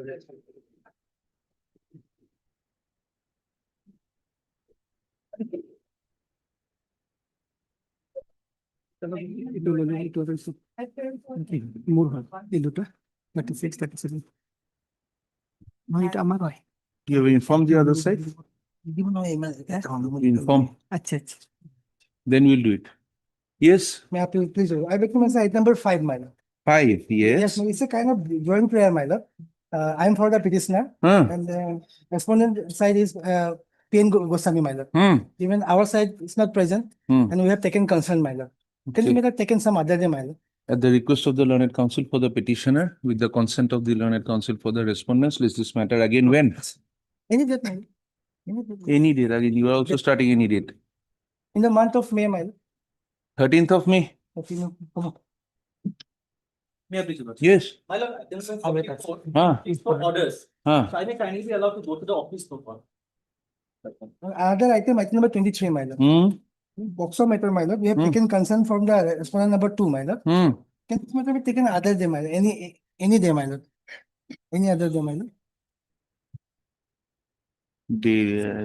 You have informed the other side? Inform. Then we'll do it. Yes, May I please? I beg to mention item number 5, my lord. 5. Yes, Yes. it's a kind of joint prayer, my lord. I am for the petitioner, and respondent side is PN Goswami, my lord. Even our side is not present, and we have taken concern, my lord. Can you have taken some other day, my lord? At the request of the learned counsel for the petitioner, with the consent of the learned counsel for the respondents, list this matter again when? Any date, my lord. Any date. Any date. Again, you are also starting any date. In the month of May, my lord. 13th of May. May I please? Yes. My lord, there is a for orders. Ah. So I may kindly be allowed to go to the office for one. Another item number 23, my lord. Boxer matter, my lord. We have taken concern from the respondent number 2, my lord. Can this matter be taken other day, my lord? Any day, my lord. Any other day, my lord.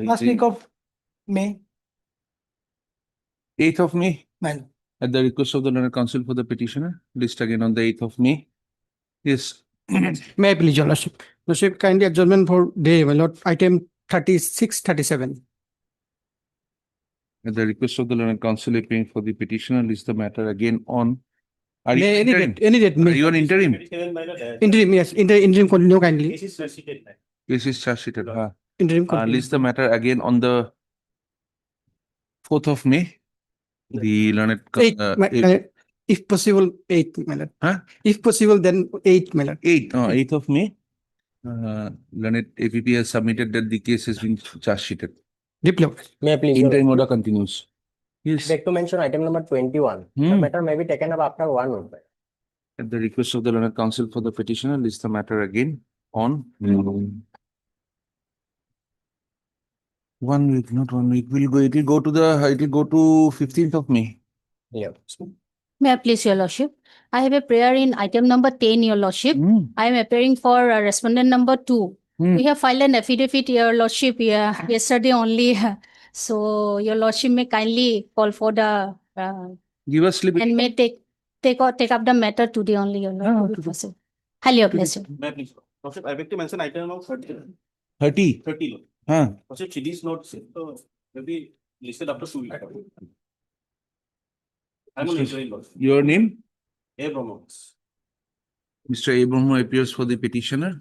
Last week of May, 8th of May. my lord. At the request of the learned counsel for the petitioner, list again on the 8th of May. Yes. May I please, Your Lordship? Lordship, kindly adjournment for day, my lord, item 36, 37. At the request of the learned counsel appearing for the petitioner, list the matter again on. Are you May any interim? date, any date. Are May. you on interim? Interim, yes. Interim continue kindly. This is reseated. Yes, is charge sheeted. Interim continue. List the matter again on the 4th of May. The learned If possible, 8, my lord. Huh? If possible, then 8, my lord. 8th of May. Learned APP has submitted that the case has been charge sheeted. Deployed. May I please? Interim order continues. Yes. I'd like to mention item number 21. The matter may be taken up after 1 month. At the request of the learned counsel for the petitioner, list the matter again on 1 week, not 1 week. It will go to 15th of May. Yeah. May I please, Your Lordship? I have a prayer in item number 10, Your Lordship. I am appearing for respondent number 2. We have filed an affidavit, Your Lordship, yesterday only. So, Your Lordship may kindly call for the Give us slip. and may take up the matter today only, Your Lordship. Highly bless you. May I please? Lordship, I beg to mention item number 30. 30. 30. Lordship, she is not maybe listed after 2 weeks. I'm on interim, Lordship. Your name? Abram. Mr. Abraham appears for the petitioner.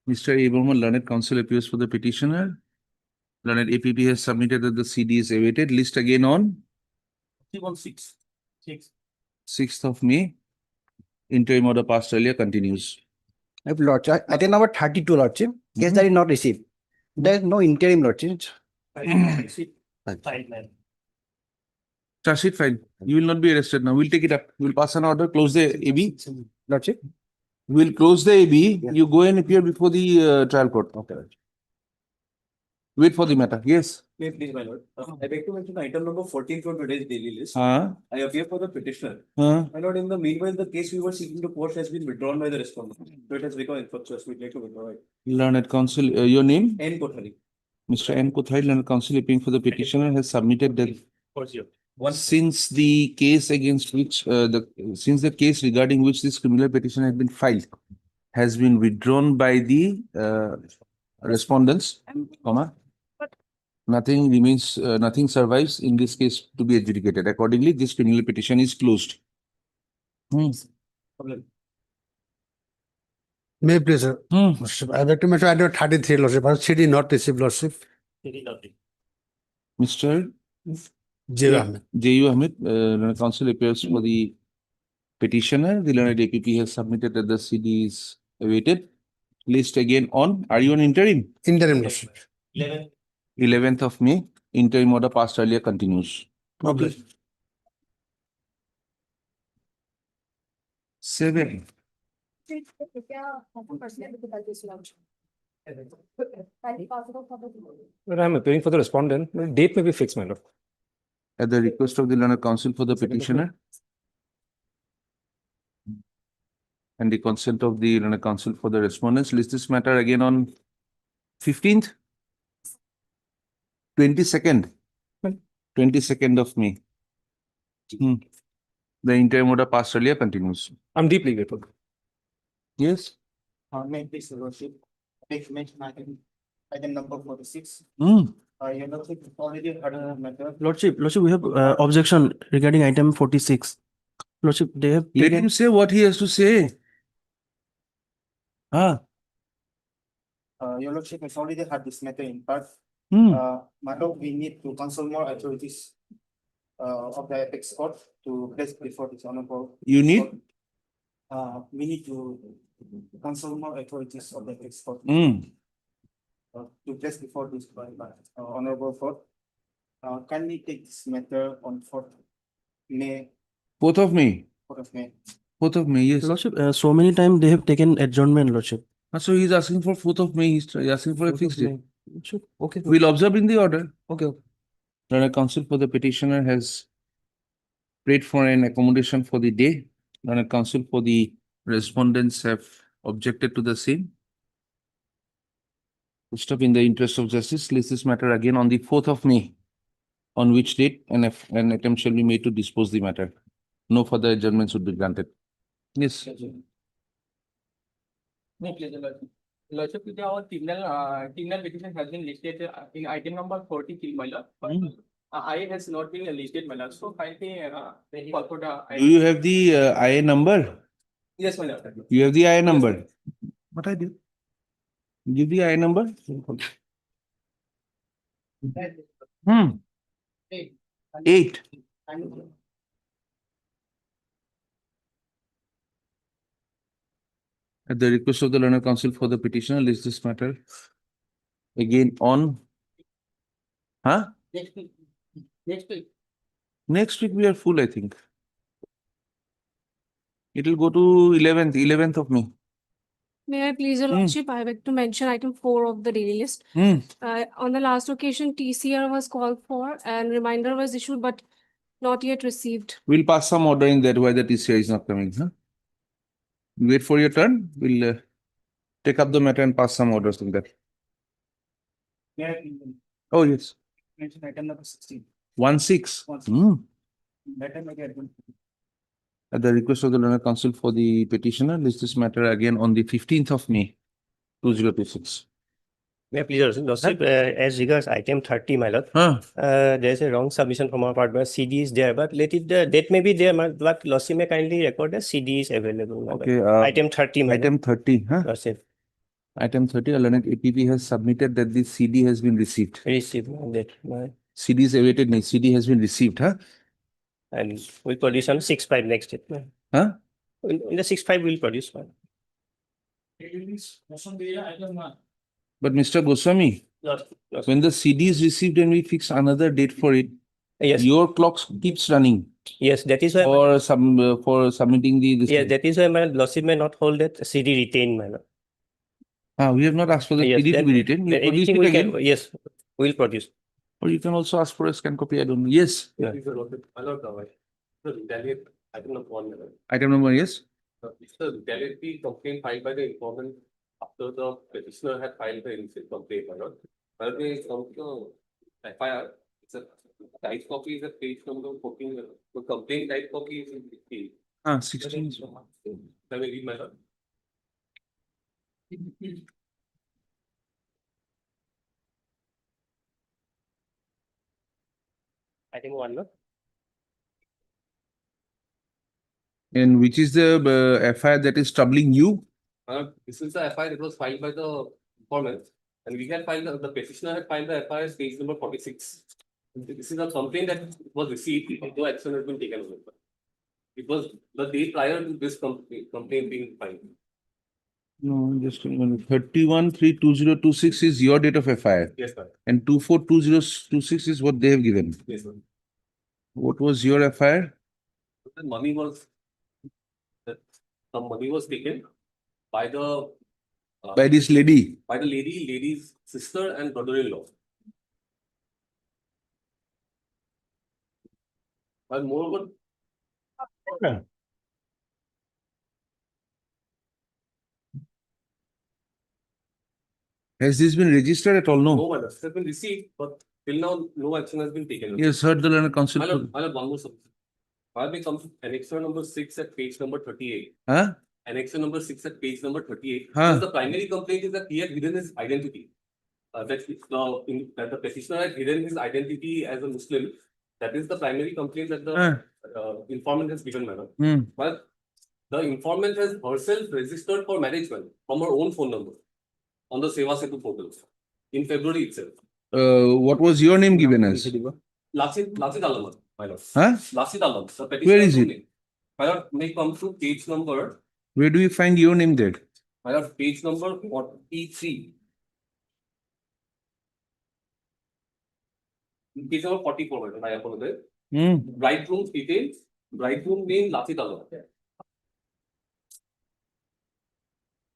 Mr. Abraham, learned counsel appears for the petitioner. Learned APP has submitted that the CD is awaited. List again on 6. 6th of May. Interim order passed earlier continues. Lordship, item number 32, Lordship. Case that is not received. There is no interim, Lordship. Charge sheet fine. You will not be arrested now. We'll take it up. We'll pass an order, close the AB. Lordship. We'll close the AB. You go and appear before the trial court. Okay. Wait for the matter. Yes. May I please, my lord? I beg to mention item number 14 from today's daily list. Huh? I appear for the petitioner. Huh? My lord, in the meanwhile, the case we were seeking to quash has been withdrawn by the respondent. So it has become infructuous. We'd like to withdraw it. Learned counsel, your name? N. Kothari. Mr. N. Kothari, learned counsel appearing for the petitioner has submitted that since the case against which since the case regarding which this criminal petition has been filed has been withdrawn by the respondents, nothing remains, nothing survives in this case to be adjudicated. Accordingly, this criminal petition is closed. May I please, sir? Lordship, I'd like to mention item 33, Lordship. CD not received, Lordship. Mr. J. Ahmed. J.U. Ahmed, learned counsel appears for the petitioner. The learned APP has submitted that the CD is awaited. List again on, are you on interim? Interim, Lordship. 11th of May. Interim order passed earlier continues. Okay. 7. Well, I'm appearing for the respondent. The date may be fixed, my lord. At the request of the learned counsel for the petitioner. and the consent of the counsel for the respondents. List this matter again on 15th, 22nd, 22nd of May. The interim order passed earlier continues. I'm deeply grateful. Yes. May I please, Your Lordship, make mention item number 46. Hmm. Your Lordship already heard a matter. Lordship, we have objection regarding item 46. Lordship, they have Let taken. him say what he has to say. Ah. Your Lordship has already had this matter in part. Hmm. Madam, we need to consult more authorities of the apex court to place before this honorable. You need? We need to consult more authorities of the apex court. Hmm. To place before this honorable court. Kindly take this matter on 4th May, 4th of May. 4th of May. 4th of May, yes. Lordship, so many times they have taken adjournment, Lordship. So he's asking for 4th of May. He's asking for a 4th of fixed date. May. Lordship, okay. We'll observe in the order. Okay. The counsel for the petitioner has prayed for an accommodation for the day. The counsel for the respondents have objected to the same. Stop in the interest of justice. List this matter again on the 4th of May, on which date an attempt shall be made to dispose the matter. No further adjournments would be granted. Yes. Lordship, our criminal petition has been listed in item number 43, my lord. But I has not been listed, my lord. So kindly forward Do you have the IA number? Yes, my lord. You have the IA number? What I do? Give the IA number? Hmm. 8. At the request of the learned counsel for the petitioner, list this matter again on. Huh? Next week. Next week. Next week we are full, I think. It will go to 11th of May. May I please, Your Lordship, I beg to mention item 4 of the daily list. On the last occasion, TCR was called for and reminder was issued, but not yet received. We'll pass some order in that why the TCI is not coming. Huh? Wait for your turn. We'll take up the matter and pass some orders in that. Oh, yes. Mention item number 16. 16. Matter may get. At the request of the learned counsel for the petitioner, list this matter again on the 15th of May, 2026. May I please, Lordship, as regards item 30, my lord, there is a wrong submission from our part, but CD is there, but let it, the date may be there, but Lordship may kindly record that CD is available. My Okay. lord. Item 30, my Item 30. Huh? Lordship. Item 30, a learned APP has submitted that the CD has been received. Received that. CD is awaited. No, CD has been received. Huh? And we'll produce on 6/5 next date. Huh? In the 6/5, we'll produce one. But Mr. Goswami, when the CD is received and we fix another date for it, Yes. your clock keeps running Yes, that is why. for submitting the. Yes, that is why my Lordship may not hold that CD retained, my lord. We have not asked for the Yes, CD to then- be written. You then produce anything it we again. can, yes, we'll produce. Or you can also ask for a scan copy. I don't know. Yes. Yeah. Item number 1. Item number, yes. Mr. Retaliatory complaint filed by the informant after the petitioner had filed the initial complaint, my lord. When they come to FIR, it's a type copy is at page number 14. The complaint type copy is in 15. 16. Can we read, my lord? Item 1, no? And which is the FIR that is troubling you? This is the FIR that was filed by the informant, and we had filed the petitioner had filed the FIR page number 46. This is a complaint that was received, no action has been taken on it. It was the day prior to this complaint being filed. No, just 31/3/2026 is your date of FIR. Yes, sir. And 24/2026 is what they have given. Yes, sir. What was your FIR? The money was some money was taken by the By this lady. by the lady's sister and brother-in-law. But moreover, Has this been registered at all? No, No. my lord, it has been received, but till now, no action has been taken. Yes, heard the learned counsel. My lord, one more submission. I may come to annexure number 6 at page number 38. Huh? Annexure number 6 at page number 38. Huh. Because the primary complaint is that he had hidden his identity. That the petitioner had hidden his identity as a Muslim. That is the primary complaint that the informant has given, madam. But the informant has herself registered for marriage, madam, from her own phone number on the Seva Setu portal in February itself. What was your name given as? Lasit Alam, my lord. Huh? Lasit Alam. The petitioner. Where is it? Name. My lord, may come to page number. Where do you find your name there? My lord, page number 43. Page number 44, my lord. I apologize. Bridegroom's details. Bridegroom name Lasit Alam.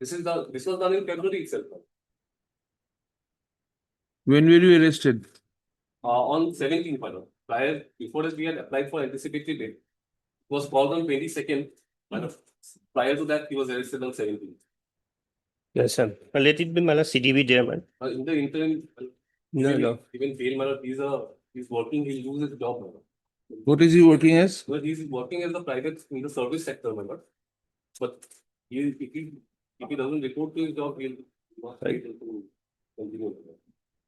This was done in February itself. When were you arrested? On 17th, my lord. Before this, we had applied for anticipatory bail. It was called on 22nd. My lord. Prior to that, he was arrested on 17th. Yes, sir. Let it be, my lord, CDB there, man. In the interim, No. even fail, my lord, he's working, he'll lose his job, my lord. What is he working as? Well, he's working as a private in the service sector, my lord. But if he doesn't report to his job, he'll not be able to continue.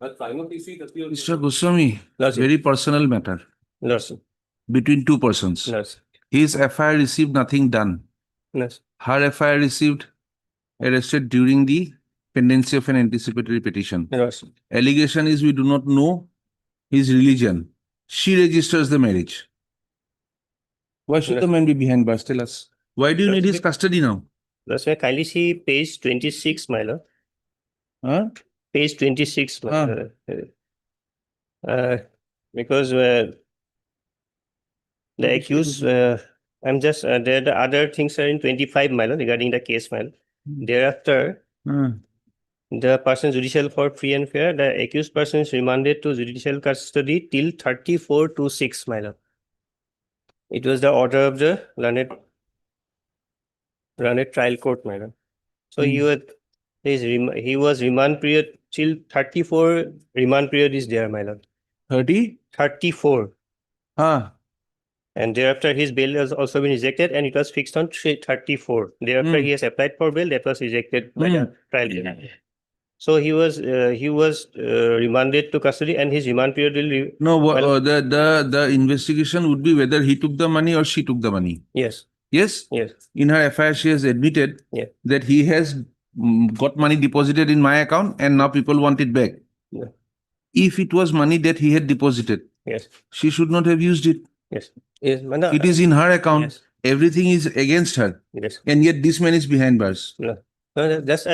But simultaneously, that we are. Mr. Goswami, Yes, sir. very personal matter Yes, sir. between two persons. Yes. His FIR received nothing done. Yes. Her FIR received arrested during the pendency of an anticipatory petition. Yes. Allegation is we do not know his religion. She registers the marriage. Why should the man be behind bars? Tell us. Why do you need his custody now? That's why kindly see page 26, my lord. Huh? Page 26, my lord. Because the accused, I'm just, there the other things are in 25, my lord, regarding the case, my lord. Thereafter, the person judicial for free and fair, the accused person is remanded to judicial custody till 34/2/6, my lord. It was the order of the learned trial court, my lord. So he was remand period till 34. Remand period is there, my lord. 30? 34. Huh. And thereafter his bail has also been rejected and it was fixed on 34. Thereafter he has applied for bail, that was rejected by the trial court. So he was remanded to custody and his remand period will No, the investigation would be whether he took the money or she took the money. Yes. Yes? Yes. In her FIR, she has admitted Yeah. that he has got money deposited in my account and now people want it back. Yeah. If it was money that he had deposited, Yes. she should not have used it. Yes. Yes. No, It is in her account. Yes. Everything is against her. Yes. And yet this man is behind bars. No, just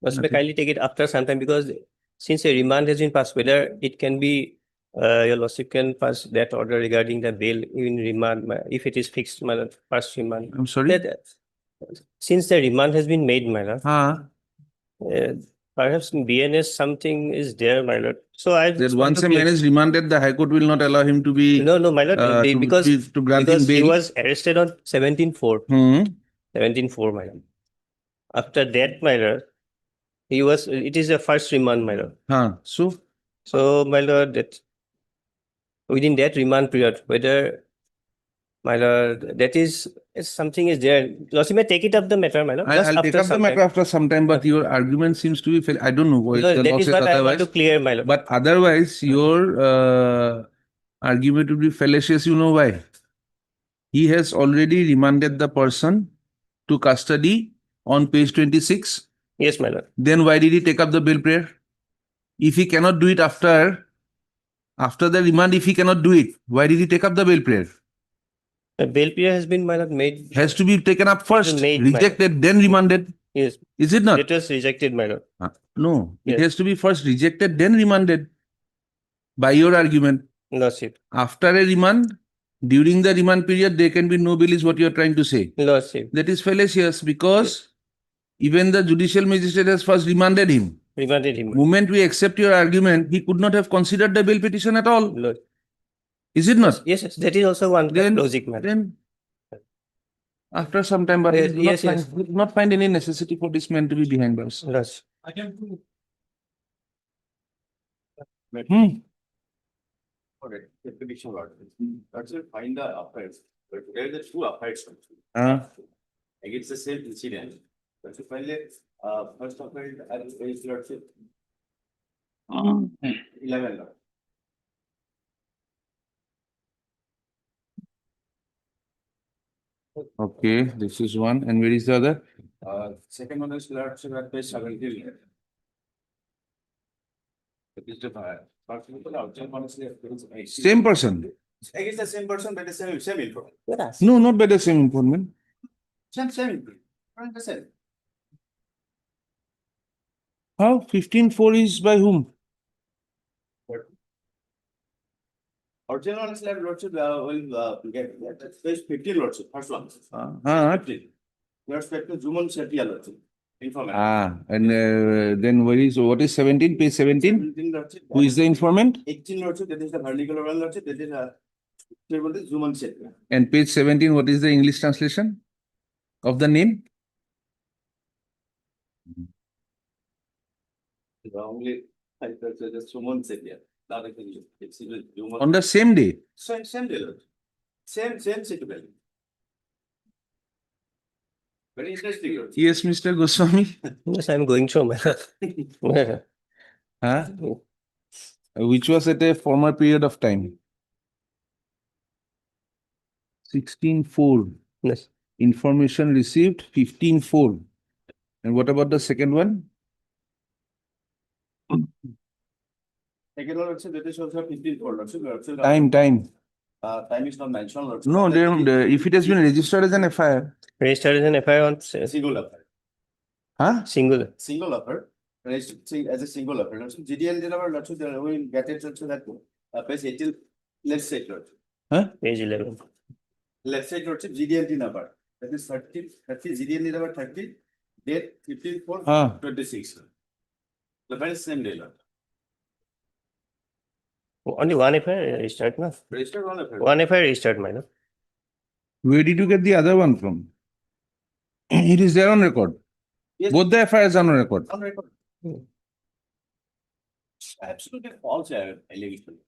must kindly take it after some time because since a remand has been passed, whether it can be your lordship can pass that order regarding the bail in remand if it is fixed, my lord, past remand. I'm sorry? Since the remand has been made, my lord, perhaps in BNS something is there, my lord. So I that once a man is remanded, the High Court will not allow him to be no, my lord, because he was arrested on 17/4. 17/4, my lord. After that, my lord, it is a first remand, my lord. So, my lord, that within that remand period, whether, my lord, that is something is there. Lordship may take it up the matter, my lord. I'll take up the matter after some time, but your argument seems to be, I don't know what No, the that law is says what I want otherwise. to clear, my lord. But otherwise, your argument would be fallacious. You know why? He has already remanded the person to custody on page 26. Yes, my lord. Then why did he take up the bail prayer? If he cannot do it after the remand, if he cannot do it, why did he take up the bail prayer? The bail prayer has been, my lord, made. Has to be taken up first, Made, rejected, then remanded. Yes. Is it not? It was rejected, my lord. No, Yes. it has to be first rejected, then remanded. By your argument. Lordship. After a remand, during the remand period, there can be no bail is what you are trying to say. Lordship. That is fallacious because even the judicial magistrate has first remanded him. Remanded him. Moment we accept your argument, he could not have considered the bail petition at all. Lord. Is it not? Yes, that is also one logic, man. Then, after some time, but he did not find any necessity for this man to be behind bars. Yes. Okay, the petition order. That's it, find the affairs. But there are the two affairs. Against the same incident. That's it, finally, first affair is lordship. 11. Okay, this is one. And where is the other? Second one is lordship at page 17. It is the fire. Same person? Against the same person, but the same info. No, not by the same informant. Same info. The same. How? 15-4 is by whom? Original one is like lordship will get that's page 15 lordship, first one. 15. We are expecting Juman Setia lordship. Informant. And then what is 17? Page 17? 17 lordship. Who is the informant? 18 lordship, that is the vertical one lordship, that is Juman Setia. And page 17, what is the English translation of the name? Only just Juman Setia. On the same day? Same day, Lord. Same situation. Very interesting, Lord. Yes, Mr. Goswami. Yes, I'm going through. Huh? Which was at a former period of time. 16-4. Yes. Information received 15-4. And what about the second one? Second one, that is also 15-4. Time. Time is not mentioned, Lord. No, if it has been registered as an FIR. Registered as an FIR on Single affair. Huh? single. Single affair. Registered as a single affair. GDL number, Lord, we will get it also that page 18. Let's say, Lord. Huh? Page 11. Let's say, Lord, GDL number. That is 30 GDL number 30. Date 15-4-26. The very same day, Lord. Only one FIR registered, no? Registered one affair. One FIR registered, madam. Where did you get the other one from? It is there on record. Yes. Both the FIRs are on record. On record. Absolutely false allegation.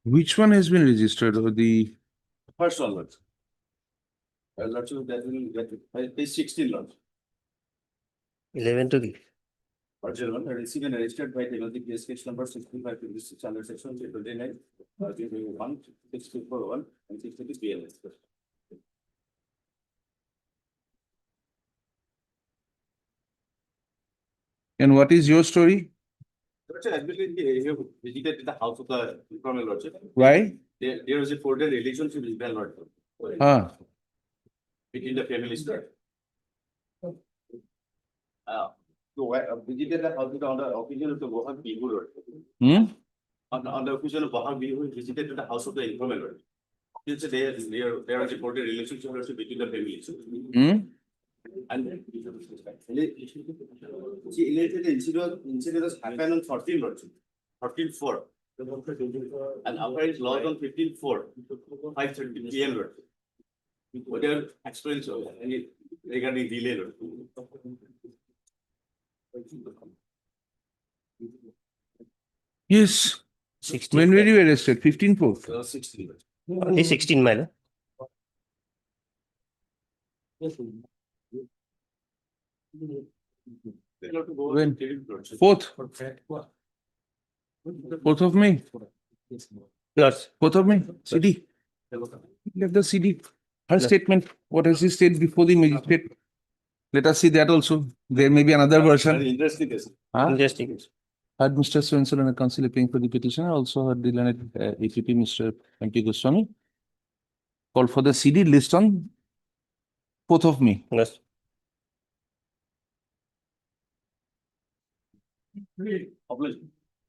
Which one has been registered or the First one, Lord. Lord, that will get it. Page 16, Lord. 11 to the. Original one, received and registered by Timothy case number 6556 under section 29, 1, 6241, and 62 BNSS. and what is your story? Lordship, admittedly, you visited the house of the informal lordship. Why? There was a 4-day relationship with the lordship between the families there. So I visited the house on the occasion of the Gauhati Bihu Lord. On the occasion of Gauhati Bihu, visited the house of the informal lord. Since there was a 4-day relationship also between the families. And she alleged the incident was happened on 14 lordship. 14-4. And after his lost on 15-4, 5:30 PM lordship. What are experience regarding delay lordship? Yes. 16. When were you arrested? 15-4. 16. Only 16, madam. When? 4th? 4th of May? Lots. 4th of May? CD? Get the CD. Her statement. What has she said before the magistrate? Let us see that also. There may be another version. Very interesting case. Interesting. Heard Mr. Swensel and a counsel appearing for the petitioner. Also heard the learned APP Mr. M.P. Goswami. Call for the CD list on 4th of May. Yes.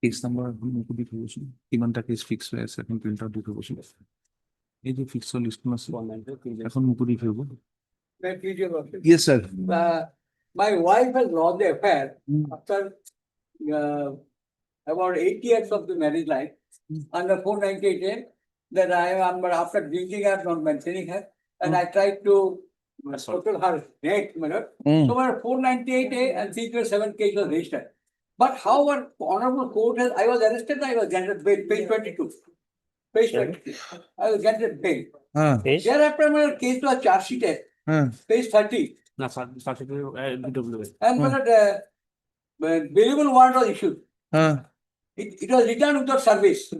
Case number মুকুদি প্রবশন কিমানটা case fix হয়ে আছে এখন print out দিতে প্রবশন এই যে fix list আছে এখন মুকুদি ফেলব Yes sir. My wife has lost the affair after about 8 years of the marriage life. Under 498 that I am, but after drinking, I am not mentioning her. and I tried to total her rate, my lord. So our 498A and 307 case was registered. But how our honorable court has, I was arrested, I was granted bail, page 22. Page 22. I was granted bail. Page? Thereafter, my case was charge sheeted, page 30. No, BW. And my lord, bailable warrant was issued. It was returned without service.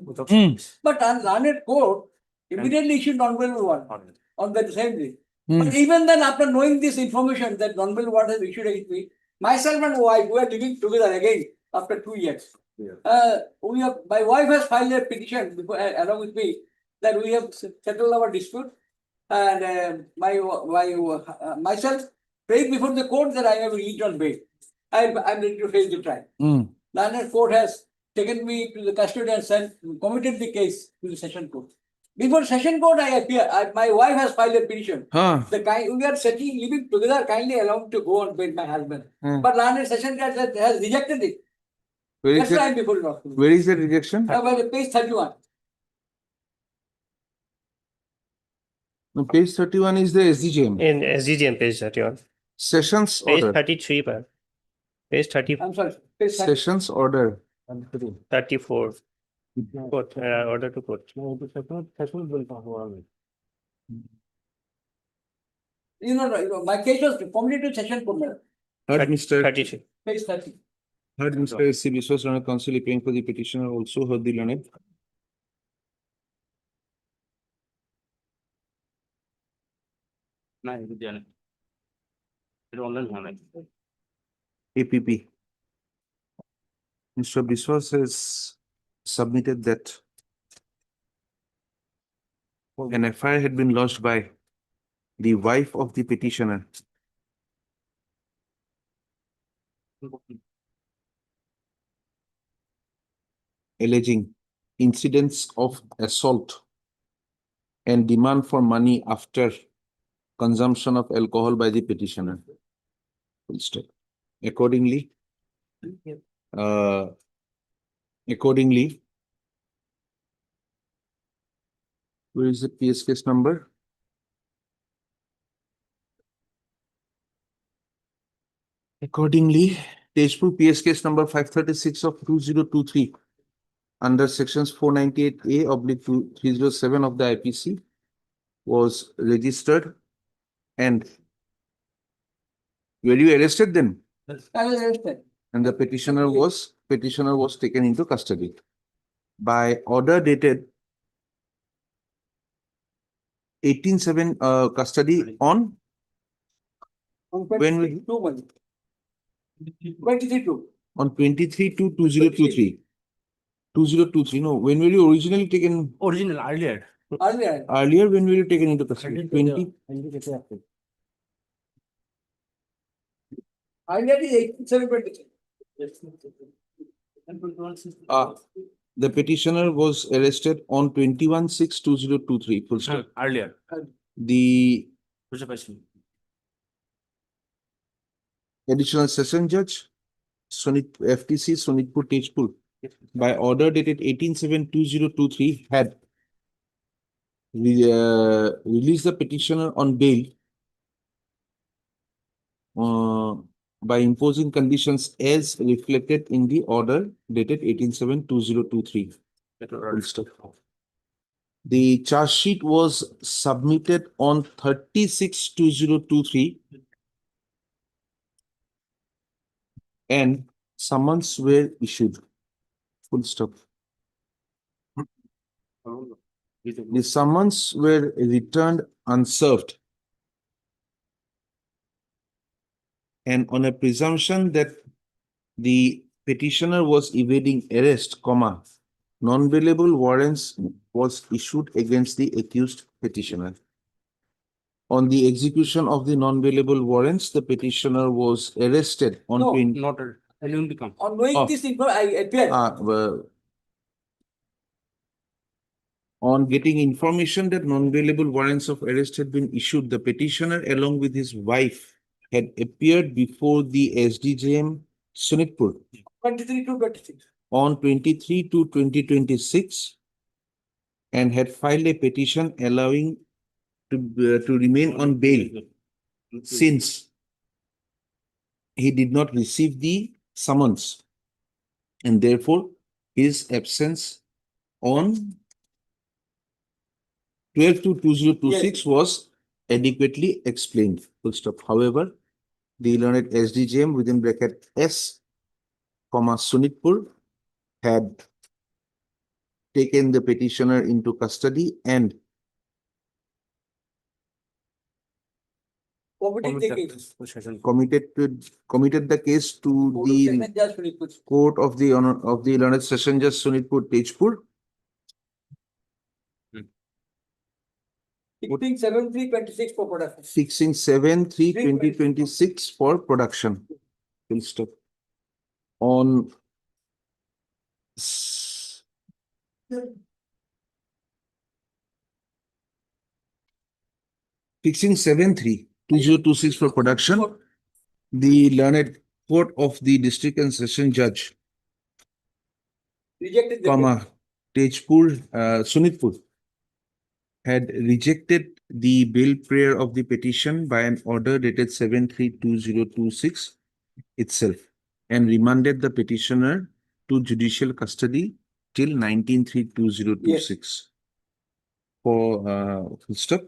But learned court immediately issued non-bailable warrant on that same day. But even then, after knowing this information that non-bailable warrant has issued against me, myself and wife were living together again after 2 years. My wife has filed a petition before, along with me, that we have settled our dispute, and myself prayed before the court that I have released on bail. I'm ready to face the trial. Learned court has taken me to the custody and committed the case to the session court. Before session court, I appear. My wife has filed a petition. We are living together. Kindly allow me to go on bail, my husband. But learned session court has rejected it. That's why I'm before you. Where is the rejection? By the page 31. No, page 31 is the SDJM. In SDGM page 31. Sessions Page order. 33, per. Page 30, I'm sorry. Page 30. Sessions order. 34. Court, order to court. My case was committed to session court. Heard Mr. 33. Page 30. Heard Mr. S.C. Biswas, learned counsel appearing for the petitioner, also heard the learned. APP. Mr. Biswas has submitted that an FIR had been lodged by the wife of the petitioner alleging incidents of assault and demand for money after consumption of alcohol by the petitioner. Full stop. Accordingly, where is the PS case number? Accordingly, Tejpur PS case number 536 of 2023 under sections 498A/307 of the IPC was registered. And were you arrested then? I was arrested. And the petitioner was taken into custody by order dated 18/7 custody on when we 23/2. on 23/2/2023. 2023. No, when were you originally taken? Earlier. Earlier, when were you taken into custody? 20. Earlier is 18/7/23. The petitioner was arrested on 21/6/2023. Full stop. Earlier. The additional session judge, FTC Sonitpur Tejpur, by order dated 18/7/2023 had released the petitioner on bail by imposing conditions as reflected in the order dated 18/7/2023. The charge sheet was submitted on 30/6/2023 and summons were issued. Full stop. The summons were returned unserved and on a presumption that the petitioner was evading arrest, non-bailable warrants was issued against the accused petitioner. On the execution of the non-bailable warrants, the petitioner was arrested on No, Not alone become. On knowing this information, I appeared. On getting information that non-bailable warrants of arrest had been issued, the petitioner along with his wife had appeared before the SDJM Sonitpur 23/2/26. on 23/2/2026 and had filed a petition allowing to remain on bail since he did not receive the summons, and therefore his absence on 12/2/2026 was adequately explained. Full stop. However, the learned SDJM within bracket S, Sunitpur had taken the petitioner into custody and committed the case to the court of the learned session judge Sunitpur Tejpur. Fixing 7/3/26 for production. Fixing 7/3/2026 for production. Full stop. On fixing 7/3/2026 for production, the learned court of the district and session judge, Rejected the Tejpur, Sunitpur, had rejected the bail prayer of the petition by an order dated 7/3/2026 itself and remanded the petitioner to judicial custody till 19/3/2026. For full stop.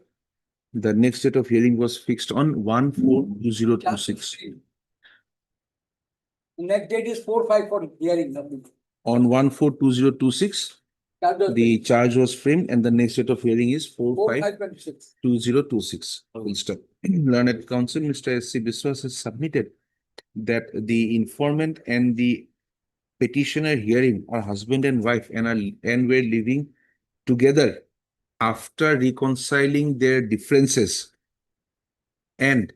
The next date of hearing was fixed on 1/4/2026. Next date is 4/5 for hearing. On 1/4/2026, the charge was framed and the next date of hearing is 4/5/2026. Full stop. Learned counsel, Mr. S.C. Biswas, has submitted that the informant and the petitioner hearing are husband and wife and were living together after reconciling their differences, and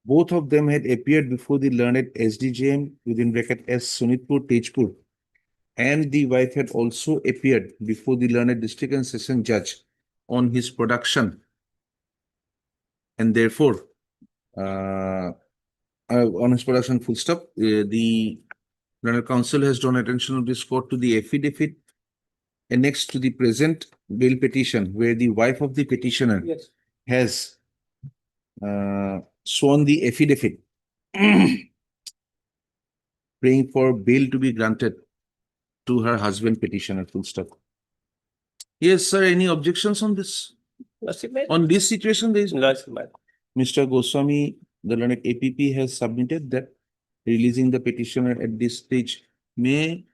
both of them had appeared before the learned SDJM within bracket S Sunitpur Tejpur, and the wife had also appeared before the learned district and session judge on his production, and therefore on his production full stop, the learned counsel has drawn attention of this court to the affidavit annexed to the present bail petition, where the wife of the petitioner has sworn the affidavit praying for bail to be granted to her husband petitioner. Full stop. Yes, sir. Any objections on this? On this situation, there is Mr. Goswami, the learned APP, has submitted that releasing the petitioner at this stage may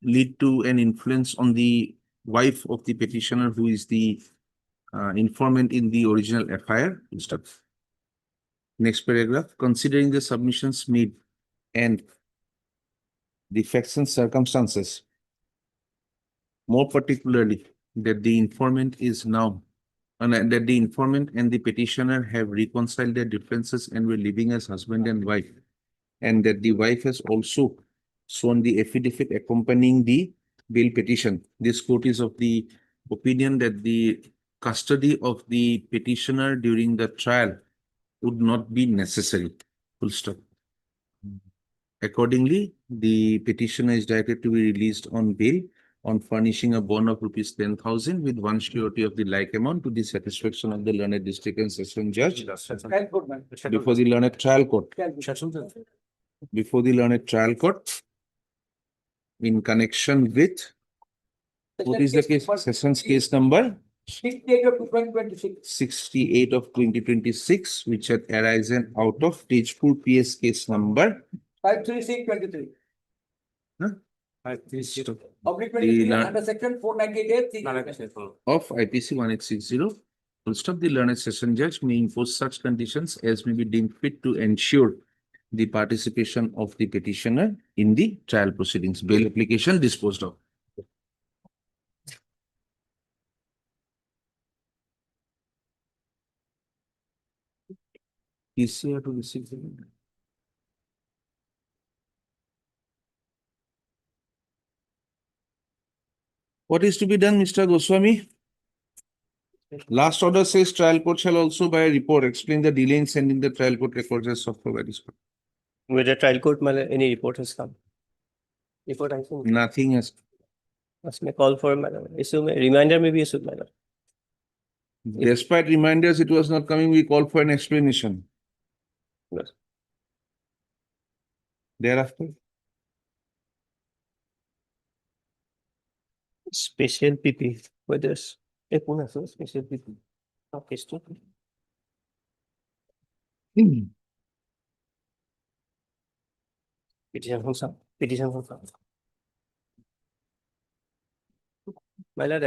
lead to an influence on the wife of the petitioner, who is the informant in the original FIR. Next paragraph. Considering the submissions made and the facts and circumstances, more particularly that the informant is now and that the informant and the petitioner have reconciled their differences and were living as husband and wife, and that the wife has also sworn the affidavit accompanying the bail petition. This court is of the opinion that the custody of the petitioner during the trial would not be necessary. Full stop. Accordingly, the petitioner is directed to be released on bail on furnishing a bond of ₹10,000 with one surety of the like amount to the satisfaction of the learned district and session judge before the learned trial court. Before the learned trial court, in connection with what is the case? Sessions case number 68 of 2026. 68 of 2026, which had arisen out of Tejpur PS case number 536/23. Oblique The 23 learn- under section 498. of IPC 1860. Full stop. The learned session judge may impose such conditions as may be deemed fit to ensure the participation of the petitioner in the trial proceedings. Bail application disposed of. Easier to receive. What is to be done, Mr. Goswami? Last order says trial court shall also by a report explain the delay in sending the trial court records as software by this court. With the trial court, any report has come? Report I think. Nothing has. Must may call for, madam. Issue may, reminder may be issued, madam. Despite reminders it was not coming, we called for an explanation. Yes. Thereafter, Special PP, whether it's a special PP. Okay, stop. Petition from some, petition from some. My lord,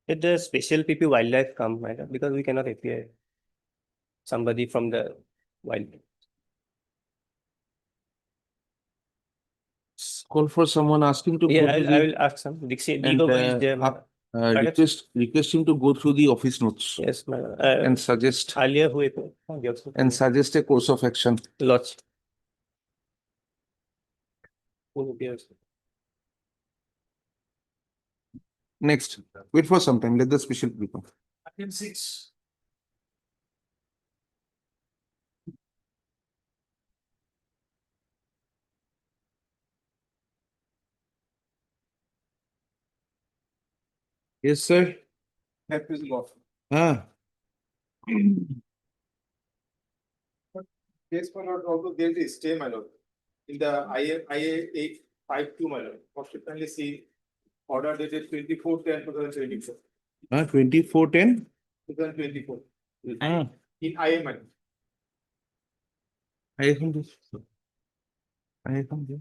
did the special PP wildlife come, my lord, because we cannot appear somebody from the wildlife. call for someone asking to. Yeah, go to I the- will ask some. Dixie, and, Digo is there. my lord. request him to go through the office notes Yes, my lord. and suggest Alia who and suggest a course of action. lots. Who appears? Next, wait for some time. Let the special people. Item 6. Yes, sir. That is law. Ah, Case for not also there is stay, my lord. In the IA 852, my lord. Consequently, see order dated 24/10/2024. 2410. 2024. Ah, In IA, my lord. I come this. I come here.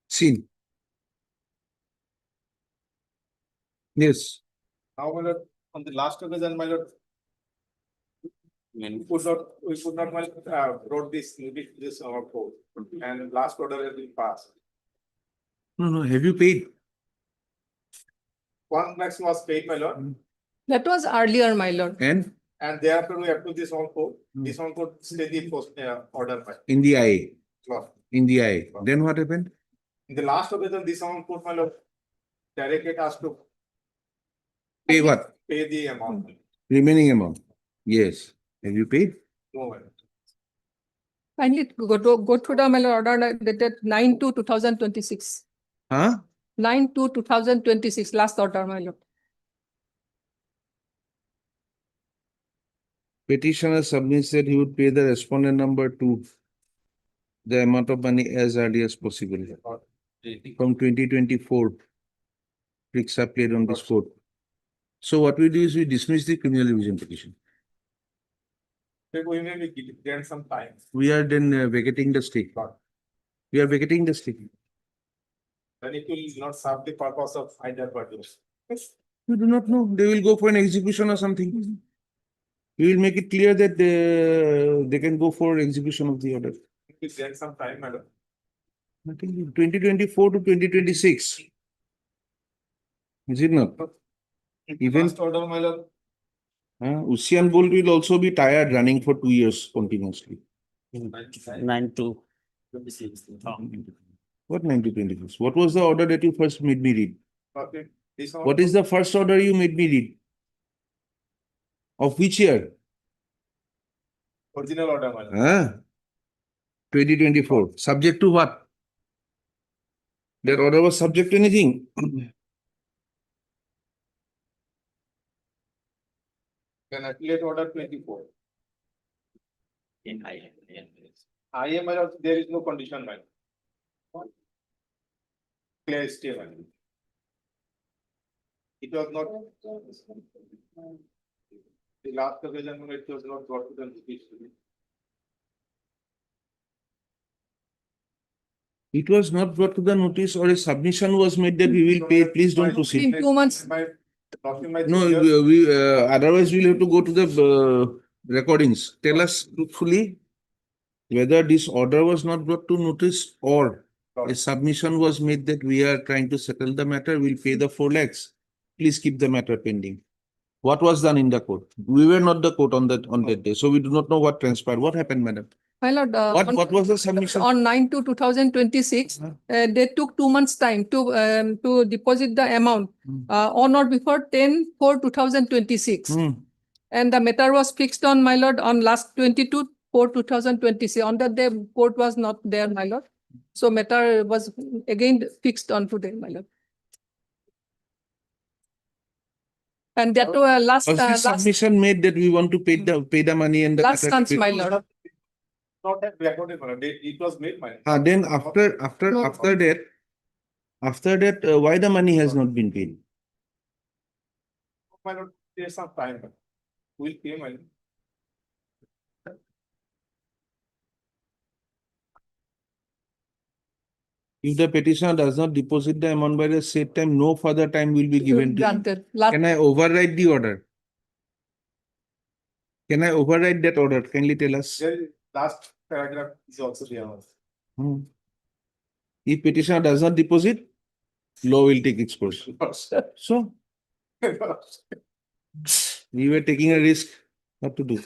Seen. Yes. Now, my lord, on the last occasion, my lord, we could not, my lord, wrote this our code, and last order has been passed. No. Have you paid? 1 lakhs was paid, my lord, That was earlier, my lord. and thereafter we approve this on code. This on code stay the post order, my In the IA. lord. In the IA. Then what happened? In the last occasion, this on code, my lord, directed us to Pay what? pay the amount. Remaining amount. Yes. Have you paid? No, my lord. Kindly go through the, my lord, order dated 9/2/2026. Huh? 9/2/2026, last order, my lord. Petitioner submits that he would pay the respondent number to the amount of money as early as possible. From 2024, tricks are played on this court. So what we do is we dismiss the criminal revision petition. We may get some time. We are then vacating the stay. We are vacating the stay. Then it will not serve the purpose of either party. We do not know. They will go for an execution or something. We will make it clear that they can go for execution of the order. We get some time, madam. I think 2024 to 2026. Is it not? Even Last order, my lord. Usain Bolt will also be tired running for 2 years continuously. 9/2/26. What 1926? What was the order that you first made me read? Okay. This on What is the first order you made me read? Of which year? original order, my lord. 2024. Subject to what? That order was subject to anything? Then affiliate order 24. In IA. I am, my lord, there is no condition, my lord. Clear stay, my lord. It was not. The last occasion, when it was not brought to the judiciary. It was not brought to the notice or a submission was made that we will pay. Please don't proceed. In 2 months. No, otherwise we'll have to go to the recordings. Tell us truthfully whether this order was not brought to notice or a submission was made that we are trying to settle the matter. We'll pay the 4 lakhs. Please keep the matter pending. What was done in the court? We were not the court on that day, so we do not know what transpired. What happened, madam? My lord, What was the submission? on 9/2/2026, they took 2 months' time to deposit the amount on or before 10/4/2026. And the matter was fixed on, my lord, on last 22/4/2020. On that day, court was not there, my lord. So matter was again fixed on today, my lord. And that last, Was this submission made that we want to pay the money and the last chance, my lord. Not that recorded, my lord. It was made, my lord. Then after that, why the money has not been paid? My lord, there's some time. We'll pay, my lord. If the petitioner does not deposit the amount by the said time, no further time will be given to him. Granted. Last, Can I override the order? Can I override that order? Kindly tell us. Last paragraph is also there. If petitioner does not deposit, law will take its course. So, we were taking a risk. What to do?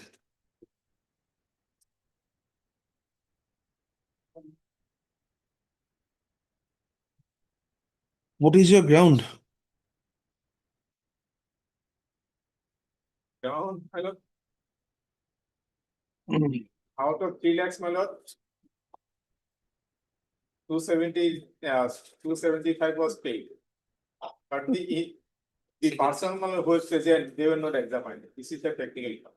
What is your ground? Down, my lord. Out of 3 lakhs, my lord. 275 was paid. But the person, my lord, who was present, they were not examined. This is the technical.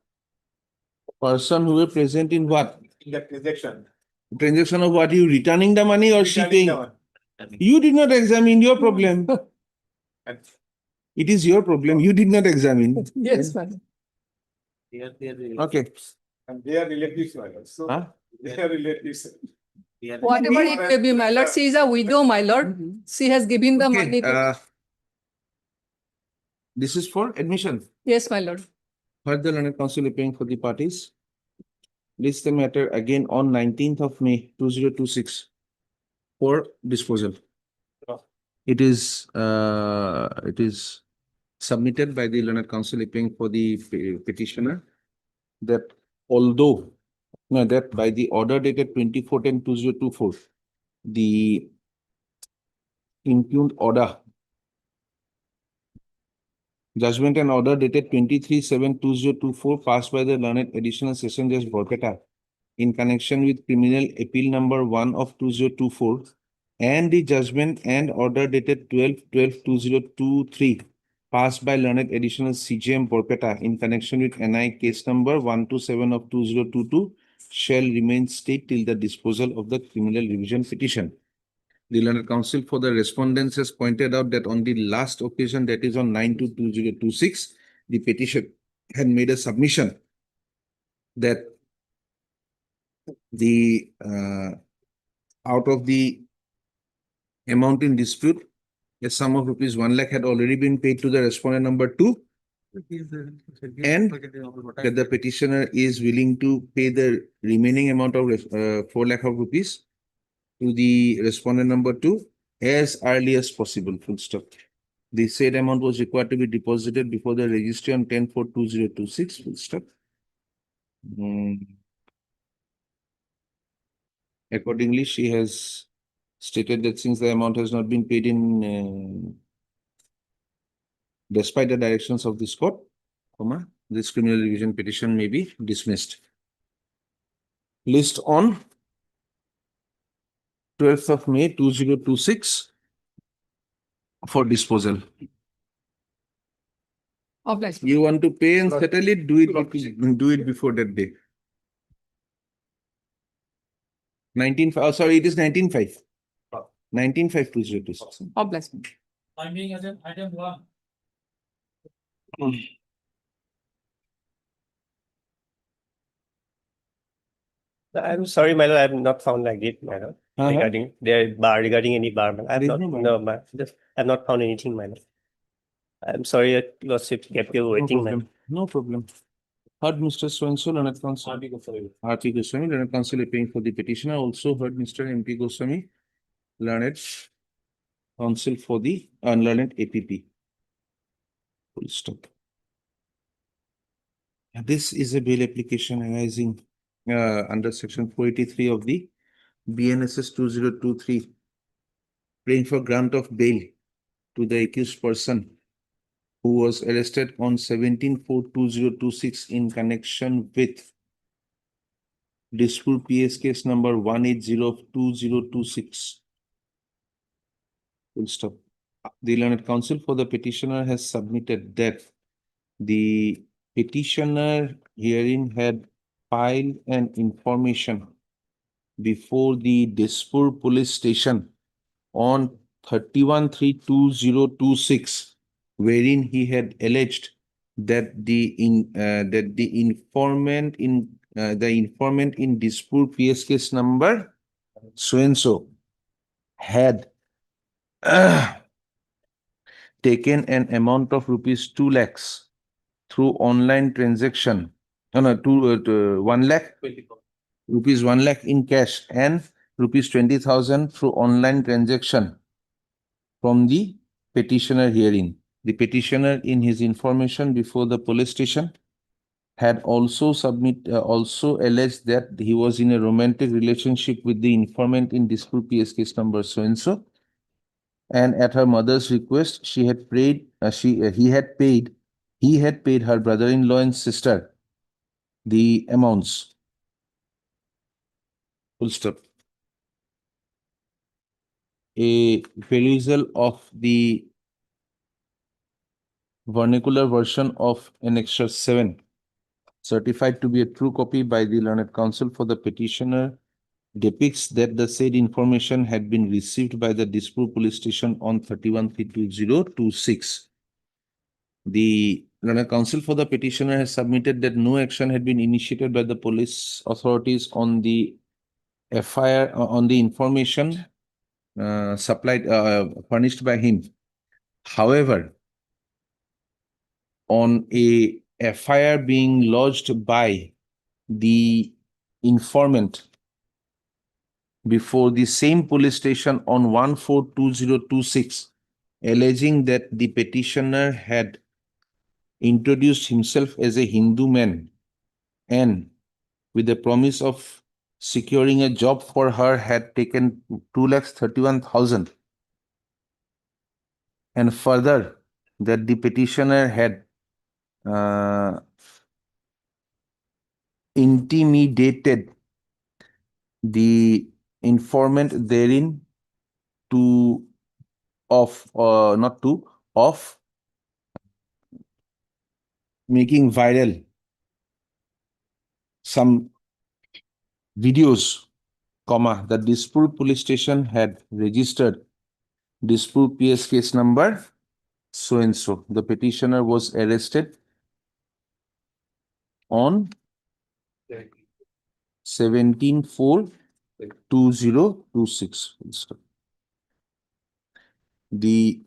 Person who were present in what? In the transaction. Transaction of what? You returning the money or she Returning paying? the one. You did not examine, your problem. And It is your problem. You did not examine. yes, madam. Okay. and they are relatives, my lord. So Huh? they are relatives. Whatever it may be, my lord, she is a widow, my lord. She has given the money Okay. to. This is for admission. Yes, my lord. Heard the learned counsel appearing for the parties. List the matter again on 19th of May 2026 for disposal. It is submitted by the learned counsel appearing for the petitioner that although that by the order dated 24/10/2024, the impugned order judgment and order dated 23/7/2024 passed by the learned additional session judge Borpeta in connection with criminal appeal number 1 of 2024 and the judgment and order dated 12/12/2023 passed by learned additional CJM Borpeta in connection with NI case number 127 of 2022 shall remain state till the disposal of the criminal revision petition. The learned counsel for the respondents has pointed out that on the last occasion, that is on 9/2/2026, the petition had made a submission that the out of the amount in dispute, a sum of rupees 1 lakh had already been paid to the respondent number 2, and that the petitioner is willing to pay the remaining amount of 4 lakh of rupees to the respondent number 2 as early as possible. Full stop. The said amount was required to be deposited before the registry on 10/4/2026. Full stop. Accordingly, she has stated that since the amount has not been paid in despite the directions of this court, this criminal revision petition may be dismissed. List on 12th of May 2026 for disposal. Obliged. You want to pay and settle it, do it before that day. 19/5, sorry, it is 19/5. 19/5/2026. Obliged. Item 1. I'm sorry, my lord, I have not found like it, my lord, regarding their bar, regarding any bar. I have There is not, no bar. no, I have not found anything, my lord. I'm sorry, lordship kept you waiting, my lord. No problem. Heard Mr. So-and-so, learned counsel. R.P. Goswami, learned counsel appearing for the petitioner. Also heard Mr. M.P. Goswami, learned counsel for the unlearned APP. Full stop. This is a bail application arising under section 483 of the BNSS 2023, praying for grant of bail to the accused person who was arrested on 17/4/2026 in connection with dispute PS case number 180/2026. Full stop. The learned counsel for the petitioner has submitted that the petitioner herein had filed an information before the Dispur police station on 31/3/2026, wherein he had alleged that the informant in Dispur PS case number so and so had taken an amount of rupees 2 lakhs through online transaction. No, 1 lakh, rupees 1 lakh in cash and rupees 20,000 through online transaction from the petitioner herein. The petitioner in his information before the police station had also also alleged that he was in a romantic relationship with the informant in dispute PS case number so and so, and at her mother's request, he had paid her brother-in-law and sister the amounts. Full stop. A perusal of the vernacular version of Annexure 7, certified to be a true copy by the learned counsel for the petitioner, depicts that the said information had been received by the Dispur police station on 31/3/2026. The learned counsel for the petitioner has submitted that no action had been initiated by the police authorities on the FIR on the information furnished by him. However, on a FIR being lodged by the informant before the same police station on 1/4/2026, alleging that the petitioner had introduced himself as a Hindu man and with the promise of securing a job for her had taken 2,31,000, and further that the petitioner had intimidated the informant therein of making viral some videos, that Dispur police station had registered Dispur PS case number so and so. The petitioner was arrested on 17/4/2026. The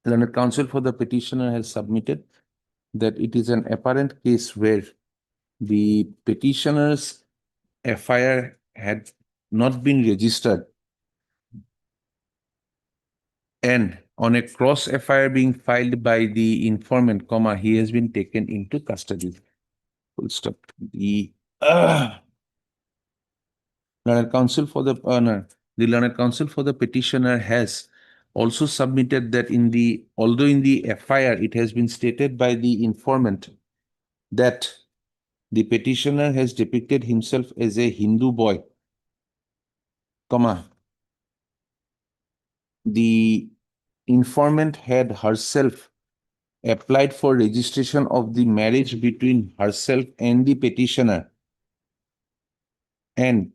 learned counsel for the petitioner has submitted that it is an apparent case where the petitioner's FIR had not been registered, and on a cross FIR being filed by the informant, he has been taken into custody. Full stop. The learned counsel for the learned counsel for the petitioner has also submitted that although in the FIR it has been stated by the informant that the petitioner has depicted himself as a Hindu boy, the informant had herself applied for registration of the marriage between herself and the petitioner, and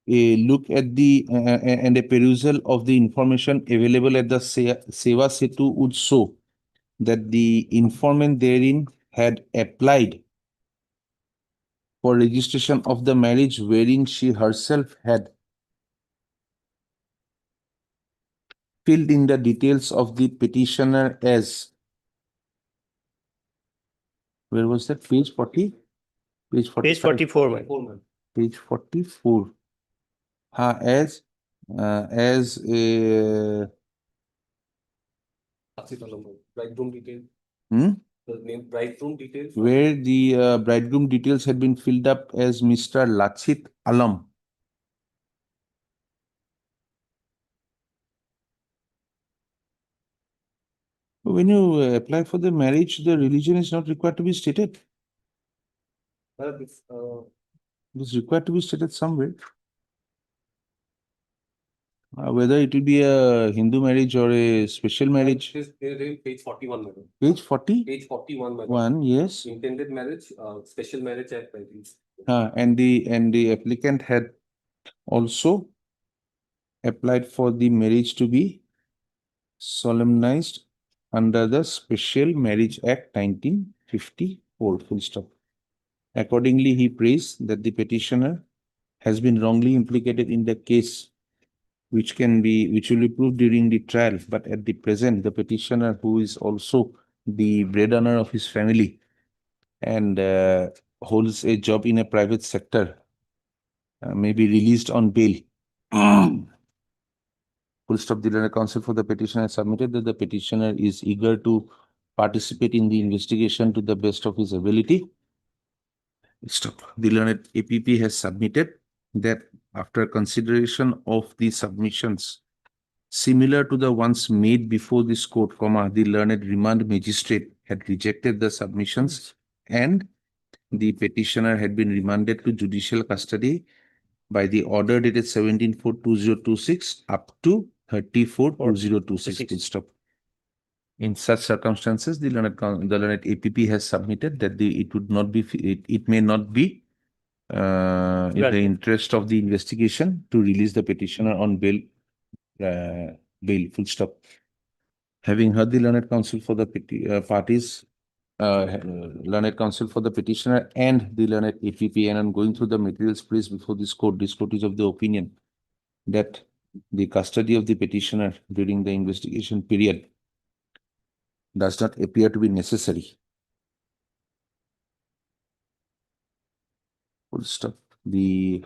a look at and a perusal of the information available at the Seva Setu would show that the informant therein had applied for registration of the marriage, wherein she herself had filled in the details of the petitioner as, where was that, page 40? Page 40. Page 44, man. Page 44. As a Like room detail. The name bridegroom details. where the bridegroom details had been filled up as Mr. Lachit Alam. When you apply for the marriage, the religion is not required to be stated. This, It is required to be stated somewhere. Whether it will be a Hindu marriage or a special marriage. This is in page 41, madam. Page 40? Page 41, madam. One, yes. Intended marriage, special marriage at 20. And the applicant had also applied for the marriage to be solemnized under the Special Marriage Act 1954, full stop. Accordingly, he praised that the petitioner has been wrongly implicated in the case, which will be proved during the trial. But at the present, the petitioner, who is also the breadwinner of his family and holds a job in a private sector, may be released on bail. Full stop. The learned counsel for the petitioner submitted that the petitioner is eager to participate in the investigation to the best of his ability. Stop. The learned APP has submitted that after consideration of the submissions similar to the ones made before this court, the learned remand magistrate had rejected the submissions and the petitioner had been remanded to judicial custody by the order dated 17/4/2026 up to 30/4/2026. Full stop. In such circumstances, the learned APP has submitted that it may not be in the interest of the investigation to release the petitioner on bail. Full stop. Having heard the learned counsel for the parties, learned counsel for the petitioner and the learned APP, and on going through the materials placed before this court is of the opinion that the custody of the petitioner during the investigation period does not appear to be necessary. Full stop. The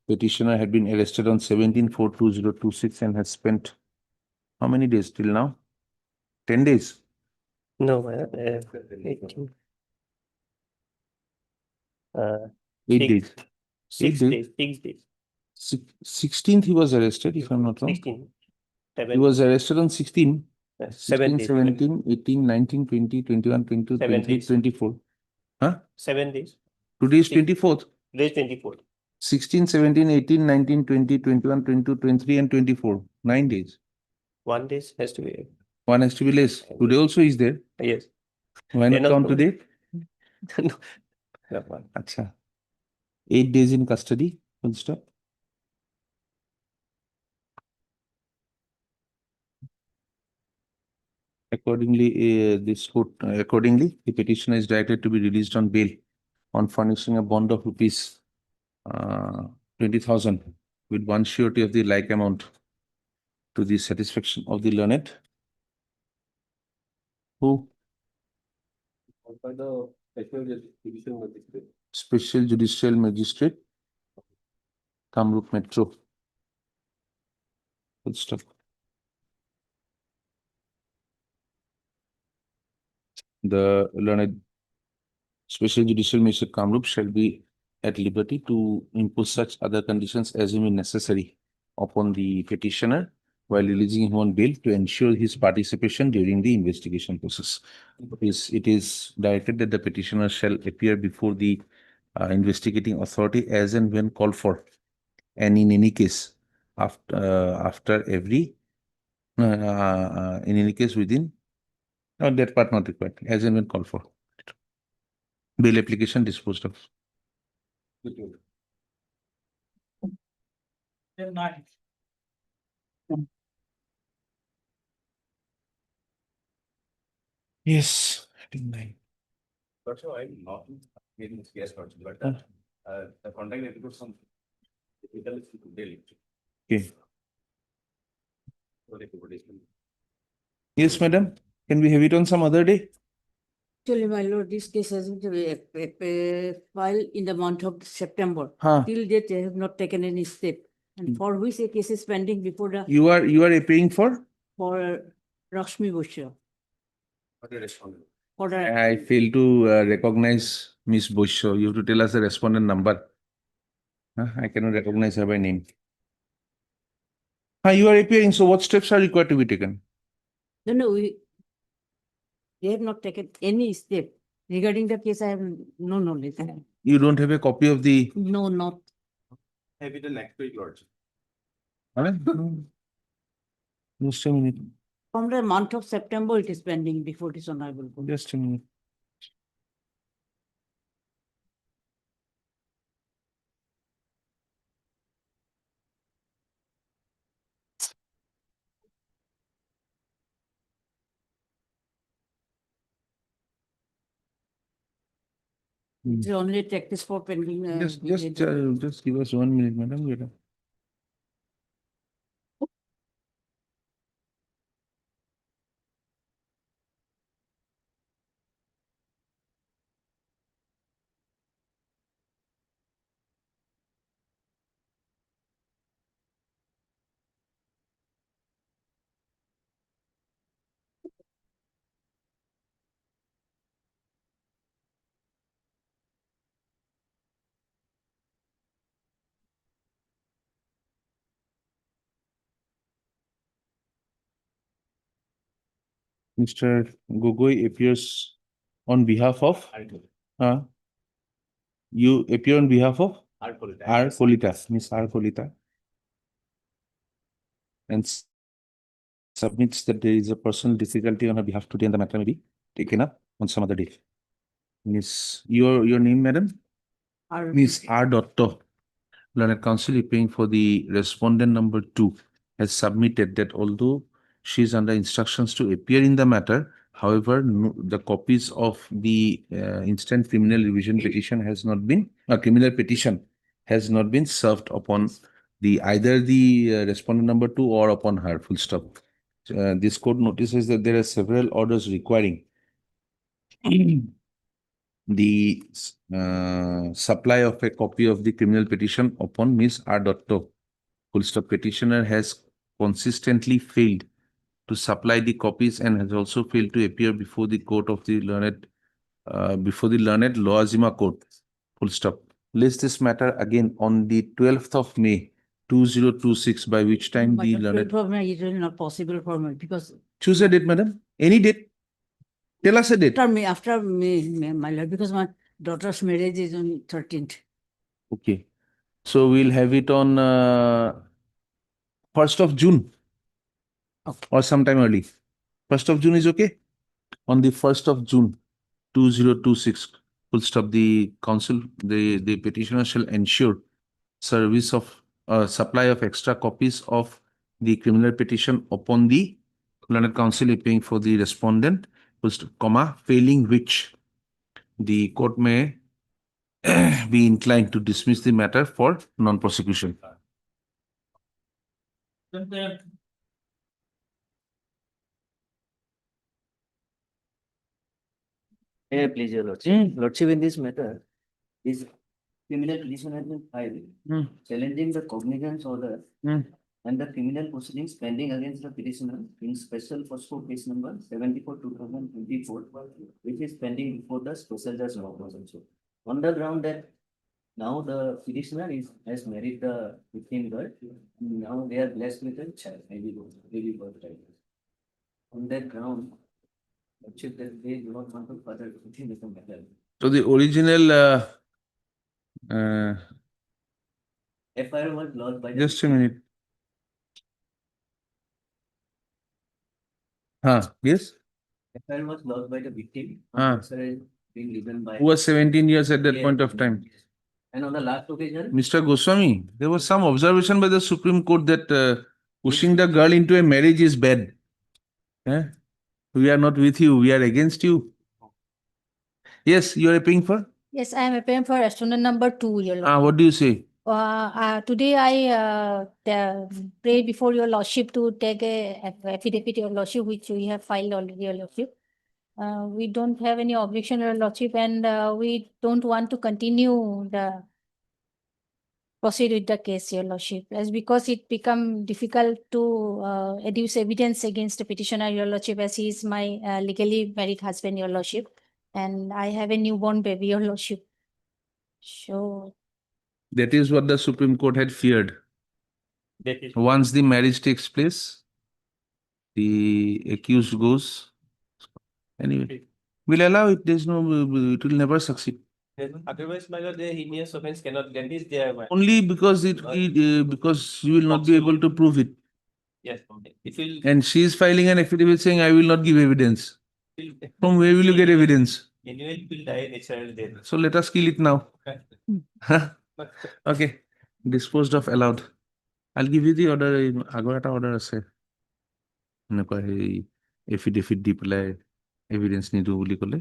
petitioner had been arrested on 17/4/2026 and has spent how many days till now? 10 days. No, 18. 8 days. 6 days. 6 days. 16th he was arrested, if I'm not wrong. 16. He was arrested on 16. 7 16, days. 17, 18, 19, 20, 21, 22, 7 23, days. 24. Huh? 7 days. Today is 24th. Today is 24. 16, 17, 18, 19, 20, 21, 22, 23 and 24. 9 days. 1 day has to be. One has to be less. Today also is there. Yes. Why not count today? No. Acha. 8 days in custody. Full stop. Accordingly, the petitioner is directed to be released on bail on furnishing a bond of rupees 20,000 with one surety of the like amount to the satisfaction of the learned. Who? By the Special Judicial Magistrate. Special Judicial Magistrate, Kamrup Metro. Full stop. The learned Special Judicial Magistrate Kamrup shall be at liberty to impose such other conditions as may be necessary upon the petitioner while releasing him on bail to ensure his participation during the investigation process. It is directed that the petitioner shall appear before the investigating authority as and when called for, and in any case after every in any case within that part not required, as and when called for. Bail application disposed of. Yes, I think 9. But so I'm not getting this case, but the contact includes some details to daily. Okay. Yes, madam. Can we have it on some other day? Actually, my lord, this case has been filed in the month of September. Huh. Till date, they have not taken any step. And for which a case is pending before the, You are appearing for? for Lakshmi Bosha. What a respondent. for the, I fail to recognize Miss Bosho. You have to tell us the respondent number. I cannot recognize her by name. You are appearing, so what steps are required to be taken? no, they have not taken any step regarding the case. I have no knowledge. You don't have a copy of the. No, not. Have it next week, Lord. Just a minute. From the month of September, it is pending before this honorable court. Just a minute. It's only take this for pending. Just give us 1 minute, madam. Wait. Mr. Gogoi appears on behalf of. You appear on behalf of R. Kolita, Miss R. Kolita, and submits that there is a personal difficulty on her behalf today, and the matter may be taken up on some other day. Miss, your name, madam? Miss R. Dotto, learned counsel appearing for the respondent number 2, has submitted that although she is under instructions to appear in the matter, however, the copies of the instant criminal revision petition has not been, criminal petition has not been served upon either the respondent number 2 or upon her, full stop. This court notices that there are several orders requiring the supply of a copy of the criminal petition upon Ms. R. Dotto. Full stop. Petitioner has consistently failed to supply the copies and has also failed to appear before the court of the learned Loazima court. Full stop. List this matter again on the 12th of May 2026, by which time the learned. 12th of May is really not possible for me because. Choose a date, madam. Any date. Tell us a date. After May, my lord, because my daughter's marriage is on 13th. Okay. So we'll have it on 1st of June. Okay. Or sometime early. 1st of June is okay? On the 1st of June 2026, full stop, the counsel, the petitioner shall ensure service of supply of extra copies of the criminal petition upon the learned counsel appearing for the respondent, full stop, comma, failing which the court may be inclined to dismiss the matter for non-prosecution. Please, your lordship. Lordship, in this matter, this criminal petition has been filed challenging the cognizance order and the criminal proceedings pending against the petitioner in special Postal case number 74/2024, which is pending before the special judge also. On the ground that now the petitioner has married the victim girl, now they are blessed with a child, baby birth child. On that ground, lordship, that they do not want to further continue the matter. So the original FIR was lodged by the just a victim. minute. Yes. FIR was lodged by the victim. Being given by. Who was 17 years at that point of time? And on the last occasion. Mr. Goswami, there was some observation by the Supreme Court that pushing the girl into a marriage is bad. We are not with you, we are against you. Yes, you are appealing for? Yes, I am appearing for respondent number 2, your lordship. What do you say? Today I pray before your lordship to take a affidavit, your lordship, which we have filed already, your lordship. We don't have any objection, your lordship, and we don't want to continue the proceed with the case, Your Lordship, as because it become difficult to adduce evidence against the petitioner, Your Lordship, as he is my legally married husband, Your Lordship, and I have a newborn baby, Your Lordship. So That is what the Supreme Court had feared. That is. Once the marriage takes place, the accused goes. Anyway, we'll allow it. There's no, it will never succeed. Otherwise, my lord, the heinous offense cannot, that is there. Only because because you will not be able to prove it. Yes, it will. And she is filing an affidavit saying, I will not give evidence. From where will you get evidence? Anyway, it will die natural death. So let us kill it now. Okay. Disposed of, allowed. I'll give you the order. Agora order ase. Affidavit di pelai evidence nidu boli kole.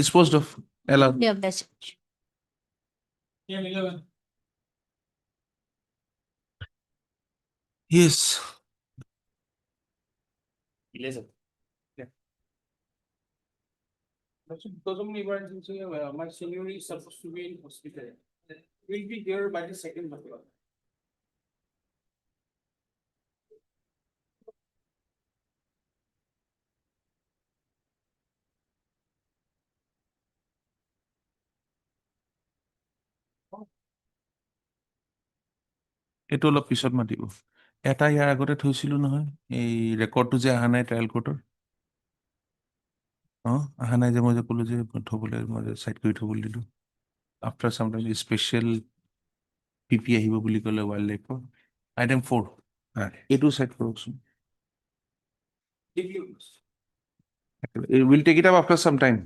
Disposed of, allowed. yeah, that's it. Yes. Elizabeth. Because of an emergency, my senior is supposed to be in hospital. Will be here by the second month. এইটো অলপ পিছত মাতিব এটা ইয়াৰ আগতে থৈছিলো নহয় এই ৰেকৰ্ডটো যে অহা নাই ট্ৰায়াল কোৰ্টৰ অহা নাই যে মই যে ক'লো যে থবলৈ মই যে সাইড কৰি থবলৈ দিলো after some time special PP আহিব বুলি ক'লে ৱাইল্ড লাইফৰ আইটেম 4 এইটো সাইড কৰকচোন we'll take it up after some time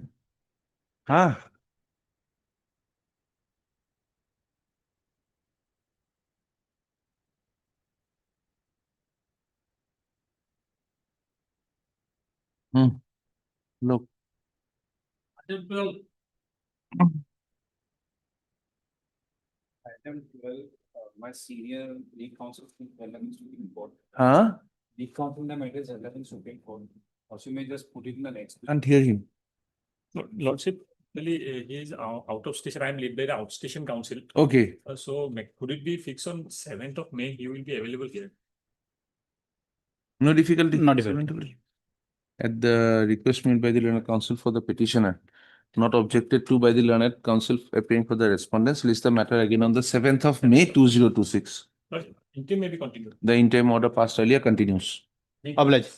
Look. Item 12. Item 12, my senior lead counsel from Supreme Court. Lead counsel in the matter is 11 Supreme Court. Also, you may just put it in the next. Can't hear him. Lordship, really, he is out of station. I am led by the outstation counsel. Okay. So, could it be fixed on 7th of May? He will be available here. No difficulty. No difficulty. At the request made by the learned counsel for the petitioner, not objected to by the learned counsel appearing for the respondents, list the matter again on the 7th of May 2026. Interim may be continued. The interim order passed earlier continues. Oblige.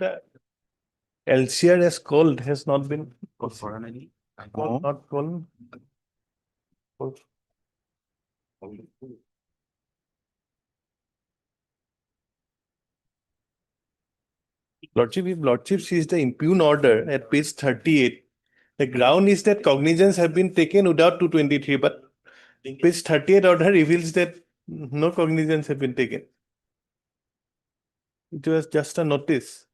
The LCR as called has not been called, not called. Lordship, if Lordship sees the impugned order at page 38, the ground is that cognizance have been taken without 223, but page 38 order reveals that no cognizance have been taken. It was just a notice.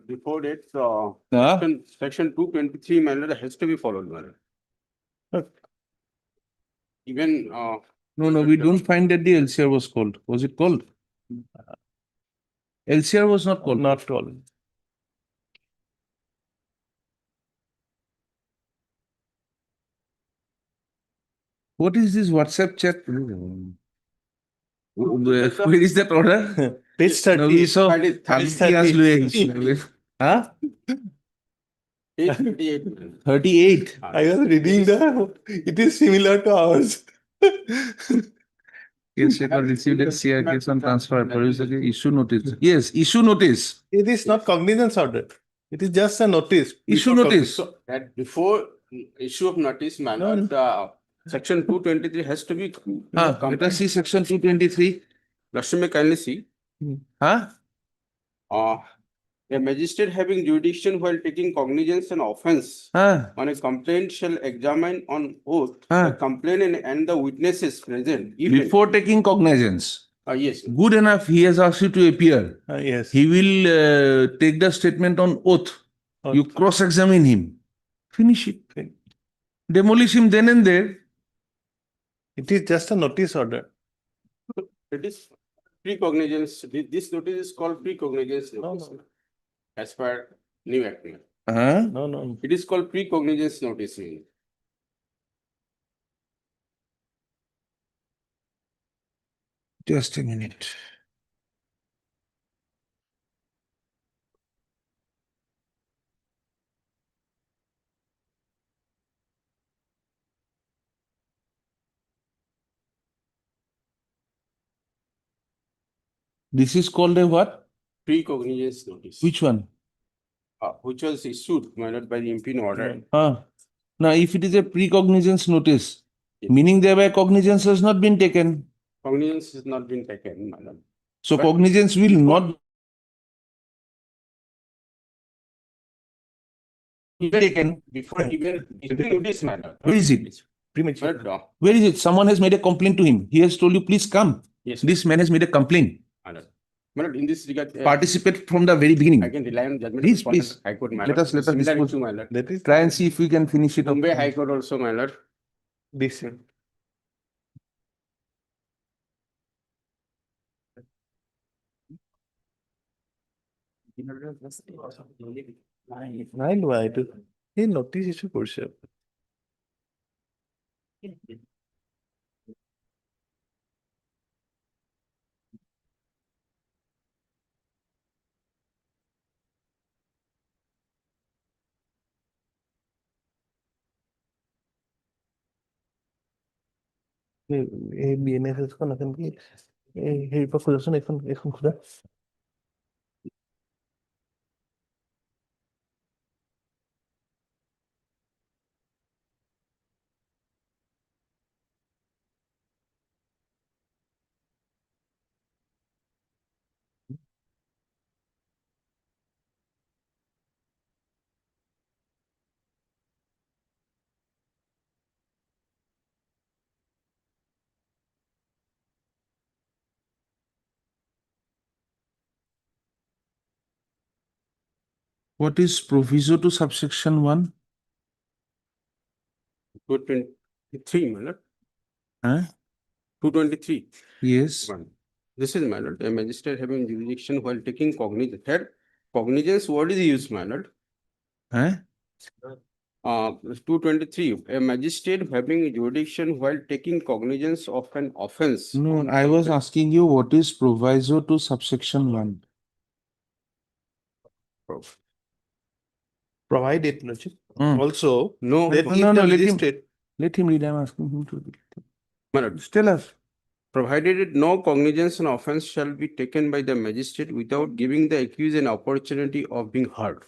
Before that, section 223 manner has to be followed. Okay. Even No, we don't find that the LCR was called. Was it called? LCR was not called. Not called. What is this WhatsApp chat? Where is that order? Page 30. No, we saw Page 30. Huh? page 38. 38. I was reading it is similar to ours. Yes, you can receive the CR case on transfer. Issue notice. Yes, issue notice. It is not cognizance order. It is just a notice. Issue notice. So that before issue of notice manner, the section 223 has to be. Let us see section 223. Lordship may kindly see. A magistrate having jurisdiction while taking cognizance and offense on a complaint shall examine on oath the complainant and the witnesses present. Before taking cognizance. Yes. Good enough, he has asked you to appear. Yes. He will take the statement on oath. You cross-examine him. Finish it. Demolish him then and there. It is just a notice order. It is precognizance. This notice is called precognizance notice. As per new act. Huh? It is called precognizance notice. Just a minute. This is called a what? Precognizance notice. Which one? Which was issued, my lord, by the imperial order. Now, if it is a precognizance notice, Yes. meaning thereby cognizance has not been taken. Cognizance has not been taken, my lord. So But- cognizance will not be taken. Before even giving notice, my lord. Where is it? Premature. Where is it? Someone has made a complaint to him. He has told you, please come. Yes. This man has made a complaint. My lord. My lord, in this regard, Participate from the very beginning. I can rely on judgment. Please, of please. High Court, my Let lord. us Similar dispose. issue, my lord. Try and see if we can finish it up. Bombay High Court also, my lord. নাই লোৱা এইটো এই notice issue কৰিছে এই BNSS খন এখন কি এই হেৰিৰ পৰা খোজাচোন এইখন খোজা What is proviso to subsection 1? 223, my lord. Huh? 223. Yes. One. This is, my lord, a magistrate having jurisdiction while taking cognizance. Here, cognizance word is used, my lord. Huh? 223. A magistrate having jurisdiction while taking cognizance of an offense. No, I was asking you what is proviso to subsection 1? provide it Lordship. Hmm. Also No, that No, if no, the let him- magistrate Let him read. I'm asking him to read. my lord. Tell us. Provided no cognizance on offense shall be taken by the magistrate without giving the accused an opportunity of being heard.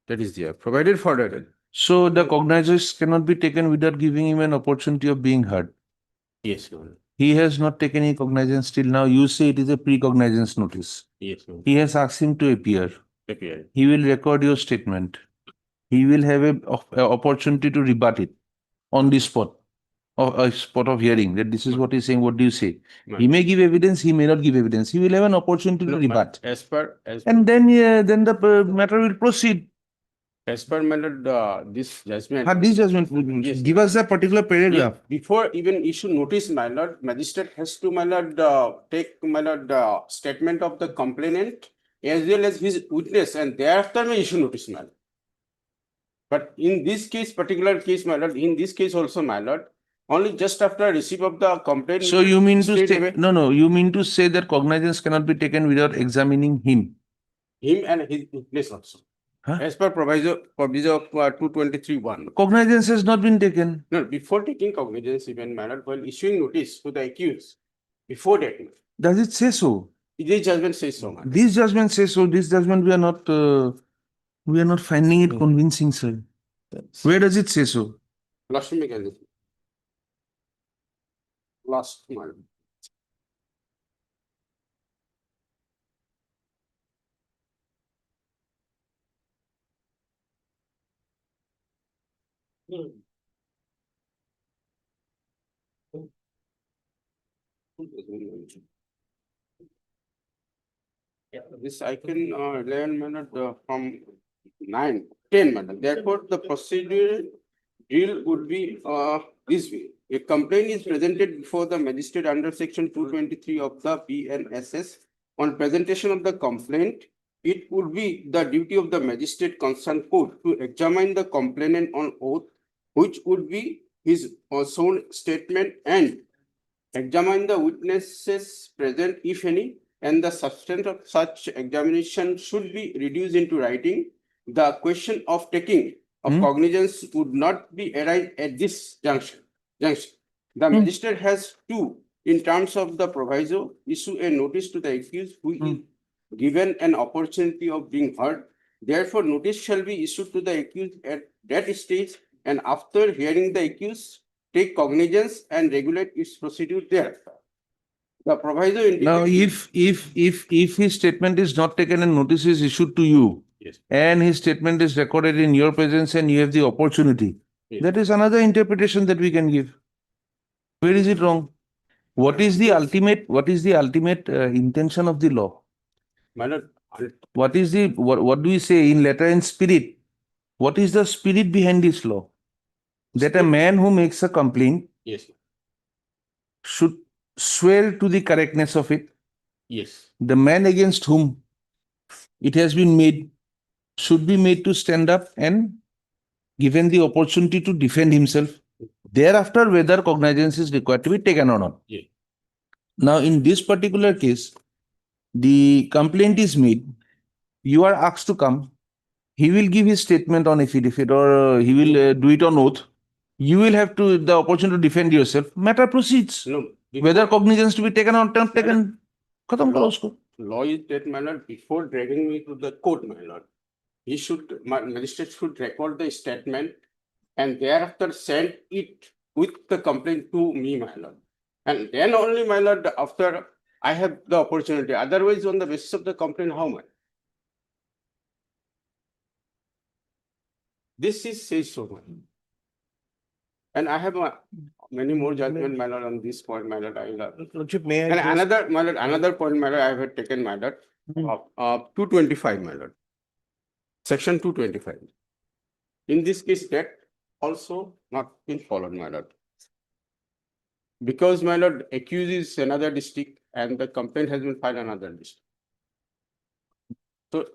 That is there, provided for that. So the cognizance cannot be taken without giving him an opportunity of being heard. Yes, my lord. He has not taken any cognizance till now. You say it is a pre-cognizance notice. Yes, my lord. He has asked him to appear. Appear. He will record your statement. He will have a opportunity to rebut it on the spot, or a spot of hearing, that this is what he's saying, what do you say? My He may give evidence, he may not give evidence. He will have an opportunity to No, rebut. As per, And then the matter will proceed. as per, my lord, this judgment. This judgment, Yes. give us a particular paragraph. Before even issue notice, my lord, magistrate has to, my lord, take, my lord, statement of the complainant as well as his witness, and thereafter may issue notice, my lord. But in this case, particular case, my lord, in this case also, my lord, only just after receipt of the complaint. So you mean to straight say, away, no, you mean to say that cognizance cannot be taken without examining him? him and his witness also. Huh? As per proviso of 223(1). Cognizance has not been taken. No, before taking cognizance, even, my lord, while issuing notice to the accused, before that, Does it say so? this judgment says so, my lord. This judgment says so. This judgment we are not finding it convincing, sir. Where does it say so? Last mechanism. Last, my lord. Yeah, this I can learn, my lord, from 9, 10, my lord. Therefore, the procedure deal would be this way. A complaint is presented before the magistrate under section 223 of the BNSS. On presentation of the complaint, it would be the duty of the magistrate concerned court to examine the complainant on oath, which would be his sworn statement, and examine the witnesses present, if any, and the substance of such examination should be reduced into writing. The question of taking of cognizance would not be arise at this junction. The magistrate has to, in terms of the proviso, issue a notice to the accused who is given an opportunity of being heard. Therefore, notice shall be issued to the accused at that stage, and after hearing the accused, take cognizance and regulate its procedure there. The proviso Now, indicates. if his statement is not taken and notice is issued to you, Yes. and his statement is recorded in your presence and you have the opportunity, Yes. that is another interpretation that we can give. Where is it wrong? What is the ultimate intention of the law? My lord, What do we say in letter and spirit? What is the spirit behind this law? That a man who makes a complaint yes, should swear to the correctness of it. yes, The man against whom it has been made should be made to stand up and given the opportunity to defend himself. Thereafter, whether cognizance is required to be taken or not. Yeah. Now, in this particular case, the complaint is made. You are asked to come. He will give his statement on affidavit, or he will do it on oath. You will have to the opportunity to defend yourself. Matter proceeds. no. Whether cognizance to be taken or not taken, khatam karo usko. Law is that, my lord, before dragging me to the court, my lord, magistrate should record the statement and thereafter send it with the complaint to me, my lord. And then only, my lord, after I have the opportunity. Otherwise, on the basis of the complaint, how much? This is says so, my lord. And I have many more judgment, my lord, on this point, my lord. Lordship, may I And just- another, my lord, another point, my lord, I have taken, my lord, 225, my lord. Section 225. In this case, that also not been followed, my lord. Because, my lord, accused is another district and the complaint has been filed another district. So,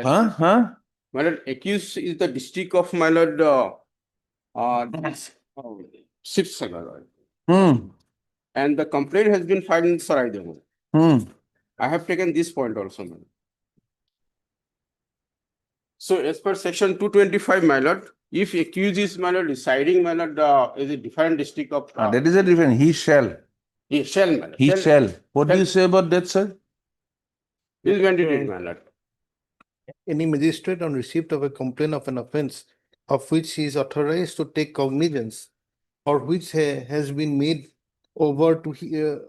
my lord, accused is the district of, my lord, Sipsagar. And the complaint has been filed in Saraidago. I have taken this point also, my lord. So, as per section 225, my lord, if accused is, my lord, residing, my lord, is a different district of. That is a different. He shall. He shall, my lord. He shall. What do you say about that, sir? Is mandatory, my lord. Any magistrate on receipt of a complaint of an offence of which he is authorized to take cognizance or which has been made over to him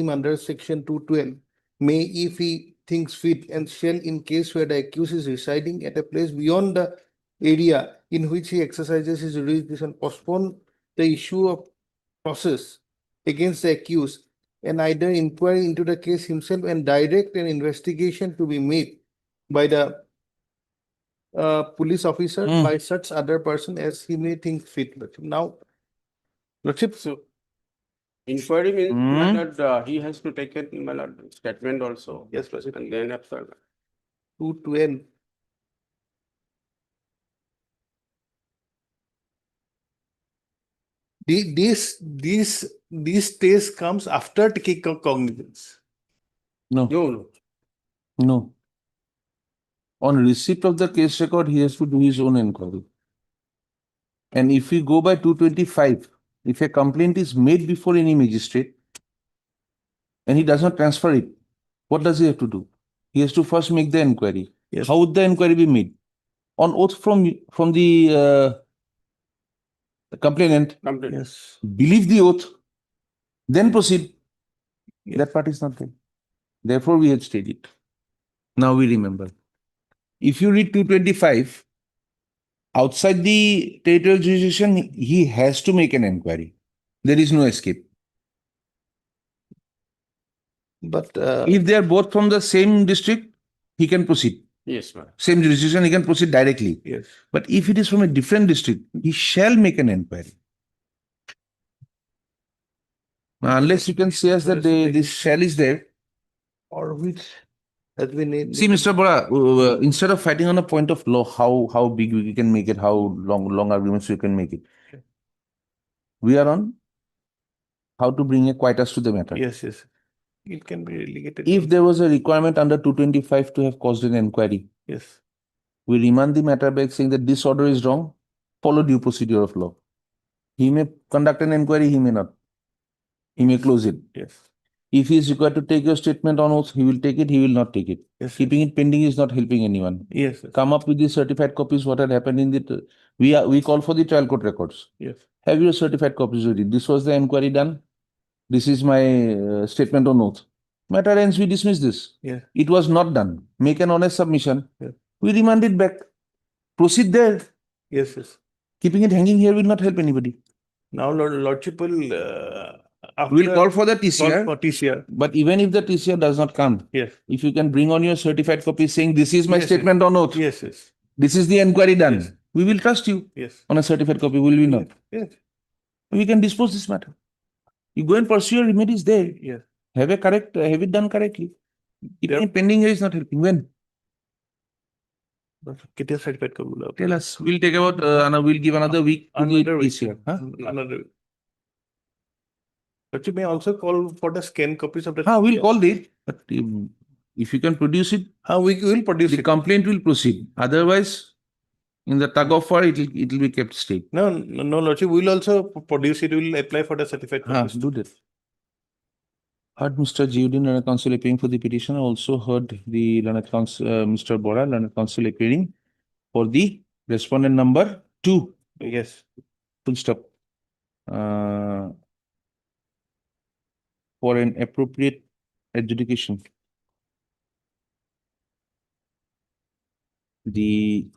under section 212 may, if he thinks fit, and shall, in case where the accused is residing at a place beyond the area in which he exercises his jurisdiction, postpone the issue of process against the accused and either inquiry into the case himself and direct an investigation to be made by the police officer by such other person as he may think fit. Now, Lordship, So, inquiry means, my lord, he has to take it, my lord, statement also. Yes, Lordship. And then after. 212. This test comes after taking cognizance. No. No. No. On receipt of the case record, he has to do his own inquiry. And if we go by 225, if a complaint is made before any magistrate and he does not transfer it, what does he have to do? He has to first make the inquiry. Yes. How would the inquiry be made? On oath from the complainant. Yes. Believe the oath, then proceed. Yes. That part is not there. Therefore, we had stayed it. Now we remember. If you read 225, outside the territorial jurisdiction, he has to make an inquiry. There is no escape. But If they are both from the same district, he can proceed. Yes, ma'am. Same jurisdiction, he can proceed directly. Yes. But if it is from a different district, he shall make an inquiry. Unless you can say us that this shall is there. Or which has been in. See, Mr. Bora, instead of fighting on a point of law, how big we can make it, how long arguments we can make it. We are on how to bring a quietus to the matter. Yes, yes. It can be relegated. If there was a requirement under 225 to have caused an inquiry, Yes. we remand the matter back saying that this order is wrong, follow due procedure of law. He may conduct an inquiry, he may not. He may close it. Yes. If he is required to take your statement on oath, he will take it, he will not take it. Yes. Keeping it pending is not helping anyone. Yes. Yes. Come up with the certified copies, what had happened in the, we call for the trial court records. Yes. Have your certified copies ready. This was the inquiry done. This is my statement on oath. Matter ends, we dismiss this. Yeah. It was not done. Make an honest submission. Yeah. We remand it back. Proceed there. Yes, yes. Keeping it hanging here will not help anybody. Now, Lordship will. We'll call for the TCR. Call for TCR. But even if the TCR does not come, Yes. if you can bring on your certified copy saying this is my Yes, statement on oath, Yes, yes. this is the inquiry done, Yes. we will trust you Yes. on a certified copy, will we not? Yes. We can dispose this matter. You go and pursue your remedies there. Yes. Have it done correctly. Keeping it pending here is not helping. When? Get your certified copy. Tell us. We'll take about, we'll give another week to the Another week. TCR. Huh? Another week. But you may also call for the scan copies of the. We'll call it. But if you can produce it, we will produce the it. complaint will proceed. Otherwise, in the tug of war, it will be kept straight. No, Lordship, we will also produce it. We will apply for the certified copies. Do that. Heard Mr. Jiudin, Learned Counsel appearing for the petition. Also heard the Learned Counsel, Mr. Bora, Learned Counsel appearing for the respondent number 2. Yes. Full stop. For an appropriate adjudication. The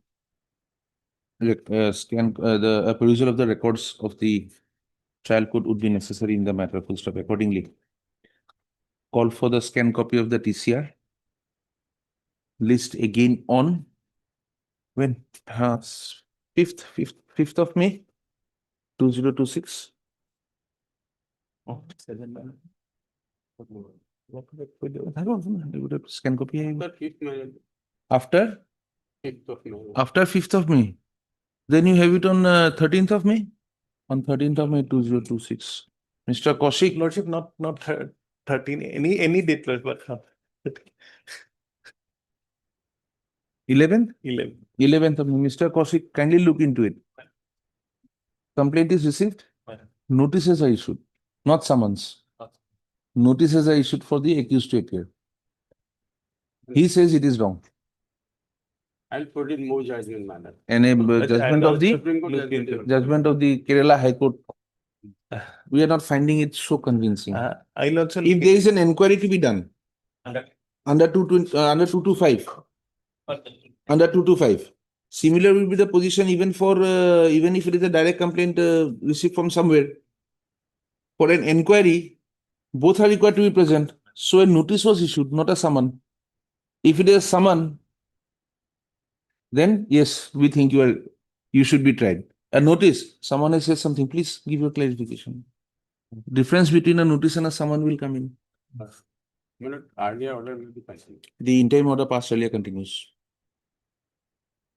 perusal of the records of the trial court would be necessary in the matter. Full stop. Accordingly, call for the scan copy of the TCR. List again on when? 5th of May 2026. Scan copy after 5th of May. Then you have it on 13th of May. On 13th of May 2026. Mr. Quashing. Lordship, not 13. Any date, but 11th? 11th. of May. Mr. Quashing, kindly look into it. Complaint is received. Notices are issued, not summons. Notices are issued for the accused to appear. He says it is wrong. I'll put in more judgment manner. And a judgment of the Supreme Court judgment. judgment of the Kerala High Court. We are not finding it so convincing. I'll also. If there is an inquiry to be done under 225, under 225, similar will be the position even for even if it is a direct complaint received from somewhere. For an inquiry, both are required to be present. So a notice was issued, not a summon. If it is a summon, then yes, we think you should be tried. A notice, someone has said something, please give your clarification. Difference between a notice and a summon will come in. Earlier order will be passing. The interim order passed earlier continues.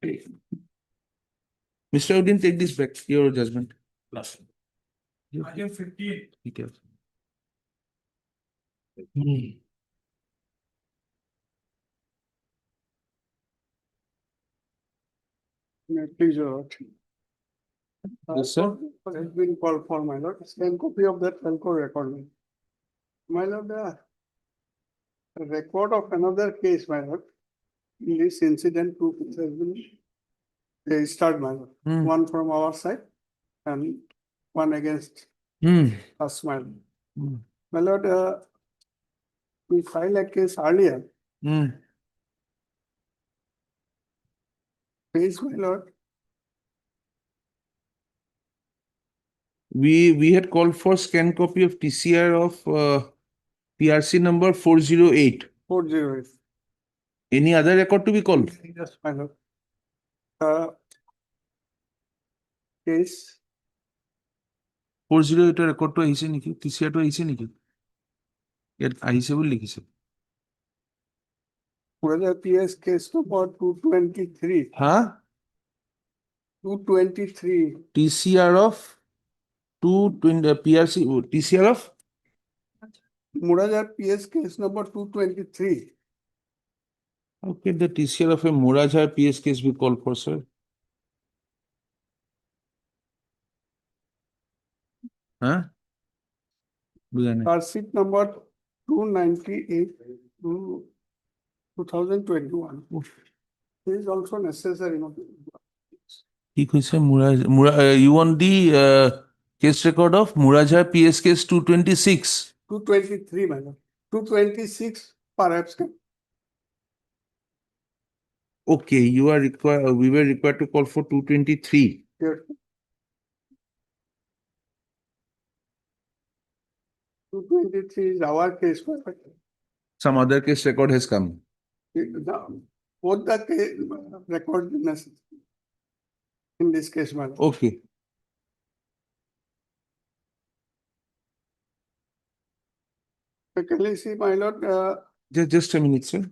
Mr. Udin, take this back, your judgment. Item 15. Details. Please, Your Lord. Yes, sir. Has been called for, my lord. Scan copy of that telco record. My lord, a record of another case, my lord. In this incident, 2 cases has been registered, my lord. One from our side and one against us, my lord. My lord, we filed a case earlier. Please, my lord. We had called for scan copy of TCR of PRC number 408. 408. Any other record to be called? Yes, my lord. Case 408 ৰেকৰ্ডটো আহিছে নেকি? TCR টো আহিছে নেকি? ইয়াত আহিছে বুলি লিখিছে। whether PS case number 223. Huh? 223. TCR of 220 PRC TCR of Murajar PS case number 223. okay, the TCR of a Murajar PS case we call for, sir. Huh? Sheet number 298 to 2021. This is also necessary. You want the case record of Murajar PS case 226? 223, madam. 226 perhaps. Okay, you are required. We were required to call for 223. Yes. 223 is our case. Some other case record has come. Both the case record necessary in this case, madam. Okay. Can you see, my lord? Just a minute, sir.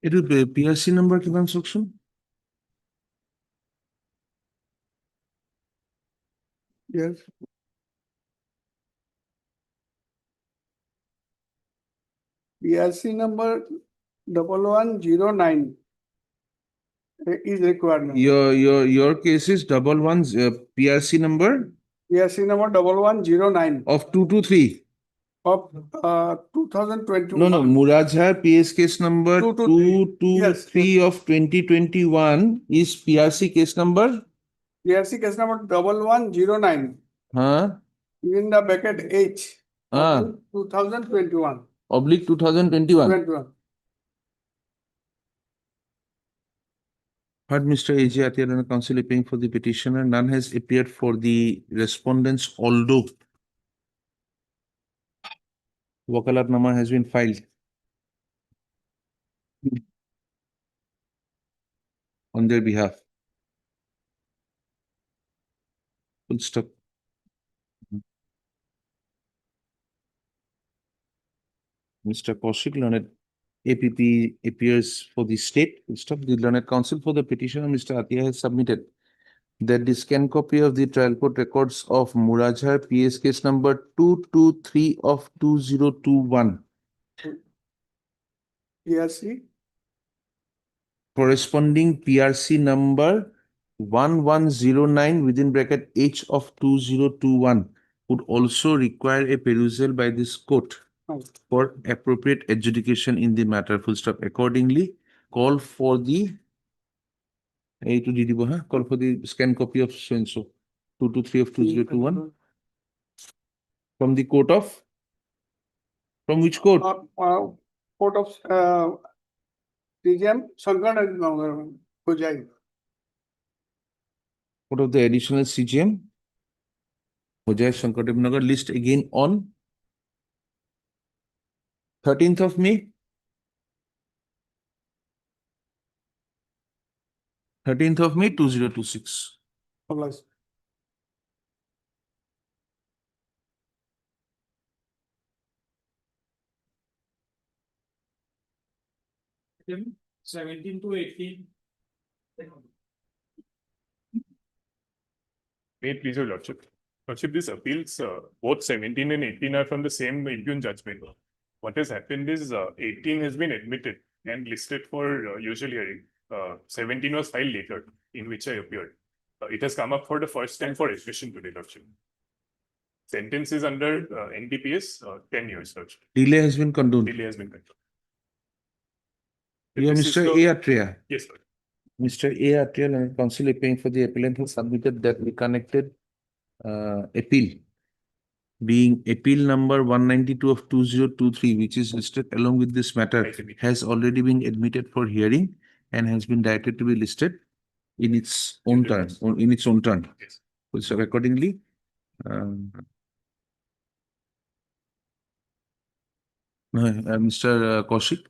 It will be PRC number কিমান section? Yes. PRC number 1109 is required. Your case is 11 PRC number PRC number 1109 of 223. of 2021. No, Murajar PS case number 223 Yes. of 2021 is PRC case number? PRC case number 1109 Huh? in the bracket H. 2021. Oblique 2021. 21. Heard Mr. A.J. Atiyar and counsel appearing for the petitioner. None has appeared for the respondents, although Wakalatnama has been filed on their behalf. Full stop. Mr. Quashing, learned APP appears for the state. Full stop. The learned counsel for the petitioner, Mr. Atiyar, has submitted that the scanned copy of the trial court records of Murajar PS case number 223 of 2021 PRC corresponding PRC number 1109 within bracket H of 2021 would also require a perusal by this court for appropriate adjudication in the matter. Full stop. Accordingly, call for the call for the scanned copy of so and so 223 of 2021 from the court of which court? Court of CGM Shankar Pujai. Court of the additional CGM Pujai Shankardev Nagar, list again on 13th of May. 13th of May 2026. Obliged. Item 17 to 18. May it please your lordship. Lordship, these appeals, both 17 and 18 are from the same impugn judgment. What has happened is 18 has been admitted and listed for usual hearing. 17 was filed later, in which I appeared. It has come up for the first time for admission today, lordship. Sentence is under NDPS 10 years, lordship. Delay has been condoned. Delay has been controlled. You are This is Mr. the- A. Atria. Yes, sir. Mr. A. Atria and counsel appearing for the appellant who submitted that reconnected appeal, being appeal number 192 of 2023, which is listed along with this matter, has already been admitted for hearing and has been directed to be listed in its own turn, in its own turn. Yes. So accordingly, Mr. Kaushik,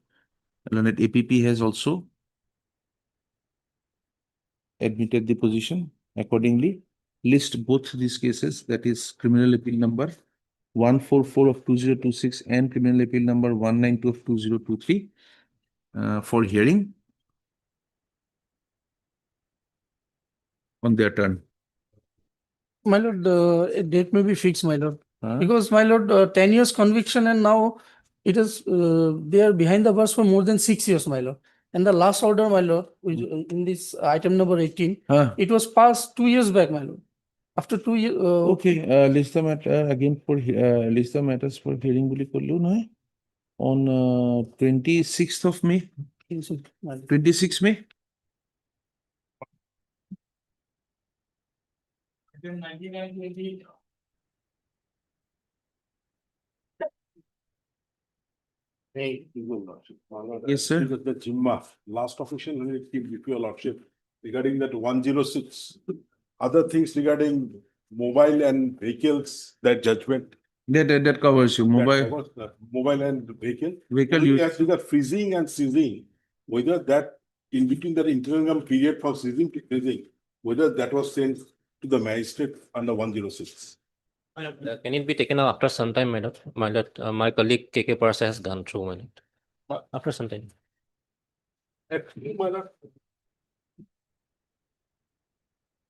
learned APP has also admitted the position. Accordingly, list both these cases, that is criminal appeal number 144 of 2026 and criminal appeal number 192 of 2023 for hearing on their turn. My lord, a date may be fixed, my lord. Huh? Because, my lord, 10 years conviction and now it is, they are behind the bars for more than 6 years, my lord. And the last order, my lord, which, in this item number 18, it was passed 2 years back, my lord. After 2 years. Okay, list the matter again for list the matters for hearing boli korlu na on 26th of May. 26th May. Yes, sir. The Jimma, last official with your lordship regarding that 106. Other things regarding mobile and vehicles, that judgment. That covers you. Mobile. Mobile and vehicle. Vehicle Only use. as regard freezing and seizing, whether that in between that interim period for seizing to freezing, whether that was sent to the magistrate under 106. Can it be taken up after some time, my lord? My colleague KK Parsa has gone through, my lord. After some time.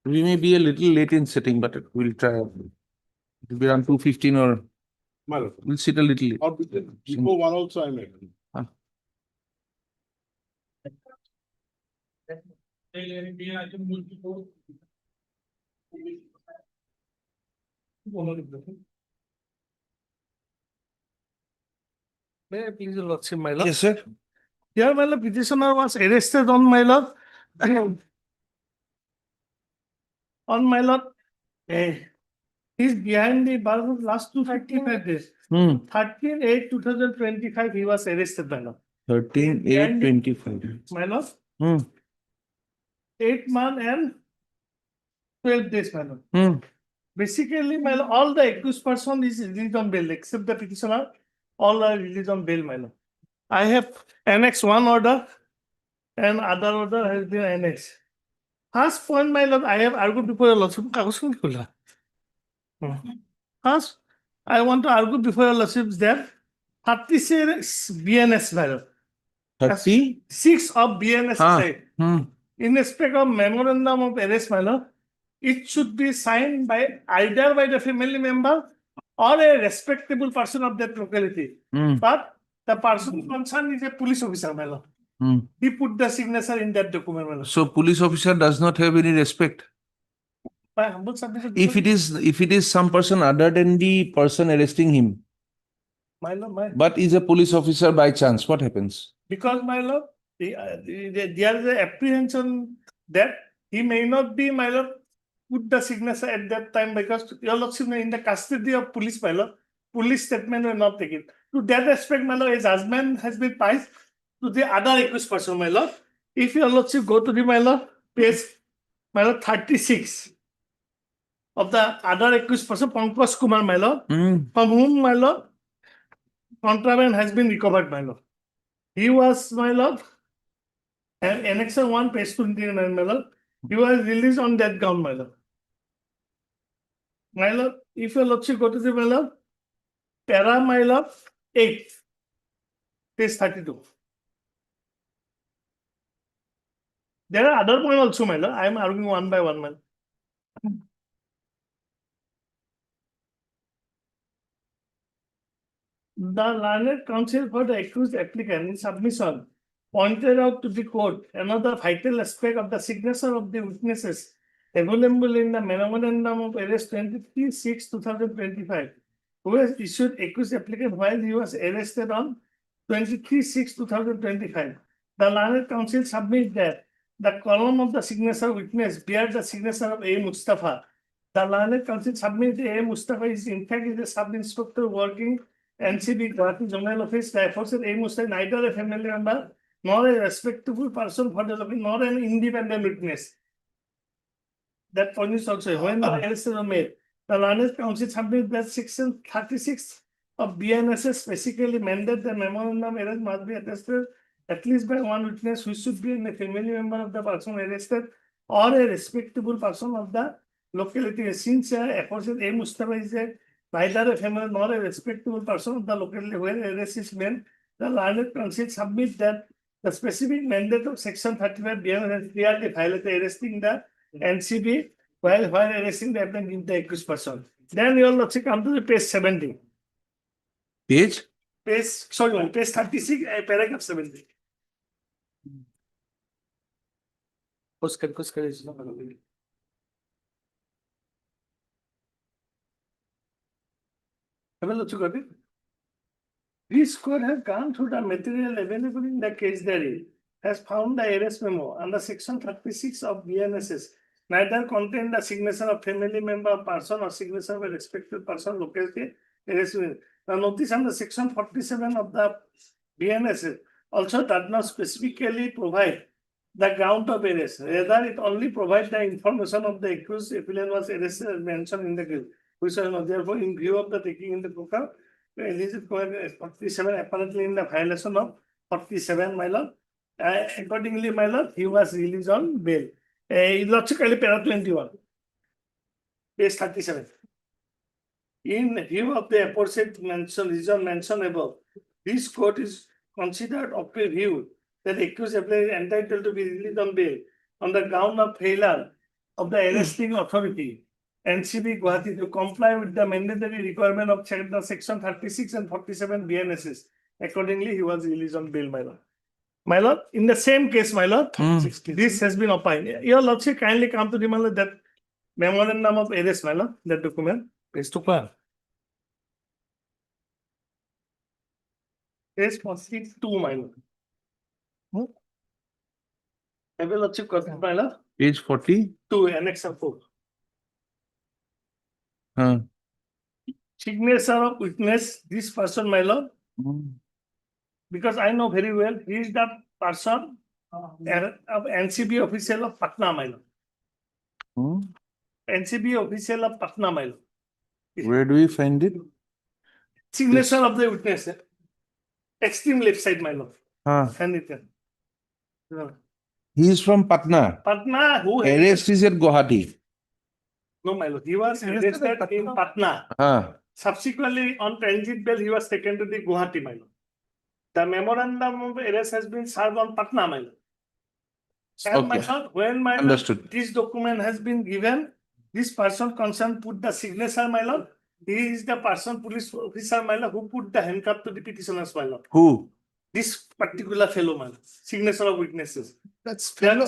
We may be a little late in sitting, but we'll try. It will be around 2:15 or we'll sit a little late. Or before one also I made. May I please your lordship, my lord? Yes, sir. Here, my lord, petitioner was arrested on my lord. On my lord. He's behind the bar of last 255 days. 13/8/2025, he was arrested, my lord. 13/8/25. My lord. 8 months and 12 days, my lord. Basically, my lord, all the accused person is released on bail, except the petitioner, all are released on bail, my lord. I have annexed one order and other order has been annexed. First point, my lord, I have argued before your lordship. First, I want to argue before your lordship that 36 BNS, my lord. 36 of BNS side. In respect of memorandum of arrest, my lord, it should be signed by either by the family member or a respectable person of that locality. But the person concerned is a police officer, my lord. He put the signature in that document, my lord. So police officer does not have any respect. My humble submission. If it is some person other than the person arresting him, My lord, but is a police officer by chance, what happens? because, my lord, there is an apprehension that he may not be, my lord, put the signature at that time because your lordship in the custody of police, my lord, police statement will not take it. To that respect, my lord, a judgment has been passed to the other accused person, my lord. If your lordship go to the, my lord, page, my lord, 36 of the other accused person, Pankaj Kumar, my lord, from whom, my lord, contraband has been recovered, my lord. He was, my lord, and annexer 1, page 29, my lord. He was released on that ground, my lord. My lord, if your lordship go to the, my lord, para, my lord, 8, page 32. There are other points also, my lord. I am arguing one by one, my lord. The learned counsel for the accused applicant in submission pointed out to the court another vital aspect of the signature of the witnesses available in the memorandum of arrest 23/6/2025, who has issued accused applicant while he was arrested on 23/6/2025. The learned counsel submits that the column of the signature witness bears the signature of A. Mustafa. The learned counsel submits that A. Mustafa is in fact a sub-inspector working NCB Gauhati Zonal Office. The aforesaid A. Mustafa is neither a family member nor a respectable person for the office, nor an independent witness. That point is also when the arrests were made. The learned counsel submits that section 36 of BNSS specifically mandates the memorandum arrest must be attested at least by one witness who should be a family member of the person arrested or a respectable person of the locality. Since aforesaid A. Mustafa is neither a family nor a respectable person of the locality where arrest is made, the learned counsel submits that the specific mandate of section 35 BNSS clearly violated arresting the NCB while arresting the accused person. Then you will also come to the page 70. Page? Page 36, paragraph 70. Have a look at it. This court has gone through the material available in the case diary, has found the arrest memo under section 36 of BNSS neither contain the signature of family member, person, or signature of a respected person located arrest. The notice under section 47 of the BNSS also does not specifically provide the ground of arrest. Rather, it only provides the information of the accused appellant was arrested as mentioned in the case, which are not therefore in view of the taking in the account. 47 apparently in the violation of 47, my lord. Accordingly, my lord, he was released on bail. Logically, para 21, page 37. In view of the aforesaid reason mentioned above, this court is considered of a view that the accused appellant is entitled to be released on bail on the ground of failure of the arresting authority NCB Gauhati to comply with the mandatory requirement of section 36 and 47 BNSS. Accordingly, he was released on bail, my lord. My lord, in the same case, my lord, this has been opined. Your lordship kindly come to the my lord, that memorandum of arrest, my lord, that document. Page 2. Page 42, my lord. Have a lordship got it, my lord? Page 42, Annex 4. Signature of witness, this person, my lord, because I know very well, he is the person of NCB official of Patna, my lord. NCB official of Patna, my lord. Where do we find it? Signature of the witness, extreme left side, my lord. And it. He is from Patna. Patna, who Arrest is at Gauhati. No, my lord. He was arrested in Patna. Subsequently, on transit bail, he was taken to the Gauhati, my lord. The memorandum of arrest has been served on Patna, my lord. And my lord, when my lord, this document has been given, this person concerned put the signature, my lord. He is the person, police officer, my lord, who put the handcuff to the petitioners, my lord. Who? This particular fellow, my lord. Signature of witnesses. That's fellow.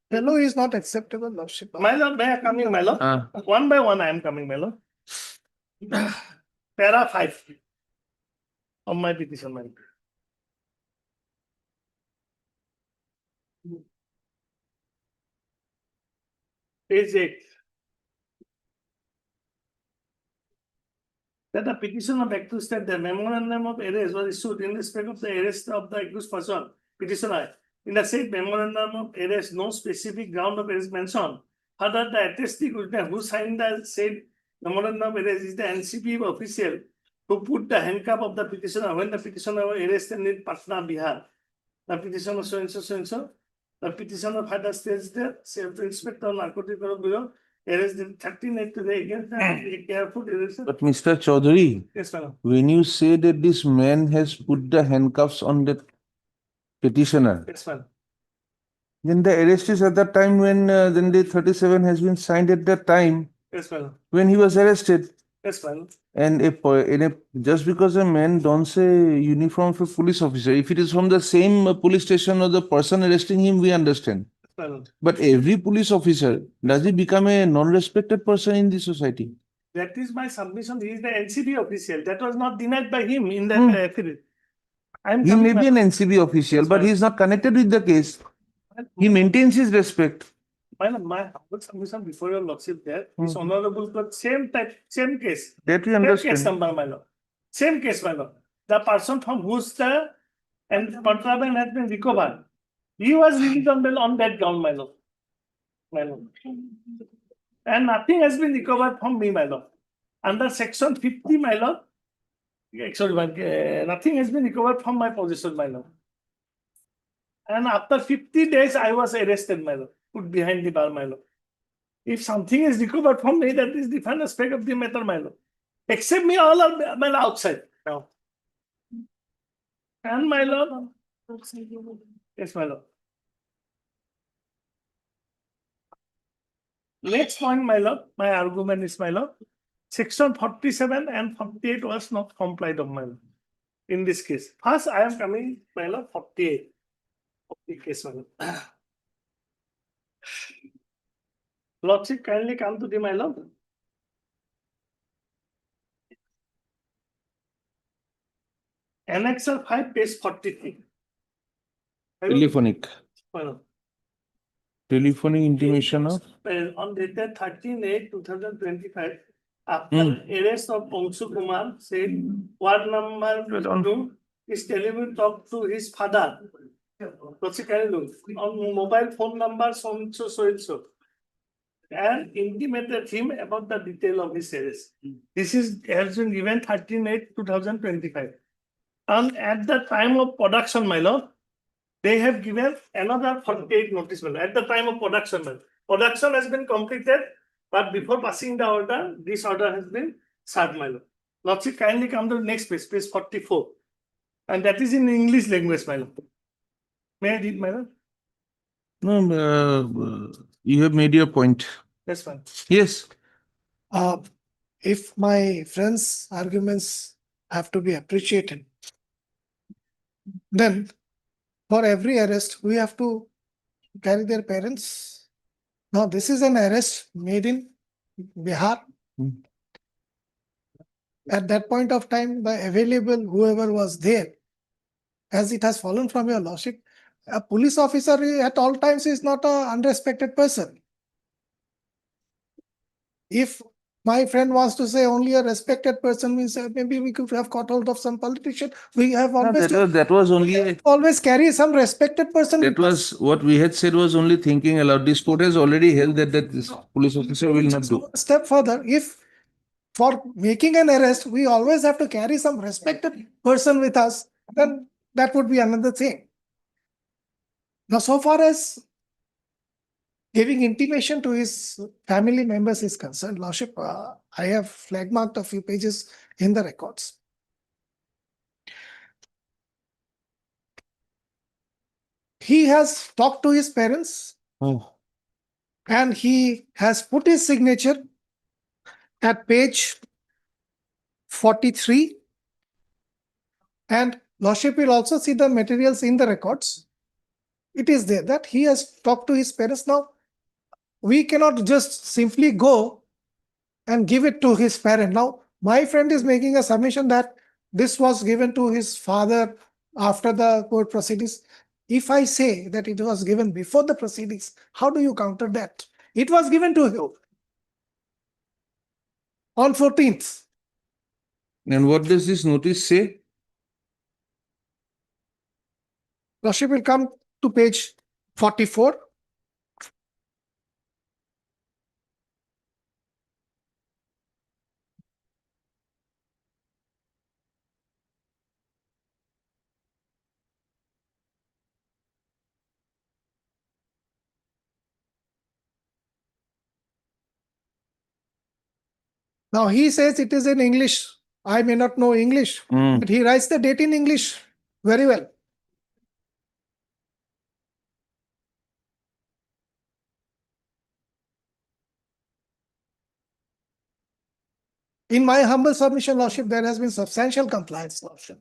Fellow is not acceptable, lordship. My lord, may I coming, my lord? One by one, I am coming, my lord. Para 5 of my petition, my lord. Page 8. That the petition of accused that the memorandum of arrest was issued in respect of the arrest of the accused person, petitioner. In the said memorandum of arrest, no specific ground of arrest mentioned. Further, the attesting witness who signed the said memorandum of arrest is the NCB official who put the handcuff of the petitioner when the petitioner was arrested in Patna, Bihar. The petitioner so and so. The petitioner further states that Inspector of Narcotic Bureau arrested 13 today against the careful arrest. But Mr. Chaudhary, Yes, madam. when you say that this man has put the handcuffs on the petitioner, Yes, madam. then the arrest is at that time when then the 37 has been signed at that time Yes, madam. when he was arrested. Yes, my lord. And just because a man dons a uniform of a police officer, if it is from the same police station or the person arresting him, we understand. My lord. But every police officer, does he become a non-respected person in the society? That is my submission. He is the NCB official. That was not denied by him in that affidavit. He may be an NCB official, but he is not connected with the case. He maintains his respect. My humble submission before your lordship there is honorable court, same case. That we Same case understand. number, my lord. Same case, my lord. The person from whose the contraband has been recovered, he was released on bail on that ground, my lord. My lord. And nothing has been recovered from me, my lord. Under section 50, my lord. Sorry, nothing has been recovered from my possession, my lord. And after 50 days, I was arrested, my lord. Put behind the bar, my lord. If something is recovered from me, that is the different aspect of the matter, my lord. Except me, all are my lord, outside now. And my lord. Yes, my lord. Next point, my lord. My argument is, my lord. Section 47 and 48 was not complied of, my lord. In this case. First, I am coming, my lord, 48 of the case, my lord. Lordship, kindly come to the, my lord. Annexure 5, page 43. Telephonic. My lord. Telephonic intimation of? On dated 13/8/2025, after arrest of Pongshu Kumar, said ward number 2 is telling to talk to his father. On mobile phone number so and intimated him about the detail of his arrest. This has been given 13/8/2025. And at the time of production, my lord, they have given another 48 notice, my lord. At the time of production, my lord. Production has been completed, but before passing the order, this order has been served, my lord. Lordship, kindly come to the next page, page 44. And that is in English language, my lord. May I read, my lord? No, you have made your point. Yes, ma'am. Yes. If my friend's arguments have to be appreciated, then for every arrest, we have to carry their parents. Now, this is an arrest made in Bihar. At that point of time, the available whoever was there, as it has fallen from your lordship, a police officer at all times is not an unrespected person. If my friend wants to say only a respected person means maybe we could have caught hold of some politician. We have always That was only always carry some respected person. That was what we had said was only thinking aloud. This court has already held that this police officer will not do. A step further, if for making an arrest, we always have to carry some respected person with us, then that would be another thing. Now, so far as giving intimation to his family members is concerned, lordship, I have flag marked a few pages in the records. He has talked to his parents and he has put his signature at page 43. And lordship will also see the materials in the records. It is there that he has talked to his parents. Now, we cannot just simply go and give it to his parent. Now, my friend is making a submission that this was given to his father after the court proceedings. If I say that it was given before the proceedings, how do you counter that? It was given to him on 14th. And what does this notice say? Lordship will come to page 44. Now he says it is in English. I may not know English, but he writes the date in English very well. In my humble submission, Lordship, there has been substantial compliance, Lordship.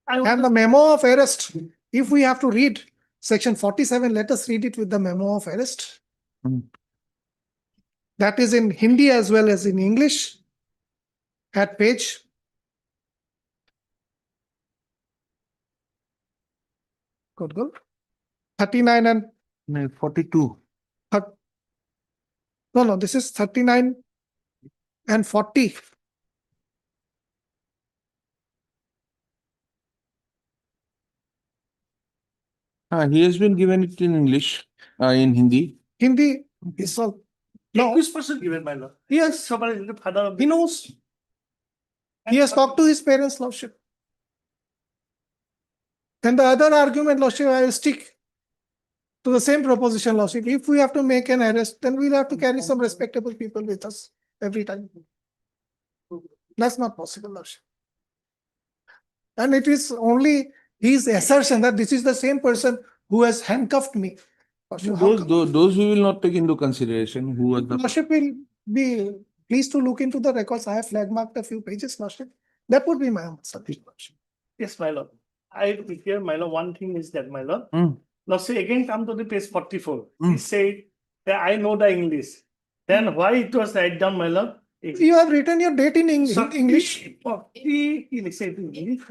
And the memo of arrest, if we have to read section 47, let us read it with the memo of arrest. That is in Hindi as well as in English at page 39 and 42. No, this is 39 and 40. He has been given it in English, in Hindi. Hindi is all. No, Which person given, my lord? yes, Somebody is the father of. he knows. He has talked to his parents, Lordship. And the other argument, Lordship, I will stick to the same proposition, Lordship. If we have to make an arrest, then we'll have to carry some respectable people with us every time. That's not possible, Lordship. And it is only his assertion that this is the same person who has handcuffed me. Lordship, Those we will not take into consideration. Who are the Lordship will be pleased to look into the records. I have flag marked a few pages, Lordship. That would be my submission, Lordship. Yes, my lord. I hear, my lord, one thing is that, my lord. Lordship, again come to the page 44. He said that I know the English. Then why it was write down, my lord? You have written your date in English. He said in English.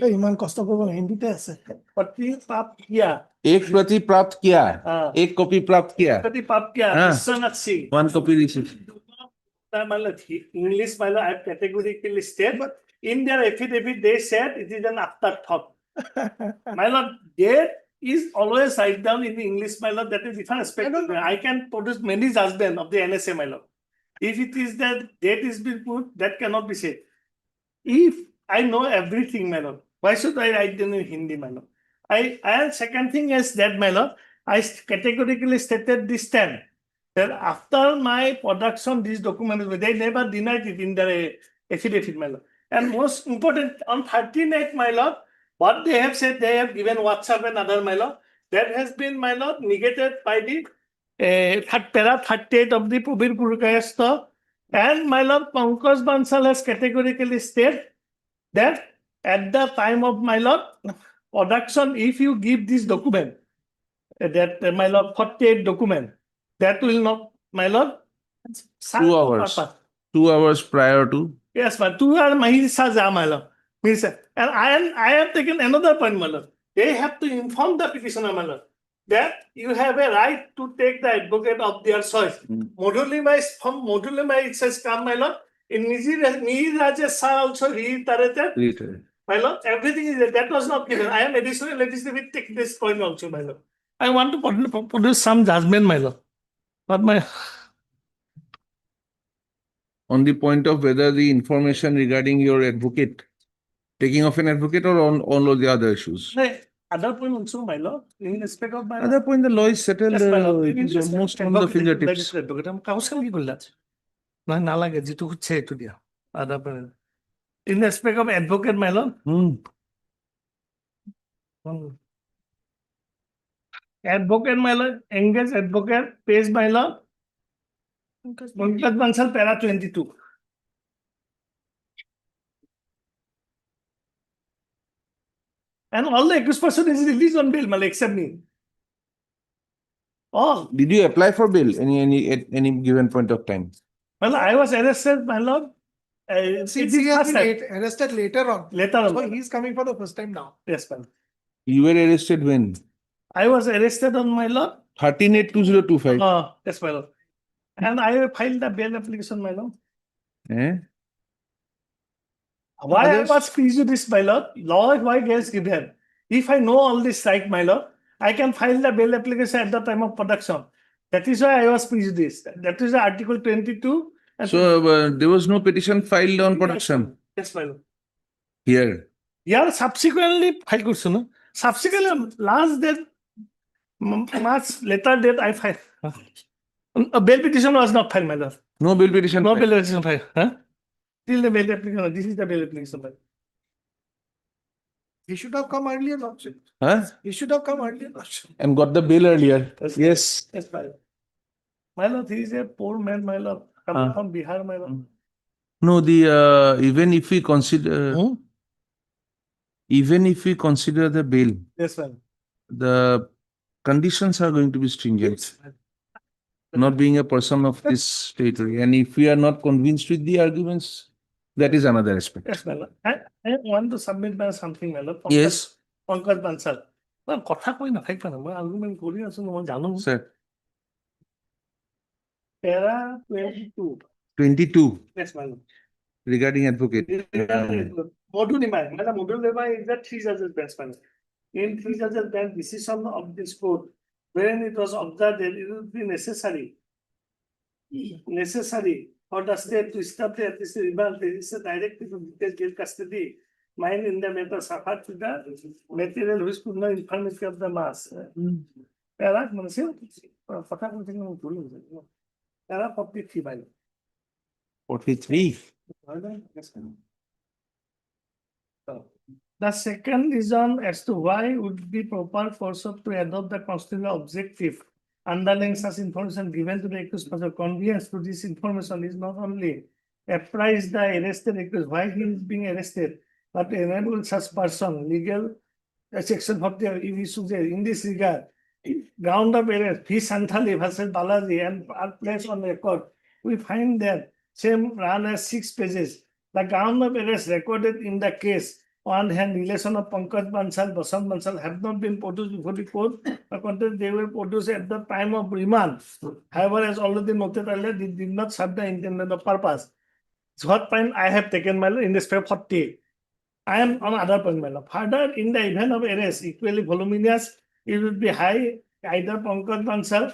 Iman Costa Hindi te ase. एक प्रति प्राप्त किया, एक copy प्राप्त किया, Vishwanath Singh. one copy received. My lord, English, my lord, I have categorically stated, but in their affidavit, they said it is an afterthought. My lord, date is always write down in the English, my lord, that is different aspect. I can produce many judgment of the NSA, my lord. If it is that date is being put, that cannot be said. If I know everything, my lord, why should I write them in Hindi, my lord? And second thing is that, my lord, I categorically stated this time that after my production, these documents, they never denied it in their affidavit, my lord. And most important, on 39th, my lord, what they have said, they have given WhatsApp and other, my lord, that has been, my lord, negated by the para 38 of the Probir Purukayasta. And my lord, Pankaj Bansal has categorically stated that at the time of, my lord, production, if you give this document, that my lord, 48 document, that will not, my lord, 2 hours. 2 hours prior to. Yes, but 2 hours, my lord. And I have taken another point, my lord. They have to inform the petitioner, my lord, that you have a right to take the advocate of their choice. From moduli it says, come, my lord. In Niji Rajesh also reiterated. My lord, everything is there. That was not given. I am additional legislative, take this point also, my lord. I want to produce some judgment, my lord. But my. On the point of whether the information regarding your advocate, taking of an advocate, or on all of the other issues. Other point also, my lord, in respect of my lord. Other point, the law is settled. Yes, my lord. It is almost on the fingertips. In respect of advocate, my lord. Advocate, my lord, engage advocate, pays, my lord. Pankaj Bansal, para 22. And all the accused person is released on bail, my lord, except me. All. Did you apply for bail at any given point of time? Well, I was arrested, my lord. Since he has been arrested later on. Later on. So he's coming for the first time now. Yes, ma'am. You were arrested when? I was arrested on, my lord. 13/8/2025. Yes, my lord. And I filed the bail application, my lord. Why I was prejudiced, my lord? Law why gets given. If I know all this right, my lord, I can file the bail application at the time of production. That is why I was prejudiced. That is Article 22. So there was no petition filed on production. Yes, my lord. Here. Yeah, subsequently filed. Subsequently, last date, March later date, I filed. A bail petition was not filed, my lord. No bail petition. No bail petition filed. Till the bail application. This is the bail application. He should have come earlier, Lordship. He should have come earlier, Lordship. And got the bail earlier. Yes. Yes, my lord. My lord, he is a poor man, my lord. coming from Bihar, my lord. No, even if we consider, even if we consider the bail, Yes, ma'am. the conditions are going to be stringent. Not being a person of this territory, and if we are not convinced with the arguments, that is another aspect. Yes, my lord. I want to submit something, my lord. Yes, Pankaj Bansal. Well, কথা কৈ নাথাকিবা না, মই argument কৰি আছো ন, মই জানো। sir. Para 22. 22 Yes, my lord. regarding advocate. Module nimai. Madam, module nimai is the 3 judges bench, my lord. In 3 judges bench decision of this court, when it was observed that it would be necessary for the state to establish at least remand, there is a directive to detail jail custody. Mine in the matter suffered to the material which could not infirmity of the mass. Para, Manasi, কথা বলতে গেলে ভুল হয়ে যায়। Para 43 by 43. The second reason as to why it would be proper for us to adopt the constitutional objective underlying such information given to the accused person, conveyance to this information is not only apprise the arrested accused why he is being arrested, but enable such person legal section 40 issues in this regard. Ground of arrest, P. Santhali versus Balaji and are placed on record. We find that same run as 6 pages. The ground of arrest recorded in the case on hand relation of Pankaj Bansal, Basant Bansal have not been produced before the court. The content they were produced at the time of remand. However, as already noted earlier, they did not serve the intended purpose. So what point I have taken, my lord, in this paper 40. I am on other point, my lord. Further, in the event of arrest, equally voluminous, it would be high either Pankaj Bansal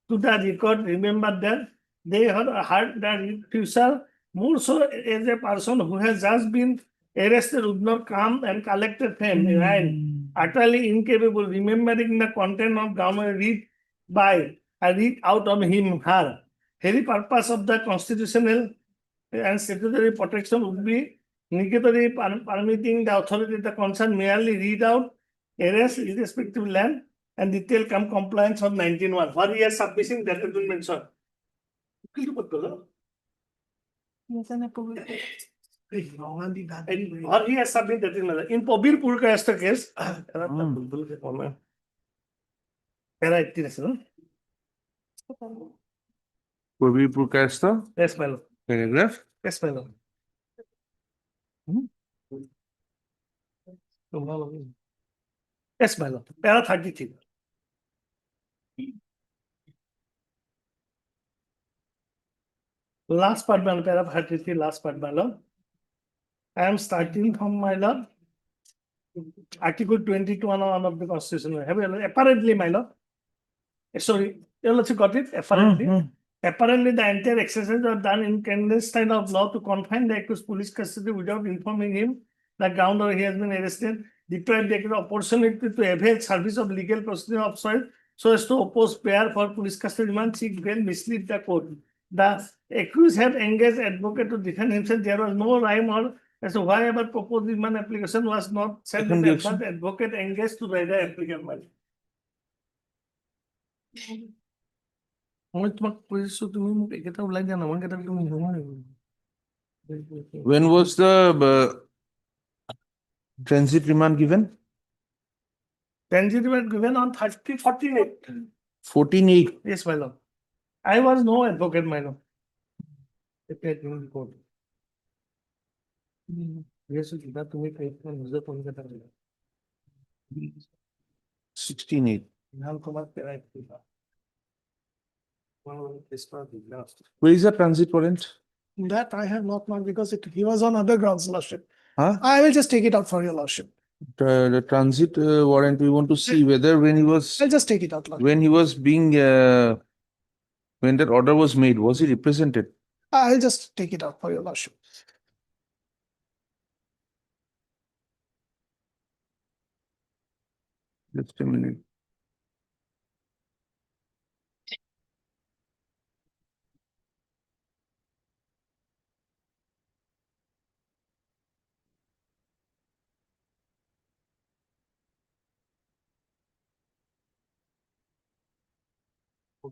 to the record. Remember that they had heard the refusal more so as a person who has just been arrested would not come and collected them, right? Utterly incapable, remembering the content of government read out on him, her. Very purpose of the constitutional and statutory protection would be negatory permitting the authority the concern merely read out arrest irrespective land and detail come compliance of 19(1). What he has submitting that has been mentioned. Or he has submitted in Pobir Purkayasta case. Probably Purkayasta? Yes, my lord. Paragraph? Yes, my lord. Yes, my lord. Para 33. Last part, my lord, para 33, last part, my lord. I am starting from my lord. Article 22(1) of the Constitution. Apparently, my lord. Sorry, you also got it? Apparently. Apparently, the entire exercises are done in clandestine of law to confine the accused police custody without informing him the ground or he has been arrested, deprive the accused opportunity to avail service of legal procedure of choice so as to oppose prayer for police custody remand, seek bail, mislead the court. The accused have engaged advocate to defend himself. There was no rhyme or as to why ever proposed remand application was not sent to the advocate engaged to write the application. When was the transit remand given? Transit remand given on 14/8. 14/8. Yes, my lord. I was no advocate, my lord. Yes, that to me, 16/8. Where is the transit warrant? That I have not marked because he was on other grounds, lordship. Huh? I will just take it out for your lordship. The transit warrant, we want to see whether when he was, I'll just take it out, lordship. when he was being, when that order was made, was he represented? I'll just take it out for your lordship. Just a minute.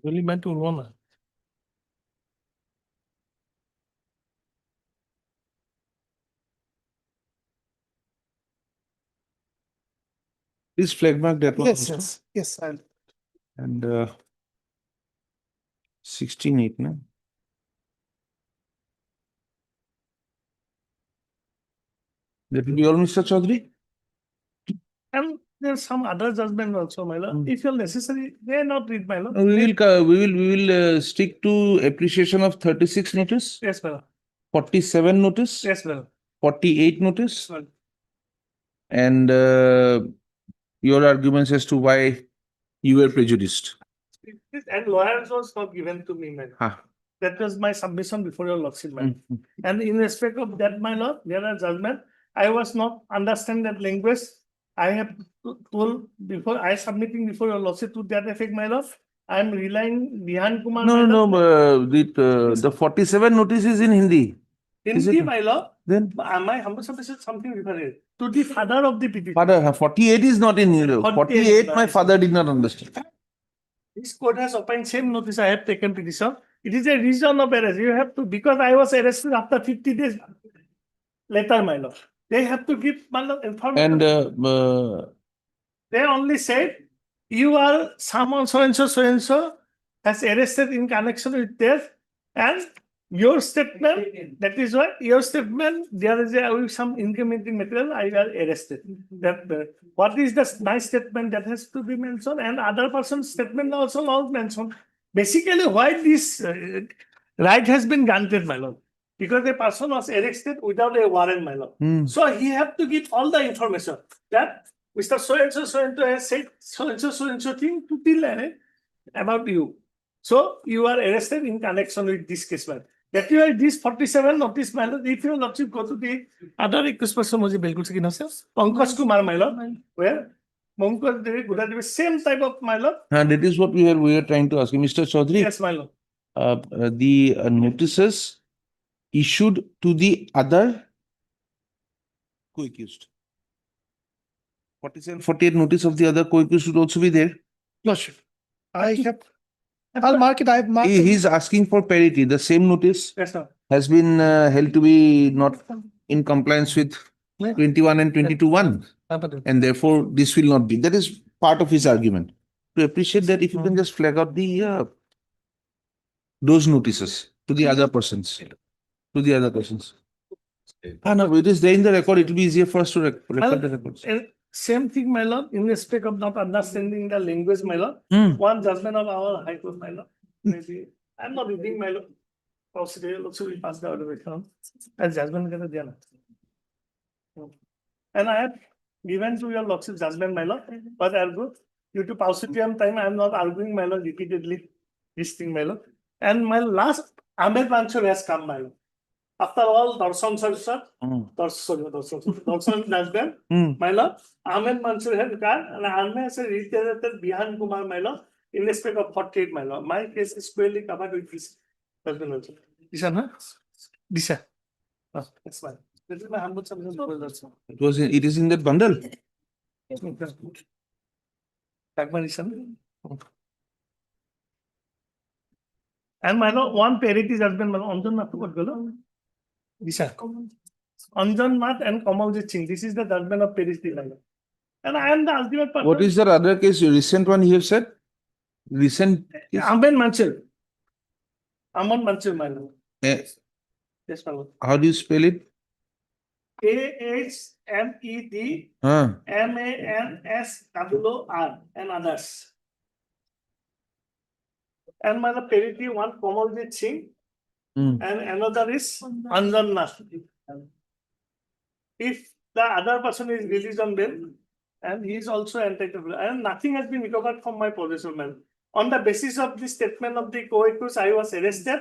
Really meant to run. Please flag mark that one. Yes, also. yes, I'll. And 16.8, no? That will be all, Mr. Chaudhary? And there's some other judgment also, my lord. If you're necessary, they are not read, my lord. We will stick to appreciation of 36 notice, Yes, my lord. 47 notice, Yes, my lord. 48 notice, Well, and your arguments as to why you were prejudiced. and lawyers was not given to me, my lord. Huh. That was my submission before your lordship, my lord. Mm. And in respect of that, my lord, there are judgment. I was not understand that language. I have told before I submitting before your lordship to that effect, my lord. I am relying Bihan Kumar. No, my no, lord. the 47 notice is in Hindi. Is Hindi, it? my lord. Then My humble submission is something different. To the father of the petition. father, 48 is not in Hindi. 48, my father did not understand. This court has opined same notice I have taken petition. It is a reason of arrest. You have to, because I was arrested after 50 days later, my lord. They have to give, my lord, information. And They only said, you are someone so and so has arrested in connection with this, and your statement, that is why your statement, there is some incriminating material, I was arrested. That what is the my statement that has to be mentioned, and other person's statement also not mentioned. Basically, why this right has been granted, my lord? Because the person was arrested without a warrant, my lord. So he have to give all the information that Mr. So and so has said so and so thing to tell about you. So you are arrested in connection with this case, man. That you are this 47 notice, my lord. If you lordship go to the other accused person, मुझे बिल्कुल से गिनो से Pankaj Kumar, my lord, where Pankaj Devi Gauhati, same type of, my lord. that is what we are trying to ask you, Mr. Chaudhary. Yes, my lord. The notices issued to the other co-accused. 47, 48 notice of the other co-accused should also be there. Lordship, I have. I'll mark it. I've marked it. He's asking for parity. The same notice Yes, sir. has been held to be not in compliance with 21 and 22(1), and therefore this will not be. That is part of his argument. To appreciate that, if you can just flag out the those notices to the other persons, No, it is there in the record. It will be easier for us to record the records. Same thing, my lord, in respect of not understanding the language, my lord. One judgment of our High Court, my lord. Maybe I'm not reading, my lord. Procedural also will pass the order with him. As judgment, and I have given to your lordship judgment, my lord. But I'll go due to paucity time. I am not arguing, my lord, repeatedly this thing, my lord. And my last Ahmed Mansur has come, my lord. After all, Darshan sir, Darshan judgment, my lord, Ahmed Mansur has come, and Ahmed has reiterated Bihan Kumar, my lord, in respect of 48, my lord. My case is squarely covered with this judgment also. This one, huh? This one. That's fine. This is my humble submission. It is in that bundle. And my lord, one parity judgment, my lord, Anjan Nath, what golo? This one. Anjan Nath and Kamaljeet Singh. This is the judgment of parity, my lord. And I am the ultimate person. What is the other case? Recent one you have said? Recent case? Ahmed Mansur. Ahmed Mansur, my lord. Yes, my lord. How do you spell it? AHMED MANSWR and others. And my lord, parity one Kamaljeet Singh and another is Anjan Nath. If the other person is released on bail, and he is also entitled, and nothing has been recovered from my possession, man. On the basis of the statement of the co-accused, I was arrested,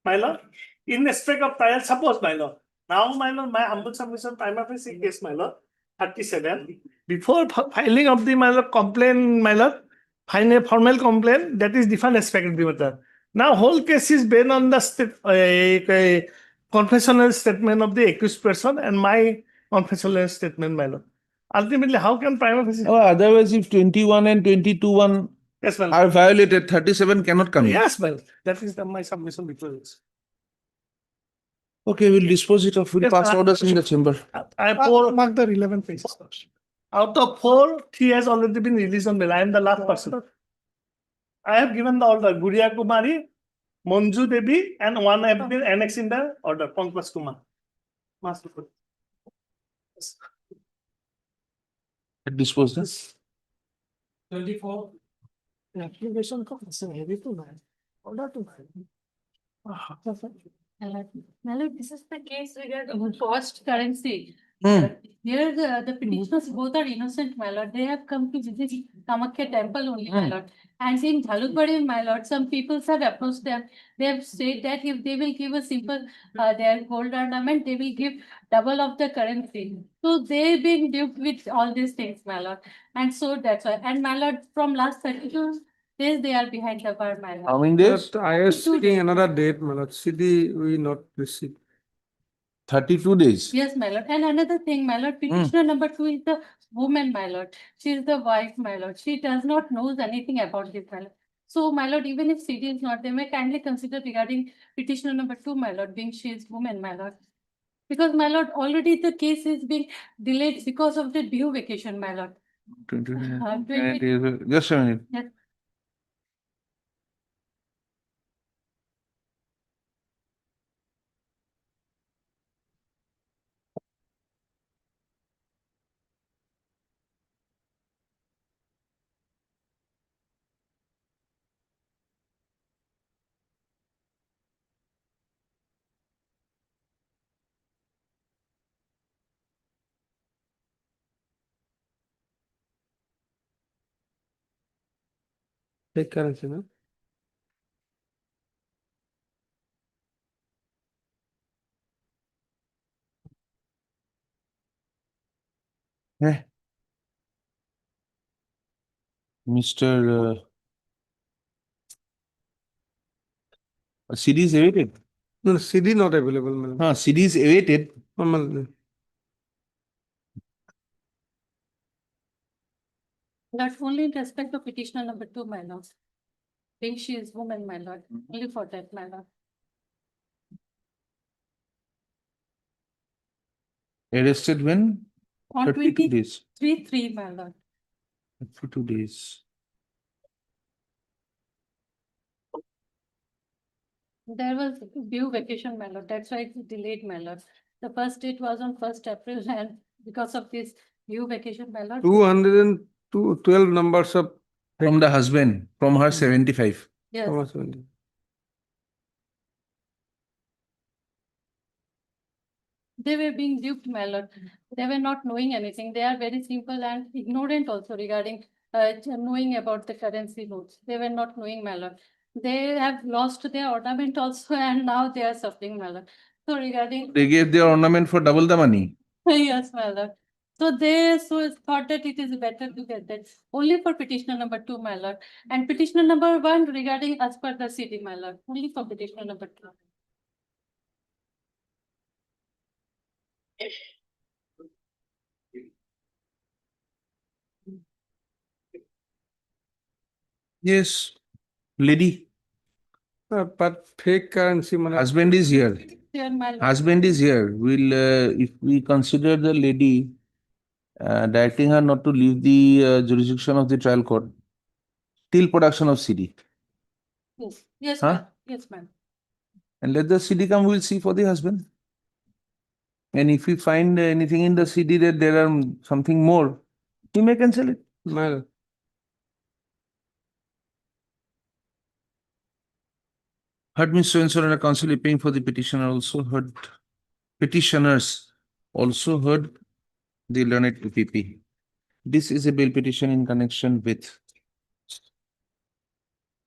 my lord, in respect of trial. Suppose, my lord, now, my lord, my humble submission, prima facie case, my lord, 37. Before filing of the, my lord, complaint, my lord, final formal complaint, that is different aspect of the matter. Now, whole case is based on the confessional statement of the accused person and my confessional statement, my lord. Ultimately, how can prima facie? Oh, otherwise, if 21 and 22(1) yes, well, are violated, 37 cannot come in. Yes, well, that is my submission before this. Okay, we'll dispose it of. We'll Yes, pass orders in the chamber. I mark the relevant pages. Out of 4, 3 has already been released on bail. I am the last person. I have given the order, Guria Kumari, Monju Devi, and one have been annexed in the order, Pankaj Kumar. Master. Dispose this. 24. Application comes heavy to man. Order to man. My lord, this is the case regarding forced currency. Hmm. Here the petitioners both are innocent, my lord. They have come to visit Kamakhya temple only, my lord. And in Jhalukbari, my lord, some people have approached them. They have said that if they will give a simple their gold ornament, they will give double of the currency. So they've been duped with all these things, my lord. And so that's why. And my lord, from last 32 days, they are behind the bar, my lord. How many days? But I was 32 seeking days. another date, my lord. CD we not received. 32 days. Yes, my lord. And another thing, my lord, petitioner number 2 is the woman, my lord. She is the wife, my lord. She does not knows anything about this, my lord. So, my lord, even if CD is not, they may kindly consider regarding petitioner number 2, my lord, being she is woman, my lord. Because, my lord, already the case is being delayed because of the due vacation, my lord. 20 days. Just a minute. Yes. Take currency, no? Eh. Mr. CD is awaited. No, CD not available, madam. CD is awaited. Normal. That's only in respect to petitioner number 2, my lord. Being she is woman, my lord. Only for that, my lord. Arrested when? On 32 days. 23, my lord. 32 days. There was due vacation, my lord. That's why it's delayed, my lord. The first date was on 1st April, and because of this due vacation, my lord. 212 numbers of From the husband, from her 75. Yes. They were being duped, my lord. They were not knowing anything. They are very simple and ignorant also regarding knowing about the currency notes. They were not knowing, my lord. They have lost their ornament also, and now they are suffering, my lord. So regarding They gave their ornament for double the money. yes, my lord. So they thought that it is better to get that only for petitioner number 2, my lord, and petitioner number 1 regarding as per the CD, my lord. Only for petitioner number 2. Yes, lady. But fake currency, madam. Husband is here. Here, my lord. Husband is here. We'll, if we consider the lady, directing her not to leave the jurisdiction of the trial court till production of CD. Yes, yes, Huh? ma'am. Yes, ma'am. And let the CD come, we'll see for the husband. And if we find anything in the CD that there are something more, he may cancel it. Madam. Heard Mr. Spencer and counsel paying for the petitioner also heard petitioners also heard the learned PPP. This is a bail petition in connection with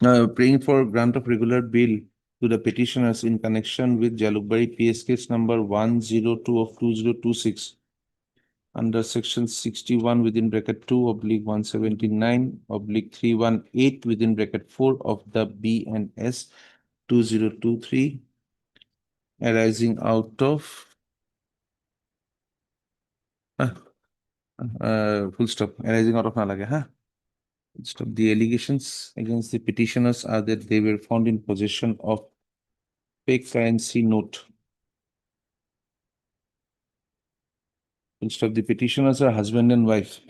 praying for grant of regular bail to the petitioners in connection with Jalukbari PS case number 102 of 2026 under section 61 within bracket 2 oblique 179 oblique 318 within bracket 4 of the BNS 2023 arising out of full stop arising out of nalage, huh? Stop. The allegations against the petitioners are that they were found in possession of fake currency note Full stop. The petitioners are husband and wife.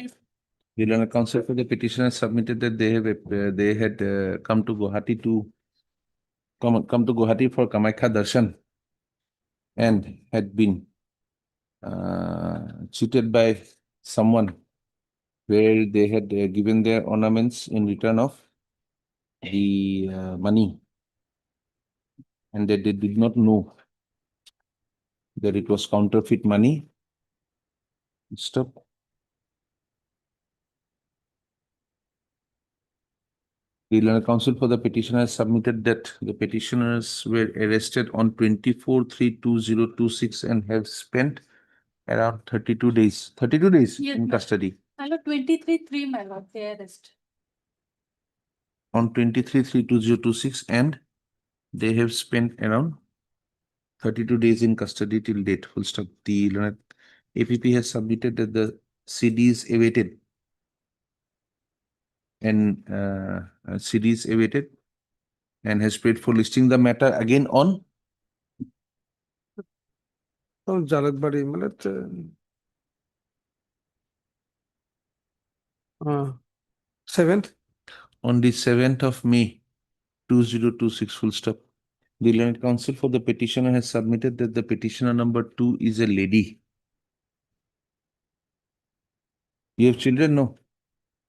The learned counsel for the petitioner submitted that they had come to Gauhati for Kamakhya Darshan and had been cheated by someone where they had given their ornaments in return of the money, and that they did not know that it was counterfeit money. Stop. The learned counsel for the petitioner has submitted that the petitioners were arrested on 24/3/2026 and have spent around 32 days. 32 days Yes, in ma'am. custody. My lord, 23/3, my lord, they arrest. On 23/3/2026, and they have spent around 32 days in custody till date. Full stop. The learned APP has submitted that the CD is awaited and and has paid for listing the matter again on Jalakbari, matlab 7th. On the 7th of May 2026. Full stop. The learned counsel for the petitioner has submitted that the petitioner number 2 is a lady. You have children? No.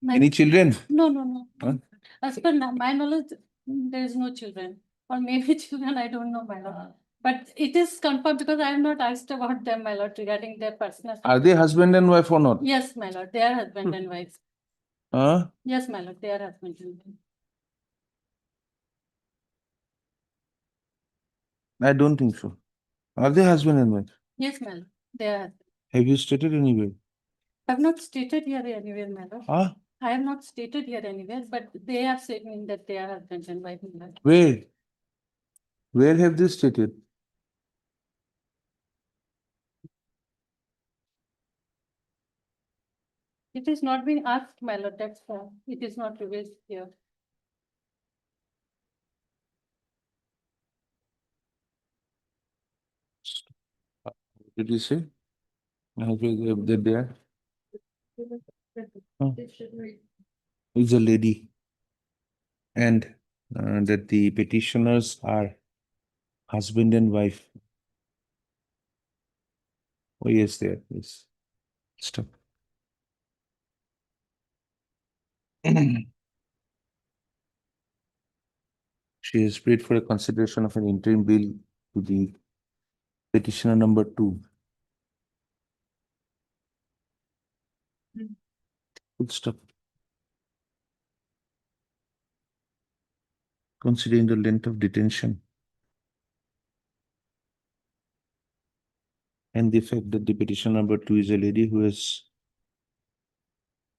Any children? No, no, no. Huh? As per my knowledge, there is no children. Or maybe children, I don't know, my lord. But it is confirmed because I have not asked about them, my lord, regarding their personal. Are they husband and wife or not? Yes, my lord, they are husband and wife. Huh? Yes, my lord, they are husband and wife. I don't think so. Are they husband and wife? Yes, my lord, they are husband. Have you stated anywhere? I have not stated here anywhere, my lord. Huh? I have not stated here anywhere, but they are saying that they are husband and wife, my lord. Where? Where have they stated? It is not being asked, my lord, that's why it is not revealed here. Did you say? They're there. Huh? Is a lady, and that the petitioners are husband and wife. Oh yes, there. Yes. Stop. She has paid for a consideration of an interim bill to the petitioner number 2. Full stop. Considering the length of detention and the fact that the petitioner number 2 is a lady who has,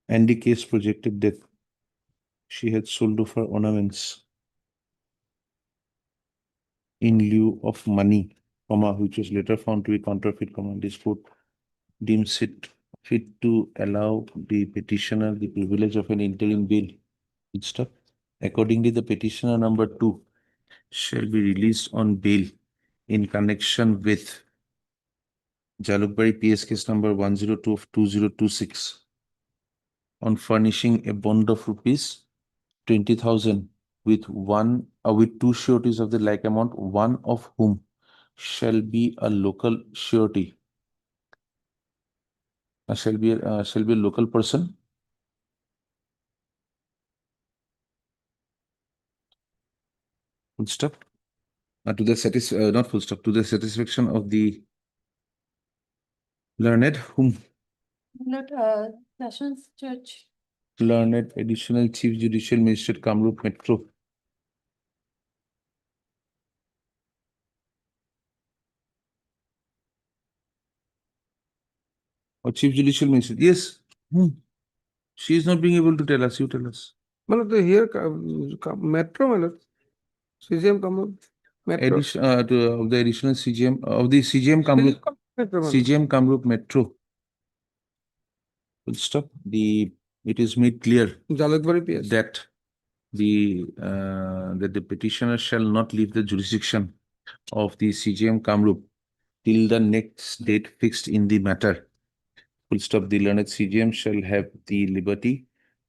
and the case projected that she had sold off her ornaments in lieu of money, which was later found to be counterfeit, this court deems it fit to allow the petitioner the privilege of an interim bail. Stop. Accordingly, the petitioner number 2 shall be released on bail in connection with Jalukbari PS case number 102 of 2026 on furnishing a bond of rupees 20,000 with two sureties of the like amount, one of whom shall be a local surety. Shall be a local person. Full stop. To the not full stop, to the satisfaction of the learned whom? Not Sessions Judge. Learned Additional Chief Judicial Magistrate, Kamrup Metro. Or Chief Judicial Magistrate. Yes. She is not being able to tell us. You tell us. Matlab here metro, matlab CGM Kamrup Metro. Of the additional CGM of the CGM Kamrup Metro. Full stop. It is made clear that the petitioner shall not leave the jurisdiction of the CGM Kamrup till the next date fixed in the matter, full stop, the learned CGM shall have the liberty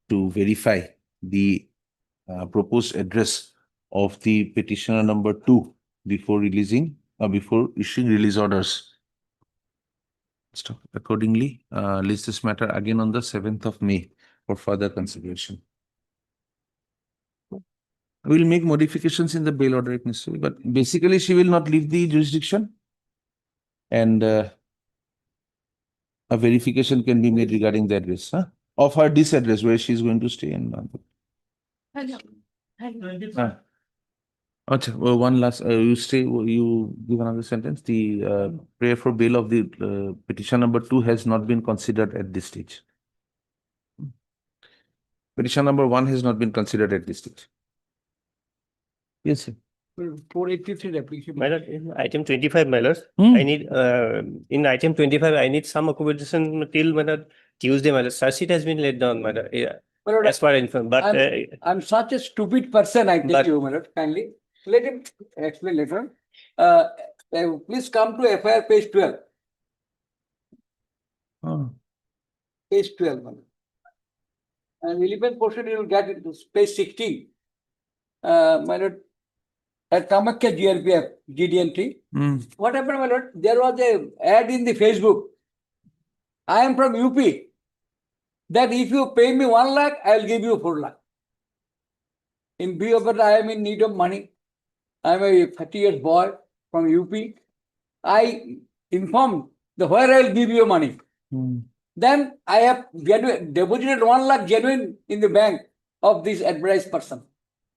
to verify the proposed address of the petitioner number 2 before releasing before issuing release orders. Stop. Accordingly, list this matter again on the 7th of May for further consideration. We'll make modifications in the bail order if necessary, but basically she will not leave the jurisdiction, and a verification can be made regarding the address of her this address where she is going to stay. And one last, you give another sentence. The prayer for bail of the petition number 2 has not been considered at this stage. Petition number 1 has not been considered at this stage. Yes, sir. 483 application. My lord, in item 25, my lord, I need, in item 25, I need some accommodation till, my lord, Tuesday, my lord. Search sheet has been laid down, my lord, as far as informed, but. I'm such a stupid person, I tell you, my lord, kindly. Let him explain later. Please come to FIR page 12. Page 12, my lord. And 11th portion, you will get it to page 16. My lord, at Kamakya GRPF, GDNT. What happened, my lord? There was a ad in the Facebook. I am from UP. That if you pay me 1 lakh, I will give you 4 lakh. In view of that, I am in need of money. I am a 30 years boy from UP. I informed the where I will give you money. Then I have deposited 1 lakh genuine in the bank of this advertised person.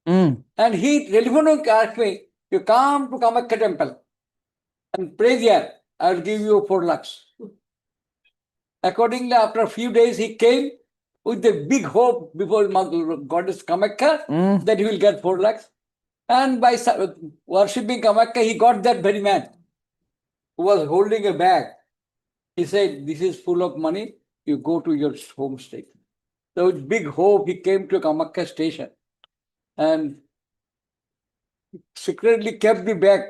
And he telephoned asked me, you come to Kamakya temple and pray there, I will give you 4 lakhs. Accordingly, after a few days, he came with the big hope before Goddess Kamakya that he will get 4 lakhs. And by worshipping Kamakya, he got that very man who was holding a bag. He said, this is full of money, you go to your home state. So with big hope, he came to Kamakya station and secretly kept the bag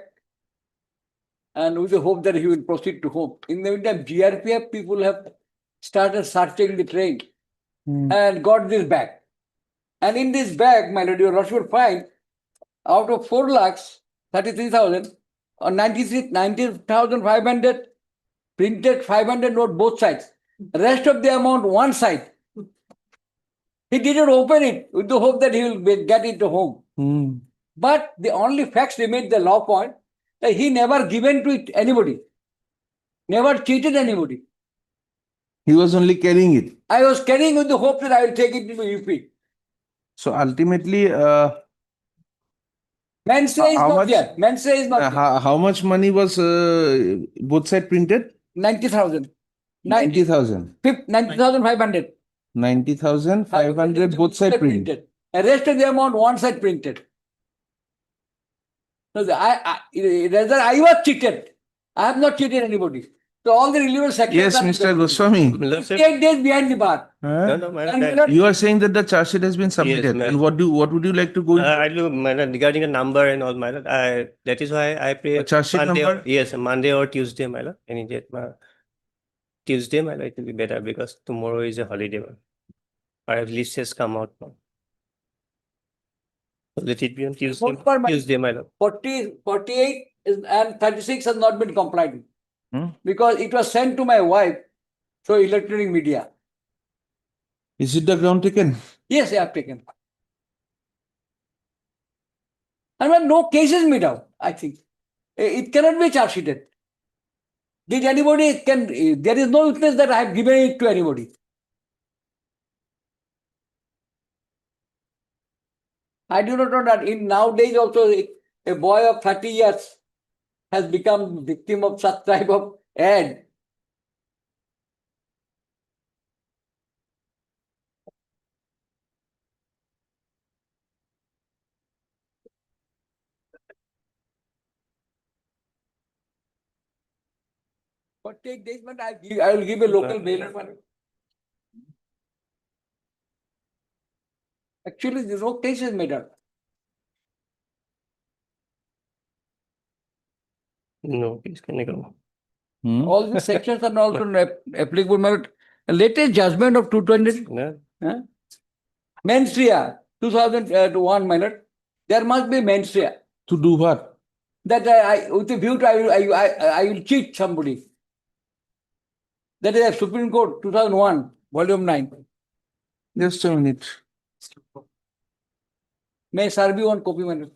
and with the hope that he will proceed to home. In the meantime, GRPF people have started searching the train and got this bag. And in this bag, my lord, your Lordship will find out of 4 lakhs, 33,000 or 90,500 printed 500 note both sides. Rest of the amount one side. He didn't open it with the hope that he will get it to home. But the only facts remain the law point that he never given to it anybody. Never cheated anybody. He was only carrying it. I was carrying with the hope that I will take it to UP. So ultimately, Mensa is not there. Mensa is not there. How much money was both side printed? 90,000. 90,000. 90,500. 90,500 both side printed. The rest of the amount one side printed. So I was cheated. I have not cheated anybody. So all the relevant sections. Yes, Mr. Goswami. 8 days behind the bar. You are saying that the charge sheet has been submitted, Yes, and what would you like to go into? I do, regarding the number and all, my lord, that is why I pray charge sheet Monday number? Yes, Monday or Tuesday, my lord. Any date, Tuesday, my lord, it will be better because tomorrow is a holiday. Or at least has come out now. So let it be on Tuesday. Tuesday, my lord. 40, 48 and 36 has not been complied with. Because it was sent to my wife through electronic media. Is it the ground taken? Yes, I have taken. And when no cases made out, I think. It cannot be charge sheeted. Did anybody there is no witness that I have given it to anybody. I do not know that in nowadays also a boy of 30 years has become victim of such type of ad. But take days, but I will give a local bail money. Actually, there is no cases made out. No, please can you go? All the sections are also applicable. latest judgment of 220, mens rea, 2001, my lord. There must be mens rea. To do what? That with a view to I will cheat somebody. That is a Supreme Court, 2001, volume 9. Just a minute. May I serve you one copy, my lord?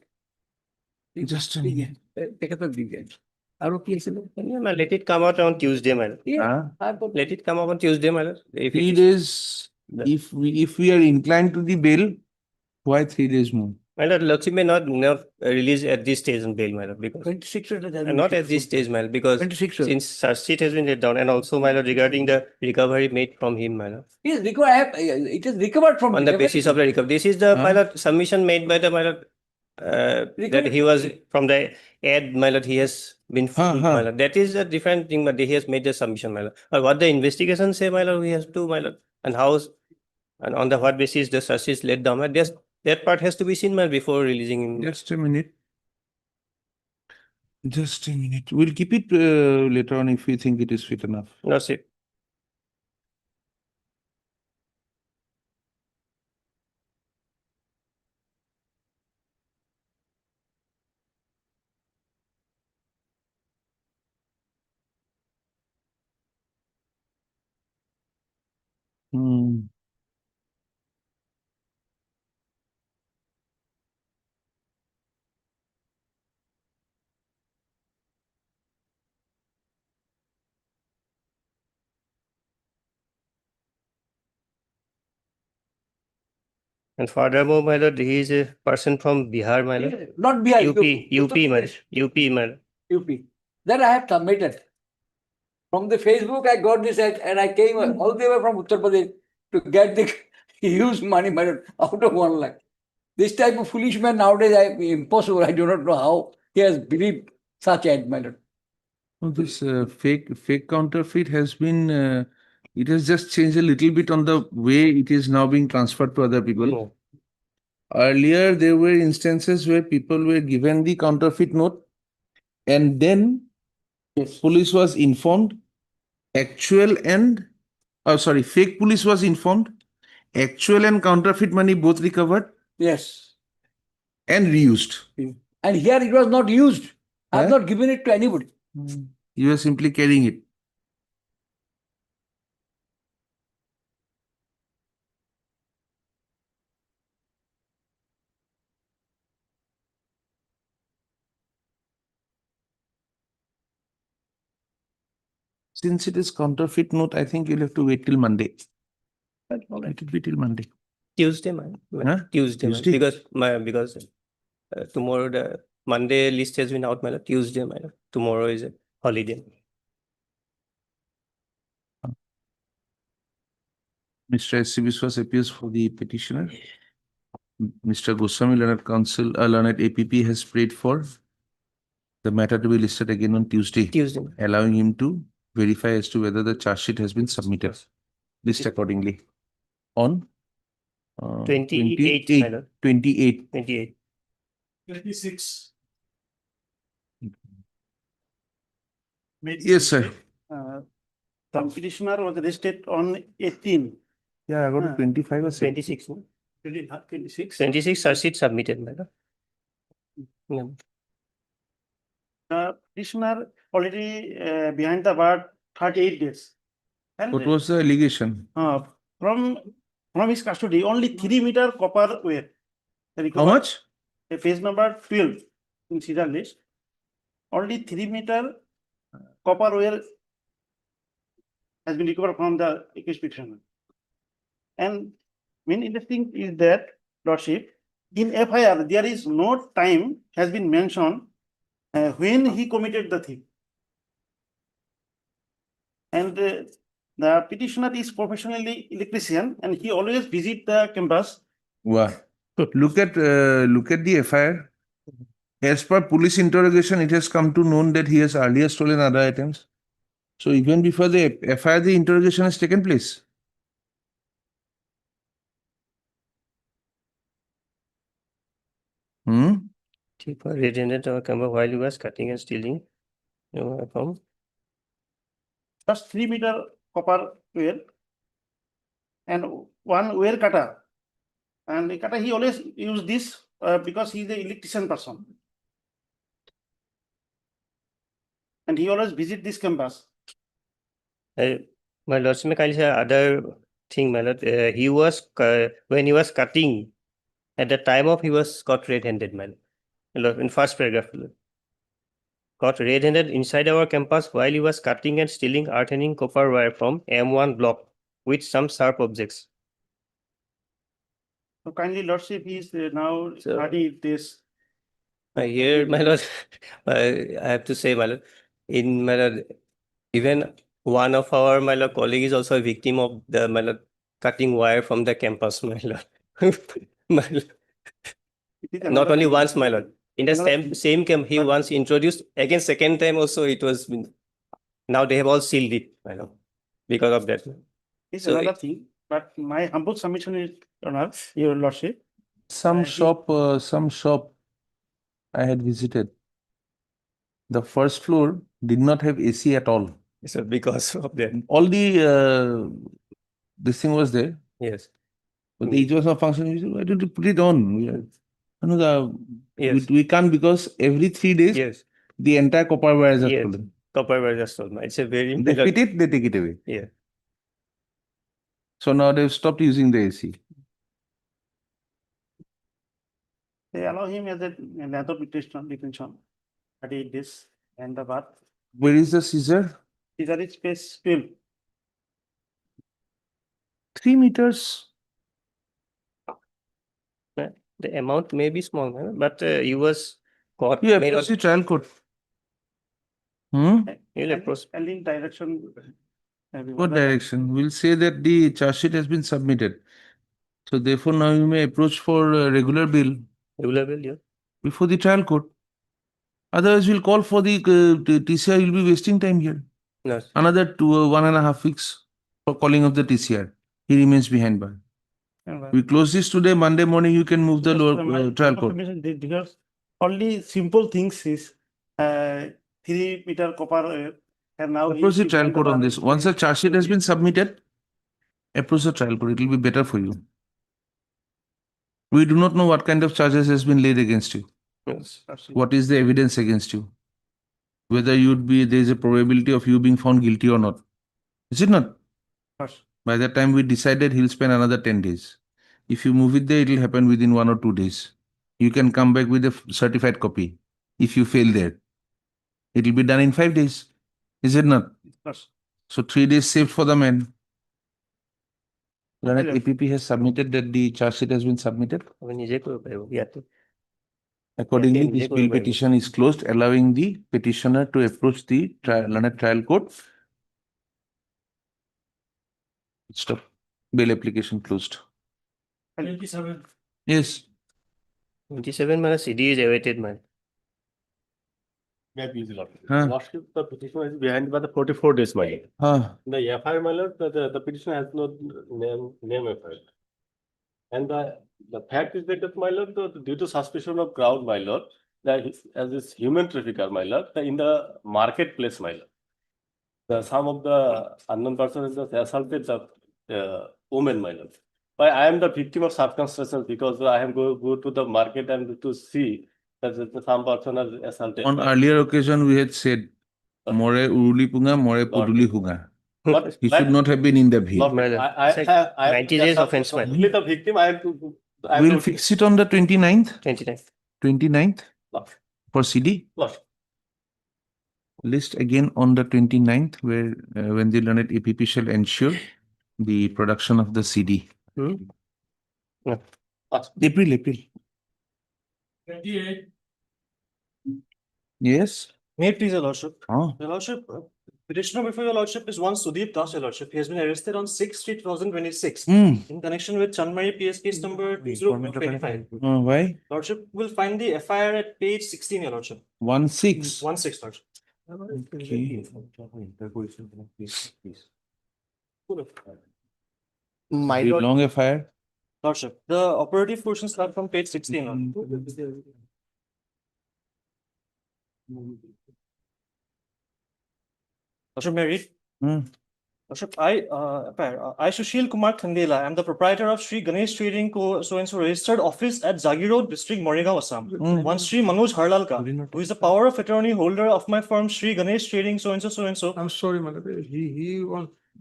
Just a minute. Take up a big Yeah, man, let it come out on Tuesday, man. Yeah, Let it come out on Tuesday, man. If 3 it is- days, if we are inclined to the bail, why 3 days more? My lord, Lordship may not release at this stage on bail, my lord, because 26 not at this stage, my lord, because 26. since charge sheet has been laid down, and also, my lord, regarding the recovery made from him, my lord, Yes, it is recovered from on the basis of the recovery. This is the, my lord, submission made by the, my lord, that he was from the ad, my lord, he has been fooled, my lord. That is a different thing, but he has made the submission, my lord. But what the investigation say, my lord, we have to, my lord, and how, and on the what basis the search is laid down, that part has to be seen, my lord, before releasing him. Just a minute. Just a minute. We'll keep it later on if we think it is fit enough. Lordship. Hmm. And furthermore, my lord, he is a person from Bihar, my lord. Not Bihar, UP, my lord. UP, my lord. UP. That I have submitted. From the Facebook, I got this ad and I came all the way from Uttar Pradesh to get the huge money, my lord, out of 1 lakh. This type of foolish man nowadays, impossible. I do not know how he has believed such ad, my lord. Well, this fake counterfeit has been, it has just changed a little bit on the way it is now being transferred to other people. Earlier, there were instances where people were given the counterfeit note and then police was informed, fake police was informed, actual and counterfeit money both recovered. Yes. And reused. And here it was not used. I have not given it to anybody. You are simply carrying it. Since it is counterfeit note, I think you'll have to wait till Monday. It will be till Monday. Tuesday, man. Tuesday, man. Because tomorrow the Monday list has been out, man. Tuesday, man. Tomorrow is a holiday. Mr. S.C. Biswas appears for the petitioner. Mr. Goswami, learned counsel, learned APP has prayed for the matter to be listed again on Tuesday, allowing him to verify as to whether the charge sheet has been submitted. List accordingly. On 28. 28. 26. Yes, sir. The petitioner was arrested on 18. Yeah, I got 25 or 26. 26. 26 charge sheet submitted, madam. The petitioner already behind the bar 38 days. And What was the allegation? From his custody, only 3 meter copper wire. How much? Page number 12 in Cedar list. Only 3 meter copper wire has been recovered from the accused petitioner. And main interesting is that, Lordship, in FIR, there is no time has been mentioned when he committed the theft. And the petitioner is professionally electrician and he always visit the campus. Wow. Look at the FIR. As per police interrogation, it has come to known that he has earlier stolen other items. So even before the FIR, the interrogation has taken place. Redundant while he was cutting and stealing. Just 3 meter copper wire and one wire cutter. And the cutter, he always use this because he is the electrician person. And he always visit this campus. My lordship, may kindly say other thing, my lord. He was when he was cutting, at the time of he was caught red-handed, my lord. In first paragraph, caught red-handed inside our campus while he was cutting and stealing earth-hanging copper wire from M1 block with some sharp objects. So kindly lordship, he is now study this. Here, my lord, I have to say, my lord, in my lord, even one of our my lord colleague is also a victim of the my lord cutting wire from the campus, my lord. My lord. Not only once, my lord. In the same camp, he once introduced again. Second time also, it was. Now they have all sealed it, my lord, because of that. It's another thing, but my humble submission is, your lordship. Some shop I had visited. The first floor did not have AC at all. So because of that. All the this thing was there. Yes. But the was not functioning. We said, why don't you put it on? Yes. We can't because every 3 days Yes. the entire copper wires are Yes. stolen. Copper wire is stolen. It's a very. They fit it, they take it away. Yeah. So now they've stopped using the AC. They allow him as another detention. 38 days and the bath. Where is the scissor? Scissor is space 12. 3 meters. The amount may be small, but he was caught. You approach the trial court. And in direction. What direction? We'll say that the charge sheet has been submitted. So therefore now you may approach for regular bill. Regular bill, yeah. Before the trial court. Otherwise we'll call for the TCR. You'll be wasting time here. Yes. Another 1.5 weeks for calling of the TCR. He remains behind bar. We close this today. Monday morning you can move the lower trial court. Because only simple things is 3 meter copper and now Approach the trial court on this. Once the charge sheet has been submitted, approach the trial court. It will be better for you. We do not know what kind of charges has been laid against you. Yes. What is the evidence against you? Whether there is a probability of you being found guilty or not. Is it not? Yes. By the time we decided, he'll spend another 10 days. If you move it there, it will happen within 1 or 2 days. You can come back with a certified copy. If you fail there, it will be done in 5 days. Is it not? Yes. So 3 days saved for the man. When APP has submitted that the charge sheet has been submitted. Accordingly, this bill petition is closed, allowing the petitioner to approach the trial court. Stop. Bail application closed. 27. Yes. 27 man CD is awaited, man. May I please, Lordship? Lordship, the petitioner is behind by the 44 days, my lord. The FIR, my lord, the petitioner has no name FIR. And the fact is that, my lord, due to suspicion of crowd, my lord, that as this human trafficker, my lord, in the marketplace, my lord, some of the unknown persons assaulted the woman, my lord. But I am the victim of circumstances because I have go to the market and to see that some person has assaulted. On earlier occasion, we had said, More uruli punga, more puduli hunga. He should not have been in the view. I 90 days offense, man. Only the victim. We'll fix it on the 29th. 29th. 29th for CD. List again on the 29th, where when the learned APP shall ensure the production of the CD. April. 28. Yes. May it please, Your Lordship. Oh. Your Lordship, petitioner before Your Lordship is one Sudeep Das, Your Lordship. He has been arrested on 6th Street 2026 in connection with Chanmari PS case number 2025. Why? Lordship will find the FIR at page 16, Your Lordship. 16. 16, Lordship. My long FIR. Lordship, the operative portions start from page 16. Lordship, may I read? Lordship, I, Sushil Kumar Khandela, am the proprietor of Sri Ganesh Trading Co. So-and-so registered office at Zagi Road, District, Moregaon, Assam. One Sri Manoj Harlalka, who is the power of attorney holder of my firm Sri Ganesh Trading so-and-so, so-and-so. I'm sorry, madam.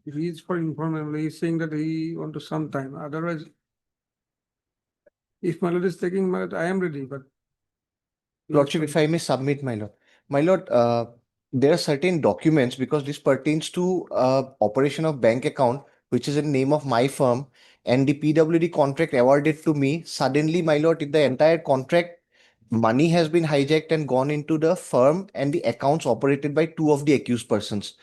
He's for informal. He's saying that he want to some time. Otherwise, if my lord is taking my, I am ready, but. Lordship, if I may submit, my lord. My lord, there are certain documents because this pertains to operation of bank account, which is in name of my firm, and the PWD contract awarded to me. Suddenly, my lord, the entire contract money has been hijacked and gone into the firm and the accounts operated by two of the accused persons.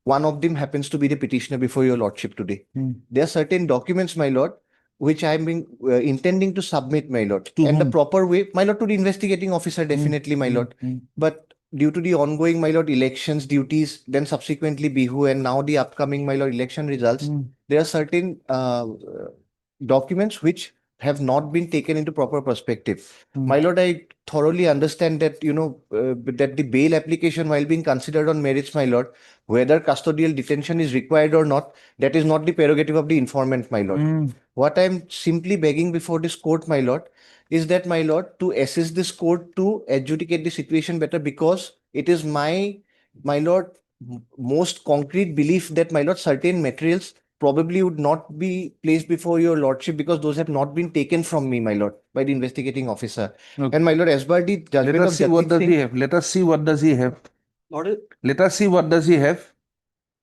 One of them happens to be the petitioner before your lordship today. There are certain documents, my lord, which I'm intending to submit, my lord, and the proper way, my lord, to the investigating officer, definitely, my lord. But due to the ongoing, my lord, elections duties, then subsequently Bihu, and now the upcoming, my lord, election results, there are certain documents which have not been taken into proper perspective. My lord, I thoroughly understand that, that the bail application, while being considered on merits, my lord, whether custodial detention is required or not, that is not the prerogative of the informant, my lord. What I'm simply begging before this court, my lord, is that, my lord, to assist this court to adjudicate the situation better, because it is my lord, most concrete belief that, my lord, certain materials probably would not be placed before your lordship because those have not been taken from me, my lord, by the investigating officer. Okay. And my lord, as per the judgment Let of us see what Jagdeep does he Singh, have. Let us see what does he have. Lord, Let us see what does he have.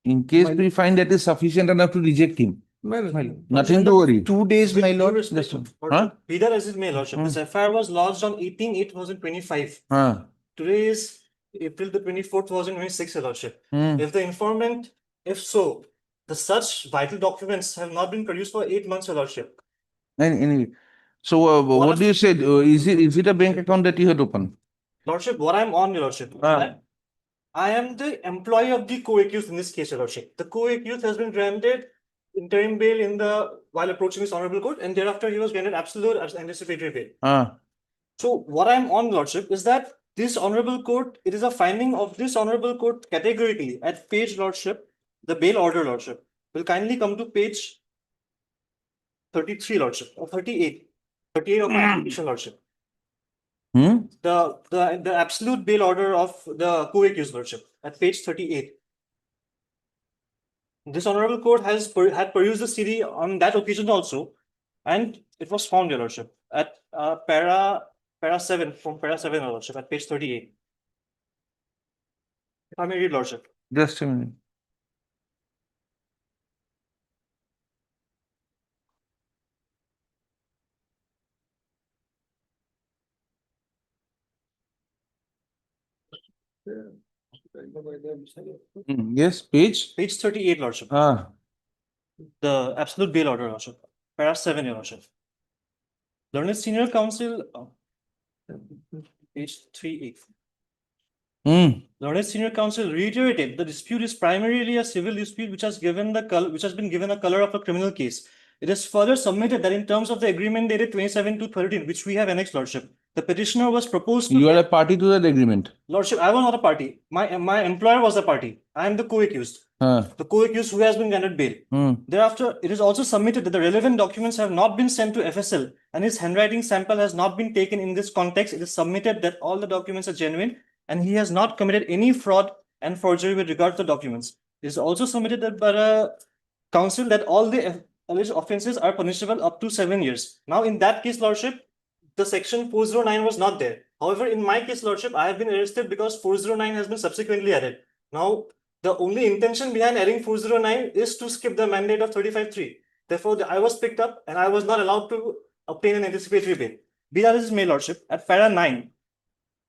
In case we find that is sufficient enough to reject him. Nothing to worry. 2 days, my lord. Just, be that as it may, lordship, this FIR was lodged on 18/8/2025. Today is April the 24th, 2026, your lordship. If the informant, if so, the such vital documents have not been produced for 8 months, your lordship. Anyway, so what do you say? Is it a bank account that you had opened? Lordship, what I'm on, your lordship. I am the employee of the co-accused in this case, your lordship. The co-accused has been granted interim bail while approaching this honorable court, and thereafter he was granted absolute as anticipatory bail. So what I'm on, lordship, is that this honorable court, it is a finding of this honorable court categorically at page, lordship, the bail order, lordship, will kindly come to page 33, lordship, or 38 of my application, lordship. The absolute bail order of the co-accused, lordship, at page 38. This honorable court had perused the CD on that occasion also, and it was found, your lordship, at para 7, from para 7, your lordship, at page 38. If I may read, lordship. Just a minute. Yes, page? Page 38, lordship. The absolute bail order, lordship. Para 7, your lordship. Learned Senior Counsel, page 38. Learned Senior Counsel reiterated the dispute is primarily a civil dispute which has been given a color of a criminal case. It is further submitted that in terms of the agreement dated 27/2/13, which we have annexed, lordship, the petitioner was proposed to. You are a party to that agreement. Lordship, I was not a party. My employer was a party. I am the co-accused. The co-accused who has been granted bail. Thereafter, it is also submitted that the relevant documents have not been sent to FSL and his handwriting sample has not been taken in this context. It is submitted that all the documents are genuine and he has not committed any fraud and forgery with regard to the documents. It is also submitted that by the counsel that all the alleged offenses are punishable up to 7 years. Now, in that case, lordship, the section 409 was not there. However, in my case, lordship, I have been arrested because 409 has been subsequently added. Now, the only intention behind adding 409 is to skip the mandate of 35(3). Therefore, I was picked up and I was not allowed to obtain an anticipatory bail. Be that as it may, lordship, at para 9,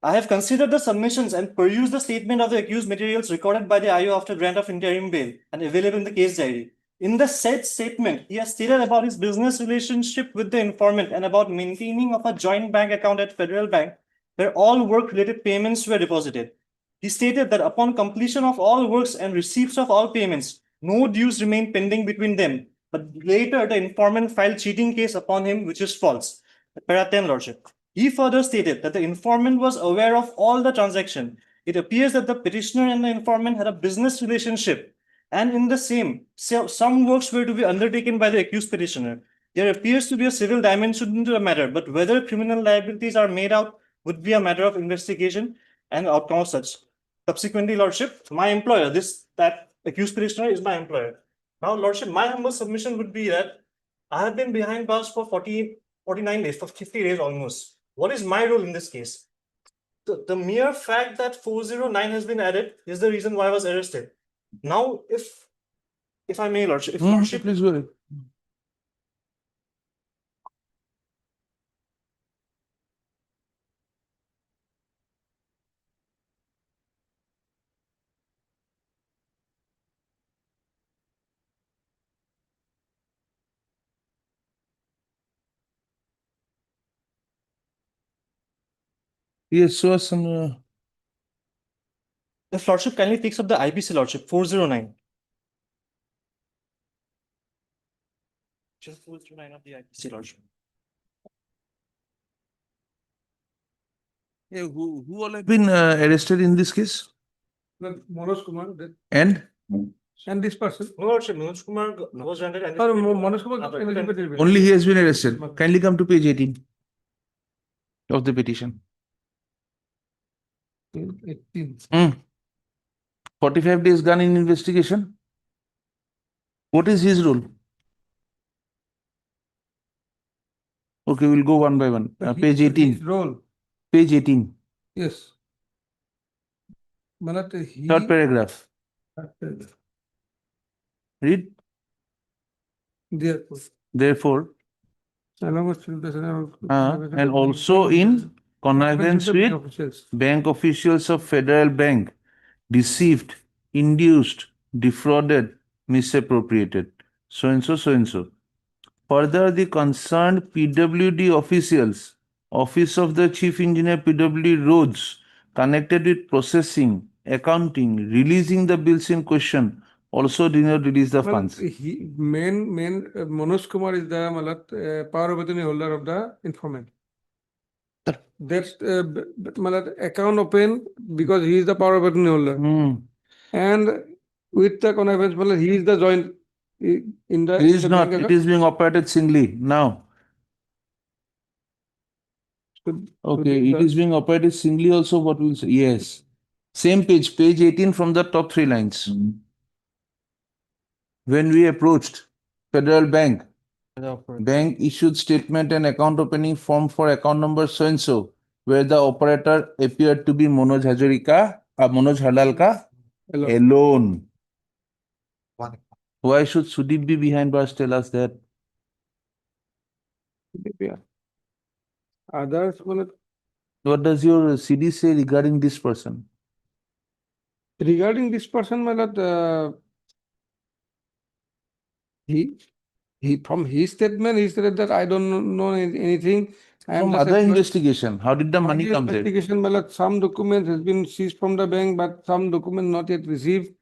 I have considered the submissions and perused the statement of the accused materials recorded by the IO after grant of interim bail and available in the case diary. In the said statement, he has stated about his business relationship with the informant and about maintaining of a joint bank account at Federal Bank where all work-related payments were deposited. He stated that upon completion of all works and receipts of all payments, no dues remained pending between them, but later the informant filed cheating case upon him, which is false. Para 10, lordship. He further stated that the informant was aware of all the transaction. It appears that the petitioner and the informant had a business relationship And in the same, some works were to be undertaken by the accused petitioner. There appears to be a civil dimension to the matter, but whether criminal liabilities are made out would be a matter of investigation and outcome of such. Subsequently, Lordship, my employer, that accused petitioner is my employer. Now, Lordship, my humble submission would be that I have been behind bars for 49 days, for 50 days almost. What is my role in this case? The mere fact that 409 has been added is the reason why I was arrested. Now, if I may, Lordship, Lordship, Please go ahead. Yes, show us some. if Lordship kindly takes up the IPC, Lordship, 409. Just 409 of the IPC, Lordship. Yeah, who all have been arrested in this case? Manoj Kumar, And this person. No, Lordship, Manoj Kumar was granted. Manoj Kumar. only he has been arrested. Kindly come to page 18 of the petition. 18. 45 days gone in investigation. What is his role? Okay, we'll go one by one. Page 18. Role. Page 18. Yes. He. Third paragraph. Read. Therefore, and also in connivance with bank officials of Federal Bank, deceived, induced, defrauded, misappropriated, so and so, so and so. Further, the concerned PWD officials, Office of the Chief Engineer PWD Roads, connected with processing, accounting, releasing the bills in question, also did not release the funds. Main Manoj Kumar is the power of attorney holder of the informant. That's account open because he is the power of attorney holder. And with the connivance, he is the joint in the. It is not. It is being operated singly now. Okay, it is being operated singly also. What will say? Yes. Same page, page 18 from the top 3 lines. When we approached Federal Bank, bank issued statement and account opening form for account number so and so, where the operator appeared to be Manoj Halalka alone. Why should Sudeep be behind bars? Tell us that. Others, what does your CD say regarding this person? Regarding this person, he from his statement, he said that I don't know anything. From other investigation, how did the money come there? Investigation, some documents has been seized from the bank, but some documents not yet received.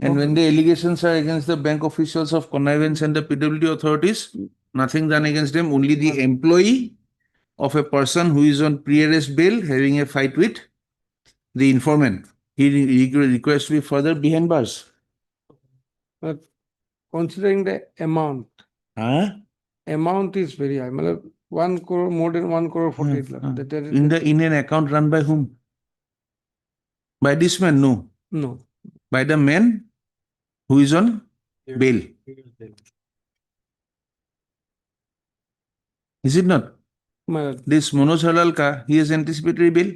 And when the allegations are against the bank officials of connivance and the PWD authorities, nothing done against them, only the employee of a person who is on pre-arrest bail having a fight with the informant. He requests to be further behind bars. But considering the amount, amount is very high. 1 crore, more than 1 crore 48 lakh. In an account run by whom? By this man? No. No. By the man who is on bail. Is it not? This Manoj Halalka, he has anticipatory bail.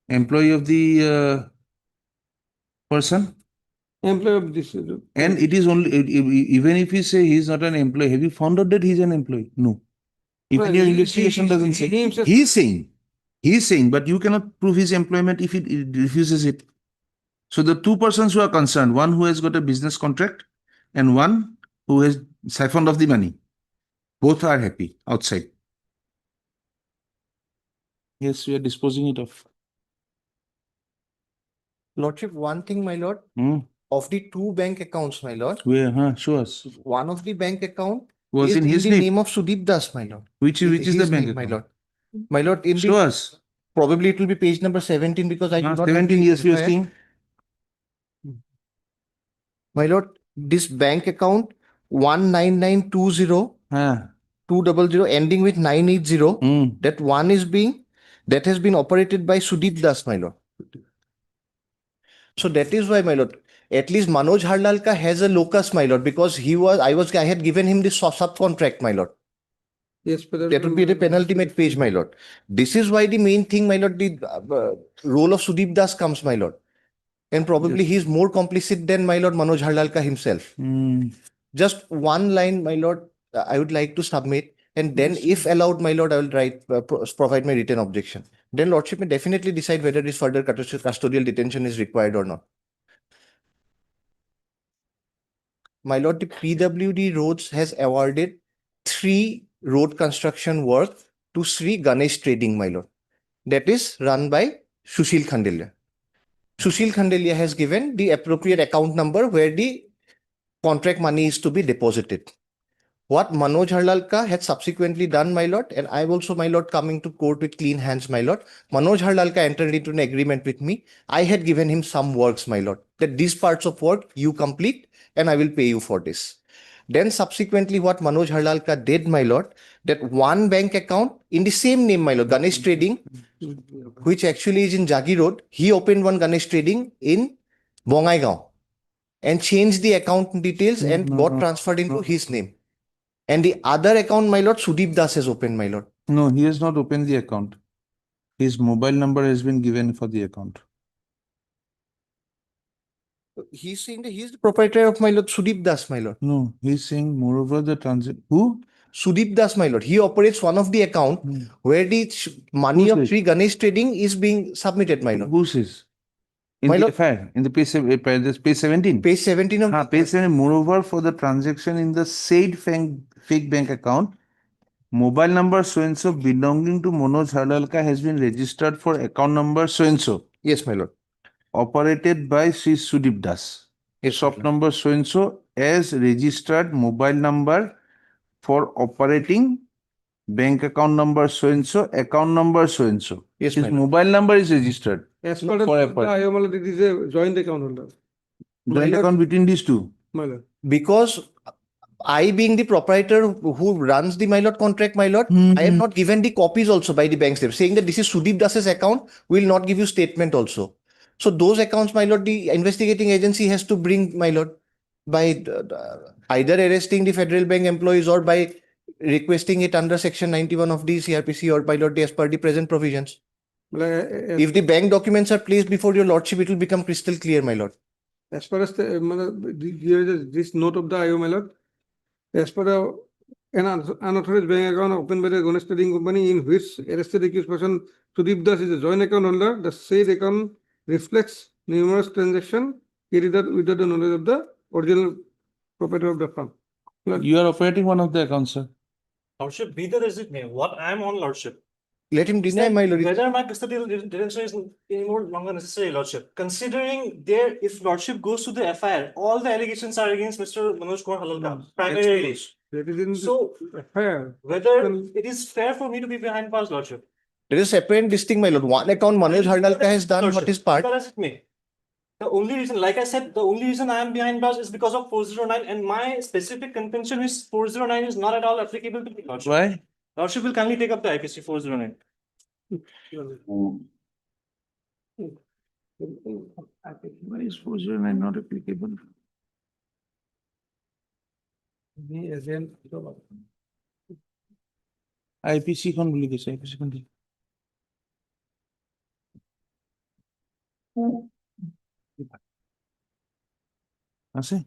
Employee of the person. Employee of this. And it is only, even if you say he is not an employee, have you found out that he is an employee? No. Even your investigation doesn't say. He is saying, but you cannot prove his employment if he refuses it. So the 2 persons who are concerned, one who has got a business contract and one who has siphoned off the money, both are happy outside. Yes, we are disposing it off. Lordship, one thing, my lord, of the 2 bank accounts, my lord. Where? Show us. One of the bank account was is in his the name of Sudeep Das, my lord. Which is the bank name, my account? lord? My lord, in Show us. Probably it will be page number 17 because I do not have 17 the years you are FIR. seeing. My lord, this bank account 19920 200 ending with 980, that one is that has been operated by Sudip Das, my lord. So that is why, my lord, at least Manoj Harlalka has a locus, my lord, because I had given him this subcontract, my lord. Yes, but That would be the penultimate page, my lord. This is why the main thing, my lord, the role of Sudip Das comes, my lord. And probably he is more complicit than my lord Manoj Harlalka himself. Just one line, my lord, I would like to submit. And then if allowed, my lord, I will provide my written objection. Then lordship may definitely decide whether this further custodial detention is required or not. My lord, the PWD Roads has awarded 3 road construction work to Sri Ganesh Trading, my lord. That is run by Sushil Khandelia. Sushil Khandelia has given the appropriate account number where the contract money is to be deposited. What Manoj Harlalka had subsequently done, my lord, and I also, my lord, coming to court with clean hands, my lord. Manoj Harlalka entered into an agreement with me. I had given him some works, my lord, that these parts of work you complete and I will pay you for this. Then subsequently what Manoj Harlalka did, my lord, that one bank account in the same name, my lord, Ganesh Trading, which actually is in Jagi Road, he opened one Ganesh Trading in Bongaigaon and changed the account details and got transferred into his name. And the other account, my lord, Sudip Das has opened, my lord. No, he has not opened the account. His mobile number has been given for the account. He's saying that he is the proprietor of, my lord, Sudip Das, my lord. No, he's saying moreover the transit. Who? Sudip Das, my lord. He operates one of the account where the money of Sri Ganesh Trading is being submitted, my lord. Who's his? In My the lord, FIR, in the page 17. page 17 of Page 17. Moreover, for the transaction in the said fake bank account, mobile number so and so belonging to Manoj Harlalka has been registered for account number so and so. Yes, my lord. Operated by Sri Sudip Das. Yes, Shop number so and so as registered mobile number for operating bank account number so and so, account number so and so. Yes, His my lord. mobile number is registered. As per the for IOML, it is a joint account holder. joint account between these two. My lord. Because I, being the proprietor who runs the, my lord, contract, my lord, I have not given the copies also by the bank staff, saying that this is Sudip Das's account, we will not give you statement also. So those accounts, my lord, the investigating agency has to bring, my lord, by either arresting the federal bank employees or by requesting it under section 91 of the CRPC or, my lord, as per the present provisions. If the bank documents are placed before your lordship, it will become crystal clear, my lord. As far as this note of the IO, my lord, as per an unauthorized bank account opened by the Ganesh Trading Company in which arrested accused person Sudip Das is a joint account holder, the said account reflects numerous transactions carried out without the knowledge of the original proprietor of the firm. You are operating one of the accounts, sir. Lordship, be the designate. What I am on, Lordship. Let him deny, my lord. Whether my custodial detention is anymore longer necessary, Lordship. Considering there, if Lordship goes to the FIR, all the allegations are against Mr. Manoj Kumar Harlalka, primarily. That is in So, FIR. whether it is fair for me to be behind bars, Lordship. There is a separate distinct, my lord. One account Manoj Harlalka has done what is part. As it may. The only reason, like I said, the only reason I am behind bars is because of 409, and my specific contention is 409 is not at all applicable to me, Lordship. Why? Lordship will kindly take up the IPC 409. Why is 409 not applicable? IPC খন বুলি কৈছে IPC খন কি? আছে?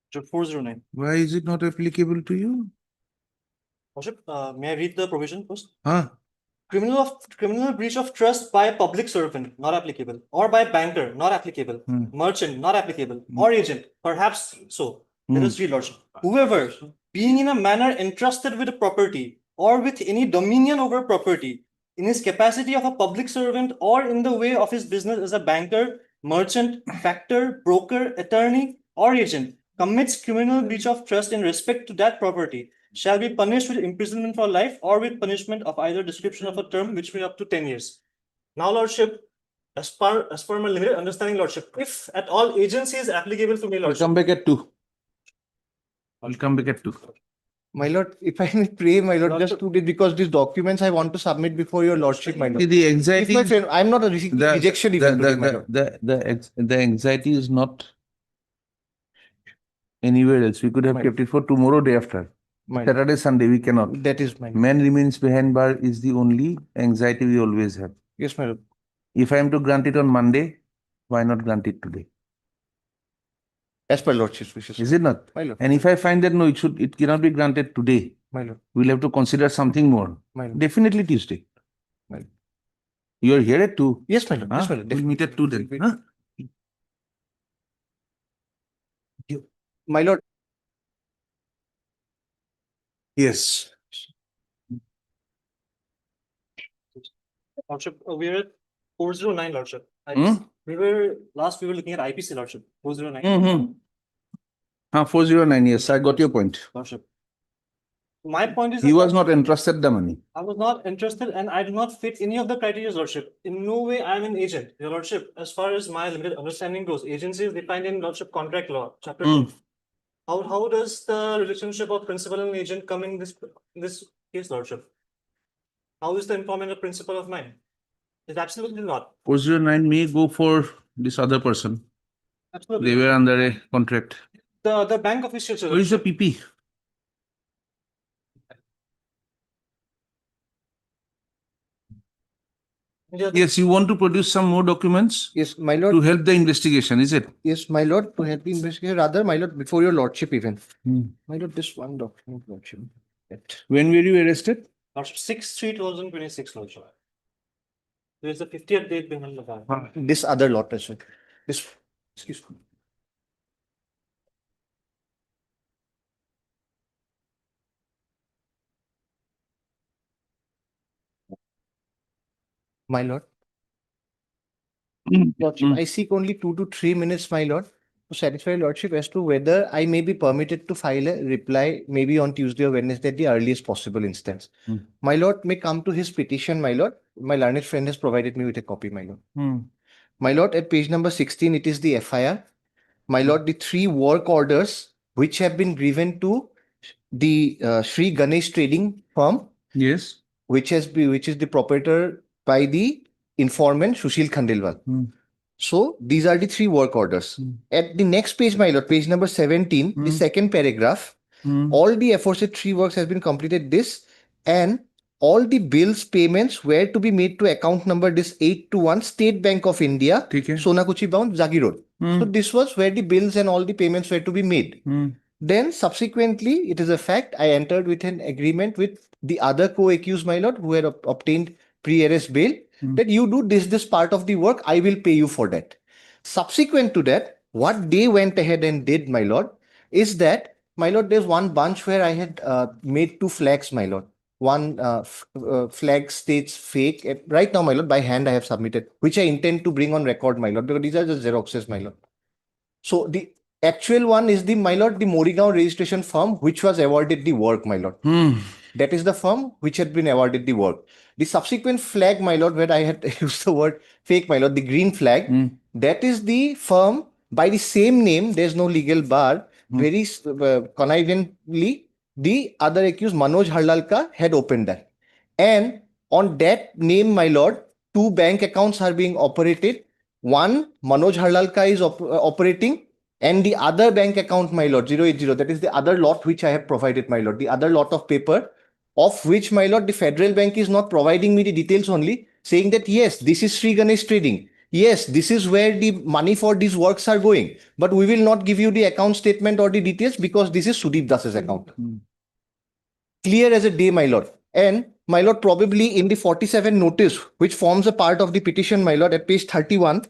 Lordship 409. Why is it not applicable to you? Lordship, may I read the provision first? Huh? Criminal breach of trust by a public servant, not applicable, or by banker, not applicable, merchant, not applicable, or agent, perhaps so. Let us read, Lordship. Whoever, being in a manner entrusted with a property, or with any dominion over property in his capacity of a public servant or in the way of his business as a banker, merchant, factor, broker, attorney, or agent commits criminal breach of trust in respect to that property shall be punished with imprisonment for life or with punishment of either description of a term which may be up to 10 years. Now, Lordship, as per my limited understanding, Lordship, if at all agency is applicable to me, I'll Lordship. come back at 2. I'll come back at 2. My lord, if I may pray, my lord, just 2 days, because these documents I want to submit before your lordship, my lord. See, the anxiety, If my friend, I'm not a rejection even today, my lord. the anxiety is not anywhere else. We could have My- kept it for tomorrow, day after. My lord. Saturday, Sunday, we cannot. That is my lord. Man remains behind bar is the only anxiety we always have. Yes, my lord. If I am to grant it on Monday, why not grant it today? As per lordship's wishes. Is it not? My lord. And if I find that no, it cannot be granted today, My lord. we'll have to consider something more. My lord. Definitely Tuesday. My lord. You are here at 2. Yes, my lord. Yes, my lord. We'll meet at 2 then. Wait. Huh? My lord. Yes. Lordship, we were at 409, Lordship. Hmm? We were looking at IPC, Lordship. 409. Mm-hmm. 409, yes, I got your point. Lordship. My point is He was not entrusted the money. I was not interested and I do not fit any of the criteria, Lordship. In no way I am an agent, Your Lordship. As far as my limited understanding goes, agency is defined in Lordship Contract Law, Chapter 2. How does the relationship of principal and agent come in this case, Lordship? How is the informant a principal of mine? It's absolutely not. 409 may go for this other person. Absolutely. They were under a contract. The bank official, sir. Where is the PP? Yes, you want to produce some more documents Yes, my lord. to help the investigation, is it? Yes, my lord, to help the investigation, rather, my lord, before your lordship even. My lord, this one document, lordship. When were you arrested? Lordship, 6/3/2026, Lordship. There is a 50th date behind the bar. This other lot, sir. This, excuse me. My lord. Lordship, I seek only 2 to 3 minutes, my lord, to satisfy lordship as to whether I may be permitted to file a reply maybe on Tuesday or Wednesday at the earliest possible instance. My lord may come to his petition, my lord. My learned friend has provided me with a copy, my lord. My lord, at page number 16, it is the FIR. My lord, the 3 work orders which have been given to the Sri Ganesh Trading Firm. Yes. Which is the proprietor by the informant Sushil Khandelwal. So these are the 3 work orders. At the next page, my lord, page number 17, the second paragraph, all the aforesaid 3 works has been completed this, and all the bills payments were to be made to account number this 821 State Bank of India, Sonakuchi bound, Zagi Road. So this was where the bills and all the payments were to be made. Then subsequently, it is a fact, I entered with an agreement with the other co-accused, my lord, who had obtained pre-arrest bail, that you do this part of the work, I will pay you for that. Subsequent to that, what they went ahead and did, my lord, is that, my lord, there's one bunch where I had made 2 flags, my lord. One flag states fake. Right now, my lord, by hand I have submitted, which I intend to bring on record, my lord, because these are just xeroxes, my lord. So the actual one is the, my lord, the Morigaon registration firm, which was awarded the work, my lord. That is the firm which had been awarded the work. The subsequent flag, my lord, where I had used the word fake, my lord, the green flag, that is the firm by the same name, there's no legal bar, very connivingly, the other accused, Manoj Harlalka, had opened that. And on that name, my lord, 2 bank accounts are being operated. One, Manoj Harlalka is operating, and the other bank account, my lord, 080, that is the other lot which I have provided, my lord, the other lot of paper, of which, my lord, the federal bank is not providing me the details only, saying that, yes, this is Sri Ganesh Trading. Yes, this is where the money for these works are going. But we will not give you the account statement or the details because this is Sudeep Das's account. Clear as a day, my lord. And, my lord, probably in the 47 notice, which forms a part of the petition, my lord, at page 31,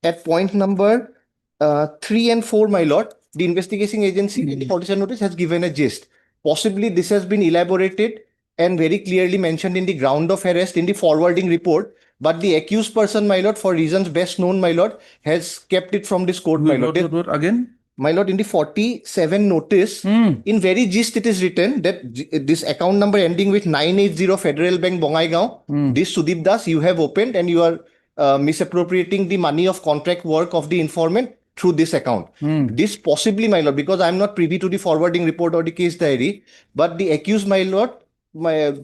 at point number 3 and 4, my lord, the investigating agency in the 47 notice has given a gist. Possibly this has been elaborated and very clearly mentioned in the ground of arrest in the forwarding report. But the accused person, my lord, for reasons best known, my lord, has kept it from this court, my lord. Again? My lord, in the 47 notice, in very gist, it is written that this account number ending with 980 Federal Bank, Bongaigaon, this Sudip Das, you have opened and you are misappropriating the money of contract work of the informant through this account. This possibly, my lord, because I am not privy to the forwarding report or the case diary, but the accused, my lord,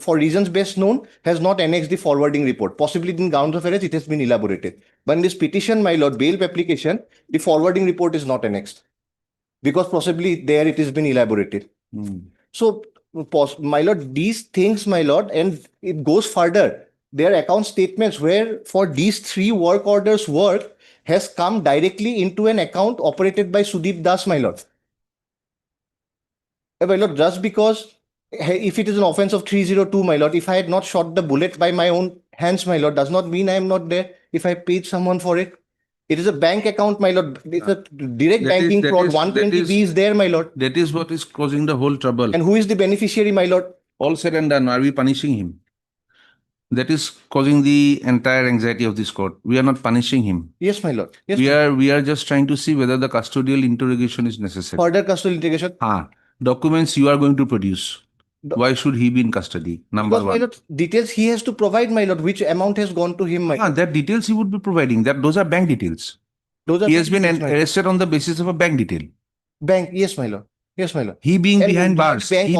for reasons best known, has not annexed the forwarding report. Possibly in grounds of arrest, it has been elaborated. But in this petition, my lord, bail application, the forwarding report is not annexed. Because possibly there it has been elaborated. So, my lord, these things, my lord, and it goes further. There are account statements where for these 3 work orders work has come directly into an account operated by Sudip Das, my lord. My lord, just because if it is an offense of 302, my lord, if I had not shot the bullet by my own hands, my lord, does not mean I am not there if I paid someone for it. It is a bank account, my lord. It's a direct banking fraud. 120B is there, my lord. That is what is causing the whole trouble. And who is the beneficiary, my lord? All said and done, are we punishing him? That is causing the entire anxiety of this court. We are not punishing him. Yes, my lord. Yes, we are just trying to see whether the custodial interrogation is necessary. Further custodial interrogation. Documents you are going to produce. Why should he be in custody? Number because, one. my lord, details he has to provide, my lord, which amount has gone to him, my lord. That details he would be providing. Those are bank details. He has been arrested on the basis of a bank detail. Bank, yes, my lord. Yes, my lord. He being behind bars, he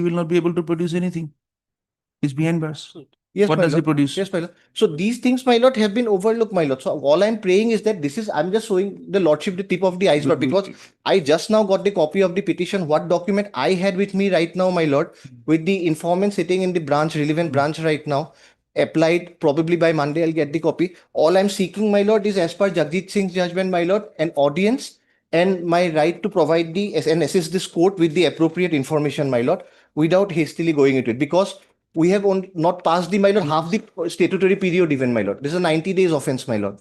will not be able to produce anything. He's behind bars. Yes, what my does lord. he produce? Yes, my lord. So these things, my lord, have been overlooked, my lord. So all I'm praying is that I'm just showing the lordship the tip of the iceberg, because I just now got the copy of the petition. What document I had with me right now, my lord, with the informant sitting in the relevant branch right now, applied probably by Monday, I'll get the copy. All I'm seeking, my lord, is as per Jagjit Singh's judgment, my lord, an audience and my right to provide and assist this court with the appropriate information, my lord, without hastily going into it, because we have not passed the, my lord, half the statutory period even, my lord. This is a 90 days offense, my lord.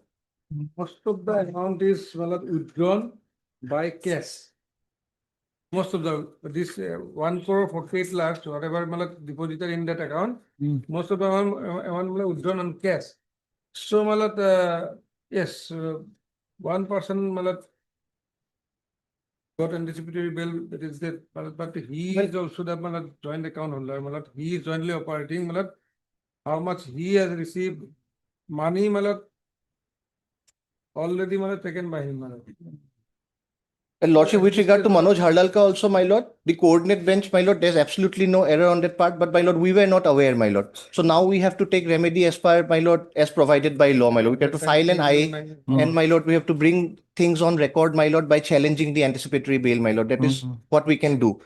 Most of the amount is withdrawn by cash. Most of this 1 crore 48 lakhs, whatever deposited in that account, most of the amount withdrawn on cash. So, yes, one person got anticipatory bail, that is that, but he is also the joint account holder. He is jointly operating. How much he has received money already taken by him. And lordship, with regard to Manoj Harlalka also, my lord, the coordinate bench, my lord, there's absolutely no error on that part, but my lord, we were not aware, my lord. So now we have to take remedy as per, my lord, as provided by law, my lord. We have to file an IA, and my lord, we have to bring things on record, my lord, by challenging the anticipatory bail, my lord. That is what we can do.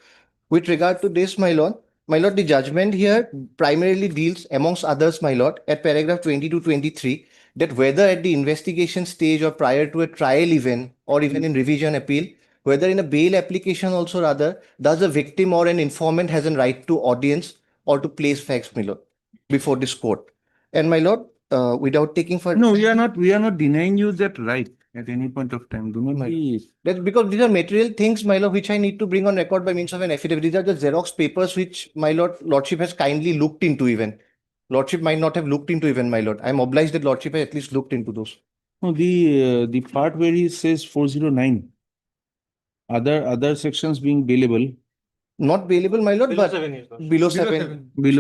With regard to this, my lord, the judgment here primarily deals, amongst others, my lord, at paragraph 20 to 23, that whether at the investigation stage or prior to a trial event or even in revision appeal, whether in a bail application also rather, does a victim or an informant has a right to audience or to place facts, my lord, before this court. And my lord, without taking further... No, we are not denying you that right at any point of time. Do not be... That's because these are material things, my lord, which I need to bring on record by means of an affidavit. These are the Xerox papers which my lordship has kindly looked into even. Lordship might not have looked into even, my lord. I'm obliged that lordship has at least looked into those. No, the part where he says 409, other sections being bailable. Not bailable, my lord, but 7 years. below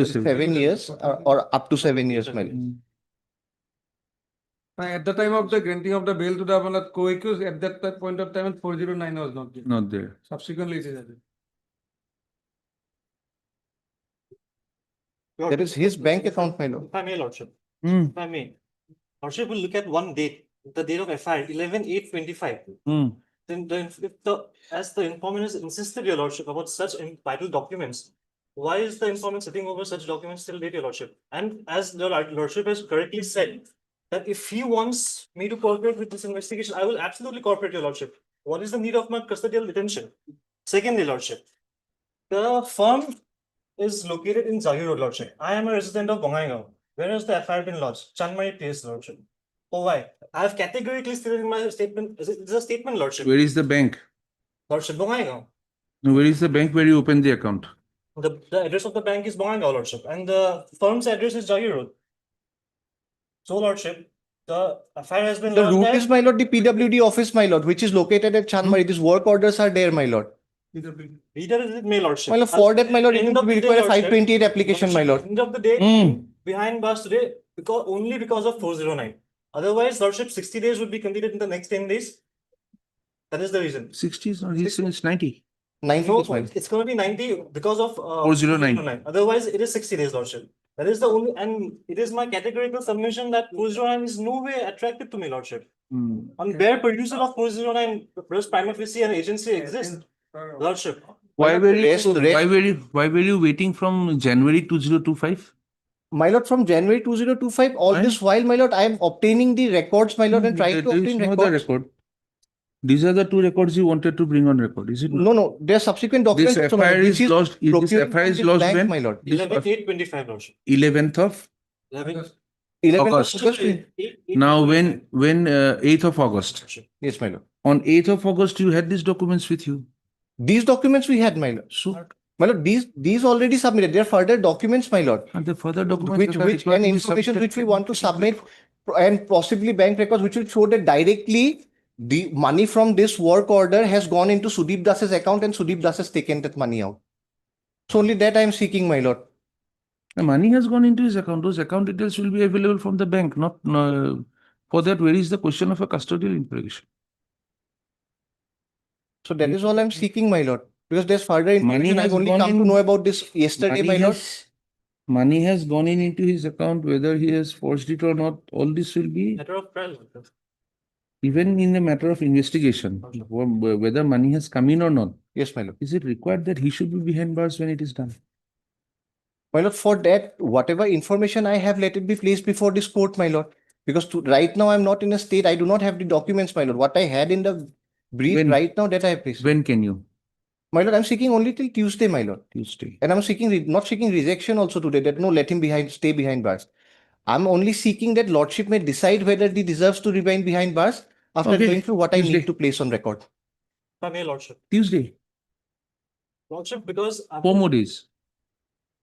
7 years or up to 7 years, my lord. At the time of the granting of the bail to the co-accused, at that point of time, 409 was not there. Not there. Subsequently, it is added. That is his bank account, my lord. If I may, lordship. If I may. Lordship will look at one date, the date of FIR, 11/8/25. Then as the informant has insisted, your lordship, about such vital documents, why is the informant sitting over such documents till date, your lordship? And as the lordship has correctly said, that if he wants me to cooperate with this investigation, I will absolutely cooperate, your lordship. What is the need of my custodial detention? Secondly, lordship, the firm is located in Zahir Road, lordship. I am a resident of Bongaigaon. Where has the FIR been lodged? Chanmari Place, lordship. Oh, why? I have categorically stated in my statement. This is a statement, lordship. Where is the bank? Lordship, Bongaigaon. Now, where is the bank where you opened the account? The address of the bank is Bonganga, Lordship, and the firm's address is Jagir Road. So, Lordship, the affair has been The lodged route there. is, my lord, the PWD office, my lord, which is located at Chandmari. These work orders are there, my lord. Reader is with me, Lordship. My lord, for that, my lord, it End will of the day, require a Lordship, 528 application, my lord. End of the day, behind bars today, only because of 409. Otherwise, Lordship, 60 days would be completed in the next 10 days. That is the reason. 60 is not, he's saying it's 90. 90 No, days, my lord. it's going to be 90 because of 409. Otherwise, it is 60 days, Lordship. That is the only, and it is my categorical submission that 409 is no way attractive to me, Lordship. On bare perusal of 409, first prima facie an agency exists, Lordship. Why were Rest- why were you waiting from January 2025? My lord, from January 2025, all this while, my lord, I am obtaining the records, my lord, and trying to There is obtain no other records. record. These are the two records you wanted to bring on record, is it? No, no, there are subsequent This documents. also, my FIR lord, is which lodged. This procuring FIR from is this lodged bank, when? my lord. 11/8/25, Lordship. 11th of 11th 11th of August. August. Now, when 8th of August. Yes, my lord. On 8th of August, you had these documents with you. These documents we had, my lord. So, My lord, these already submitted. There are further documents, my lord. and the further documents Which that are and required to be information submitted. which we want to submit, and possibly bank records which will show that directly the money from this work order has gone into Sudeep Das's account and Sudeep Das has taken that money out. So only that I am seeking, my lord. The money has gone into his account. Those account details will be available from the bank. Not for that. Where is the question of a custodial interrogation? So that is all I'm seeking, my lord. Because there's further information. has I've only gone come to in- know about this yesterday, my lord. Money has gone into his account, whether he has forged it or not. All this will be Matter of trial, Lordship. even in the matter of investigation, whether money has come in or not. Yes, my lord. Is it required that he should be behind bars when it is done? My lord, for that, whatever information I have, let it be placed before this court, my lord. Because right now I'm not in a state, I do not have the documents, my lord. What I had in the brief When? right now, that I have placed. When can you? My lord, I'm seeking only till Tuesday, my lord. Tuesday. And I'm seeking, not seeking rejection also today, that no, let him stay behind bars. I'm only seeking that lordship may decide whether he deserves to remain behind bars after Okay, going through what I Tuesday. need to place on record. If I may, Lordship. Tuesday. Lordship, because 4 more days.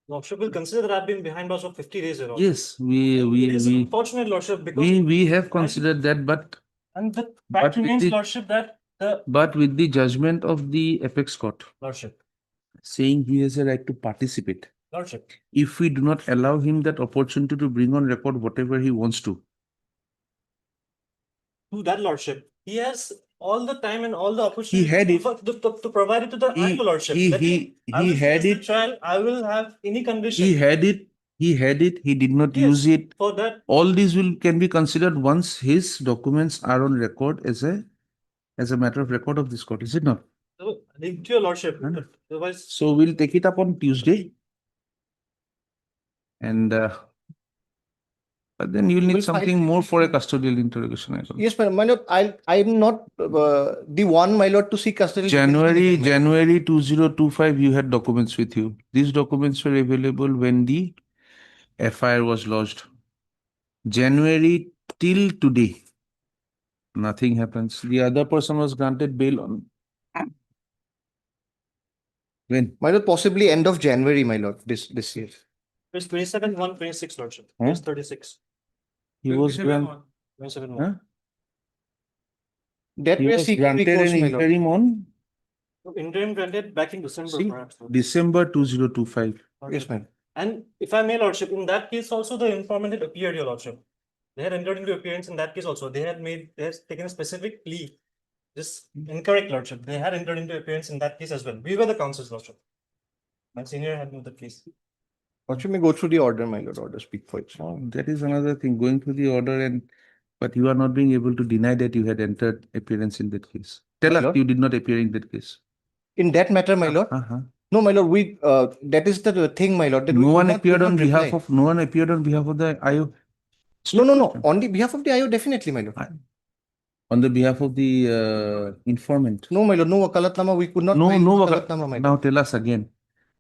Lordship will consider that I've been behind bars for 50 days. Lordship. Yes, It is unfortunate, Lordship, because we have considered that, but and the but fact with remains, the- Lordship, that the but with the judgment of the apex court Lordship, saying he has a right to participate, Lordship, if we do not allow him that opportunity to bring on record whatever he wants to, to that Lordship, he has all the time and all the opportunity had it. to provide it to the He- Lordship. he- That he- I he will had face the it. trial. I will have any condition. he had it, he did not Yes, use it. for that. All these can be considered once his documents are on record as a matter of record of this court, is it not? Leave to your Lordship. Hmm. Otherwise, So we'll take it up on Tuesday. And but then you'll need We'll find- something more for a custodial interrogation. I don't know. Yes, my lord, I'm not the one, my lord, to seek custody. January 2025, you had documents with you. These documents were available when the FIR was lodged. January till today, nothing happens. The other person was granted bail on when? My lord, possibly end of January, my lord, this year. page 27, 126, Lordship. Huh? Page 36. He was granted. 27, Huh? That He we are was seeking granted recourse, an my lord. interim on Interim granted back in December, See, perhaps. December 2025. Yes, ma'am. And if I may, Lordship, in that case also the informant had appeared, your Lordship. They had entered into appearance in that case also. They had taken a specific plea. This incorrect, Lordship. They had entered into appearance in that case as well. We were the counsels, Lordship. My senior had moved the case. Lordship may go through the order, my lord, order speak for itself. Oh, that is another thing, going through the order but you are not being able to deny that you had entered appearance in that case. Tell My us lord? you did not appear in that case. In that matter, my lord. No, my lord, that is the thing, my lord. That we No could one not- appeared could on not behalf reply. of no one appeared on behalf of the IO. No. On the behalf of the IO, definitely, my lord. On the behalf of the informant. No, my lord, no wakalatnama. We could not No, file no. wakalatnama, my lord. Now tell us again.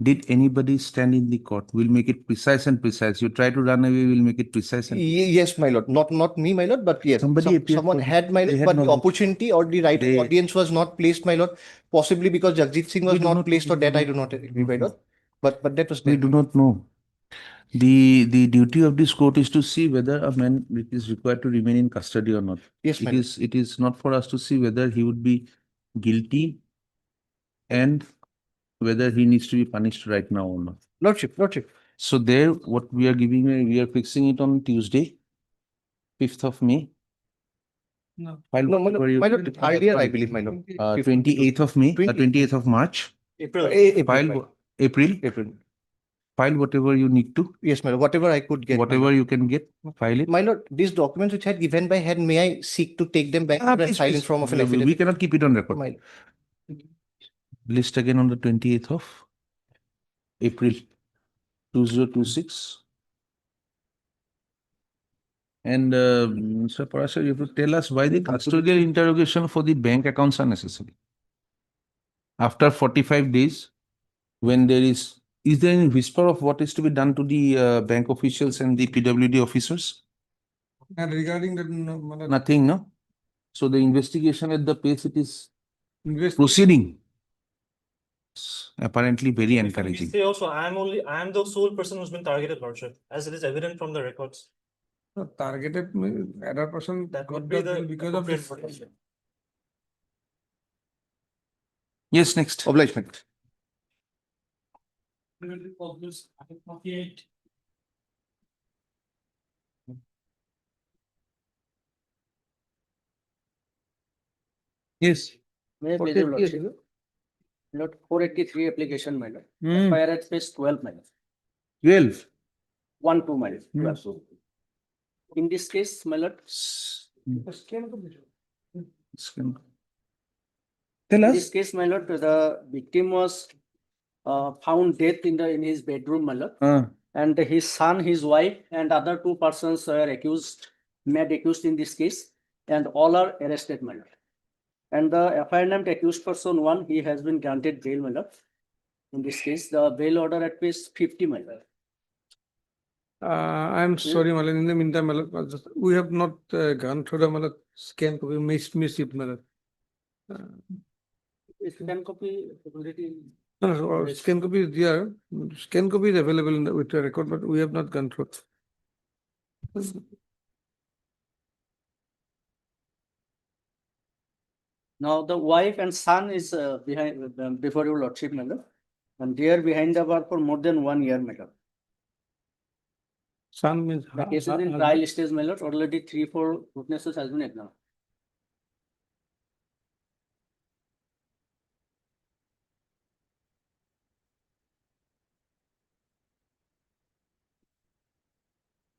Did anybody stand in the court? We'll make it precise and precise. You try to run away, we'll make it precise and Yes, my lord. Not me, my lord, but yes. Somebody appeared Someone for- had, my they lord, had but the knowledge. opportunity or the right They- audience was not placed, my lord. Possibly because Jagjit Singh We was do not not- placed, or we that do I not- do not agree, my lord. But that was we there. do not know. The duty of this court is to see whether a man is required to remain in custody or not. Yes, my lord. It is not for us to see whether he would be guilty and whether he needs to be punished right now or not. Lordship. So there, what we are giving, we are fixing it on Tuesday, 5th of May. No. File No, my whatever you- lord, earlier, I believe, my lord. 28th of May, 20 28th of March. April. File April. File whatever you need to, Yes, my lord. Whatever I could get. my whatever lord. you can get, file it. My lord, these documents which I had given by head, may I seek to take them back and Please, file in please. form of an We affidavit? cannot keep it on record. My List again on the 28th of April 2026. And Mr. Parashar, you have to tell us why the custodial interrogation for the bank accounts are necessary. After 45 days, when there is there any whisper of what is to be done to the bank officials and the PWD officers? And regarding that, no, my lord, Nothing, no? So the investigation at the pace it is invest- proceeding. It's apparently very If we encouraging. say also, I am the sole person who's been targeted, lordship, as it is evident from the records. no, targeted other person That got would be the because of appropriate this. version. Yes, next. obligement. Yes. May I please your lordship? Lot 483 application, my lord. Hmm. Fire at phase 12, my lord. 12. 1, 2, my lord. Hmm. 12. In this case, my lord, Tell in us. this case, my lord, the victim was found dead in his bedroom, my lord. And his son, his wife, and other 2 persons were made accused in this case, and all are arrested, my lord. And the FIR named accused person 1, he has been granted bail, my lord. In this case, the bail order at page 50, my lord. I'm sorry, Malad. In the meantime, Malad, we have not gone through the Malad scan copy, miss it, Malad. Scan copy already. No, scan copy is there. Scan copy is available in with the record, but we have not gone through. Now the wife and son is behind before your lordship, madam, and they are behind the bar for more than 1 year, madam. Son means. The case is in trial stage, my lord. Already 3-4 witnesses has been examined.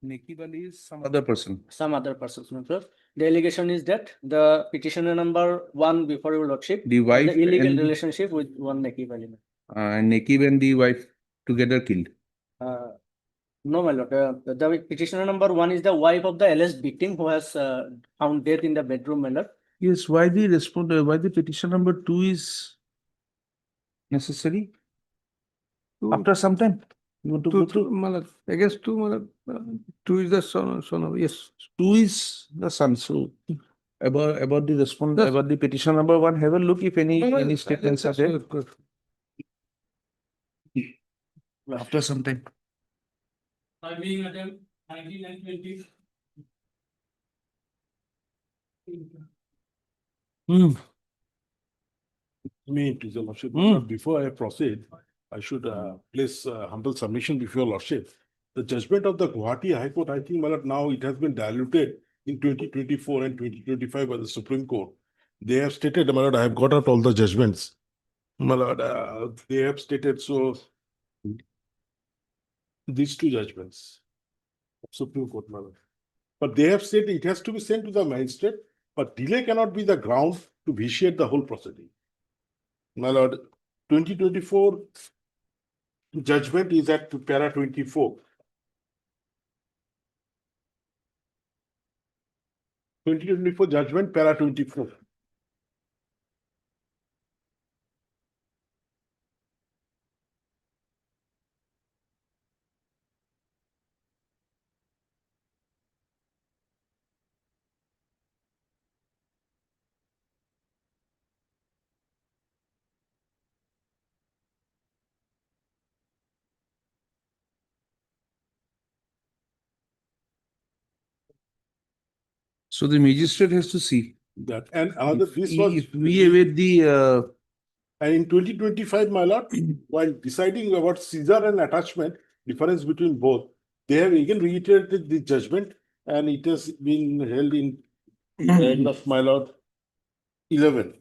Nekibali is some other person. Some other persons, my lord. The allegation is that the petitioner number 1 before your lordship, The wife the illegal and relationship with one Nekib Ali. Nekib and the wife together killed. No, my lord. The petitioner number 1 is the wife of the alleged victim who has found death in the bedroom, my lord. Yes, why the petition number 2 is necessary? After some time. You want to go through? Malad, against 2, Malad, 2 is the son of, yes. 2 is the son. So about the petition number 1, have a look if any statements are there. After some time. I mean, attempt 19 and 20. Me, please, your lordship. Before I proceed, I should place humble submission before your lordship. The judgment of the Gauhati High Court, I think, my lord, now it has been diluted in 2024 and 2025 by the Supreme Court. They have stated, my lord, I have got out all the judgments. My lord, they have stated so. These 2 judgments, Supreme Court, my lord. But they have said it has to be sent to the magistrate, but delay cannot be the ground to vitiate the whole proceeding. My lord, 2024 judgment is at para 24. 2024 judgment, para 24. So the magistrate has to see. That and another, this was. If we await the, And in 2025, my lord, while deciding about seizure and attachment, difference between both, they have again reiterated the judgment and it has been held in end of my lord 11.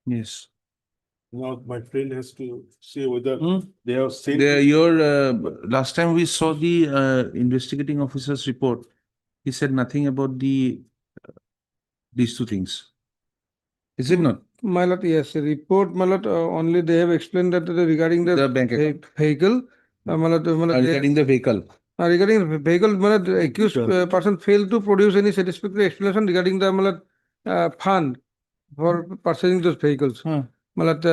yes. Now my friend has to say whether they have said. Last time we saw the investigating officer's report, he said nothing about these two things. Is it not? My lord, yes, report, my lord, only they have explained that regarding the bank account. vehicle, my lord, Regarding the vehicle. regarding the vehicle, my lord, the accused person failed to produce any satisfactory explanation regarding the my lord, fund for purchasing those vehicles. My lord,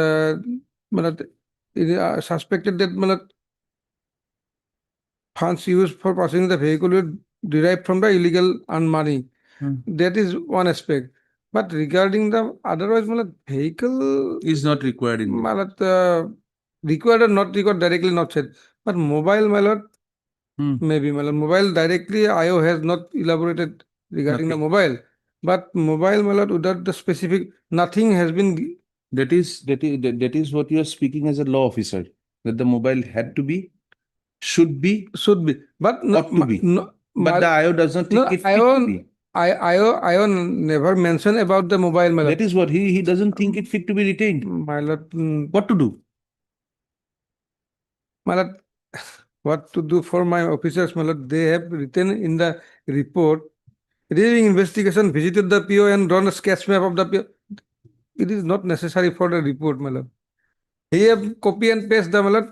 it is suspected that my lord, funds used for purchasing the vehicle were derived from the illegal earned money. That is one aspect. But regarding the otherwise, my lord, vehicle Is not required in. my lord, required or not required directly not said. But mobile, my lord, maybe my lord, mobile directly IO has not elaborated regarding the mobile. But mobile, my lord, without the specific, nothing has been. That is what you are speaking as a law officer. That the mobile had to be, should be, but ought to be. But the IO does not think it fit to be. IO never mentioned about the mobile, my lord. That is what he doesn't think it fit to be retained. My lord, what to do? My lord, what to do for my officers, my lord, they have written in the report, during investigation, visited the PO and drawn a sketch map of the PO. It is not necessary for the report, my lord. He have copy and paste the, my lord,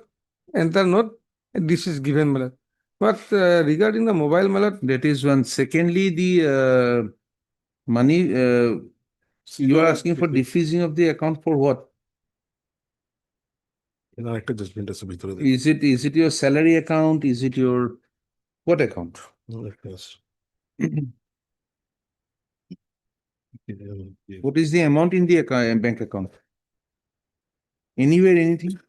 enter note, this is given, my lord. But regarding the mobile, my lord, that is one. Secondly, the money, you are asking for defeasing of the account for what? Is it your salary account? Is it your what account? What is the amount in the bank account? Anywhere, anything?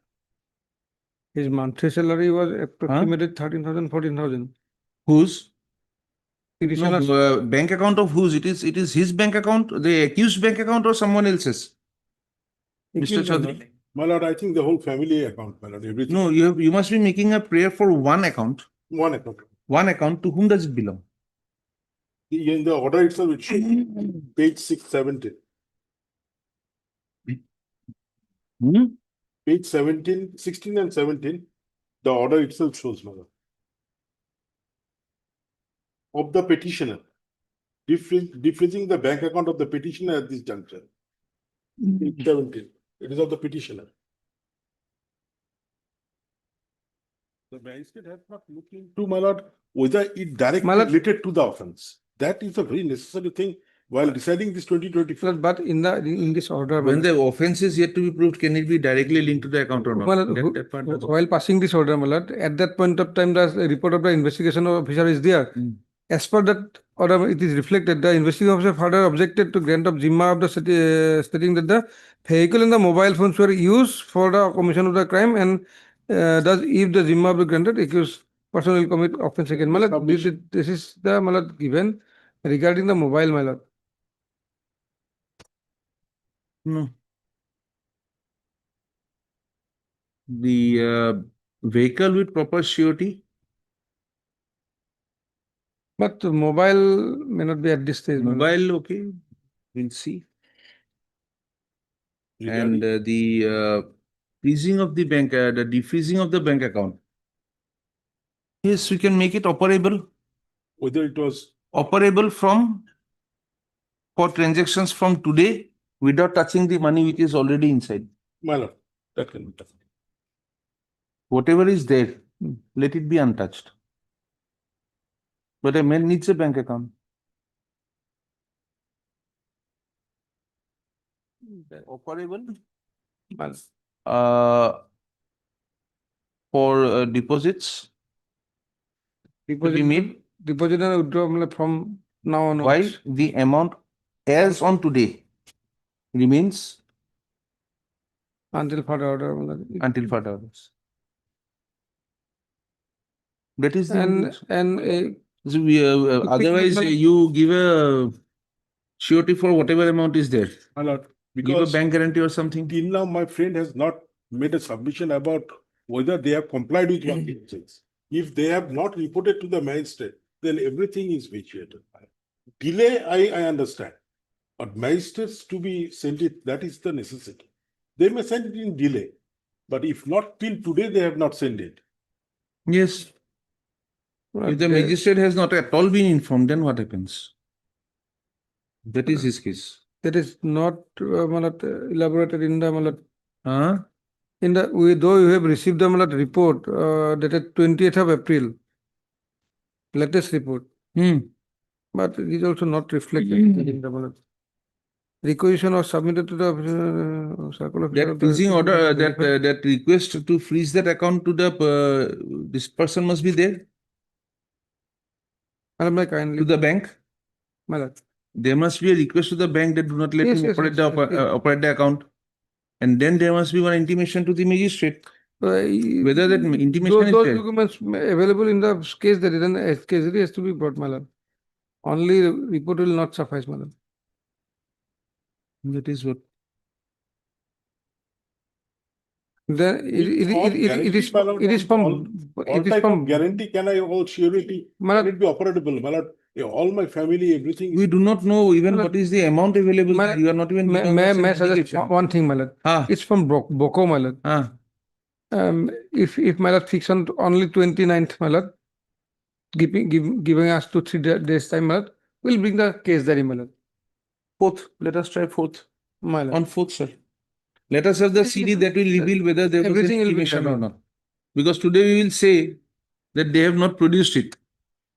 His monthly salary was approximated 13,000, 14,000. Whose? No, bank account of whose? It is his bank account, the accused bank account, or someone else's? Mr. Chaudhary. My lord, I think the whole family account, my lord, everything. No, you must be making a prayer for one account. One account. One account. To whom does it belong? In the order itself, it should page 670. Page 17, 16 and 17, the order itself shows, my lord. Of the petitioner, defreezing the bank account of the petitioner at this juncture. Page 17, it is of the petitioner. The magistrate has not looked into, my lord, whether it directly related to the offense. That is a very necessary thing while deciding this 2024. But in this order, when the offense is yet to be proved, can it be directly linked to the account or not? While passing this order, my lord, at that point of time, the report of the investigation officer is there. As per that order, it is reflected the investigation officer further objected to grant of Zimma of the stating that the vehicle and the mobile phones were used for the commission of the crime, and thus if the Zimma of the granted, accused person will commit offense again. My lord, this is the my lord given regarding the mobile, my lord. No. The vehicle with proper surety. But mobile may not be at this stage. Mobile, okay, we'll see. And the freezing of the bank, the defreezing of the bank account. Yes, we can make it operable. Whether it was operable for transactions from today without touching the money which is already inside. My lord, that can be done. Whatever is there, let it be untouched. But a man needs a bank account. operable Well, for deposits to be made deposit and withdraw मतलब from now on. while the amount as on today remains Until further order. मतलब until further orders. That is the and so we, otherwise you give a surety for whatever amount is there. My lord, Give a because bank guarantee or something. till now my friend has not made a submission about whether they have complied with what it says. If they have not reported to the magistrate, then everything is vitiated. Delay, I understand. But magistrates to be sent it, that is the necessity. They may send it in delay. But if not till today, they have not sent it. Yes. If the magistrate has not at all been informed, then what happens? That is his case. that is not मतलब elaborated in the मतलब Huh? in the though you have received the मतलब report dated 20th of April, latest report, but it is also not reflected in the मतलब requisition or submitted to the circle That freezing order, that request to freeze that account to the this person must be there kindly to the bank. There must be a request to the bank that do not let him operate the account, and then there must be one intimation to the magistrate. Whether that intimation is those there. documents available in the case that then case it has to be brought, my lord. Only report will not suffice, my lord. That is what. Then it is from guarantee. Can I hold surety? Can it be operable? My lord, all my family, everything. We do not know even what is the amount available. You are not even. May I suggest one thing, my lord? It's from Boko, my lord. If my lord fix on only 29th, my lord, giving us 2-3 days time, my lord, we'll bring the case there, my lord. 4th. Let us try 4th. My lord. On 4th, sir. Let us have the CD that will reveal whether there was an intimation or not. Because today we will say that they have not produced it.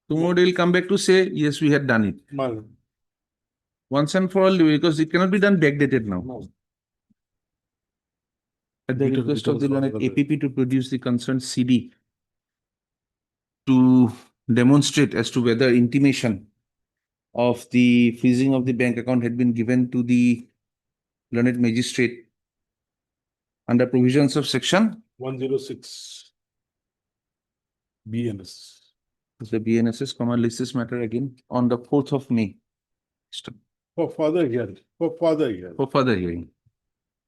Tomorrow they will come back to say, yes, we had done it. Once and for all, because it cannot be done backdated now. At the request of the learned APP to produce the concerned CD to demonstrate as to whether intimation of the freezing of the bank account had been given to the learned magistrate under provisions of section 106 BNSS. The BNSS, lists this matter again on the 4th of May. For further hearing. For further hearing. For further hearing.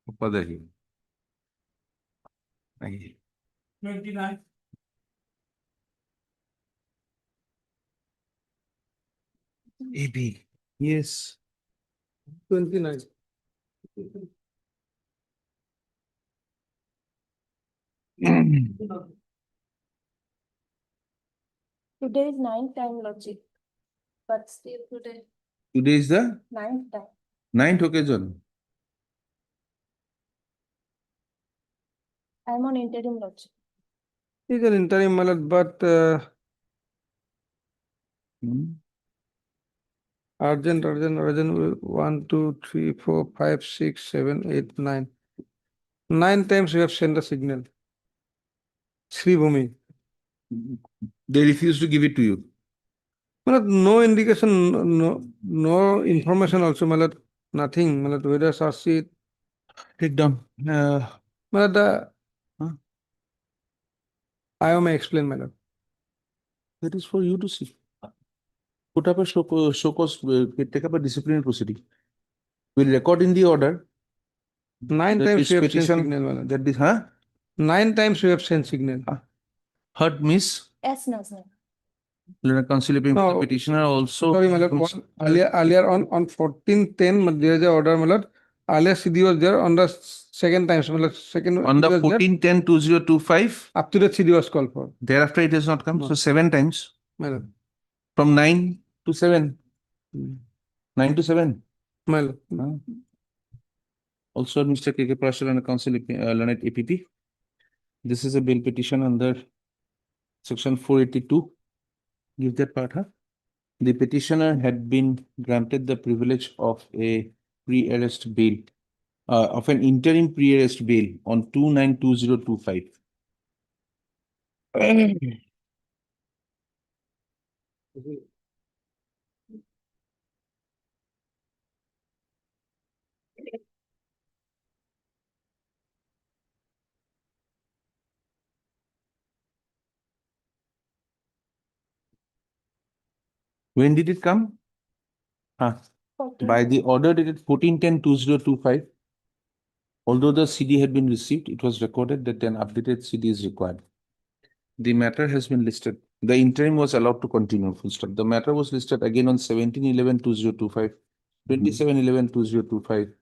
For further hearing. 29. AB. Yes. 29. Today is 9th time, Lordship. But still today. Today is the 9th time. 9th occasion. I am on interim, Lordship. It is an interim, my lord, but urgent. 1, 2, 3, 4, 5, 6, 7, 8, 9. 9 times we have sent the signal. Sri Bhumi. They refuse to give it to you. Malad, no indication, no information also, Malad, nothing. Malad, whether Sarsi. Take down. Malad, I may explain, Malad. That is for you to see. Put up a show cause, take up a disciplinary proceeding. We'll record in the order. 9 times we have sent signal, Malad. That is, huh? 9 times we have sent signal. Heard, miss? Yes, no, sir. Learned Counsel No, petitioner also. Sorry, Malad. Earlier on 14/10, there is an order, Malad. Earlier CD was there on the second time. Malad, second. On the 14/10/2025. Up to the CD was called for. Thereafter it has not come. No. So 7 times. Malad. From 9 to 7. 9 to 7. Malad. Also, Mr. KK Partial and Counsel learned APP. This is a bail petition under section 482. Give that part, huh? The petitioner had been granted the privilege of a pre-arrest bail of an interim pre-arrest bail on 292025. When did it come? By the order dated 14/10/2025. Although the CD had been received, it was recorded that an updated CD is required. The matter has been listed. The interim was allowed to continue, full stop. The matter was listed again on 17/11/2025, 27/11/2025,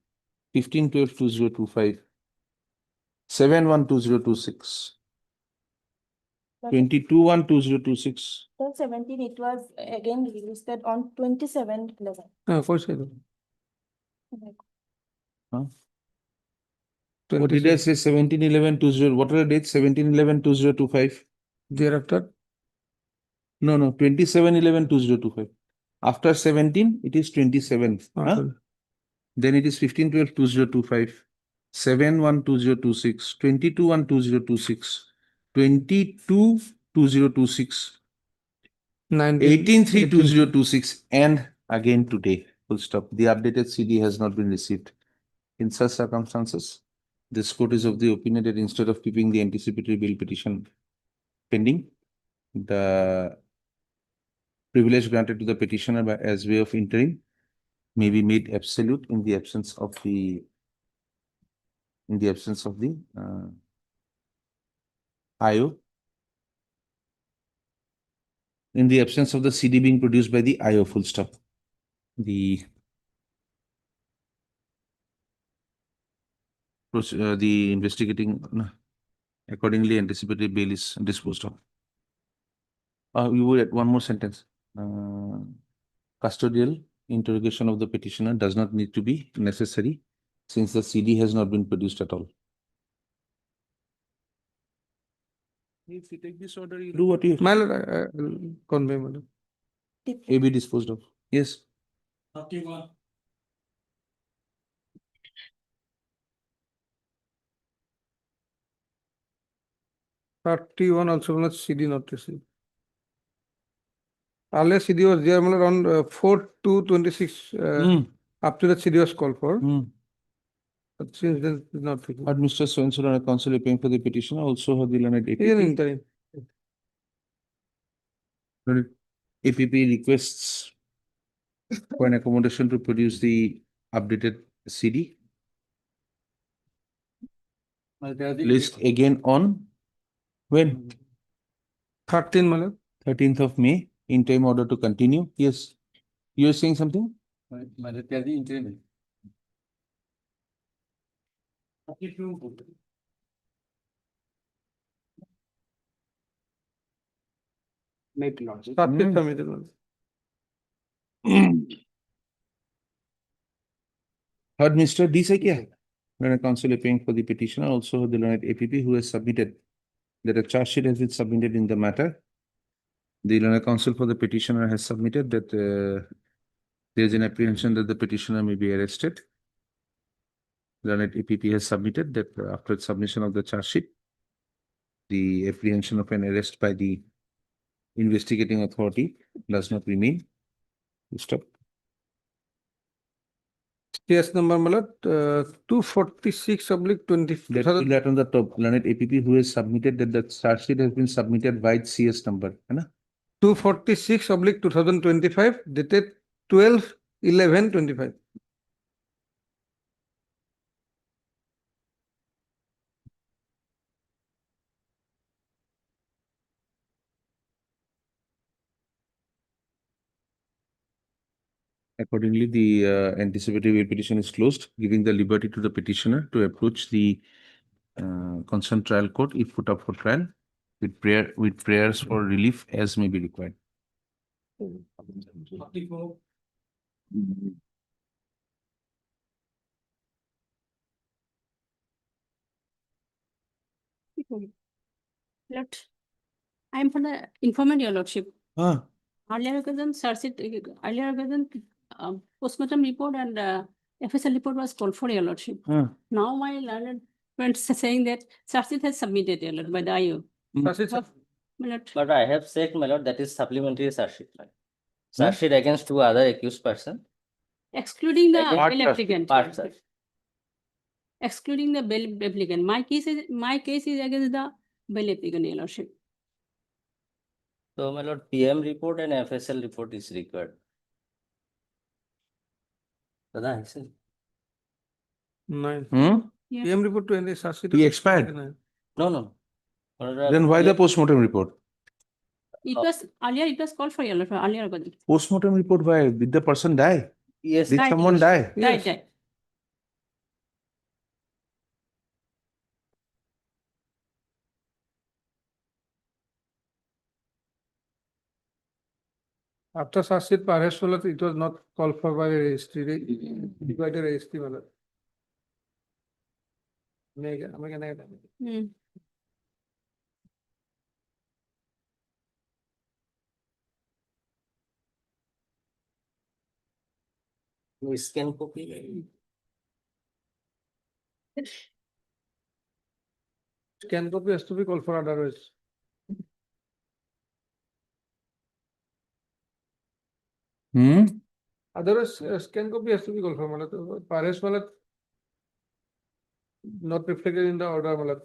15/12/2025, 7/1/2026, 22/1/2026. Till 17, it was again listed on 27/11. For sure. Huh? What did I say? 17/11/20. What are the dates? 17/11/2025. Thereafter, No, 27/11/2025. After 17, it is 27. Huh? Then it is 15/12/2025, 7/1/2026, 22/1/2026, 22/2026, 18/3/2026, and again today. Full stop. The updated CD has not been received. In such circumstances, this court is of the opinion that instead of keeping the anticipatory bail petition pending, the privilege granted to the petitioner by as way of interim may be made absolute in the absence of the IO, in the absence of the CD being produced by the IO, full stop. The investigating accordingly anticipatory bail is disposed of. You would add one more sentence. Custodial interrogation of the petitioner does not need to be necessary since the CD has not been produced at all. If you take this order, you do what you. my lord, I will convey, my lord. AB disposed of. Yes. 31 also not CD not received. Earlier CD was there, my lord, on 4/2/26. Up to that CD was called for. But since then, it's not taken. Mr. So-and-so and counsel paying for the petitioner also have the learned He is an APP. interim. APP requests for an accommodation to produce the updated CD. List again on when? 13, my lord. 13th of May, in time order to continue. Yes. You are saying something? Make logic. 30th submitted, my lord. Heard Mr. D. Sakia, learned counsel paying for the petitioner, also the learned APP who has submitted that a charge sheet has been submitted in the matter. The learned counsel for the petitioner has submitted that there is an apprehension that the petitioner may be arrested. Learned APP has submitted that after submission of the charge sheet, the apprehension of an arrest by the investigating authority does not remain. Stop. Yes, number, my lord, 246/20. That on the top, learned APP who has submitted that the charge sheet has been submitted by CS number. 246/2025 dated 12/11/25. Accordingly, the anticipatory bail petition is closed, giving the liberty to the petitioner to approach the concerned trial court if put up for trial with prayers for relief as may be required. I am for the informant, your lordship. Ah. Earlier occasion, postmortem report and FSL report was called for, Your Lordship. Huh. Now my learned friends are saying that Charge has submitted, Your Lord, by the IO. My lord. But I have said, my lord, that is supplementary charge sheet. Charge sheet against two other accused person. Excluding the Part bail charge, applicant. part charge. Excluding the bail applicant. My case is against the bail applicant, Your Lordship. So, my lord, PM report and FSL report is required. Dada, I said. Nine. Yeah. PM report to any charge sheet. He expired. No, no. Then why the postmortem report? It was earlier, it was called for, Your Lordship, earlier. Postmortem report, why? Did the person die? Yes. Did someone die? Right, right. After charge sheet, perhaps it was not called for by a registry. Required a registry. Hmm. We scan copy. Scan copy has to be called for otherwise. Otherwise, scan copy has to be called for. Perhaps not reflected in the order.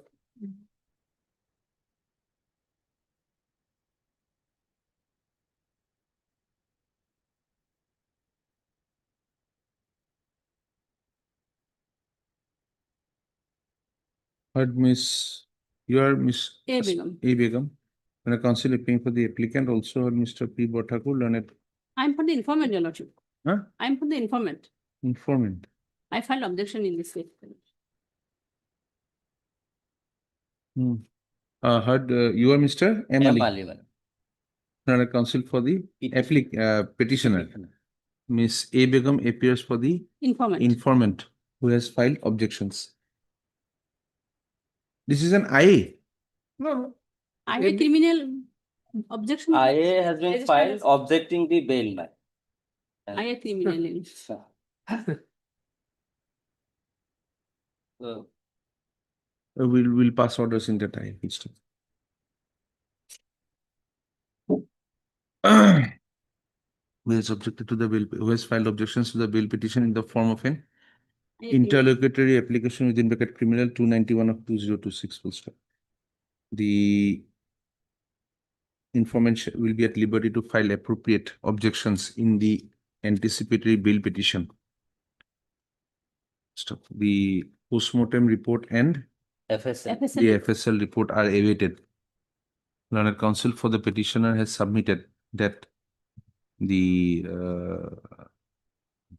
Heard Miss, you are Miss A. Begum. A. Begum. And a counsel appearing for the applicant also heard Mr. P. Bhattakur, learned I'm for the informant, Your Lordship. Huh? I'm for the informant. informant. I filed objection in this case. Heard you are Mr. M. Ali. Parliament. And a counsel for the petitioner. Miss A. Begum appears for the Informant. informant who has filed objections. This is an IA. No. I a criminal objection. IA has been filed objecting the bail by. I a criminal. So, We'll pass orders in the time. Who has objected to the bill, who has filed objections to the bill petition in the form of an interlocutory application within bracket criminal 291 of 2026 full stop. The informant will be at liberty to file appropriate objections in the anticipatory bill petition. Stop. The postmortem report and FSL. the FSL report are awaited. Learned counsel for the petitioner has submitted that the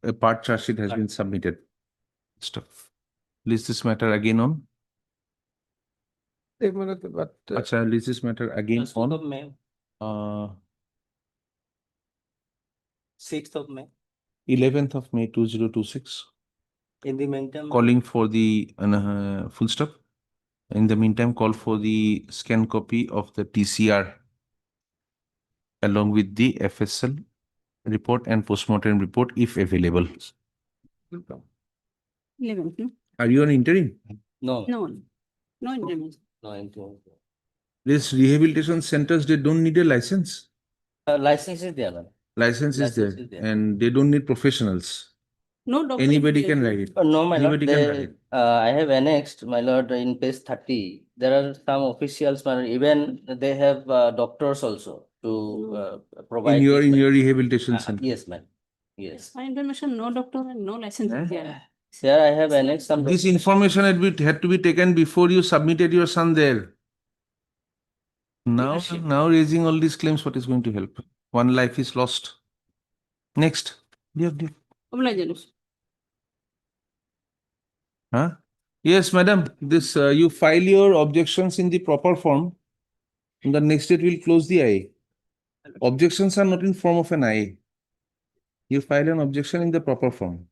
a part charge sheet has been submitted. Stuff. List this matter again on. Acha, list this matter again First of on. May. 6th of May. 11th of May 2026. In the meantime, Calling for the full stop. In the meantime, call for the scan copy of the TCR along with the FSL report and postmortem report if available. 11. Are you an interim? No. No. No interim. No interim. These rehabilitation centers, they don't need a license. License is there. License is there, and they don't need professionals. No doctor. Anybody can write it. No, my lord. Anybody can write it. I have annexed, my lord, in page 30. There are some officials, my lord, even they have doctors also to provide. In your rehabilitation center. Yes, ma'am. Yes. My information, no doctor and no license is there. Here I have annexed some. This information had to be taken before you submitted your son there. Now raising all these claims, what is going to help? One life is lost. Next. Huh? Yes, madam. This you file your objections in the proper form. And the next date will close the IA. Objections are not in form of an IA. You file an objection in the proper form.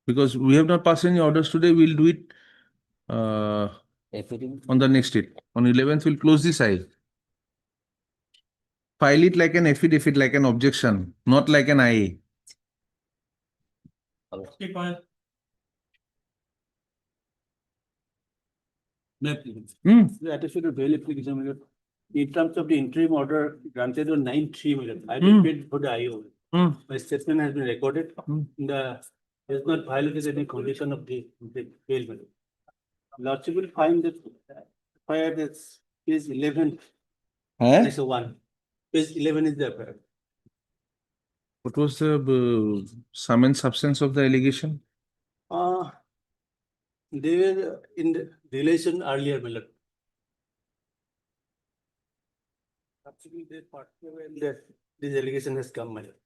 Because we have not passed any orders today, we'll do it on the next date. On 11th, we'll close this IA. File it like an affidavit, like an objection, not like an IA. The attested bail application, my lord. In terms of the interim order granted on 9/3, my lord, I did paid for the IO. My statement has been recorded. The has not violated any condition of the bail, my lord. Lordship will find that FIR is 11. That's the one. Page 11 is the FIR. What was the sum and substance of the allegation? They were in the relation earlier, my lord. Actually, they partly when this allegation has come, my lord.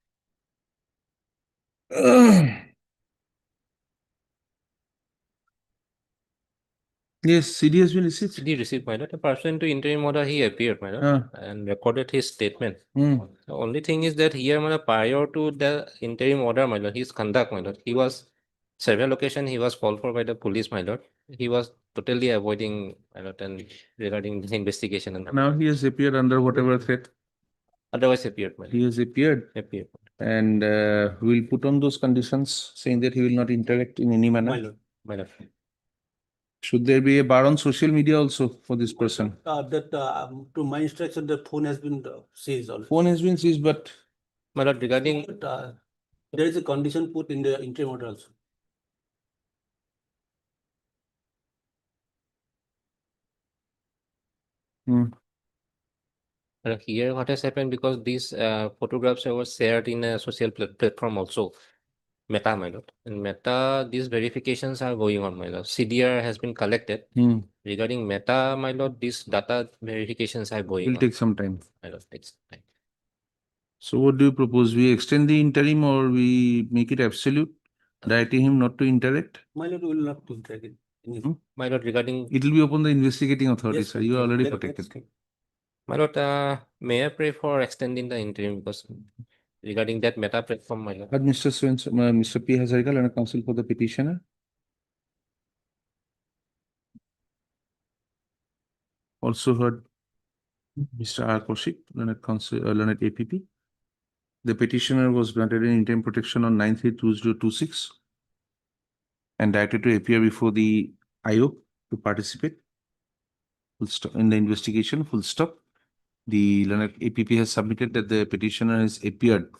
Yes, CD has been received. CD received, my lord. Pursuant to interim order, he appeared, my lord, and recorded his statement. The only thing is that here, my lord, prior to the interim order, my lord, his conduct, my lord, he was several occasions he was called for by the police, my lord. He was totally avoiding, my lord, and regarding the investigation. And Now he has appeared under whatever threat. Otherwise appeared, my lord. He has appeared. Appeared. And we'll put on those conditions saying that he will not interact in any manner. My lord. My lord. Should there be a bar on social media also for this person? To my instruction, the phone has been seized already. Phone has been seized, but my lord, regarding there is a condition put in the interim order also. Here, what has happened, because these photographs were shared in a social platform also, Meta, my lord. In Meta, these verifications are going on, my lord. CDR has been collected. Regarding Meta, my lord, these data verifications are going on. will take some time. My lord, takes time. So what do you propose? We extend the interim or we make it absolute, directing him not to interact? My lord will not to interact. My lord, regarding it will be upon the investigating authorities, Yes, sir. You are already that- protected. that's correct. my lord, may I pray for extending the interim, because regarding that Meta platform, my lord. But Mr. Swenson, Mr. P. Hazarika, learned counsel for the petitioner. Also heard Mr. R. Kaushik, learned counsel, learned APP. The petitioner was granted an interim protection on 9/3/2026 and directed to appear before the IO to participate. Full stop. In the investigation, full stop. The learned APP has submitted that the petitioner has appeared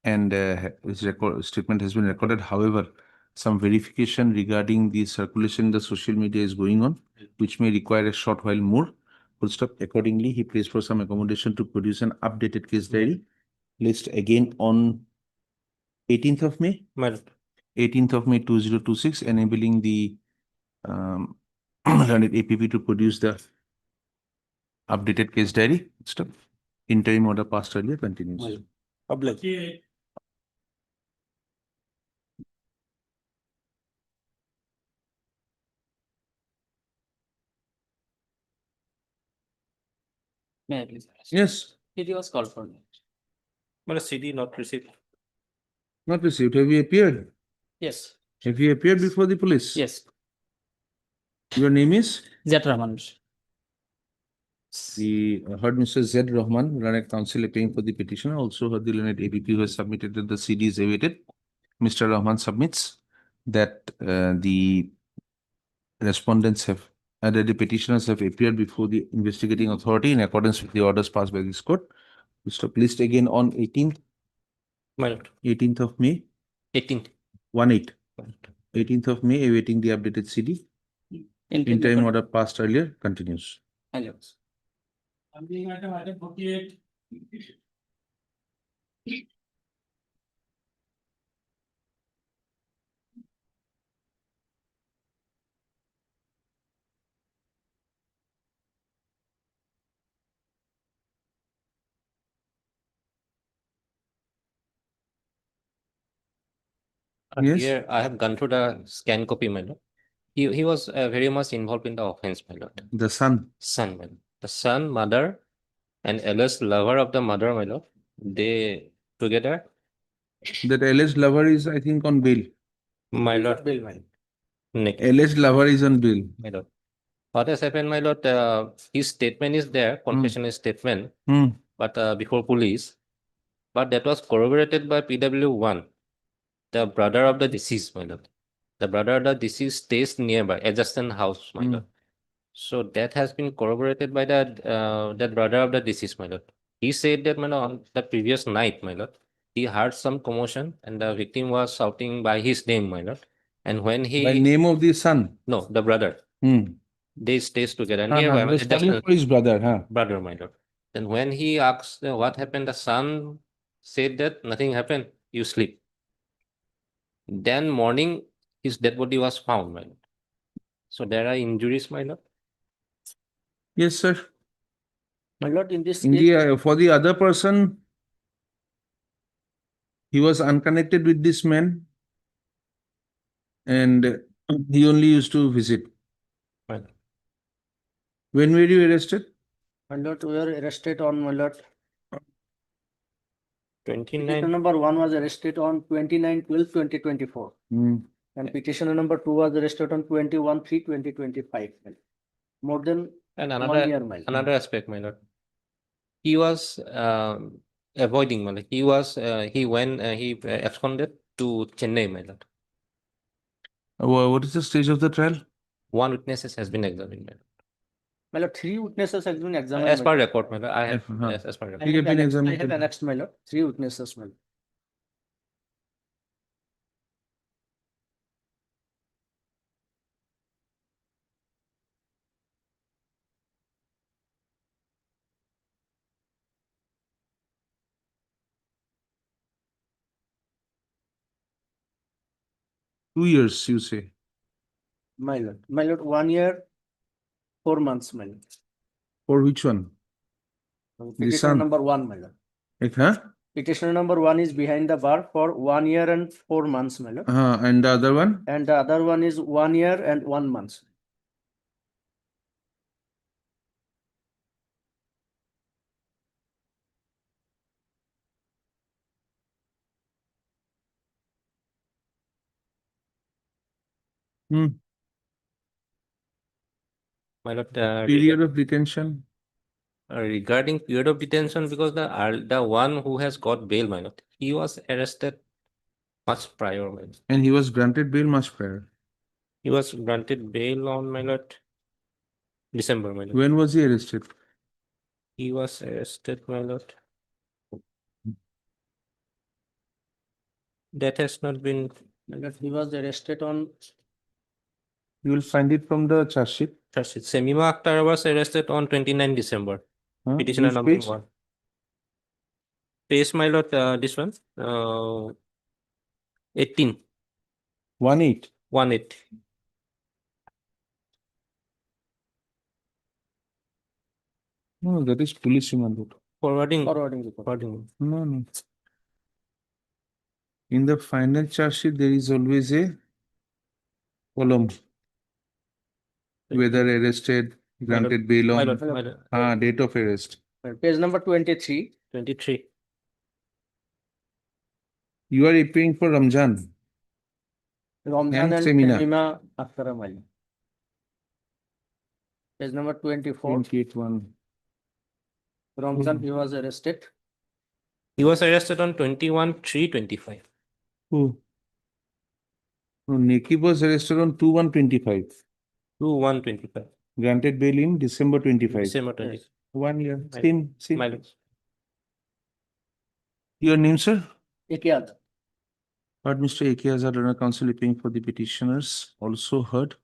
and his statement has been recorded. However, some verification regarding the circulation in the social media is going on, which may require a short while more. Full stop. Accordingly, he prays for some accommodation to produce an updated case diary list again on 18th of May. 18th of May 2026, enabling the learned APP to produce the updated case diary. Stop. Interim order passed earlier continues. May I please? Yes. It was called for. But a CD not received. Not received. Have you appeared? Yes. Have you appeared before the police? Yes. Your name is? Zed Rahman. We heard Mr. Z. Rahman, learned counsel appearing for the petitioner. Also heard the learned APP who has submitted that the CD is awaited. Mr. Rahman submits that the respondents have, that the petitioners have appeared before the investigating authority in accordance with the orders passed by this court. Mr. List again on 18th. 18th of May. 18th. 1/8. 18th of May, awaiting the updated CD. Interim order passed earlier continues. Hello. I'm being item 48. Yes. Here I have gone through the scan copy, my lord. He was very much involved in the offense, my lord. The son. Son, my lord. The son, mother, and alleged lover of the mother, my lord. They together. That alleged lover is, I think, on bail. My lord. Bail, my Alleged lover is on bail. My lord. What has happened, my lord? His statement is there, confession statement, but before police. But that was corroborated by PW1. the brother of the deceased, my lord. The brother of the deceased stays nearby, adjacent house, my lord. So that has been corroborated by that brother of the deceased, my lord. He said that, my lord, on the previous night, my lord, he heard some commotion and the victim was shouting by his name, my lord. And when By he name of the son. no, the brother, they stays together nearby, my Was lord, calling for his brother, huh? brother, my lord. Then when he asked what happened, the son said that nothing happened. You sleep. Then morning, his dead body was found, my lord. So there are injuries, my lord. Yes, sir. My lord, in this In case, the, for the other person, he was unconnected with this man and he only used to visit. Right. When were you arrested? my lord, we were arrested on, my lord. 29. Petitioner number 1 was arrested on 29/12/2024. And petitioner number 2 was arrested on 21/3/2025. More than And 1 year, my lord. another aspect, my lord. He was avoiding, my lord. He was he absconded to Chennai, my lord. What is the stage of the trial? One witness has been examined, my lord. My lord, 3 witnesses have been examined. As my per lord. record, my lord. I have yes, as per record. He have been I examined. have annexed, my lord, 3 witnesses, my lord. Two years, you say? My lord, 1 year, 4 months, my lord. For which one? Petitioner son. number 1, my lord. Huh? Petitioner number 1 is behind the bar for 1 year and 4 months, my lord. And the other one? And the other one is 1 year and 1 month. My lord, Period of detention? regarding period of detention, because the one who has got bail, my lord, he was arrested much prior, my lord. And he was granted bail much prior. He was granted bail on, my lord, December, my lord. When was he arrested? He was arrested, my lord. That has not been. My lord, he was arrested on. You will find it from the charge sheet. Charge sheet. Semima Akhtar was arrested on 29 December. Petitioner Which number page? 1. Page, my lord, this one. 18. 1/8. 1/8. No, that is police remand report. Forwarding. Report. No. In the final charge sheet, there is always a column. Whether arrested, granted bail on, date of arrest. Page number 23. 23. You are appearing for Ramjan. Ramjan and Semina. Semina Akhtar, my lord. Page number 24. 28/1. Ramjan, he was arrested. He was arrested on 21/3/25. Who? No, Neki was arrested on 2/1/25. 2/1/25. Granted bail in December 25. December 20. 1 year. My- Same. My lord. Your name, sir? Ikyad. Heard Mr. A.K. Azad, learned counsel appearing for the petitioners. Also heard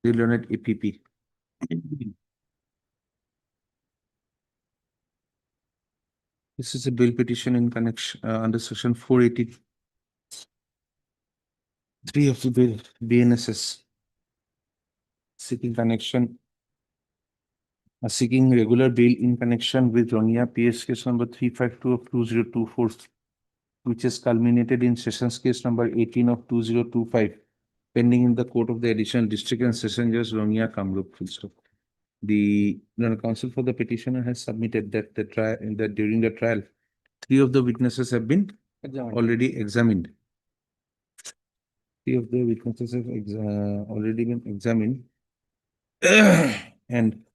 the learned APP. This is a bail petition in connection under section 483 of the bill, BNSS. Seeking regular bail in connection with Ronia PS case number 352 of 2024, which is culminated in sessions case number 18 of 2025, pending in the court of the additional district and session judge Ronia Kamrup. Full stop. The counsel for the petitioner has submitted that during the trial, 3 of the witnesses have been already examined. 3 of the witnesses have already been examined. And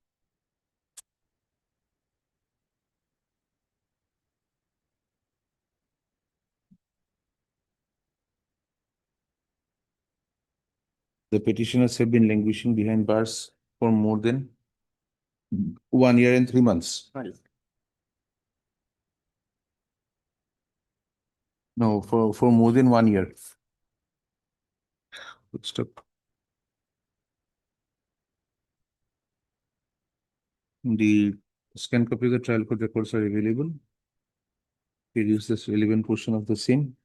The petitioners have been languishing behind bars for more than 1 year and 3 months. No, for more than 1 year. Good stuff. The scan copy of the trial court records are available. We use this relevant portion of the same.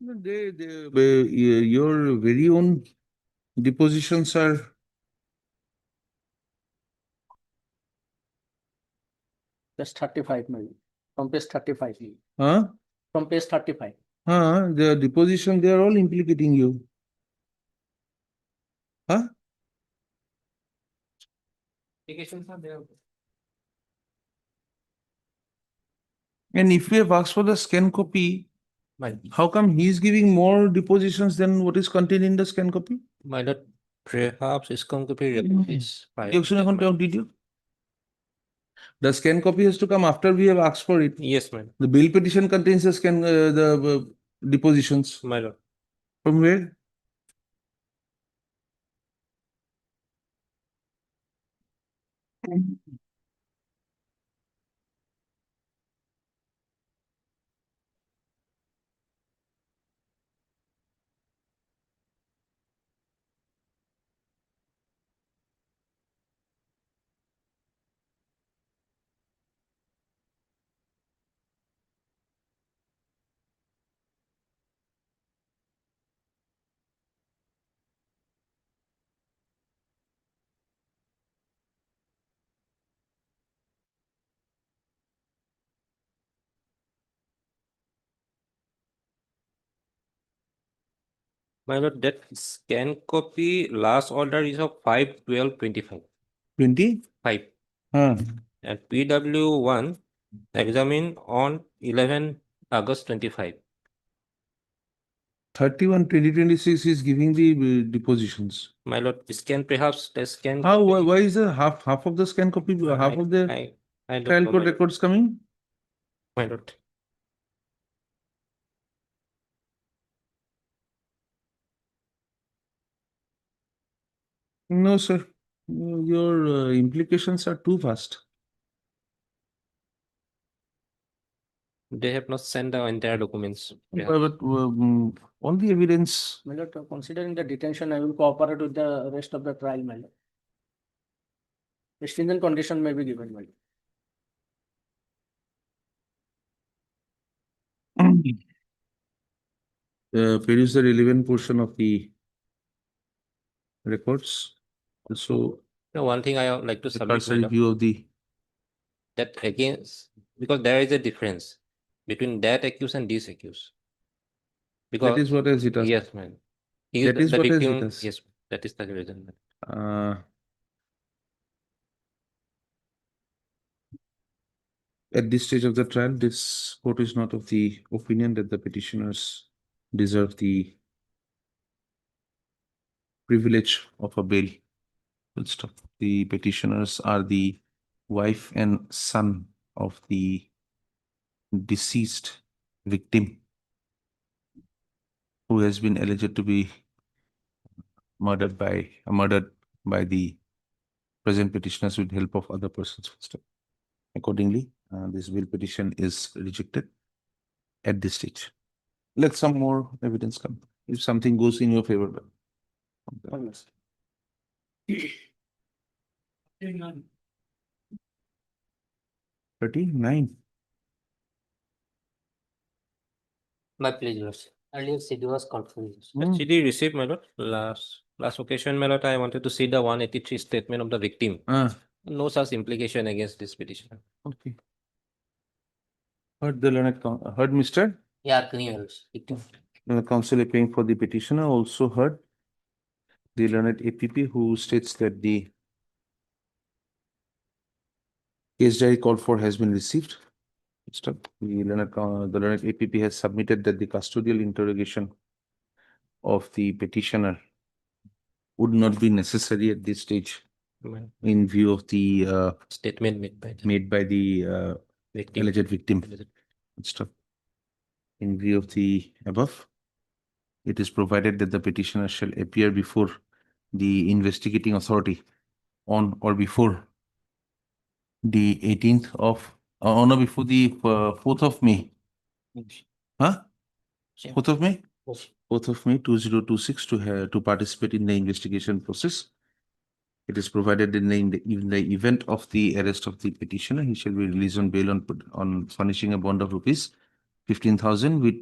Your very own depositions are Page 35, from page 35. huh? From page 35. The deposition, they are all implicating you. Huh? Applications are there. And if we have asked for the scan copy, how come he is giving more depositions than what is contained in the scan copy? My lord, perhaps scan copy is Did you? The scan copy has to come after we have asked for it. Yes, madam. The bail petition contains the scan, depositions. My lord. From where? My lord, that scan copy last order is of 5/12/25. 25. And PW1 examined on 11 August 25. 31/2026 is giving the depositions. My lord, scan perhaps the scan. How? Why is the half of the scan copy, half of the I don't trial know, court my lord. records coming? My lord. No, sir. Your implications are too fast. They have not sent the entire documents. Yeah. But all the evidence. My lord, considering the detention, I will cooperate with the rest of the trial, my lord. A stringent condition may be given, my lord. Produce the relevant portion of the records. Also, The one thing I would like to submit, cursory my lord, view of the that against, because there is a difference between that accused and this accused. Because that is what has hit us. yes, man. That is the what has victim. hit us. Yes, that is the reason. At this stage of the trial, this court is not of the opinion that the petitioners deserve the privilege of a bail. Full stop. The petitioners are the wife and son of the deceased victim who has been alleged to be murdered by the present petitioners with help of other persons. Full stop. Accordingly, this bail petition is rejected at this stage. Let some more evidence come. If something goes in your favor. 39. My pleasure. Earlier CD was confused. CD received, my lord. Last occasion, my lord, I wanted to see the 183 statement of the victim. No such implication against this petitioner. Okay. Heard the learned heard Mr. Yeah, criminals. Counsel appearing for the petitioner also heard the learned APP who states that the case diary called for has been received. The learned APP has submitted that the custodial interrogation of the petitioner would not be necessary at this stage My in view of the statement made by the alleged victim. victim and stuff. In view of the above, it is provided that the petitioner shall appear before the investigating authority on or before the 18th of, on or before the 4th of May. Huh? 4th of May? 4th of May 2026 to participate in the investigation process. It is provided in the event of the arrest of the petitioner, he shall be released on bail on furnishing a bond of rupees 15,000 with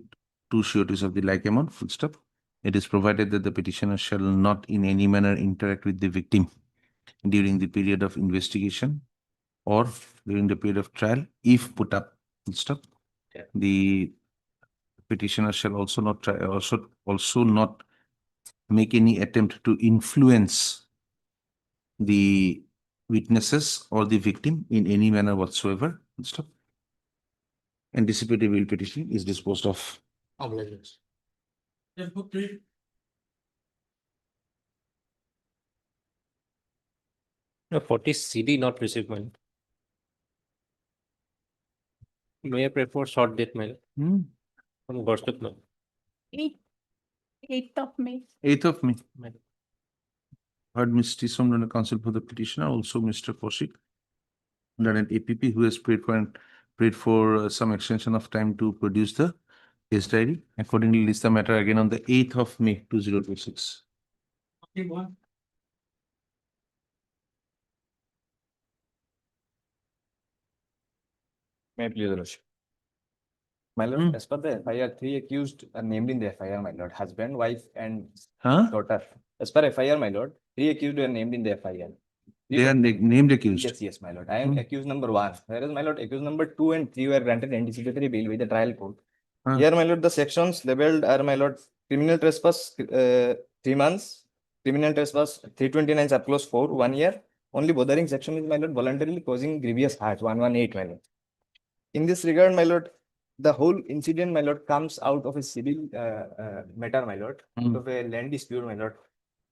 2 sureties of the like amount, full stop. It is provided that the petitioner shall not in any manner interact with the victim during the period of investigation or during the period of trial, if put up, full stop. Yeah. The petitioner shall also not try, also not make any attempt to influence the witnesses or the victim in any manner whatsoever. Stop. Anticipatory bail petition is disposed of. No, 40 CD not received, my lord. May I pray for short date, my lord? From Gorsuch, no. 8th of May. 8th of May. My lord. Heard Ms. Tisson on the counsel for the petitioner, also Mr. Quashing, under an APP who has prayed for some extension of time to produce the case diary. Accordingly, list the matter again on the 8th of May 2026. May I please, Your Lordship? My lord, as per the FIR, 3 accused are named in the FIR, my lord, husband, wife, and daughter. As per FIR, my lord, 3 accused are named in the FIR. They are named accused. Yes, yes, my lord. I am accused number 1, whereas my lord, accused number 2 and 3 were granted anticipatory bail by the trial court. Here, my lord, the sections labeled are, my lord, criminal trespass 3 months, criminal trespass 329 subclause 4, 1 year. Only bothering section is, my lord, voluntarily causing grievous hurt, 118, my lord. In this regard, my lord, the whole incident, my lord, comes out of a civil matter, my lord, out of a land dispute, my lord.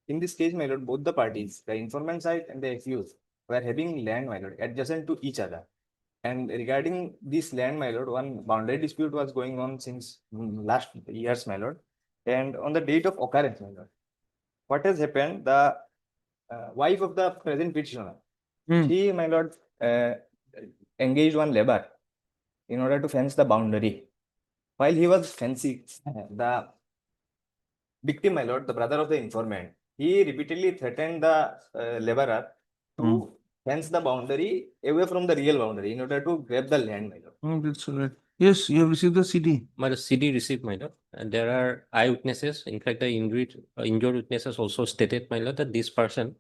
In this case, my lord, both the parties, the informant side and the accused, were having land, my lord, adjacent to each other. And regarding this land, my lord, one boundary dispute was going on since last years, my lord. And on the date of occurrence, my lord, what has happened? The wife of the present petitioner, she, my lord, engaged one labor in order to fence the boundary. While he was fencing, the victim, my lord, the brother of the informant, he repeatedly threatened the laborer to fence the boundary away from the real boundary in order to grab the land, my lord. That's all right. Yes, you have received the CD. My CD received, my lord. And there are eyewitnesses. In fact, the injured witnesses also stated, my lord, that this person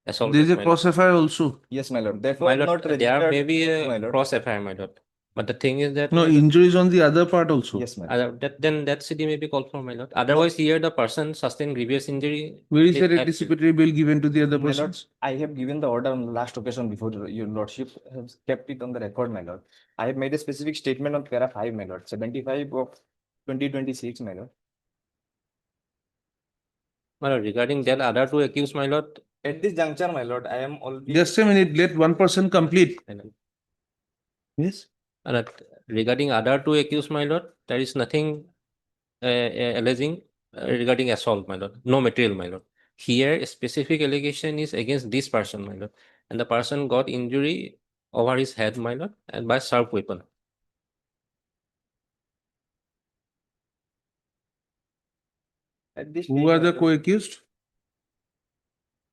assaulted. There is a cross FIR also. Yes, my lord. Therefore, My lord, not there may registered, be my a lord. cross FIR, my lord. But the thing is that No, my lord, injuries on the other part also. Yes, my lord. then that CD may be called for, my lord. Otherwise, here the person sustained grievous injury. Where is it that had- anticipatory bail given to the other My lord, persons? I have given the order on the last occasion before your lordship has kept it on the record, my lord. I have made a specific statement on para 5, my lord, 75 of 2026, my lord. My lord, regarding that other 2 accused, my lord. At this juncture, my lord, I am already. Just a minute, let one person complete. Yes. My lord, regarding other 2 accused, my lord, there is nothing alleging regarding assault, my lord. No material, my lord. Here, a specific allegation is against this person, my lord. And the person got injury over his head, my lord, and by sharp weapon. At this Who stage, are my the lord, co-accused?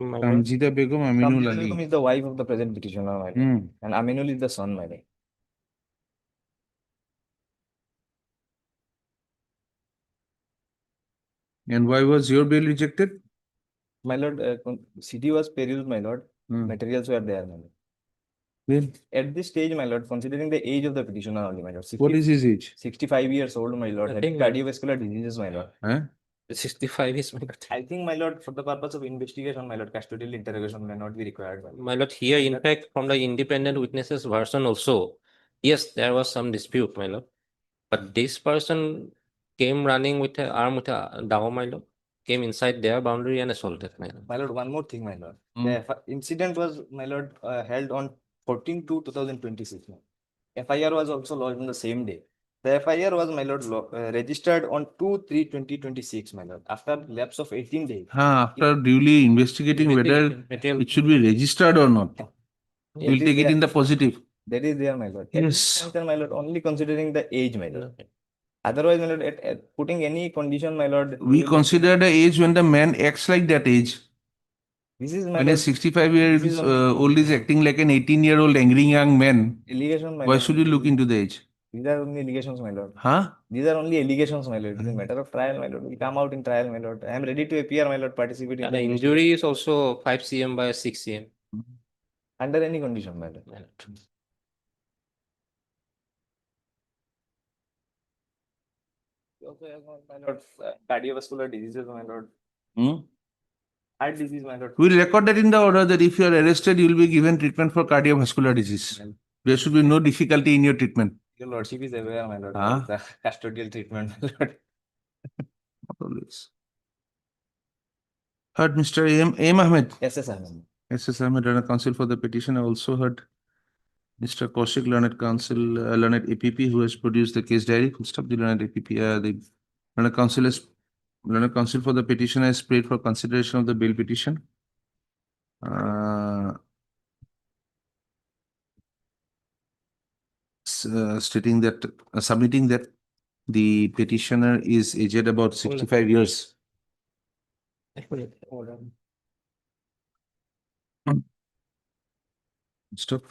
My lord. Tanzida Begum, Aminul Samjita Begum Ali. is the wife of the present petitioner, my lord. And Aminul is the son, my lord. And why was your bail rejected? My lord, CD was perused, my lord. Materials were there, my lord. Then, At this stage, my lord, considering the age of the petitioner only, my lord. what is his age? 65 years old, my lord. I Having think, cardiovascular diseases, my lord. Huh? 65 is, my lord. I think, my lord, for the purpose of investigation, my lord, custodial interrogation may not be required. My lord, here, in fact, from the independent witnesses version also, yes, there was some dispute, my lord. But this person came running with an arm with a dagger, my lord. came inside their boundary and assaulted, my lord. My lord, one more thing, my lord. Hmm. The incident was, my lord, held on 14/2/2026. FIR was also lodged on the same day. The FIR was, my lord, registered on 2/3/2026, my lord, after lapse of 18 days. After duly investigating whether it should be registered or not, we'll take it in the positive. That is there, my lord. Yes. Answer, my lord, only considering the age, my lord. Otherwise, my lord, at putting any condition, my lord. We consider the age when the man acts like that age. This is, my When a lord, 65-year old is acting like an 18-year-old angry young man, allegation, my why lord. should you look into the age? These are only allegations, my lord. Huh? These are only allegations, my lord. It is a matter of trial, my lord. We come out in trial, my lord. I am ready to appear, my lord, participate in And the injury is also 5 cm by 6 cm. under any condition, my lord. My lord. We also have, my lord, cardiovascular diseases, my lord. Heart disease, my lord. We'll record that in the order that if you are arrested, you will be given treatment for cardiovascular disease. There should be no difficulty in your treatment. Your lordship is aware, my lord. Huh? The custodial treatment, my lord. Not always. Heard Mr. M. Ahmed. Yes, Ahmed. S. Ahmed, learned counsel for the petition. I also heard Mr. Quashing, learned counsel, learned APP, who has produced the case diary. Full stop. The learned APP, the learned counsel has learned counsel for the petition has prayed for consideration of the bail petition. Stating that, submitting that the petitioner is aged about 65 years. Stop.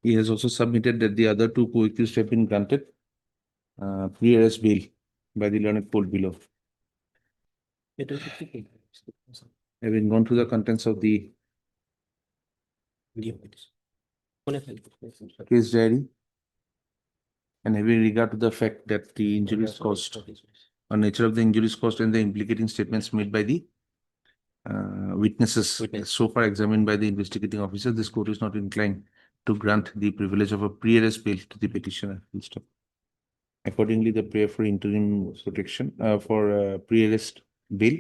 He has also submitted that the other two co-accused have been granted pre-arrest bail by the learned court below. Having gone through the contents of the case diary and having regard to the fact that the injuries caused or nature of the injuries caused and the implicating statements made by the witnesses so far examined by the investigating officer, this court is not inclined to grant the privilege of a pre-arrest bail to the petitioner. Full stop. Accordingly, the prayer for interim protection for pre-arrest bail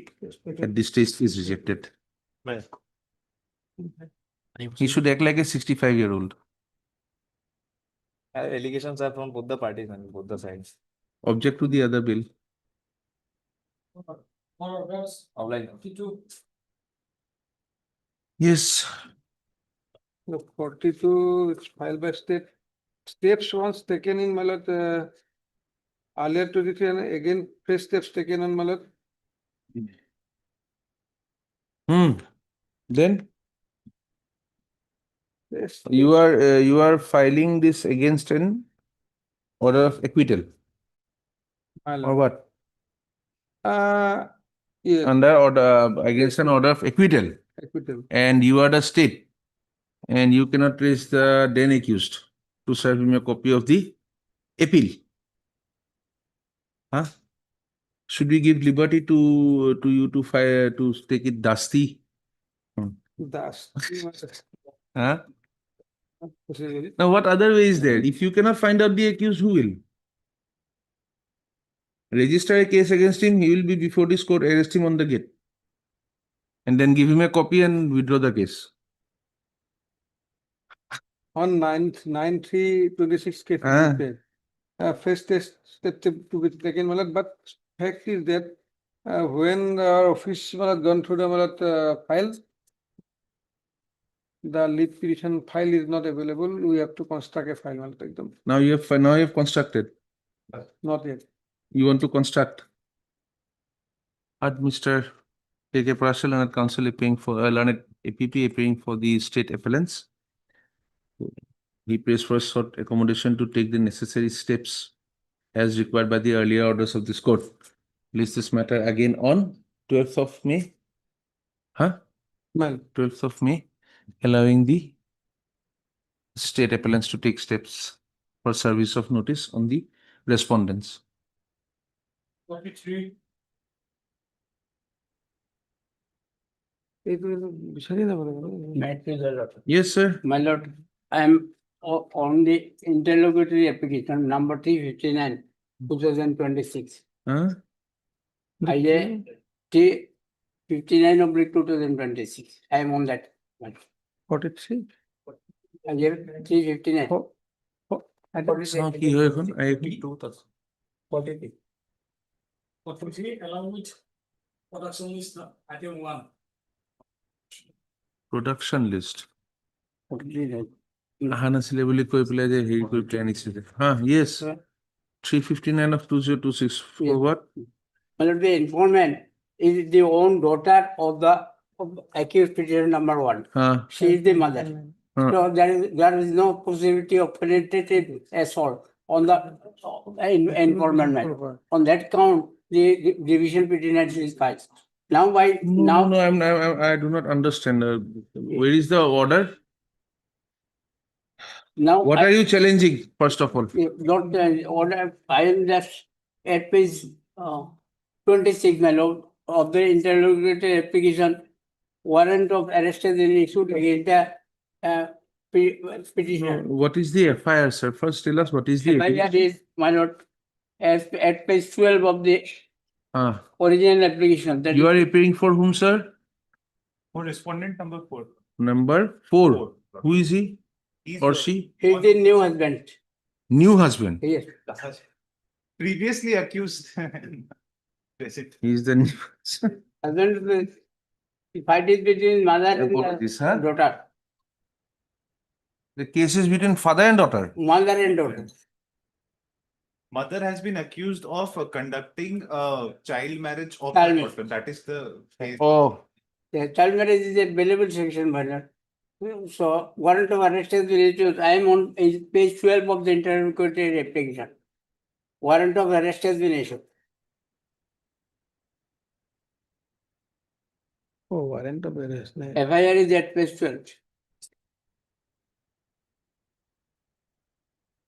at this stage is rejected. He should act like a 65-year-old. Allegations are from both the parties and both the sides. Object to the other bill. Yes. The 42, it's filed by state. Steps once taken in Malat, earlier to the and again fresh steps taken on Malat. Then Yes. you are filing this against an order of acquittal or what? Yes. Under order against an order of acquittal. Acquittal. And you are the state, and you cannot raise the then accused to serve him a copy of the appeal. Huh? Should we give liberty to you to fire to take it dusty? Dusty. Huh? Now, what other way is there? If you cannot find out the accused, who will? Register a case against him, he will be before this court, arrest him on the gate. And then give him a copy and withdraw the case. On 9/3/26 case, first test step to be taken, Malat, but fact is that when our office Malat gone through the Malat file, the lead petition file is not available. We have to construct a file. Malat, now you have constructed. not yet. You want to construct. At Mr. K.K. Parashar, learned counsel appearing for learned APP appearing for the state appellants. He prays for short accommodation to take the necessary steps as required by the earlier orders of this court. List this matter again on 12th of May. Huh? Well, 12th of May, allowing the state appellants to take steps for service of notice on the respondents. 43. Yes, sir. My lord, I am on the interlocutory application number 359, 2026. Huh? I 59/2026. I am on that one. 43. I gave 359. কি হয় এখন? along with production list, item 1. Production list. 43. আহা নাছিলে বুলি কৈ পেলাই যে হেৰি কৰি পেলাই আনিছে যে yes 359 of 2026 for Yes. what? Well, the informant is the own daughter of the accused petitioner number 1. She is the mother. So there is no possibility of penetrative assault on the informant. On that count, the division petitioner is filed. Now I do not understand. Where is the order? now What are you challenging, first of all? not order. I am just at page 26, my lord, of the interrogatory application. Warrant of arrest has been issued against the petitioner. What is the FIR, sir? First tell us what is the FIR is, my lord, as at page 12 of the Ah. original application. That You are appearing for whom, sir? For respondent number 4. Number 4. Who is he or she? he is the new husband. New husband. Yes. Previously accused. He is the new husband. Husband, the fight is between mother and Apologies, sir. daughter. The case is between father and daughter. Mother and daughter. Mother has been accused of conducting child marriage of Child the marriage. daughter. That is the case. Oh, The child marriage is a available section, my lord. So warrant of arrest has been issued. I am on page 12 of the interrogatory application. Warrant of arrest has been issued. Oh, warrant of arrest. FIR is at page 12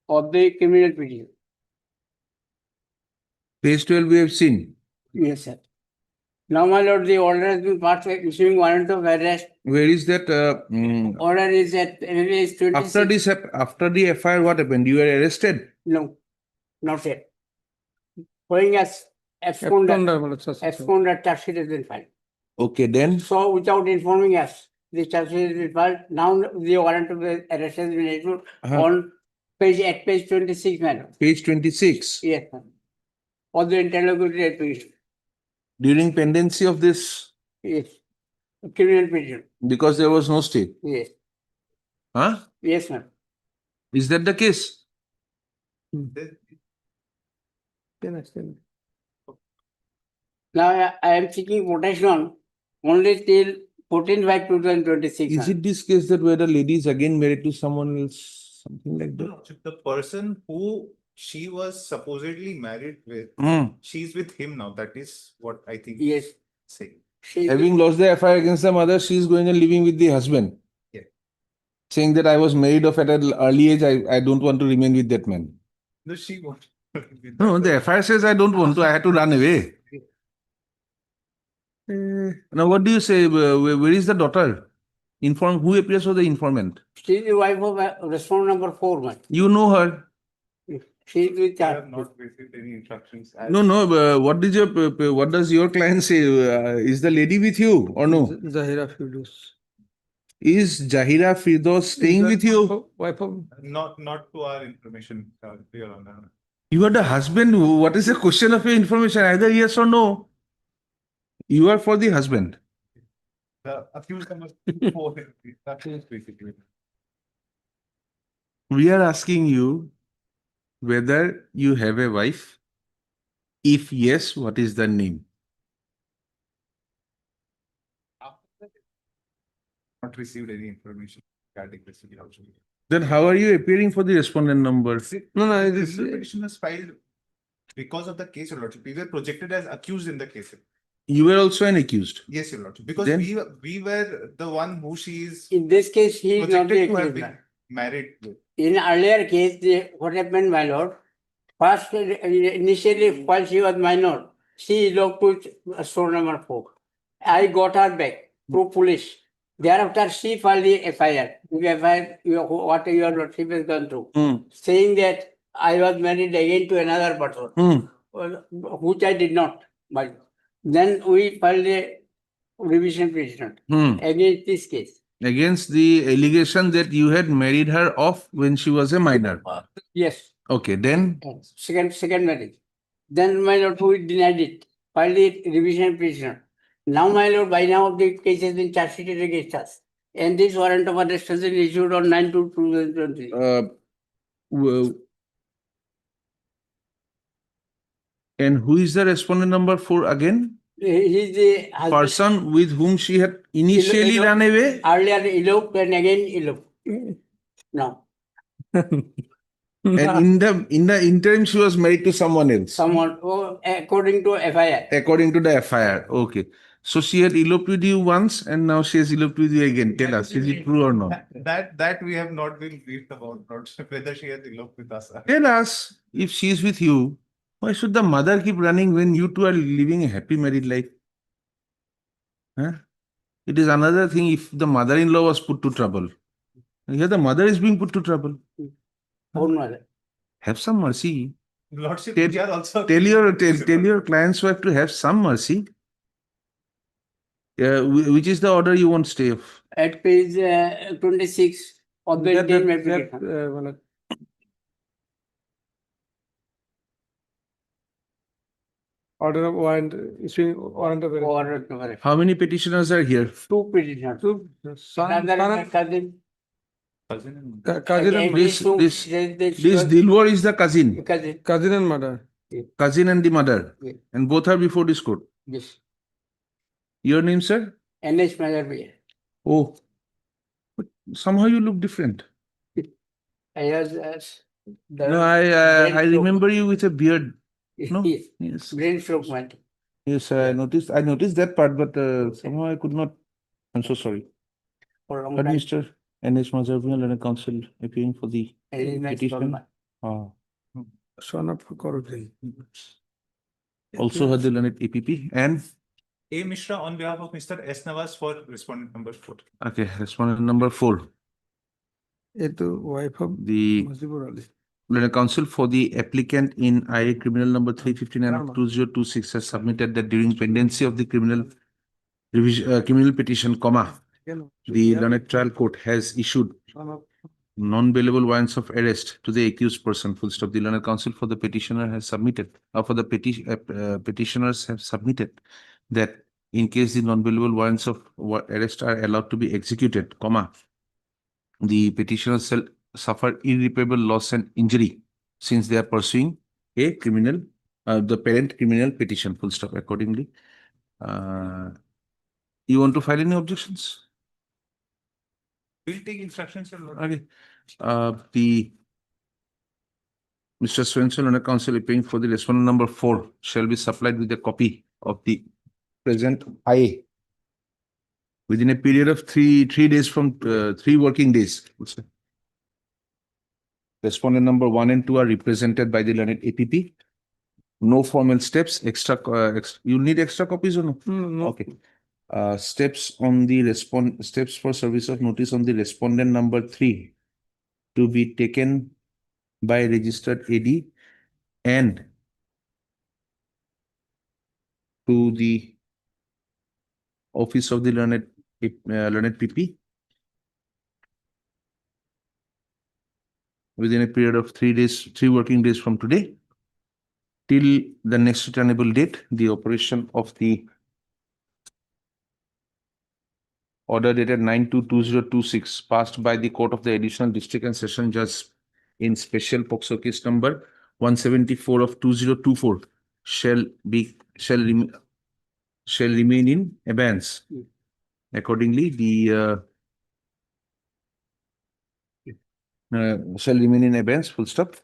of the criminal petition. page 12 we have seen. Yes, sir. Now, my lord, the order has been passed issuing warrant of arrest. Where is that? Order is at page 26. After the FIR, what happened? You were arrested. No, not yet. Going as absconder charge sheet has been filed. Okay, then. So without informing us, the charge sheet has been filed. Now the warrant of arrest has been issued on page 26, madam. Page 26. Yes, ma'am. Of the interrogatory application. During pendency of this, Yes. Criminal petition. because there was no stay. Yes. Huh? Yes, ma'am. Is that the case? Now I am seeking protection only till 14/5/2026. Is it this case that where the lady is again married to someone else? Something like that? The person who she was supposedly married with, she's with him now. That is what I think. Yes. Saying. Having lost the FIR against the mother, she is going and living with the husband. Yeah. Saying that I was married off at an early age, I don't want to remain with that man. No, she won't. No, the FIR says I don't want to, I had to run away. Now, what do you say? Where is the daughter? Who appears for the informant? She is the wife of respondent number 4, man. You know her. She is with I her. have not received any instructions. No, what does your client say? Is the lady with you or no? Zahira Firdaus. Is Jahira Firdaus staying with you? Wife of. Not to our information, Your Honor. You are the husband. What is the question of your information? Either yes or no. You are for the husband. The accused number 4. That is basically. We are asking you whether you have a wife. If yes, what is the name? Not received any information regarding this. Then how are you appearing for the respondent number? No, This petition was filed because of the case, Your Lordship. We were projected as accused in the case. You were also an accused. Yes, Your Lordship. Because Then- we were the one who she is In this case, he is not projected the to have accused. been married with. In earlier case, what happened, my lord? First, initially, while she was minor, she eloped to store number 4. I got her back through police. Thereafter, she filed the FIR. What your lordship has gone through, saying that I was married again to another person, which I did not. But then we filed a revision petition Hmm. against this case. Against the allegation that you had married her off when she was a minor. Yes. Okay, then Second marriage. Then my lord, who denied it, filed a revision petition. Now, my lord, by now the case has been charged sheeted against us. And this warrant of arrest has been issued on 9/2/2020. w- and who is the respondent number 4 again? He is the husband. Person with whom she had initially run away? Earlier eloped and again eloped. Now, And in the interim, she was married to someone else. someone, according to FIR. According to the FIR. Okay. So she had eloped with you once and now she has eloped with you again. Tell us, is it true or not? That we have not been briefed about, not whether she has eloped with us. Tell us, if she is with you, why should the mother keep running when you two are living a happy married life? Huh? It is another thing if the mother-in-law was put to trouble. Here the mother is being put to trouble. Own mother. Have some mercy. Lordship, Tell, we are also. tell your client's wife to have some mercy. Which is the order you want stay of? At page 26 of the interim application. Order of warrant, issuing warrant of arrest. Warrant of arrest. How many petitioners are here? Two petitioners. Another is cousin. Cousin and This Dilwar is the cousin. cousin and mother. Cousin and the mother. Yeah. And both are before this court. Yes. Your name, sir? NH Malavia. Oh. But somehow you look different. I was No, I remember you with a beard. No? Yes. Yes. Brain stroke man. Yes, I noticed that part, but somehow I could not. I'm so sorry. For a long But time. Mr. N.H. Mazarvial and a counsel appearing for the Very nice petition. man. Son of Corruption. Also had the learned APP and A. Mishra on behalf of Mr. S. Nawaz for respondent number 4. okay, respondent number 4. Wife of The Mazibur Ali. learned counsel for the applicant in IA criminal number 359 of 2026 has submitted that during pendency of the criminal petition, the learned trial court has issued non-bailable warrants of arrest to the accused person. Full stop. The learned counsel for the petitioner has submitted, or for the petitioners have submitted that in case the non-bailable warrants of arrest are allowed to be executed, the petitioners shall suffer irreparable loss and injury since they are pursuing a criminal, the parent criminal petition. Full stop. Accordingly, you want to file any objections? We'll take instructions. Your Lord. Okay. The Mr. Swenson and a counsel appearing for the respondent number 4 shall be supplied with a copy of the present IA within a period of three days from 3 working days. Respondent number 1 and 2 are represented by the learned APP. No formal steps. You need extra copies or no? No. Okay. Steps on the steps for service of notice on the respondent number 3 to be taken by registered AD and to the office of the learned PP within a period of 3 working days from today till the next returnable date. The operation of the order dated 9/2/2026 passed by the Court of the Additional District and Session Judge in special POCSO case number 174 of 2024 shall remain in abeyance. Accordingly, the shall remain in abeyance. Full stop.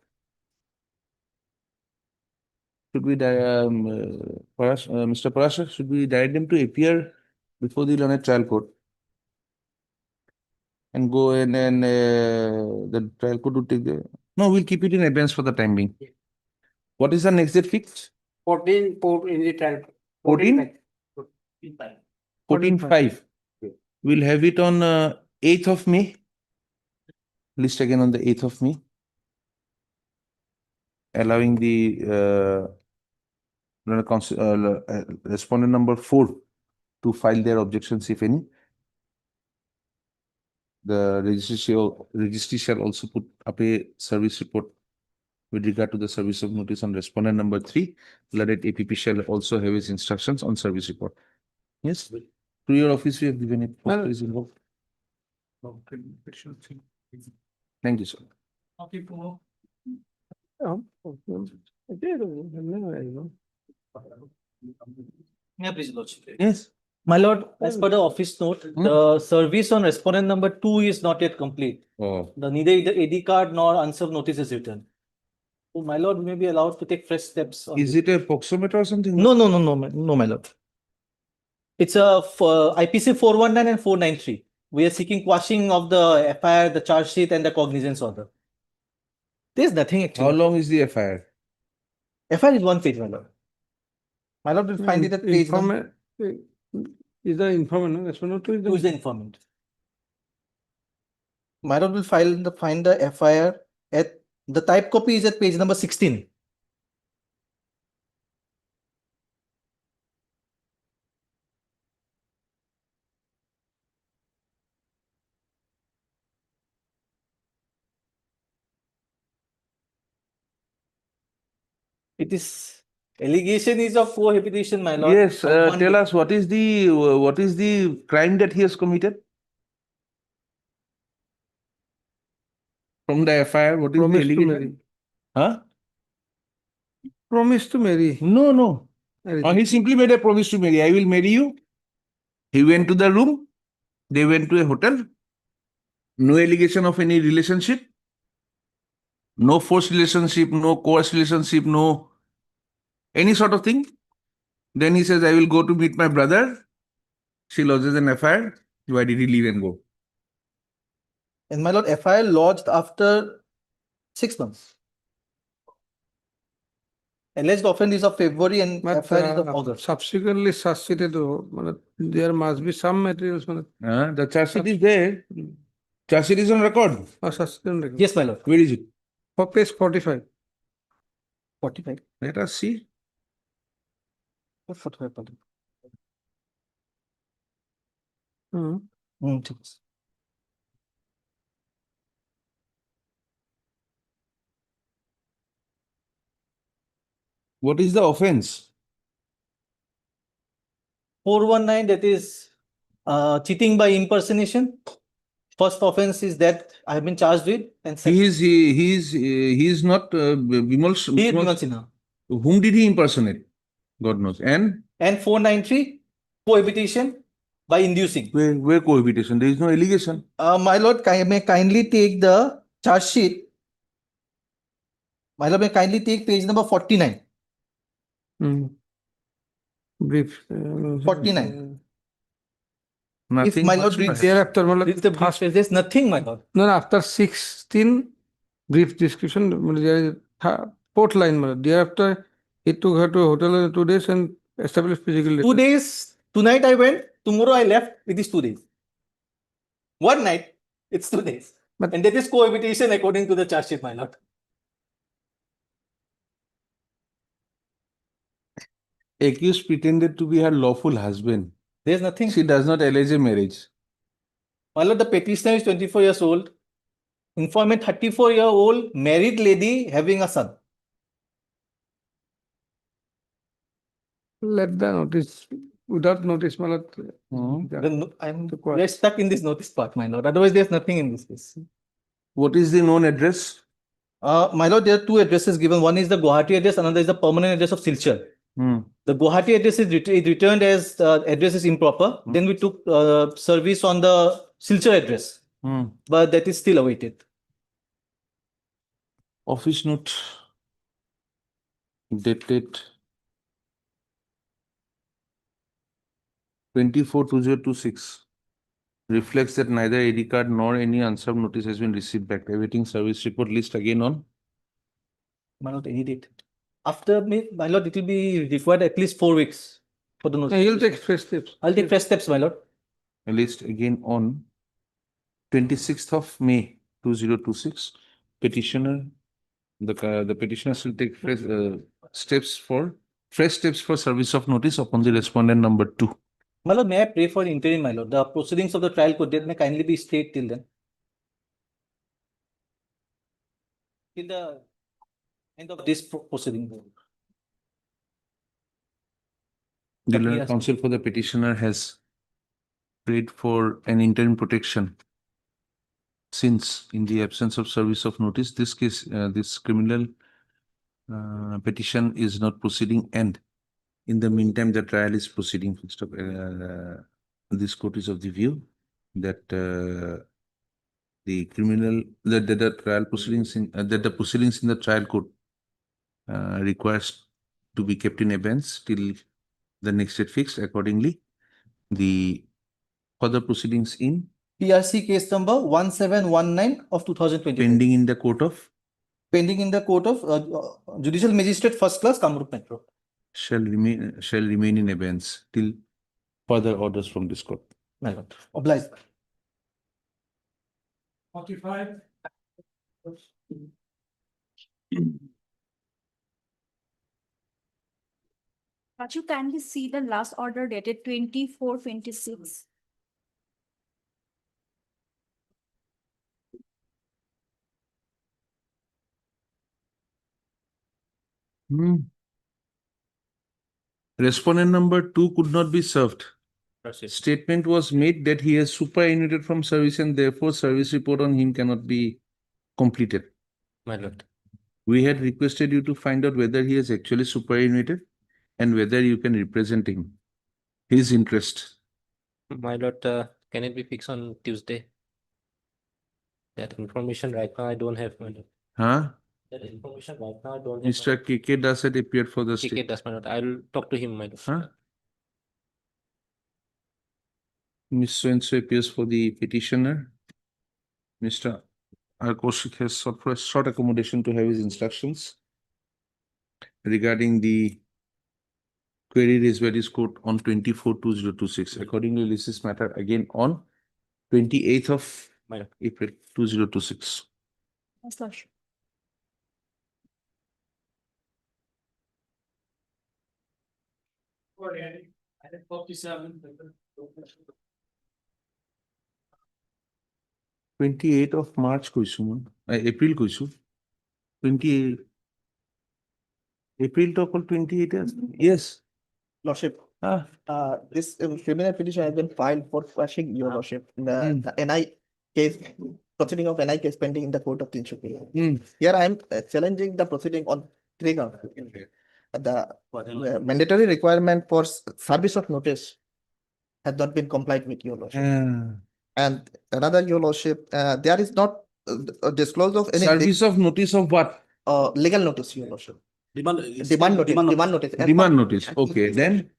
Should we Mr. Parashar, should we direct them to appear before the learned trial court and go and the trial court would take the... No, we'll keep it in abeyance for the time being. Yeah. What is the next date fixed? 14 in the trial. 14/5. We'll have it on 8th of May. List again on the 8th of May. Allowing the respondent number 4 to file their objections, if any. The registry shall also put up a service report with regard to the service of notice on respondent number 3. Learned APP shall also have its instructions on service report. Yes, to your office we have given it. Postal is involved. Thank you, sir. Yeah, please, Lordship. Yes. My lord, as per the office note, the service on respondent number 2 is not yet complete. Oh. Neither the AD card nor unserved notice is written. So my lord, we may be allowed to take fresh steps. On Is this. it a proxometer or something? No, my lord. It's a IPC 419 and 493. We are seeking quashing of the FIR, the charge sheet, and the cognizance order. There's nothing actually. How long is the FIR? FIR is 1 page, my lord. My lord will find it at page number. Is the informant, no? Respondent to Who is the informant? My lord will find the FIR at the type copy is at page number 16. It is allegation is of prohibition, my lord. Yes, tell us what is the crime that he has committed? From the FIR, what is the promise to allegation? marry. Huh? Promise to marry. No. He simply made a promise to marry. I will marry you. He went to the room. They went to a hotel. No allegation of any relationship. No forced relationship, no coerced relationship, no any sort of thing. Then he says, I will go to meet my brother. She lodges an FIR. Why did he leave and go? And my lord, FIR lodged after 6 months. Alleged offence is of February and But FIR is of August. subsequently charge sheeted, there must be some materials. The charge sheet is there. Charge sheet is on record. Yes, my lord. Where is it? For page 45. 45. Let us see. What 45? What is the offense? 419, that is cheating by impersonation. First offense is that I have been charged with. And He is not Bimal. He is Bimal Sinha. Whom did he impersonate? God knows. And 493, prohibition by inducing. Where cohabitation? There is no allegation. My lord, may kindly take the charge sheet. My lord, may kindly take page number 49. Brief. 49. Nothing. If my lord reads thereafter, reads the brief, there's nothing, my lord. No, after 16 brief description, there is fourth line. Thereafter, he took her to a hotel in 2 days and established physical. 2 days. Tonight I went. Tomorrow I left. It is 2 days. One night. It's 2 days. And that is cohabitation according to the charge sheet, my lord. Accused pretended to be her lawful husband. There's nothing. She does not allege a marriage. My lord, the petitioner is 24 years old. Informant 34-year-old married lady having a son. Let the notice, without notice, my lord. We're stuck in this notice part, my lord. Otherwise, there's nothing in this case. What is the known address? My lord, there are 2 addresses given. One is the Gauhati address, another is the permanent address of Silchar. The Gauhati address is returned as the address is improper. Then we took service on the Silchar address. But that is still awaited. Office note dated 24/2026 reflects that neither AD card nor any unserved notice has been received back. Awaiting service report list again on. My lord, any date. After me, my lord, it will be required at least 4 weeks for the notice. You'll take fresh steps. I'll take fresh steps, my lord. A list again on 26th of May 2026. Petitioner, the petitioner will take fresh steps for service of notice upon the respondent number 2. My lord, may I pray for interim, my lord? The proceedings of the trial court date may kindly be stayed till then. Till the end of this proceeding. The But learned yes. counsel for the petitioner has prayed for an interim protection since, in the absence of service of notice, this case, this criminal petition is not proceeding, and in the meantime, the trial is proceeding. This court is of the view that the criminal, that the trial proceedings in that the proceedings in the trial court requires to be kept in abeyance till the next date fixed. Accordingly, the further proceedings in PRC case number 1719 of 2020. pending in the court of Pending in the court of Judicial Magistrate First Class, Kamrup Metro. shall remain in abeyance till further orders from this court. My lord. Obliged. 45. But you kindly see the last order dated 24/26. Respondent number 2 could not be served. Proceed. Statement was made that he has superannuated from service and therefore service report on him cannot be completed. My lord. We had requested you to find out whether he has actually superannuated and whether you can represent him, his interest. My lord, can it be fixed on Tuesday? That information right now I don't have, my lord. Huh? That information right now I don't have. Mr. KK Das had appeared for the KK state. does, my lord. I'll talk to him, my lord. Huh? Ms. So-and-so appears for the petitioner. Mr. Koshik has sought for a short accommodation to have his instructions regarding the query raised by this court on 24/2026. Accordingly, this is matter again on 28th of April 2026. Yes, Lordship. Item 47. 28th of March কৈছো April কৈছো 28 April to 28th. Yes. Lordship, Ah. this criminal petition has been filed for quashing, Your Lordship. The NI case, proceeding of NI case pending in the court of Tinsukia. Here I am challenging the proceeding on three grounds. The mandatory requirement for service of notice has not been complied with, Your Lordship. And another, Your Lordship, there is not a disclosure of any Service of notice of what? Legal notice, Your Lordship. Demand Notice. Demand notice. Okay, then,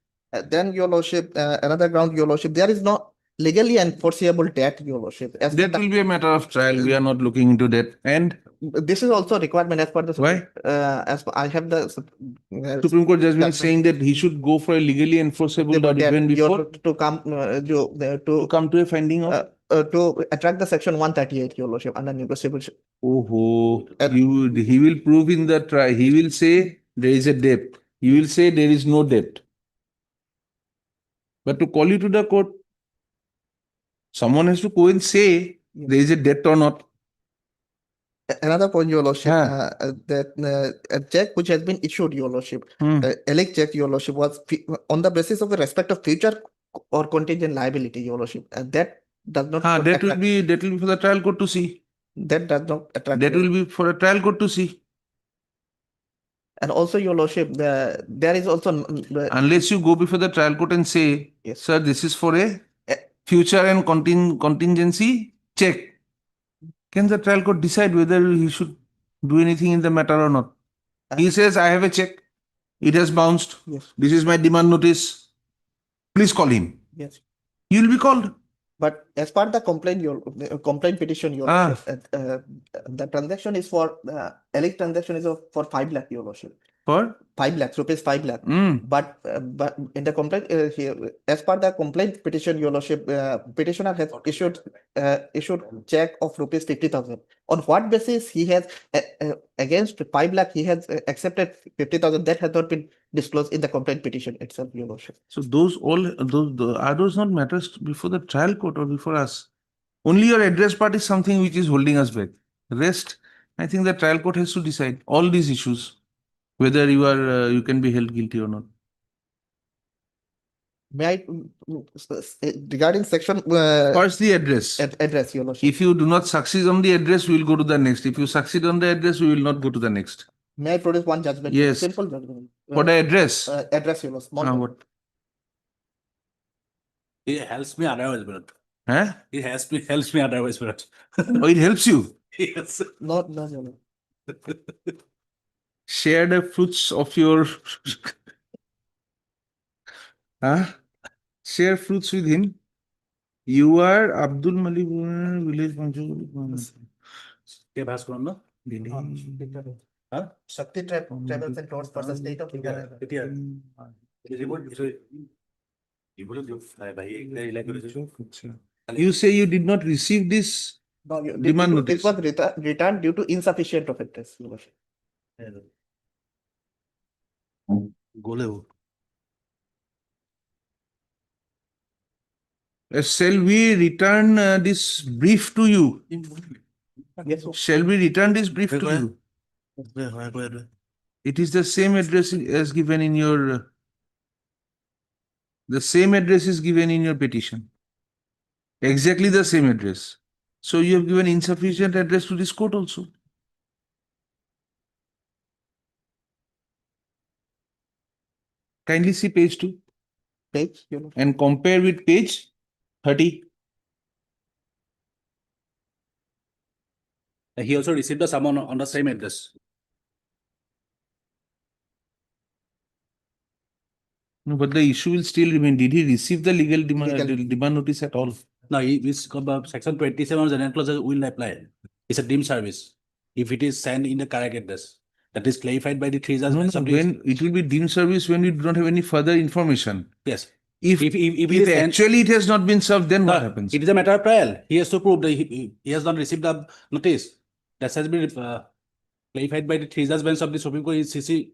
Your Lordship, another ground, Your Lordship, there is no legally enforceable debt, Your Lordship. That will be a matter of trial. We are not looking into that. And this is also a requirement as per the why? As I have the Supreme Court judgment saying that he should go for a legally enforceable document before to come to a finding of to attract the section 138, Your Lordship, under negotiable. He will prove in the trial. He will say there is a debt. You will say there is no debt. But to call you to the court, someone has to go and say there is a debt or not. Another point, Your Lordship, that a check which has been issued, Your Lordship, elect check, Your Lordship, was on the basis of the respect of future or contingent liability, Your Lordship, and that does not. That will be for the trial court to see. That does not attract. That will be for a trial court to see. And also, Your Lordship, there is also unless you go before the trial court and say, sir, this is for a future and contingency check. Can the trial court decide whether he should do anything in the matter or not? He says, I have a check. It has bounced. Yes. This is my demand notice. Please call him. Yes. He will be called. But as part of the complaint petition, Your Lordship, the transaction is for elect transaction is for 5 lakh, Your Lordship. For? 5 lakhs, rupees 5 lakh. But in the complaint, as per the complaint petition, Your Lordship, petitioner has issued check of rupees 50,000. On what basis he has against 5 lakh he has accepted 50,000? That has not been disclosed in the complaint petition itself, Your Lordship. So are those not matters before the trial court or before us? Only your address part is something which is holding us back. Rest, I think the trial court has to decide all these issues, whether you can be held guilty or not. May I, regarding section. First, the address. Address, Your Lordship. If you do not succeed on the address, we will go to the next. If you succeed on the address, we will not go to the next. May I produce one judgment? Yes. Simple judgment. For the address. Address, Your Lordship. Small What? It helps me otherwise, but Huh? it helps me otherwise, but Oh, it helps you. yes. No, Your Lordship. Share the fruits of your share fruits with him. You are Abdul Malik village के भास करो ना हाँ Shakti Travels and Tours for the state of You say you did not receive this demand notice. It was returned due to insufficient of address, Your Lordship. Shall we return this brief to you? Yes, sir. Shall we return this brief to you? It is the same address as given in your. The same address is given in your petition. Exactly the same address. So you have given insufficient address to this court also. Kindly see page 2 Page, Your Lordship. and compare with page 30. He also received the summon on the same address. No, but the issue will still remain. Did he receive the legal demand notice at all? No, section 27 of the general clauses will apply. It's a deemed service. If it is sent in the correct address, that is clarified by the three judges. When it will be deemed service when you do not have any further information. Yes. If actually it has not been served, then what happens? It is a matter of trial. He has to prove that he has not received the notice. That has been clarified by the three judge bench of the Supreme Court in CC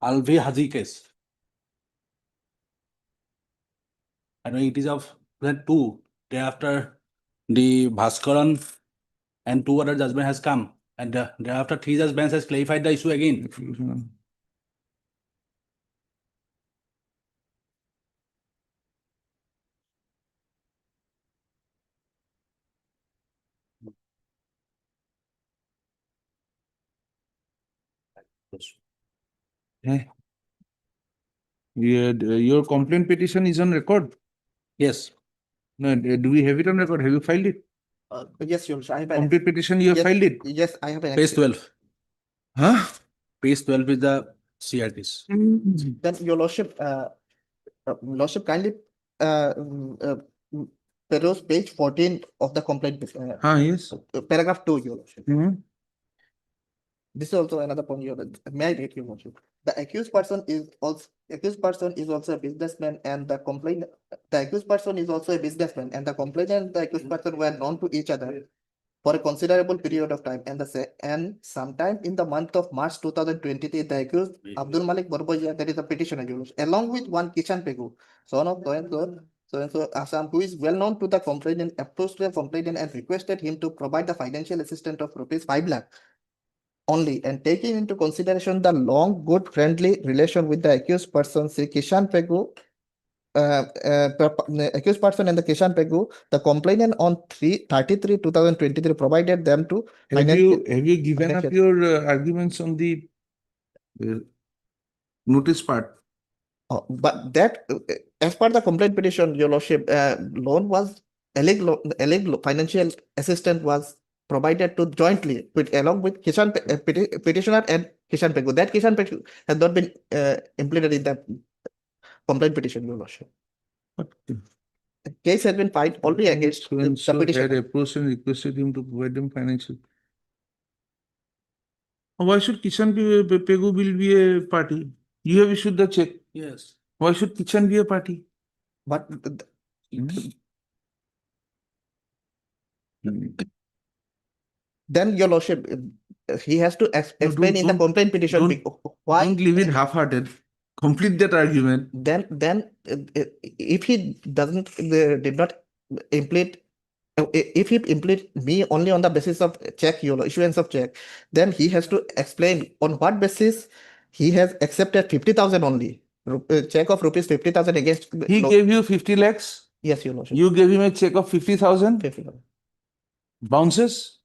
Alvi Haji case. I know it is of that 2. Thereafter, the Bhaskaran and 2 other judgment has come. And thereafter, 3 judge bench has clarified the issue again. Your complaint petition is on record. Yes. No, do we have it on record? Have you filed it? Yes, Your Lordship. I have an Complaint petition, you have filed it? Yes, I have an Page 12. Huh? Page 12 is the CRTs. Then Your Lordship, Lordship kindly peruse page 14 of the complaint. Yes. Paragraph 2, Your Lordship. Mhm. This is also another point. May I read, Your Lordship? The accused person is also a businessman, and the accused person is also a businessman, and the complainant and the accused person were known to each other for a considerable period of time. And sometime in the month of March 2023, the accused Abdul Malik Borboja, that is a petitioner, Your Lordship, along with one Kishan Pegu, son of so Assam, who is well known to the complainant, approached the complainant and requested him to provide the financial assistance of rupees 5 lakh only, and taking into consideration the long, good, friendly relation with the accused person, Sri Kishan Pegu, accused person and the Kishan Pegu, the complainant on 3/33/2023 provided them to. Have you given up your arguments on the notice part? But that, as per the complaint petition, Your Lordship, loan was alleged financial assistance was provided to jointly along with petitioner and Kishan Pegu. That Kishan Pegu has not been implemented in the complaint petition, Your Lordship. The case has been filed only against the petitioner. Had approached and requested him to provide them financial. Why should Pegu will be a party? You have issued the check. Yes. Why should Kishan be a party? But then your lordship, he has to explain in the don't- complaint petition why. Don't leave it half-hearted. Complete that argument. Then if he doesn't did not implement if he implement me only on the basis of check, issuance of check, then he has to explain on what basis he has accepted 50,000 only check of rupees 50,000 against. He gave you 50 lakhs. Yes, your lordship. You gave him a check of 50,000. 50,000. Bounces.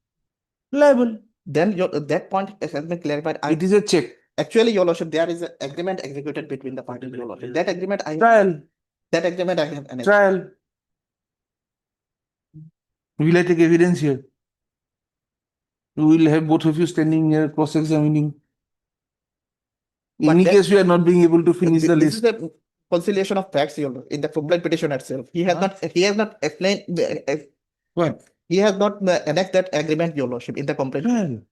Liable. Then that point has been clarified. It is a check. Actually, your lordship, there is an agreement executed between the parties, your lordship. That agreement I Trial. That agreement I have annexed. Trial. Will I take evidence here? We will have both of you standing here cross-examining. In any case, we are not being able to finish the This list. is a conciliation of facts, your lord, in the complaint petition itself. He has not explained What? he has not annexed that agreement, your lordship, in the complaint. Trial.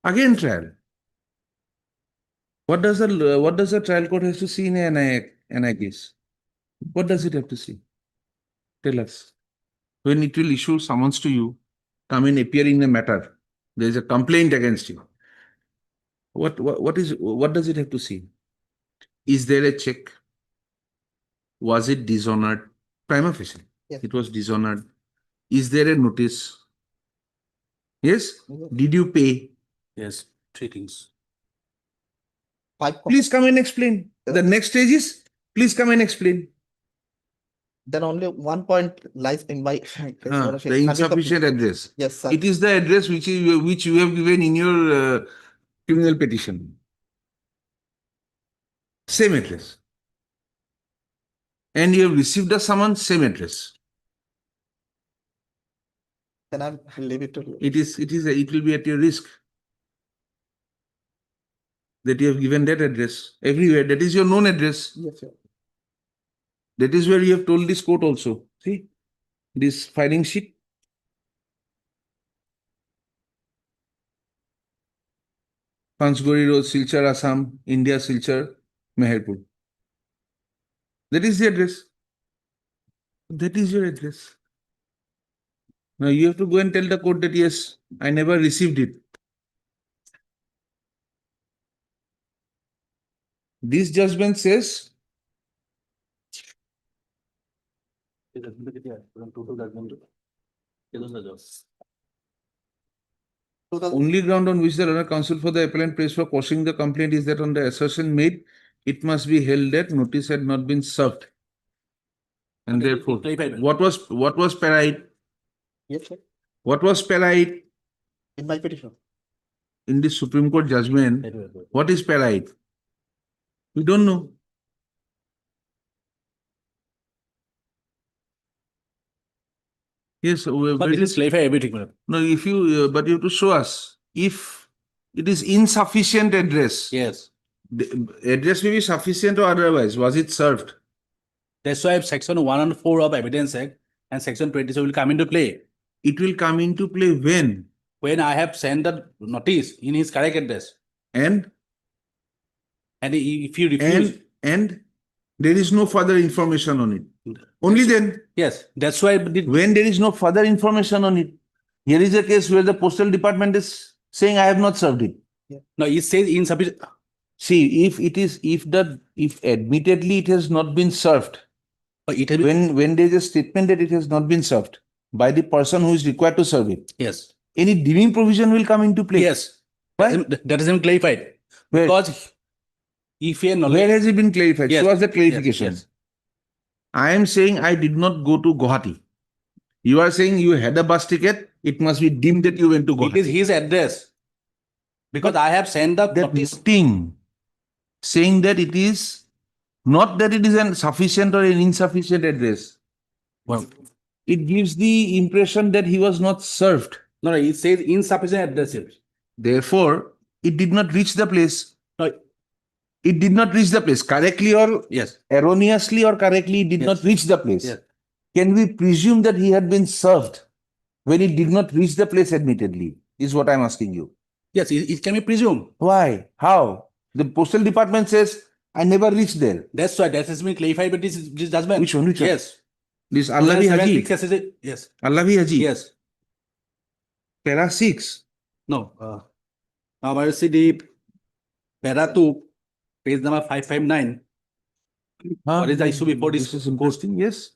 Again trial. What does the trial court has to see in an NI case? What does it have to see? Tell us. When it will issue summons to you, come and appear in a matter. There is a complaint against you. What does it have to see? Is there a check? Was it dishonored? Prima facie. Yes. It was dishonored. Is there a notice? Yes. Did you pay? Yes, 3 things. Please come and explain. The next stage is, please come and explain. Then only one point lies in my case, your lordship. The insufficient address. Yes, sir. It is the address which you have given in your criminal petition. Same address. And you have received a summons, same address. Then I'll leave it to you. It will be at your risk that you have given that address everywhere. That is your known address. Yes, sir. That is where you have told this court also. See, this filing sheet. Pansgori Road, Silchar, Assam, India, Silchar, Meherpur. That is the address. That is your address. Now you have to go and tell the court that yes, I never received it. This judgment says only ground on which the learned counsel for the appellant prays for quashing the complaint is that on the assertion made, it must be held that notice had not been served. And therefore, what was parried? Yes, sir. What was parried In my petition. in the Supreme Court judgment? What is parried? We don't know. Yes, But it is clarify everything, madam. no. If you, but you have to show us if it is insufficient address. Yes. The address may be sufficient or otherwise. Was it served? That's why section 104 of Evidence Act and section 27 will come into play. It will come into play when? When I have sent the notice in his correct address. And if you refuse. And there is no further information on it. Only then. Yes, that's why. When there is no further information on it, here is a case where the postal department is saying I have not served it. Yeah. No, it says insufficient. See, if admittedly it has not been served, when there is a statement that it has not been served by the person who is required to serve it, yes, any deeming provision will come into play. Yes, why? That has been clarified. Where? Because if you are Where has it been clarified? Yes. Show us the clarification. Yes. I am saying I did not go to Gauhati. You are saying you had a bus ticket. It must be deemed that you went to Gauhati. It is his address. Because I have sent the notice. Thing saying that it is not that it is an sufficient or an insufficient address. Well, it gives the impression that he was not served. No, it says insufficient address here. Therefore, it did not reach the place. No. It did not reach the place. Correctly or yes, erroneously or correctly, it did not reach the place. Yes. Can we presume that he had been served when it did not reach the place admittedly? Is what I'm asking you. Yes, it can be presumed. Why? How? The postal department says, I never reached there. That's why that has been clarified by this judgment. Which one? Which one? Yes. This Allavi Haji. Yes. Allavi Haji. Yes. Para 6. No. Now I see the para 2, page number 559. What is the issue before this? This is interesting, yes.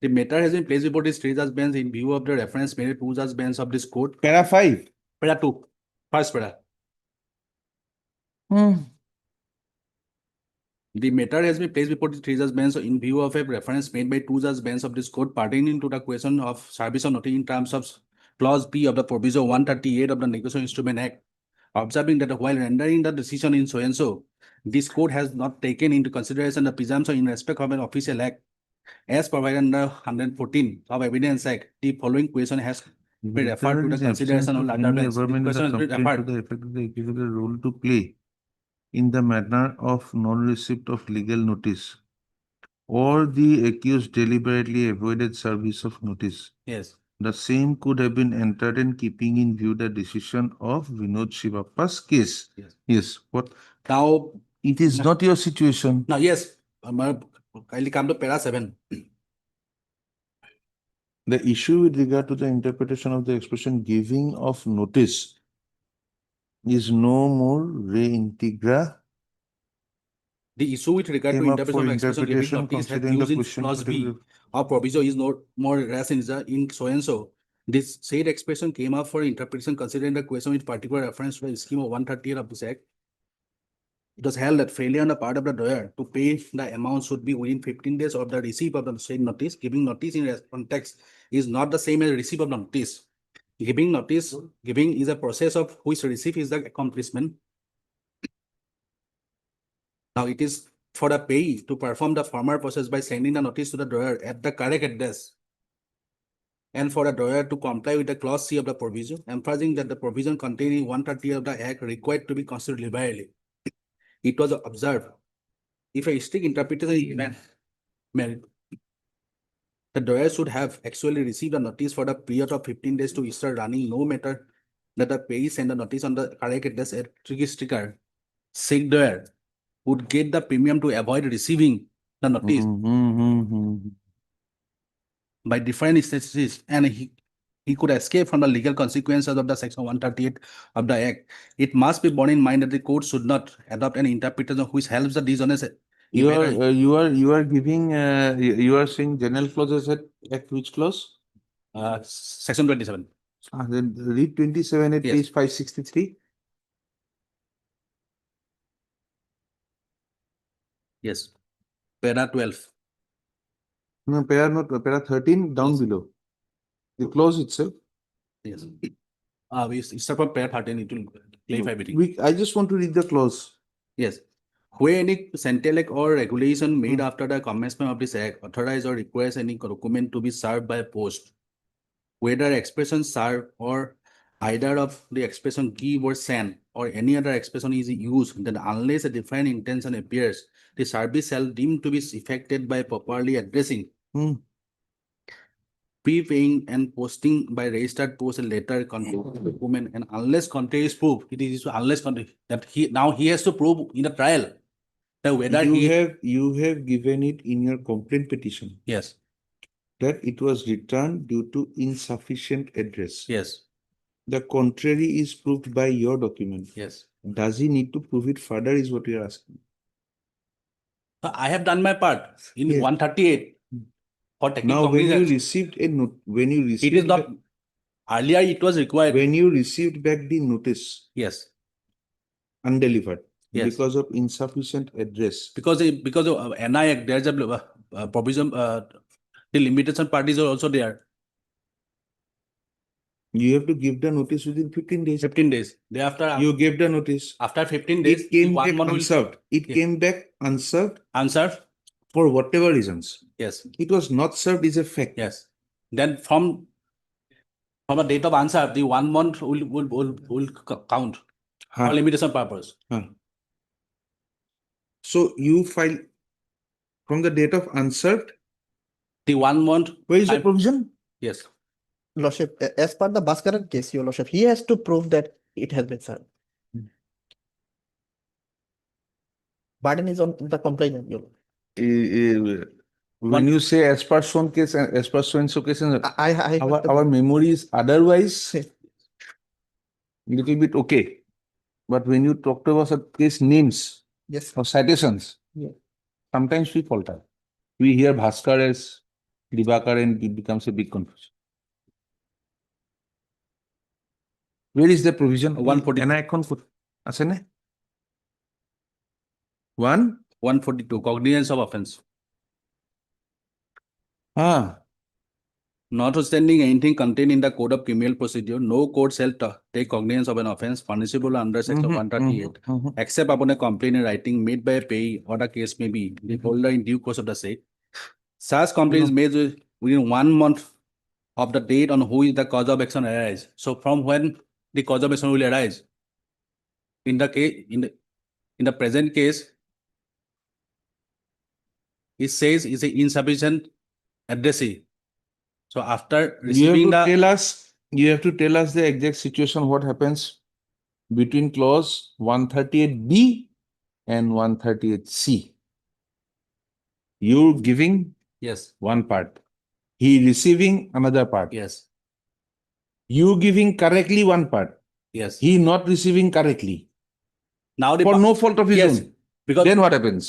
The matter has been placed before the three judge bench in view of the reference made to judge bench of this court. Para 5. Para 2. First para. The matter has been placed before the three judge bench in view of a reference made by two judge bench of this court pertaining to the question of service of notice in terms of clause B of the provision 138 of the Negotiation Instrument Act. Observing that while rendering the decision in so and so, this court has not taken into consideration the presumption in respect of an official act as provided under 114 of Evidence Act. The following question has been referred to the consideration of latter bench. The question has been referred. To the effect of the equivocal role to play in the matter of non-receipt of legal notice, or the accused deliberately avoided service of notice. Yes. The same could have been entered in keeping in view the decision of Vinod Shivappa's case. Yes. Yes. What? Now, it is not your situation. Now, yes. Kindly come to para 7. The issue with regard to the interpretation of the expression giving of notice is no more re integra. The issue with regard to interpretation of expression giving notice has used in clause B of proviso is no more rash in so and so. This said expression came up for interpretation considering the question with particular reference to the scheme of 138 of this act. It was held that failure on the part of the lawyer to pay the amount should be within 15 days of the receipt of the said notice. Giving notice in context is not the same as receipt of the notice. Giving notice, giving is a process of which receipt is the accomplishment. Now it is for the payee to perform the former process by sending the notice to the drawer at the correct address, and for the drawer to comply with the clause C of the provision, emphasizing that the provision containing 130 of the act required to be considered liberally. It was observed, if a strict interpretation is given, the drawer should have actually received a notice for the period of 15 days to start running, no matter that the payee send a notice on the correct address at sticker. Said drawer would get the premium to avoid receiving the notice by different statistics, and he could escape from the legal consequences of the section 138 of the act. It must be borne in mind that the court should not adopt an interpretation which helps the dishonest. You are giving you are saying general clauses at which clause? Section 27. Then read 27 at page 563. Yes. Para 12. No, para 13 down below. The clause itself. Yes. We start from para 13, it will clarify everything. I just want to read the clause. Yes. Where any centralic or regulation made after the commencement of this act authorize or requires any document to be served by post, whether expression serve or either of the expression give or send or any other expression is used, then unless a defined intention appears, the service shall deemed to be effected by properly addressing, prepaying and posting by registered post a letter containing document, and unless contrary is proved, it is unless contrary that he has to prove in the trial that whether you have given it in your complaint petition. Yes. That it was returned due to insufficient address. Yes. The contrary is proved by your document. Yes. Does he need to prove it further is what you are asking. I have done my part in 138. For now, when you received a note, it is not. Earlier, it was required. When you received back the notice. Yes. Undelivered. Yes. Because of insufficient address. Because of NI Act, there's a provision. The limitation parties are also there. You have to give the notice within 15 days. 15 days. Thereafter, you gave the notice. After 15 days, it came back unserved. It came back unserved. Unserved. For whatever reasons. Yes. It was not served is a fact. Yes. Then from a date of unserved, the 1 month will count for limitation purpose. So you file from the date of unserved. The 1 month. Where is the provision? Yes. Lordship, as per the Bhaskaran case, your Lordship, he has to prove that It has been served. Burden is on the complainant, Your Lord. When you say as per so case and as per so and so case, I our memory is otherwise little bit okay. But when you talk to us at case names Yes. or citations, Yeah. sometimes we falter. We hear Bhaskar as Dibakar and it becomes a big confusion. Where is the provision? 140. এনা এখন ক'ত আছে নে? 142, cognizance of offense. Notwithstanding anything contained in the Code of Criminal Procedure, no court shall take cognizance of an offense punishable under Section 138, except upon a complaint in writing made by a payee or the case may be the holder in due course of the said. Such complaint is made within 1 month of the date on which the cause of action arise. So from when the cause of action will arise? In the case, in the present case, it says is an insufficient addressee. So after receiving you have to tell us the exact situation, what happens between clause 138B and 138C. You giving yes, one part, he receiving another part. yes, You giving correctly one part, yes. he not receiving correctly Now the for no fault of his yes, own. because Then what happens?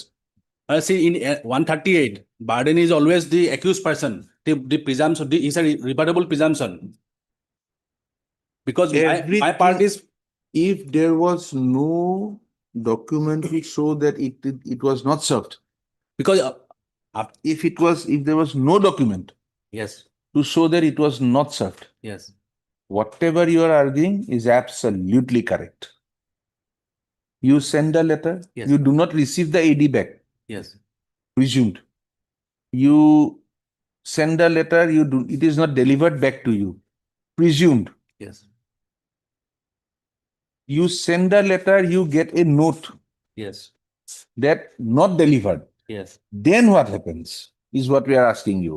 see in 138, burden is always the accused person. The presumption is a rebuttable presumption. Because my part is, if there was no document which show that it was not served. because If there was no document yes, to show that it was not served, yes, whatever you are arguing is absolutely correct. You send a letter, yes, you do not receive the AD back, yes, presumed. You send a letter, it is not delivered back to you, presumed. yes, You send a letter, you get a note yes, that not delivered. yes. Then what happens is what we are asking you.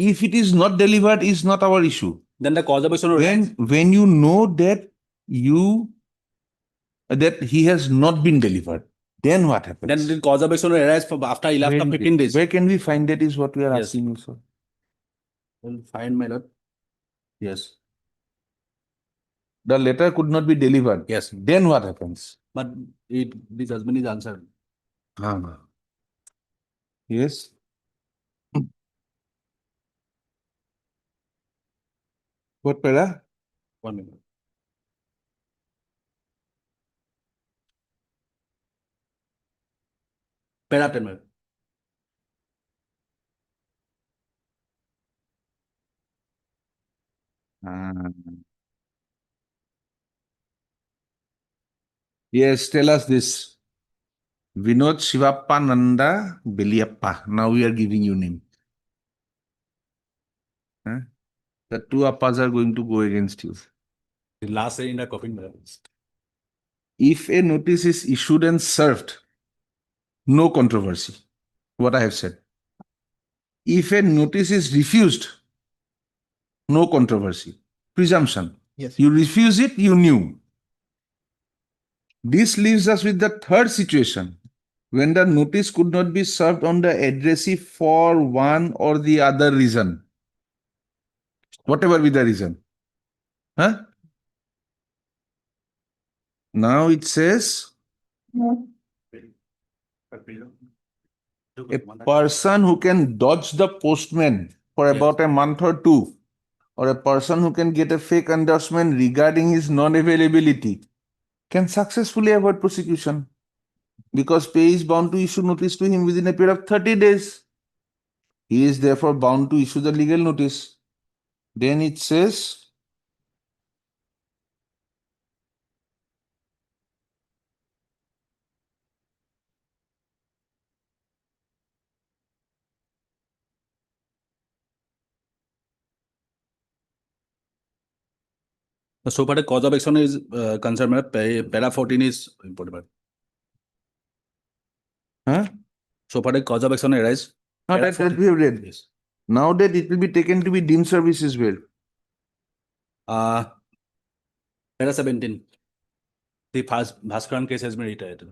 If it is not delivered, is not our issue. Then the cause of action will arise. When you know that he has not been delivered, then what happens? Then the cause of action will arise after 15 days. Where can we find that is what we are Yes. asking you, sir. We'll find, my lord. Yes, The letter could not be delivered. yes. Then what happens? But the judgment is answered. Yes. What para? 1 minute. Para 10 minutes. Yes, tell us this. Vinod Shivappa Nanda Beliappa. Now we are giving you name. The two appas are going to go against you. The last say in the coffin. If a notice is issued and served, no controversy. What I have said. If a notice is refused, no controversy. Presumption. Yes. You refuse it, you knew. This leaves us with the third situation, when the notice could not be served on the addressee for one or the other reason. Whatever be the reason. Now it says, a person who can dodge the postman for about a month or two, or a person who can get a fake endorsement regarding his non-availability, can successfully avoid prosecution because pay is bound to issue notice to him within a period of 30 days. He is therefore bound to issue the legal notice. Then it says, So far, the cause of action is concerned. Para 14 is important. So far, the cause of action arise. that we have read. Yes. Now that it will be taken to be deemed service as well. Para 17. The Bhaskaran case has been retired.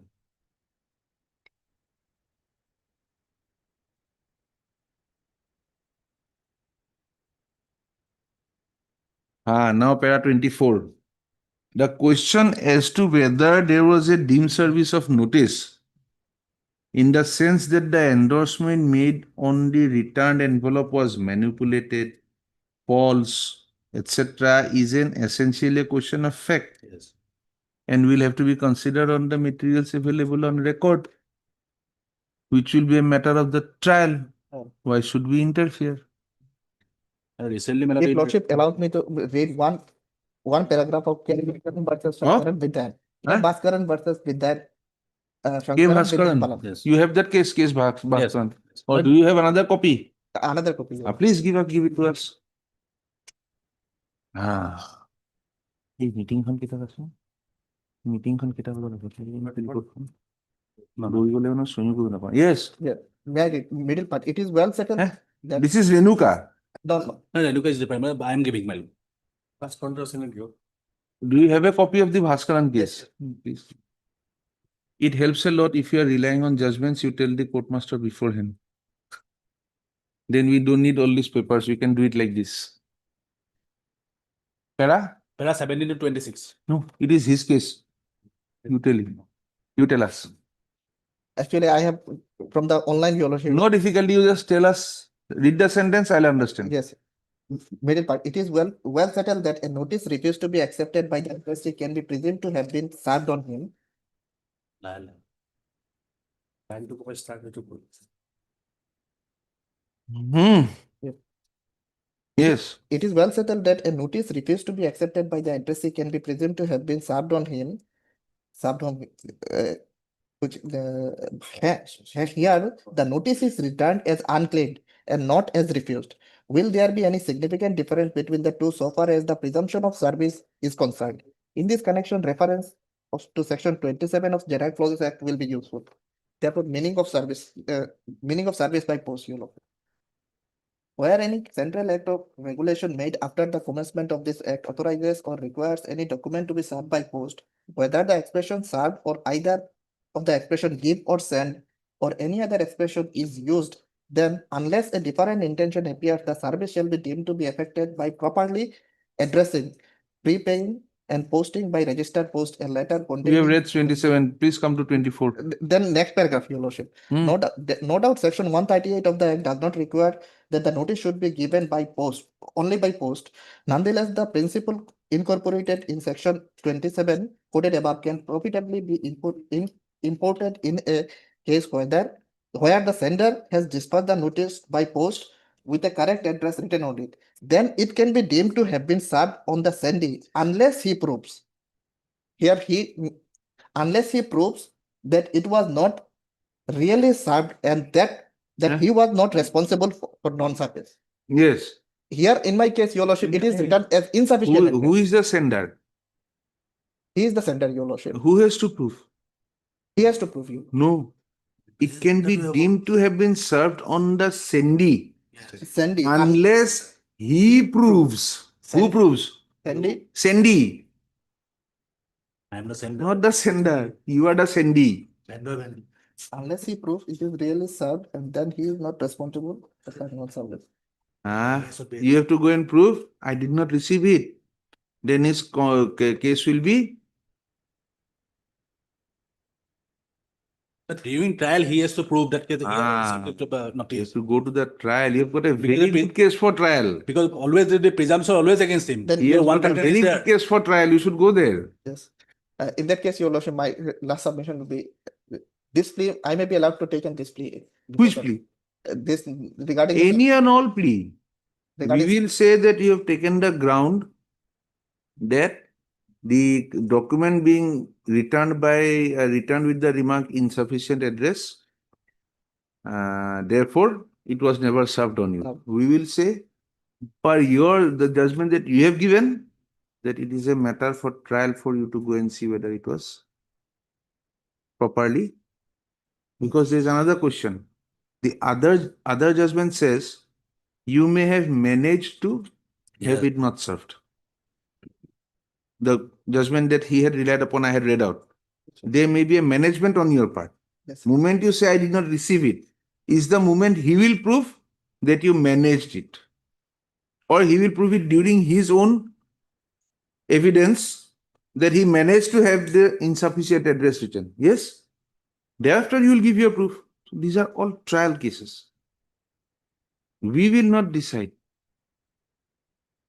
Now para 24. The question as to whether there was a deemed service of notice in the sense that the endorsement made on the returned envelope was manipulated, false, etc. is an essentially a question of fact. Yes. And will have to be considered on the materials available on record, which will be a matter of the trial. Why should we interfere? Recently, If Lordship allows me to read one paragraph of K. versus Shankaran Vidyan. Bhaskaran versus Vidyan. K. Shankaran Bhaskaran. Vidyan. Yes. You have that case, Bhaskaran. Or do you have another copy? Another copy. Please give it to us. This meeting kan kita kasih. Meeting kan kita Yes. Yeah. Middle part. It is well settled. That This is Renuka. no. No, Renuka is different. I am giving my. Do you have a copy of the Bhaskaran case? Please. It helps a lot if you are relying on judgments, you tell the courtmaster beforehand. Then we don't need all these papers. We can do it like this. Para? Para 17 to 26. No, it is his case. You tell him. You tell us. Actually, I have from the online Lordship. No difficulty. You just tell us. Read the sentence. I'll understand. Yes. Middle part. It is well settled that a notice refused to be accepted by the addressee can be presumed to have been served on him. Yes. It is well settled that a notice refused to be accepted by the addressee can be presumed to have been served on him. Which here the notice is returned as unclaimed and not as refused. Will there be any significant difference between the two so far as the presumption of service is concerned? In this connection, reference to section 27 of General Clauses Act will be useful. Therefore, meaning of service by post. Where any central act of regulation made after the commencement of this act authorizes or requires any document to be served by post, whether the expression served or either of the expression give or send or any other expression is used, then unless a different intention appears, the service shall be deemed to be effected by properly addressing, prepaying, and posting by registered post a letter containing. We have read 27. Please come to 24. Then next paragraph, Your Lordship. No doubt section 138 of the Act does not require that the notice should be given by post, only by post. Nonetheless, the principle incorporated in section 27 quoted above can profitably be imported in a case where the sender has dispatched the notice by post with the correct address written on it. Then it can be deemed to have been served on the sendee unless he proves. Unless he proves that it was not really served and that he was not responsible for non-service. Yes. Here, in my case, Your Lordship, it is written as insufficient. Who is the sender? He is the sender, Your Lordship. Who has to prove? He has to prove you. No. It can be deemed to have been served on the sendee. Sendee. Unless he proves. Who proves? Sendee. Sendee. I am the sender. Not the sender. You are the sendee. Unless he proves it is really served and then he is not responsible for non-service. You have to go and prove I did not receive it. Then his case will be. But during trial, he has to prove that. He has to go to the trial. You have got a very good case for trial. Because always the presumption always against him. He has got a very good case for trial. You should go there. Yes. In that case, Your Lordship, my last submission will be this plea. I may be allowed to take in this plea. Which plea? This regarding any and all plea. We will say that you have taken the ground that the document being returned with the remark insufficient address. Therefore, it was never served on you. We will say, for the judgment that you have given, that it is a matter for trial for you to go and see whether it was properly. Because there is another question. The other judgment says you may have managed to have it not served. the judgment that he had relied upon, I had read out. There may be a management on your part. Yes. Moment you say I did not receive it, is the moment he will prove that you managed it. Or he will prove it during his own evidence that he managed to have the insufficient address written. Yes? Thereafter, you will give your proof. So these are all trial cases. We will not decide.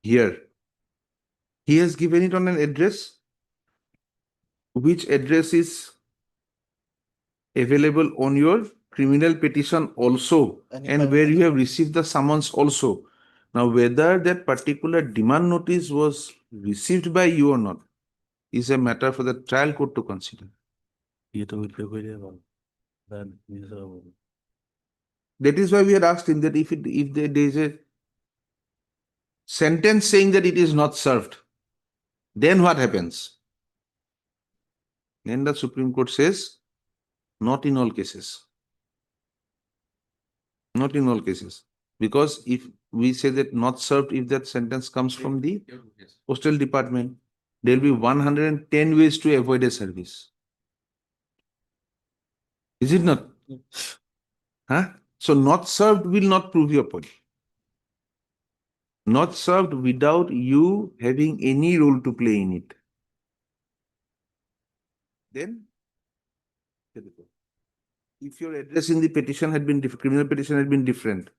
Here, he has given it on an address. Which address is available on your criminal petition also, and where you have received the summons also. Now, whether that particular demand notice was received by you or not is a matter for the trial court to consider. That is why we had asked him that if there is a sentence saying that it is not served, then what happens? Then the Supreme Court says, not in all cases. Not in all cases. Because if we say that not served, if that sentence comes from the Postal Department, there will be 110 ways to avoid a service. Is it not? Huh? So not served will not prove your point. Not served without you having any role to play in it. Then, if your address in the petition had been criminal petition had been different,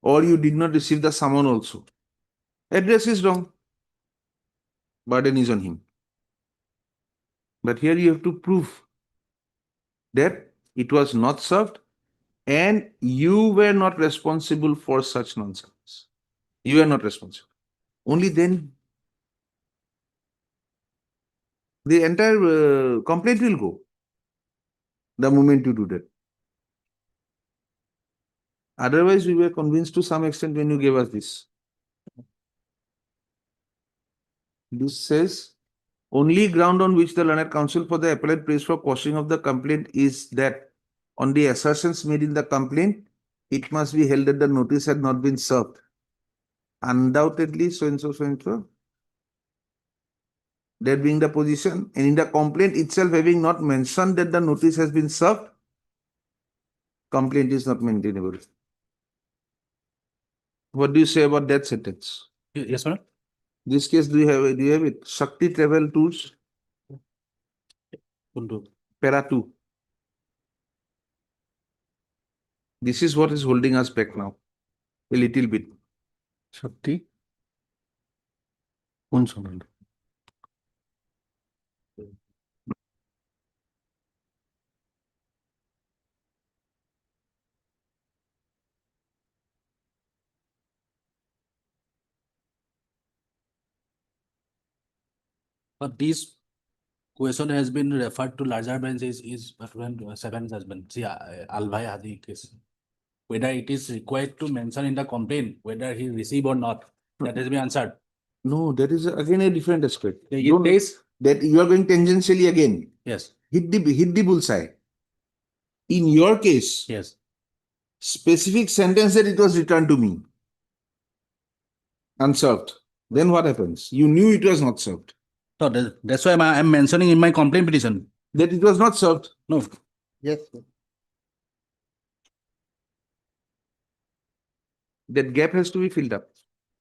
or you did not receive the summon also, address is wrong. Burden is on him. But here you have to prove that it was not served and you were not responsible for such nonsense. You are not responsible. Only then the entire complaint will go the moment you do that. Otherwise, we were convinced to some extent when you gave us this. This says, only ground on which the learned counsel for the appellate prays for quashing of the complaint is that on the assertions made in the complaint, it must be held that the notice had not been served. Undoubtedly, so-and-so, so-and-so. That being the position, and in the complaint itself having not mentioned that the notice has been served, complaint is not maintainable. What do you say about that sentence? Yes, madam. This case, do you have it? Shakti Travel Tours? Para 2. This is what is holding us back now. A little bit. Shakti. But this question has been referred to larger bench is seventh judgment. See, Alvai Hadi case. Whether it is required to mention in the complaint, whether he received or not, that has been answered. No, that is again a different aspect. It says that you are going tangentially again. yes. Hit the bullseye. In your case, Yes. specific sentence that it was returned to me. Unserved. Then what happens? You knew it was not served. So that's why I'm mentioning in my complaint petition. That it was not served. No. Yes. That gap has to be filled up.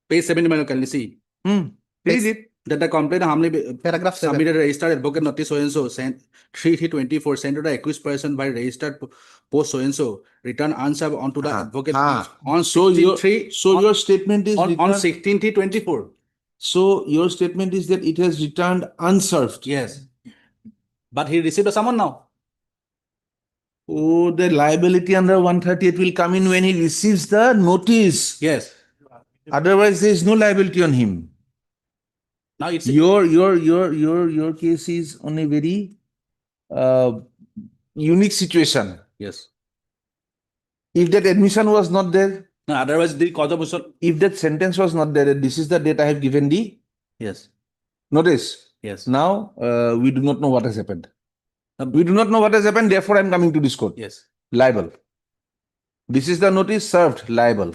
Page 70, can you see? Read it. That the complaint Hamli Paragraph 7. submitted a registered advocate notice so and so sent 3/3/24 sent to the accused person by registered post so and so return answer onto the advocate on So your statement is on 16/3/24. So your statement is that it has returned unserved. Yes. But he received a summon now. Oh, the liability under 138 will come in when he receives the notice. Yes. Otherwise, there is no liability on him. Now it's Your case is on a very unique situation. yes. If that admission was not there, No, otherwise the cause of assault. if that sentence was not there, this is the date I have given the Yes. notice. Yes. Now we do not know what has happened. We do not know what has happened, therefore I am coming to this court. Yes. Liable. This is the notice served, liable.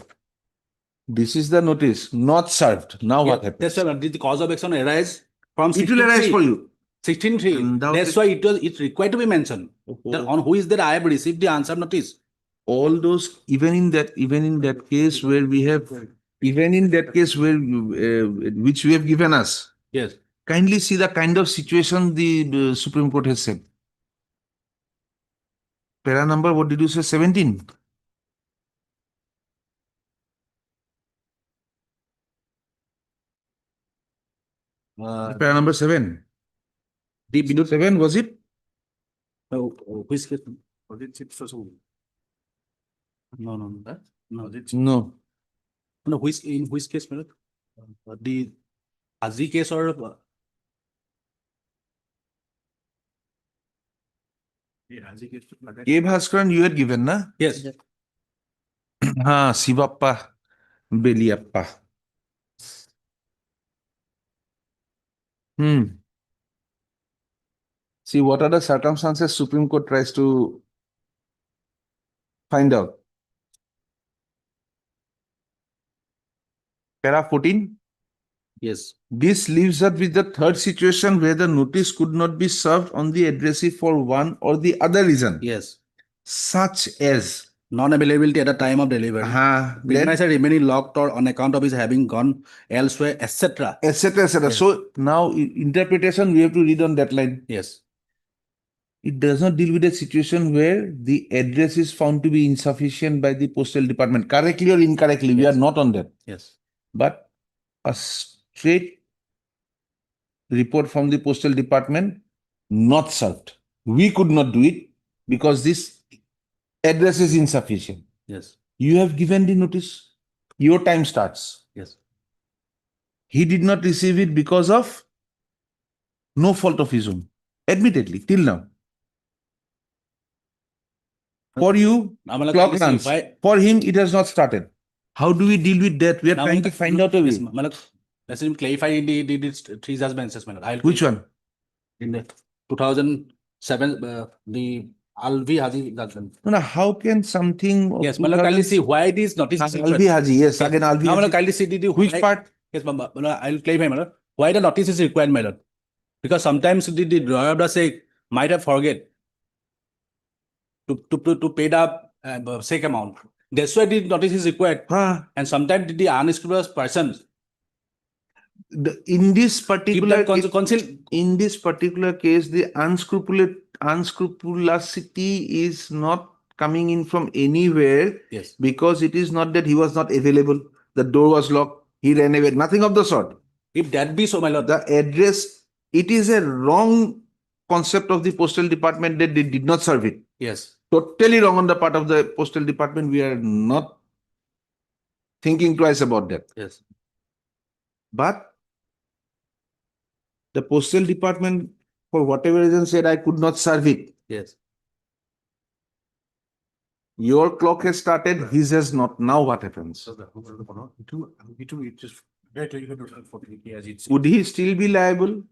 This is the notice, not served. Now what happens? That's why did the cause of action arise from It will arise 16.3? for you. 16.3. Undoubted- That's why it's required to be mentioned. That on who is that I have received the answer notice. All those, even in that case where we have, even in that case where, which we have given us, Yes. kindly see the kind of situation the Supreme Court has said. Para number, what did you say, 17? Para number 7. The Binod 7, was it? which case? Was it chips or something? No. No. No. No, in which case, Manoj? The Hazi case or Hazi case? K. Bhaskaran, you had given, na? Yes. Ha, Sivappa, Beliappa. See, what are the circumstances Supreme Court tries to find out? Para 14. Yes. This leaves us with the third situation where the notice could not be served on the addressee for one or the other reason. Yes. Such as Non-availability at the time of delivery. Prisoner remaining locked or on account of his having gone elsewhere, etc. etc. etc. Yes. So now interpretation we have to read on that line. Yes. It does not deal with a situation where the address is found to be insufficient by the postal department, correctly or incorrectly. We are not on that. Yes. But a straight report from the postal department, not served. We could not do it because this address is insufficient. Yes. You have given the notice. Your time starts. Yes. He did not receive it because of no fault of his own. Admittedly, till now. For you, clock runs. For him, it has not started. How do we deal with that? We are trying to find out a way. Let's clarify the three judgments. Which one? In the 2007, the Alvi Haji judgment. No, how can something? Yes, kindly see why this notice is required. Alvi Haji, yes. Again, Alvi Haji. Kindly see which part? Yes, I'll clarify, why the notice is required, my lord. Because sometimes the lawyer of the sake might have forget to pay the sake amount. That's why the notice is required. And sometimes the unscrupulous person. In this particular case, the unscrupulosity is not coming in from anywhere. Yes. Because it is not that he was not available. The door was locked. He ran away. Nothing of the sort. If that be so, my lord. The address, it is a wrong concept of the postal department that they did not serve it. Yes. Totally wrong on the part of the postal department. We are not thinking twice about that. Yes. But the postal department, for whatever reason, said I could not serve it. Yes. Your clock has started, his has not. Now what happens? Would he still be liable?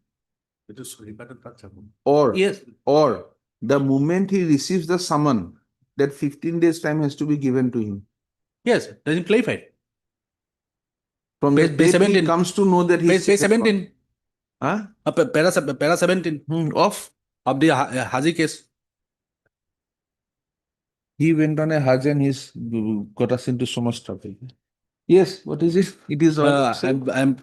Or, yes. Or the moment he receives the summon, that 15 days time has to be given to him. Yes, doesn't clarify. From the date he comes to know that he's page 17. Huh? Para 17 of the Haji case. He went on a Hajj and he's got us into so much trouble. Yes, what is it? It is I'm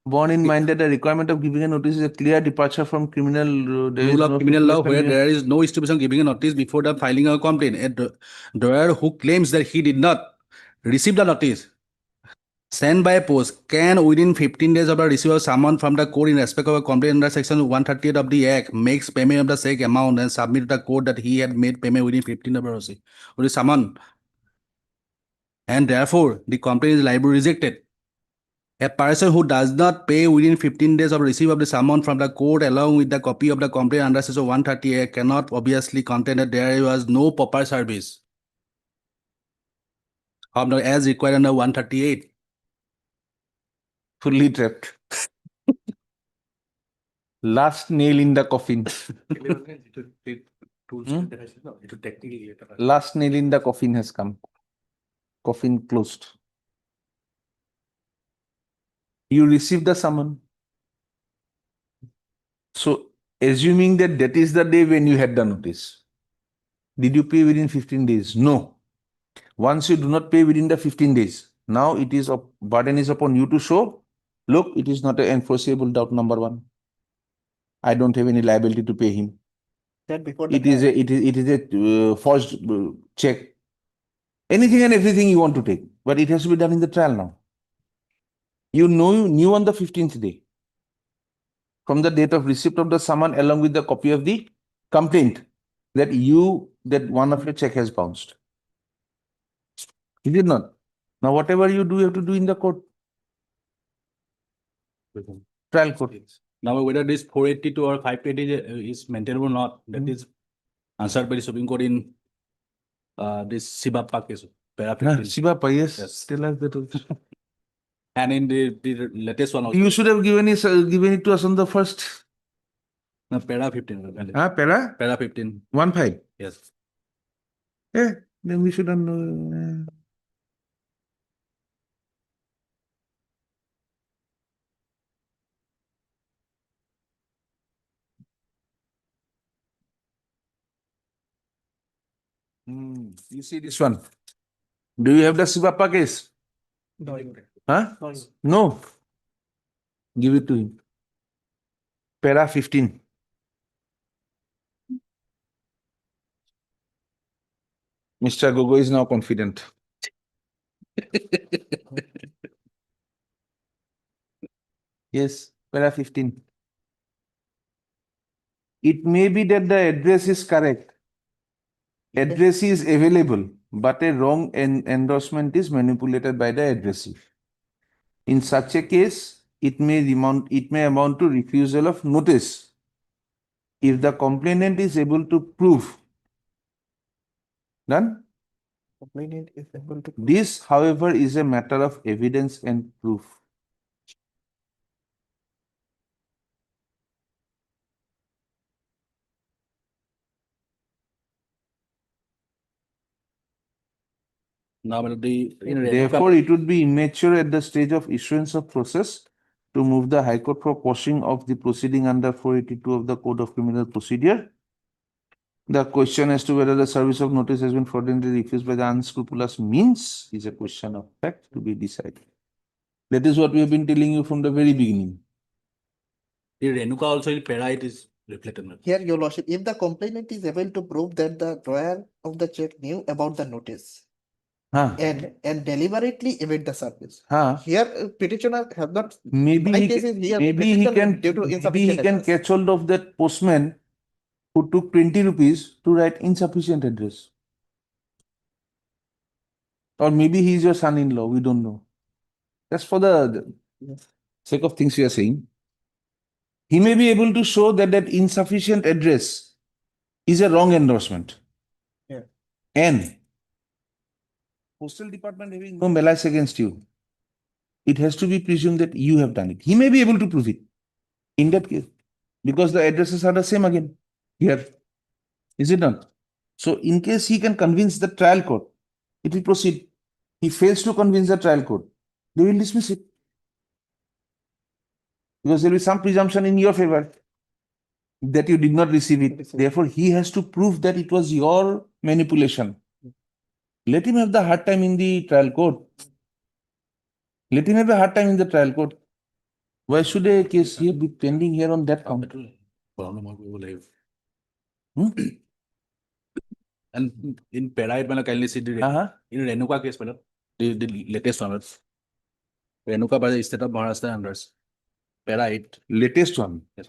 borne in mind that the requirement of giving a notice is a clear departure from criminal rule of criminal law where there is no stipulation giving a notice before the filing of a complaint. A lawyer who claims that he did not receive the notice sent by post can within 15 days of the receipt of summon from the court in respect of a complaint under section 138 of the act makes payment of the said amount and submit to the court that he had made payment within 15 days of the receipt of the summon. And therefore, the complaint is liable rejected. A person who does not pay within 15 days of receipt of the summon from the court along with the copy of the complaint under section 138 cannot obviously contend that there was no proper service as required under 138. Fully trapped. Last nail in the coffin. Last nail in the coffin has come. Coffin closed. You received the summon. So assuming that that is the day when you had the notice, did you pay within 15 days? No. Once you do not pay within the 15 days, now it is a burden is upon you to show, look, it is not an enforceable doubt, number one. I don't have any liability to pay him. That before It is a forged check. Anything and everything you want to take, but it has to be done in the trial now. You knew on the 15th day, from the date of receipt of the summon along with the copy of the complaint, that one of your check has bounced. You did not. Now whatever you do, you have to do in the court. Trial court. Now, whether this 482 or 580 is maintainable or not, that is answered by the Supreme Court in this Sibappa case, para 15. Sibappa, yes. Tell us that also. And in the latest one also. You should have given it to us on the first. No, para 15. Para? Para 15. 1-5. Yes. Yeah, then we should have known. You see this one. Do you have the Sibappa case? No. Huh? No. Give it to him. Para 15. Mr. Gogo is now confident. Yes, para 15. It may be that the address is correct. Address is available, but a wrong endorsement is manipulated by the addressee. In such a case, it may amount to refusal of notice if the complainant is able to prove. Done? complainant is able to. This, however, is a matter of evidence and proof. Therefore, it would be immature at the stage of issuance of process to move the High Court for quashing of the proceeding under 482 of the Code of Criminal Procedure. The question as to whether the service of notice has been fraudulently refused by the unscrupulous means is a question of fact to be decided. That is what we have been telling you from the very beginning. Renuka also in para it is reflected. Here, Your Lordship, if the complainant is able to prove that the drawer of the check knew about the notice and deliberately evade the service. Here, petitioner have not. Maybe he can catch hold of that postman who took 20 rupees to write insufficient address. Or maybe he is your son-in-law, we don't know. That's for the sake of things we are saying. He may be able to show that that insufficient address is a wrong endorsement. And Postal Department having no malice against you, it has to be presumed that you have done it. He may be able to prove it in that case, because the addresses are the same again here. Is it not? So in case he can convince the trial court, it will proceed. He fails to convince the trial court, they will dismiss it. Because there will be some presumption in your favor that you did not receive it. Therefore, he has to prove that it was your manipulation. Let him have the hard time in the trial court. Let him have a hard time in the trial court. Why should a case here be pending here on that count? And in para it, kindly see the in Renuka case, the latest one. Renuka by the state of Maharashtra unders. Para it. Latest one. Yes.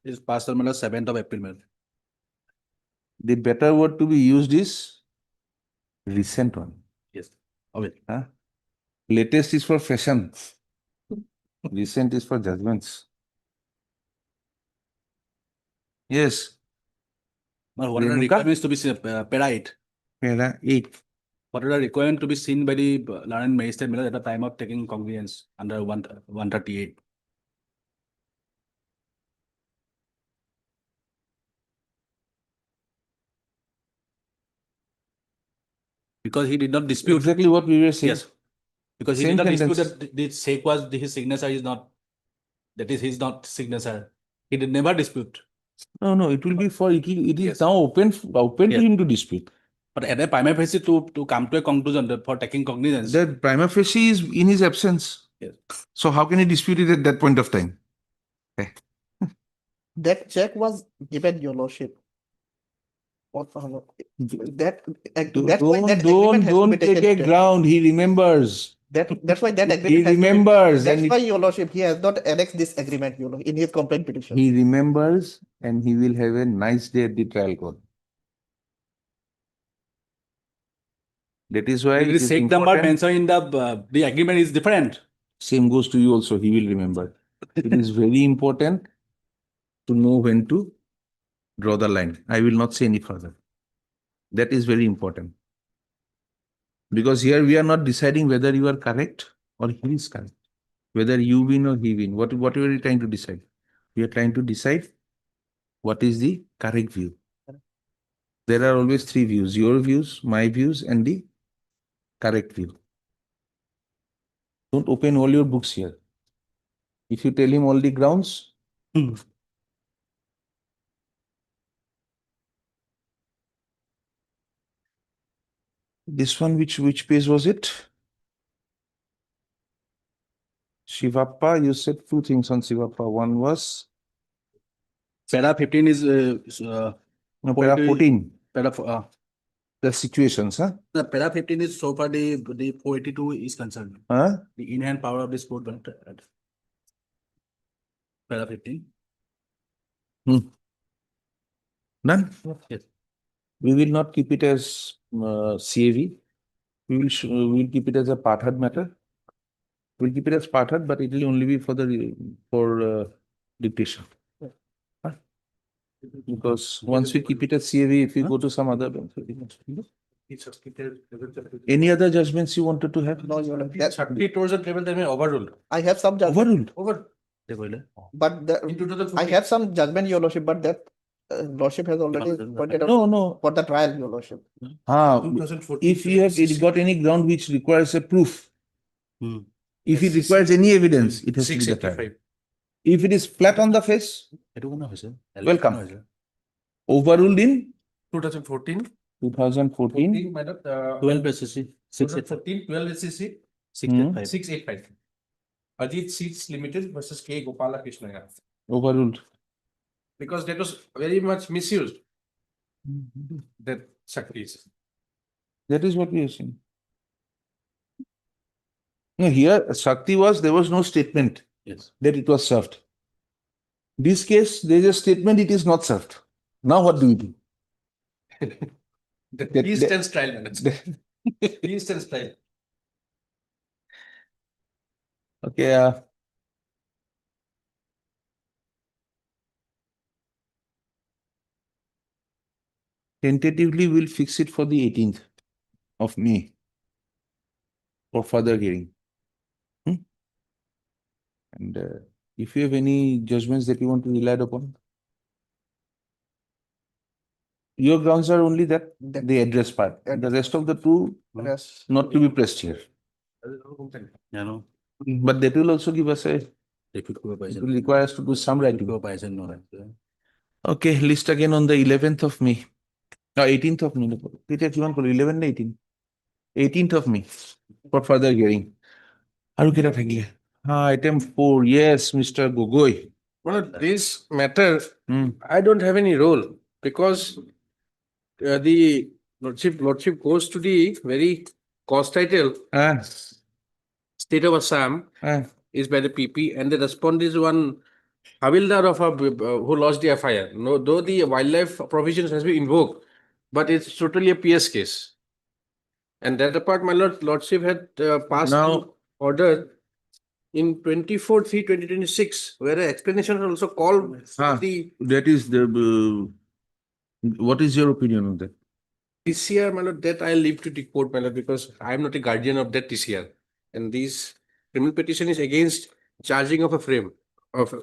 It's passed on 7th of April. The better word to be used is recent one. Yes. Okay. Latest is for fashion. Recent is for judgments. Yes. Now, what are the requirements to be seen? Para 8. Para 8. What are the requirements to be seen by the learned magistrate at the time of taking congruence under 138? Because he did not dispute. Exactly what we were saying. Yes. Because he Same did not dispute sentence. that the check was his signature is not, that is his not signature. He did never dispute. No, it will be for, it is Yes. now open to Yes. him to dispute. But at a prima facie to come to a conclusion that for taking cognizance. The prima facie is in his absence. Yes. So how can he dispute it at that point of time? That check was given, Your Lordship. That, that's why that agreement has to be Don't take a taken. ground. He remembers. That's why that He agreement has to be. remembers. That's and why, Your Lordship, he has not annexed this agreement, Your Lordship, in his complaint petition. he remembers and he will have a nice day at the trial court. That is why it The is check number important. mentioned in the agreement is different. Same goes to you also. He will remember. It is very important to know when to draw the line. I will not say any further. That is very important. Because here we are not deciding whether you are correct or he is correct. Whether you win or he win. What are we trying to decide? We are trying to decide what is the correct view. There are always three views. Your views, my views, and the correct view. Don't open all your books here. If you tell him all the grounds, this one, which page was it? Shivappa, you said two things on Shivappa. One was Para 15 is no, para 14. The situations, huh? The para 15 is so far the 482 is concerned. Huh? The in-hand power of this court. Para 15. None? Yes. We will not keep it as CAV. We will keep it as a parthead matter. We'll keep it as parthead, but it will only be for the dictation. Huh? Because once we keep it as CAV, if we go to some other bench, any other judgments you wanted to have? No, Your Lordship. Shakti towards the table, they may overruled. I have some judgment. Overruled. But I have some judgment, Your Lordship, but that Lordship has already pointed out No. for the trial, Your Lordship. If you have got any ground which requires a proof, if it requires any evidence, it has to be the trial. If it is flat on the face, welcome. Overruled in 2014. 2014. 12 SCC. 2014, 12 SCC. 685. 685. Ajit Seeds Limited versus K. Gopala Krishna. Overruled. Because that was very much misused. That Shaktis. That is what we are saying. No, here Shakti there was no statement that it was served. This case, there is a statement it is not served. Now what do we do? The Eastern trial. Eastern trial. Okay. Tentatively, we'll fix it for the 18th of May for further hearing. And if you have any judgments that you want to rely upon, your grounds are only that the address part. The rest of the two not to be pressed here. But that will also give us it will require us to do some writing. Okay, list again on the 11th of May. 18th of May. 11 and 18. 18th of May for further hearing. Item 4. Yes, Mr. Gogoi. Well, this matter, I don't have any role because the Lordship goes to the very cause title. State of Assam is by the PP, and the respondent is one Havildar of who lost the FIR. No, though the wildlife provisions has been invoked, but it's totally a PS case. And that apart, my Lordship had passed an order in 24/3/2026, where an explanation is also called the that is the what is your opinion on that? TCR, my lord, that I leave to the court, my lord, because I am not a guardian of that TCR. And this criminal petition is against charging of a frame of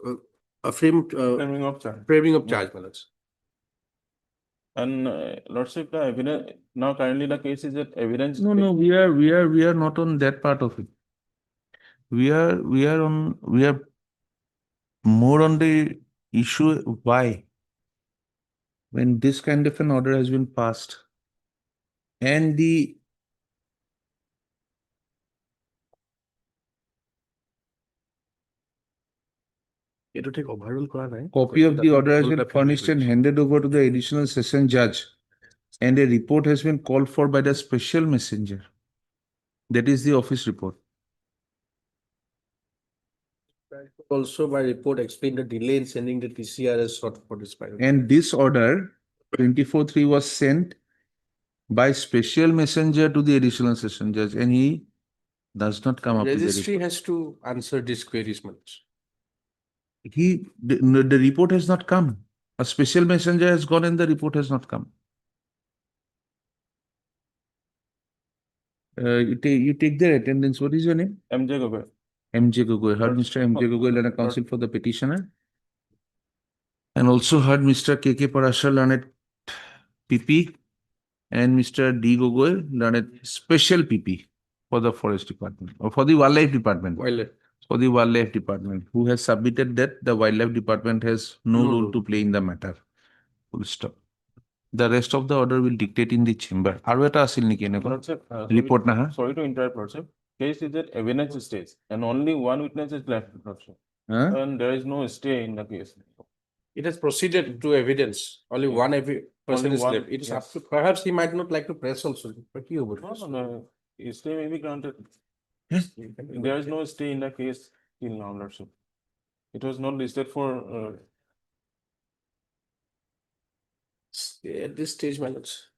framing of charge, my lords. And Lordship, the evidence now currently the case is that evidence. No, we are not on that part of it. we are more on the issue why when this kind of an order has been passed and the copy of the order has been furnished and handed over to the additional session judge and a report has been called for by the special messenger. That is the office report. Also, my report explained the delay in sending the TCR as sought for this priority. And this order 24/3 was sent by special messenger to the additional session judge and he does not come up with the Registry report. has to answer these queries, Manoj. The report has not come. A special messenger has gone and the report has not come. You take their attendance. What is your name? MJ Gogoi. MJ Gogoi. Heard Mr. MJ Gogoi, learned counsel for the petitioner. And also heard Mr. KK Parashar, learned PP. And Mr. D Gogoi, learned special PP for the forest department or for the wildlife department. For the wildlife department, who has submitted that the wildlife department has no role to play in the matter. Full stop. The rest of the order will dictate in the chamber. Report na. Sorry to interrupt, Lordship. Case is at evidence stage and only one witness is left, Lordship. And there is no stay in the case. It has proceeded to evidence. Only one person is left. It is up to, perhaps he might not like to press also. But you would. No. Stay may be granted. There is no stay in the case till now, Lordship. It was not listed for. At this stage, my lords.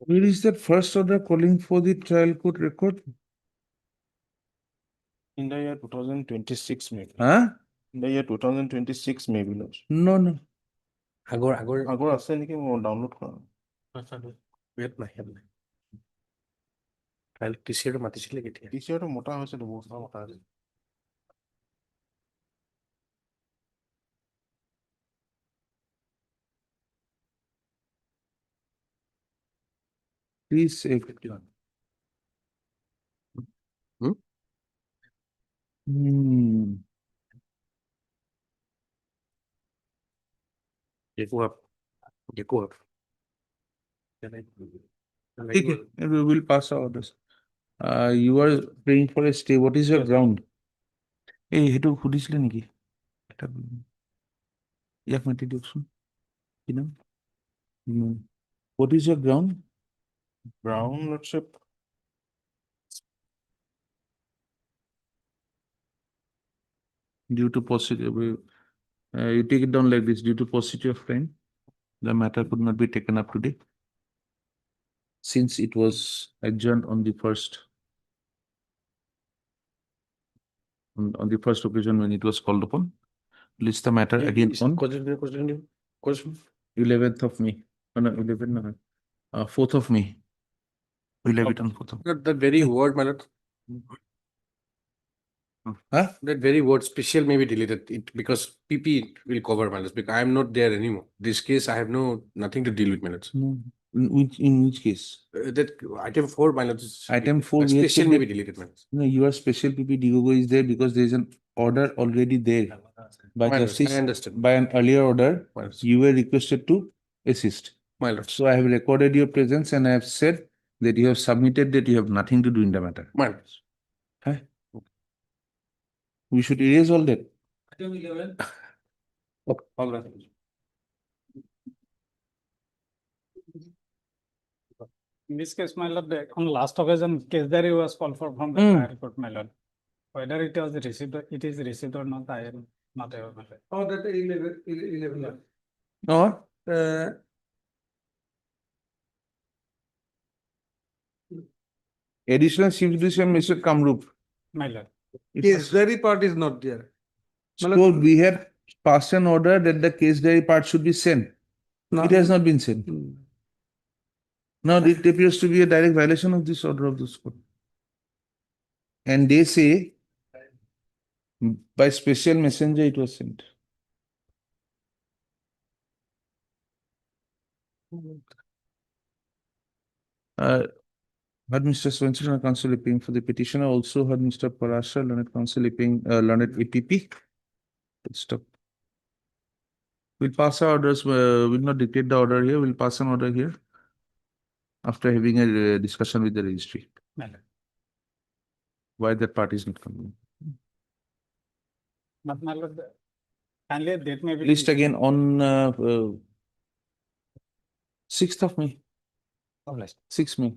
Where is that first order calling for the trial court record? In the year 2026, maybe. In the year 2026, maybe. No. Agora আছে নেকি মই download কৰা। Wait, trial TCR মাতিছিলে কেতিয়া? TCR মোটা হৈছে তো বহুত মোটা আছে। Please say 51. Go up. We will pass our orders. You are praying for a stay. What is your ground? Hey, hetu khudisile niki? Yak mati dioksun. What is your ground? Ground, Lordship. Due to paucity, you take it down like this. Due to paucity of time, the matter could not be taken up today, since it was adjourned on the first occasion when it was called upon. List the matter again on 11th of May. No, 4th of May. We'll have it on 4th of May. That very word, my lord. That very word special may be deleted because PP will cover, my lords, because I am not there anymore. This case, I have nothing to deal with, my lords. In which case? That item 4, my lords. Item 4, special may be deleted, my lords. No, your special PP Digogo is there because there is an order already there by justice. I understand. By an earlier order, you were requested to assist. My lords. So I have recorded your presence and I have said that you have submitted that you have nothing to do in the matter. My lords. We should erase all that. All right. In this case, my lord, on last occasion, case diary was called for from the trial court, my lord. Whether it was received, it is received or not, I am not aware, my lord. Oh, that 11. Or Additional Chief Judicial Magistrate Kamrup. My lord. Case diary part is not there. So we have passed an order that the case diary part should be sent. No. It has not been sent. Now it appears to be a direct violation of this order of this court. And they say by special messenger it was sent. Heard Mr. Swenson, learned counsel appearing for the petitioner. Also heard Mr. Parashar, learned counsel appearing, learned APP. Stop. We'll pass our orders. We'll not dictate the order here. We'll pass an order here after having a discussion with the registry. My lord. Why that party is not coming. But my lord, kindly date may be. List again on 6th of May. 6th May.